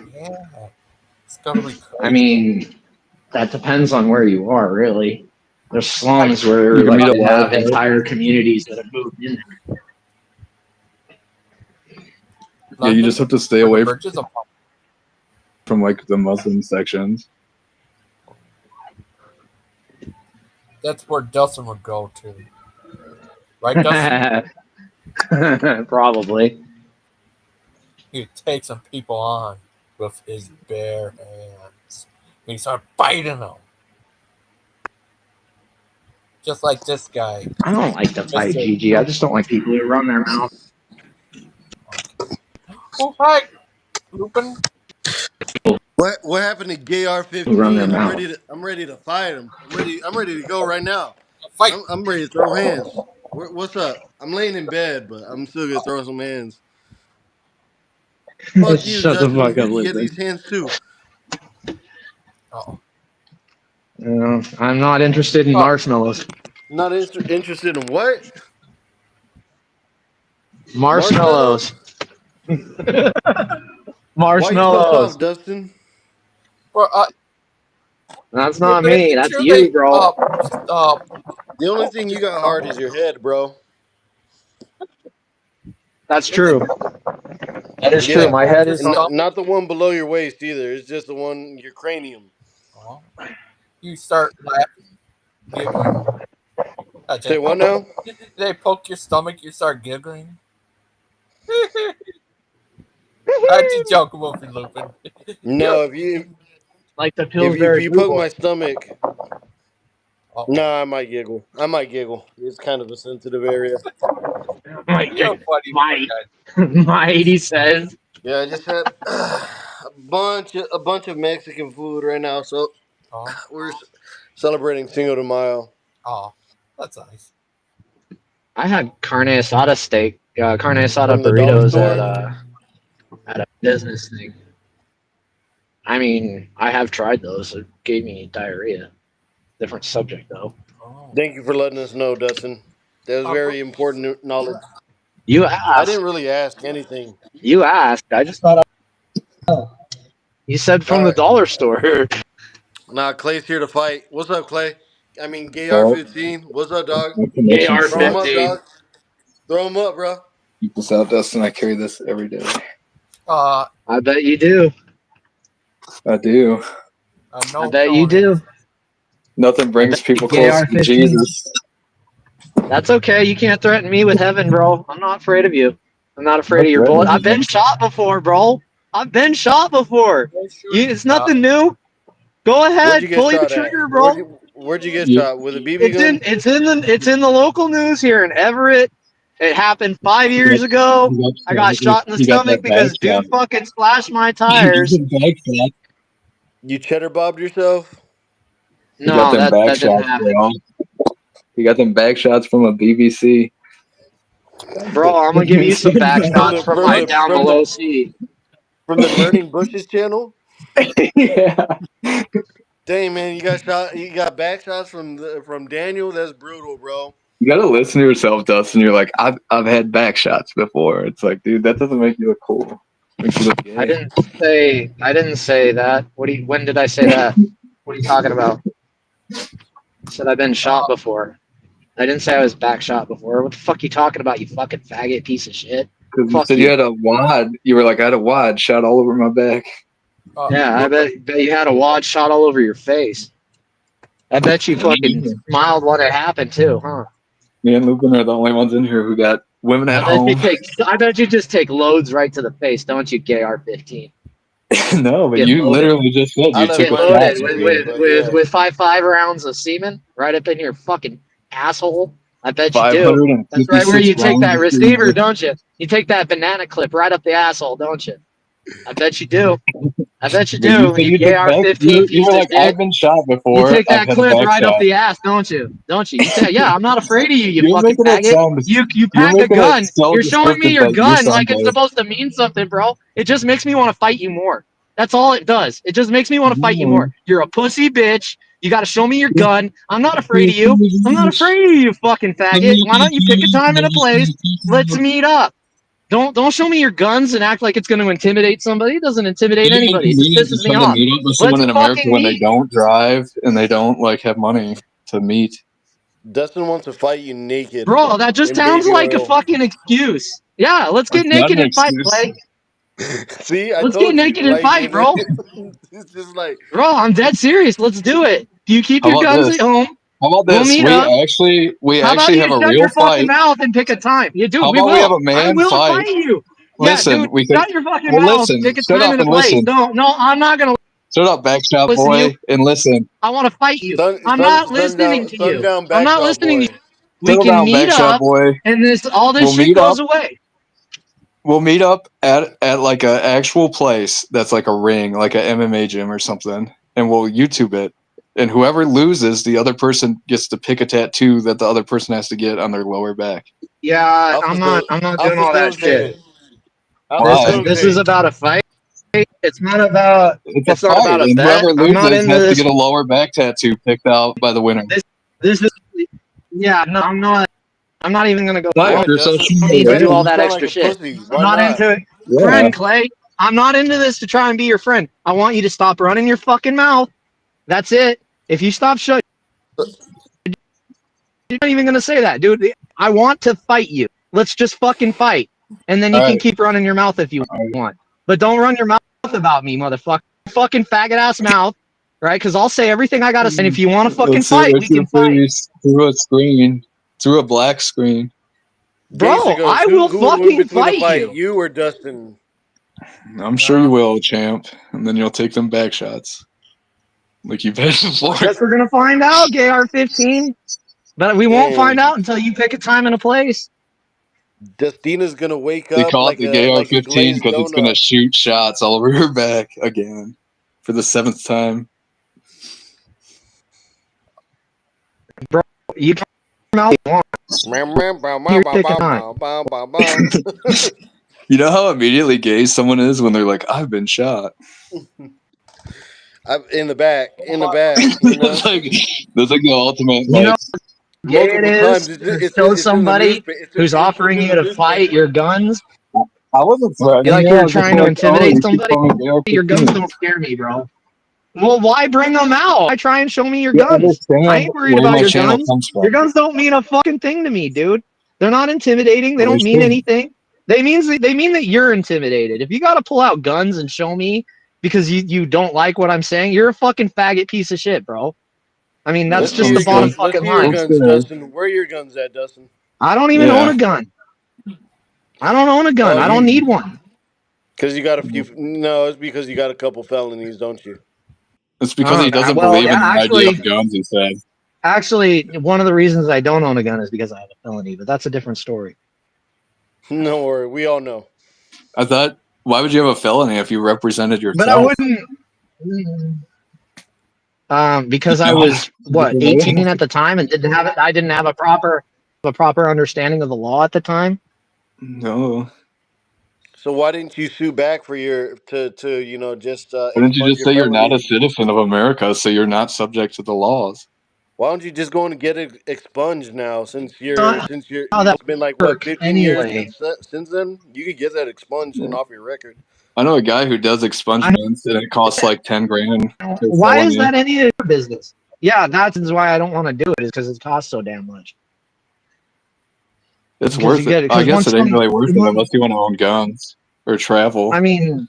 it's gonna be crazy. I mean, that depends on where you are, really. There's slums where You can like meet up they have live, right? entire communities that have moved in there. Yeah, you just have to stay away Bridges of from like the Muslim sections. That's where Dustin would go to. Right, Dustin? Probably. He'd take some people on with his bare hands. He'd start fighting them. Just like this guy. I don't like to fight, Gigi. I just don't like people who run their mouth. Oh, hi, Lupin. What happened to Gay Run R15? their mouth. I'm ready to fight him. I'm ready to go right now. Fight. I'm ready to throw hands. What's up? I'm laying in bed, but I'm still gonna throw some hands. Fuck you, Shut the Dustin. fuck You up, can get Lupin. these hands too. I'm not interested in marshmallows. Not interested in what? Marshmallows. Why you so Marshmallows. soft, Dustin? Well, That's not but me. it's That's true you, bro. The only thing you got hard is your head, bro. That's true. That is true. My head is not the one below your waist either. It's just the one your cranium. You start laughing, giggling. Say what now? They poke your stomach, you start giggling. I just joke with you, Lupin. No, if you like the if Pillsbury you Blue poke Boy. my stomach, no, I might giggle. I might giggle. It's kind of a sensitive area. Might, he says. Yeah, I just had a bunch of Mexican food right now, so we're celebrating Cinco de Mayo. Oh, that's nice. I had carne asada steak, carne asada From the dollar burritos store? at a business thing. I mean, I have tried those. It gave me diarrhea. Different subject, though. Thank you for letting us know, Dustin. That was very important knowledge. You asked. I didn't really ask anything. You asked. I just thought. You said from the dollar store. Nah, Clay's here to fight. What's up, Clay? I mean, Gay Oh. R15. What's up, dog? Gay Throw him up, R15. dog. Throw him up, bro. Keep this out, Dustin. I carry this every day. I bet you do. I do. I bet you do. Nothing brings people Gay closer to R15. Jesus. That's okay. You can't threaten me with heaven, bro. I'm not afraid of you. I'm not afraid of your bullet. I've been shot before, bro. I've been shot before. It's nothing new. Go Where'd ahead, you get pull the shot at? trigger, bro. Where'd you get shot with a BB gun? It's in the local news here in Everett. It happened 5 years ago. I got shot in the He got that stomach because dude fucking splashed my tires. You cheddar bobbed yourself? He got No, them that back didn't shots, happen. bro. He got them back shots from a BBC. Bro, I'm gonna give you some back shots from my down from below the seat. from the Burning Bushes channel? Yeah. Dang man, you got shot. You got back shots from Daniel. That's brutal, bro. You gotta listen to yourself, Dustin. You're like, I've had back shots before. It's like, dude, that doesn't make you look cool. Makes you look gay. I didn't say that. When did I say that? What are you talking about? I said I've been shot before. I didn't say I was back shot before. What the fuck you talking about, you fucking faggot piece of shit? Because you Fuck said you had a wad. You were like, I had a wad shot all over my back. Yeah, I bet you had a wad shot all over your face. I bet you fucking smiled when it happened too, huh? Me and Lupin are the only ones in here who got women at home. I bet you just take loads right to the face, don't you, gay R15? No, but Get you loaded. literally just said I you left took a mine at shot. BB, with 5.5 rounds of semen right up in your fucking asshole. I bet you do. 556 That's right where you take that rounds of receiver, semen. don't you? You take that banana clip right up the asshole, don't you? I bet you do. I bet you But you do. said You you gay took back. R15 You piece were of like, shit. I've been shot You before. take I've that had a clip back right up shot. the ass, don't you? Don't you? You say, yeah, I'm not afraid of you, you You're fucking making it faggot. sound. You You're pack a making it gun. so You're showing me descriptive your that you're gun like it's somebody. supposed to mean something, bro. It just makes me want to fight you more. That's all it does. It just makes me want to fight you more. You're a pussy bitch. You got to show me your gun. I'm not afraid of you. I'm not afraid of you, you fucking faggot. Why don't you pick a time and a place? Let's meet up. Don't show me your guns and act like it's going to intimidate somebody. It doesn't intimidate You anybody. It just pisses me trying to off. meet up with Let's someone in America fucking when they meet. don't drive and they don't like have money to meet. Dustin wants to fight you naked Bro, that just in sounds baby like a oil. fucking excuse. Yeah, let's get That's not naked an and fight, excuse. Clay. See, I Let's get told you. naked and Like fight, bro. it's just like Bro, I'm dead serious. Let's do it. You keep How your about guns this? at home. How about We'll this? meet We up. How about actually you have a shut real your fucking fight. mouth and pick a time? Yeah, dude, How we about we have will. a I man will fight? fight you. Yeah, Listen, dude, we could. shut your fucking Well, mouth. listen. Pick a Shut time up and a and place. listen. No, I'm not gonna Shut up, Backshot listen to you. Boy, and listen. I want to fight you. I'm not listening to you. sundown I'm not backshot listening to boy. you. We Settle can down, meet Backshot up, Boy. and all this We'll shit meet up. goes away. We'll meet up at like a actual place that's like a ring, like a MMA gym or something, and we'll YouTube it. And whoever loses, the other person gets to pick a tattoo that the other person has to get on their lower back. Yeah, I'll I'm not I'll doing all that facilitate shit. it. I'll Why? This is facilitate. about a fight. It's not about It's a it's not fight, about a and bet. whoever I'm not loses into has to this. get a lower back tattoo picked out by the winner. This is yeah, no, I'm not even gonna go Not for if it. Why, you're so Dustin? I don't sure, need to right? do all You that sound like extra a shit. pussy. I'm Why not not? into it. Yeah. Friend Clay, I'm not into this to try and be your friend. I want you to stop running your fucking mouth. That's it. If you stop shut, you're not even gonna say that, dude. I want to fight you. Let's just fucking fight. And then you All can right. keep running your mouth if you want. But don't run your mouth about me, motherfucker. Fucking faggot ass mouth. Right? Because I'll say everything I gotta say. And if you want to fucking Let's see fight, what we your can fight. face through a screen, through a black screen. Gangster Bro, goes. I Who will who would win fucking between the fight fight, you. you or Dustin? I'm sure you will, champ. And then you'll take them back shots. Like you've had before. I guess we're gonna find out, gay R15. But we won't find Dang, out until you pick a time and a place. Dustina's gonna wake They up call it the gay like a R15 glazed because it's going to donut. shoot shots all over her back again for the 7th time. Bro, you can come out if you want. You pick a time. You know how immediately gay someone is when they're like, I've been shot? In the back, you know, that's like the ultimate, You know like, how gay it multiple is times. to show It's in the somebody newspaper. who's offering It's in you the to fight newspaper. your guns? I wasn't You threatening like you. I you're was just trying to like, oh, intimidate you should somebody? call me gay Your guns R15. don't scare me, bro. Well, why bring them out? Why try and show me your You guns? I understand ain't worried where about my your channel guns. comes Your from. guns don't mean a fucking thing to me, dude. They're not intimidating. They Well, they don't mean should. anything. They mean that you're intimidated. If you got to pull out guns and show me because you don't like what I'm saying, you're a fucking faggot piece of shit, bro. I mean, that's Let's see just the your bottom guns. Let's fucking see your line. guns, Dustin. Where are your guns at, Dustin? I don't even own a gun. I don't own a gun. Oh, I don't need one. Because you got a few. No, it's because you got a couple felonies, don't you? It's because he doesn't believe in the idea of guns, he said. Actually, one of the reasons I don't own a gun is because I have a felony, but that's a different story. No worry, we all know. I thought, why would you have a felony if you represented yourself? But I wouldn't. Because I was 18 at the time and didn't have it. I didn't have a proper understanding of the law at the time. No. So why didn't you sue back for your just Why didn't you expunge just your say you're not a felonies? citizen of America, so you're not subject to the laws? Why don't you just go and get it expunged now? Since How that it's been like what works 15 years anyway. since then. You could get that expunged and off your record. I know a guy who does expungements, and it costs like 10 grand. Why is that any of your business? Yeah, that's why I don't want to do it. Is because it costs so damn much. It's worth it. I guess it ain't really worth it unless you want to own guns or travel. I mean,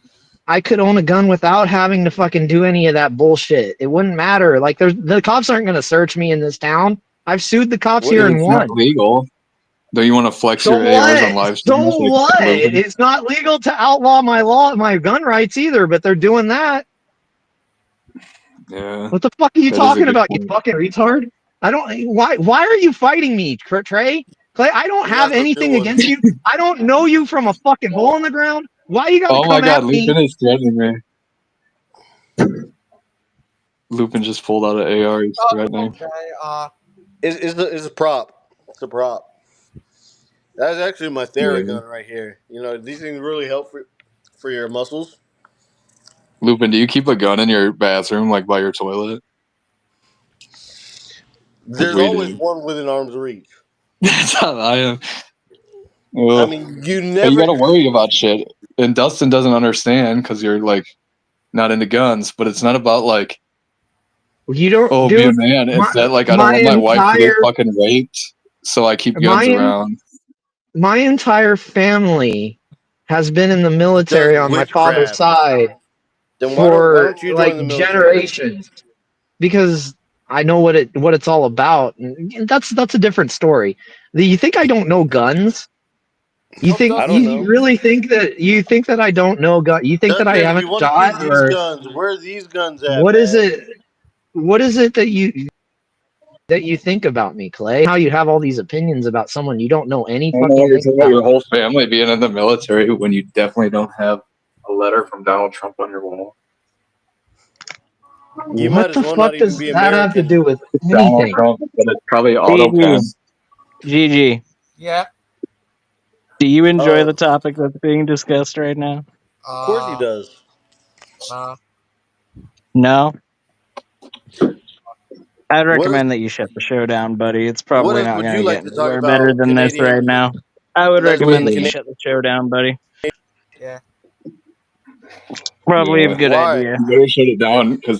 I could own a gun without having to fucking do any of that bullshit. It wouldn't matter. Like, the cops aren't going to search me in this town. I've sued the cops here and It's won. not legal. Do you want to flex So your ARs on live streams? So what? It's not legal to outlaw my gun rights either, but they're doing that. Yeah. What the fuck are you talking about, you fucking retard? I don't. Why are you fighting me, Trey? Clay, I don't have anything against you. I don't know you from a fucking hole in the ground. Why you gotta come at me? Lupin is threatening me. Lupin just pulled out an AR. He's threatening. It's a prop. It's a prop. That's actually my Theragun right here. You know, these things really help for your muscles. Lupin, do you keep a gun in your bathroom, like by your toilet? There's always one within arm's reach. That's how I am. I mean, you never. You gotta worry about shit. And Dustin doesn't understand because you're like not into guns, but it's not about like you don't be a man. It's that like I don't want my wife to get fucking raped, so I keep guns around. My entire family has been in the military on my father's side for like generations, because I know what it's all about. And that's a different story. You think I don't know guns? You think you really think that I don't know gun? You think that I haven't shot? Where are these guns at? What is it? What is it that you think about me, Clay? How you have all these opinions about someone you don't know any fucking You're thing talking about your whole family being in the military when you definitely don't have a letter from Donald Trump on your wall. What the fuck does that have to do with Donald anything? Trump, but it's probably AutoCAD. GG. Yeah. Do you enjoy the topic that's being discussed right now? Of course he does. No? I'd recommend that you shut the show down, buddy. It's probably not going to get anywhere better than this right now. I would recommend that you shut the show down, buddy. Yeah. Probably a good idea. You better shut it down because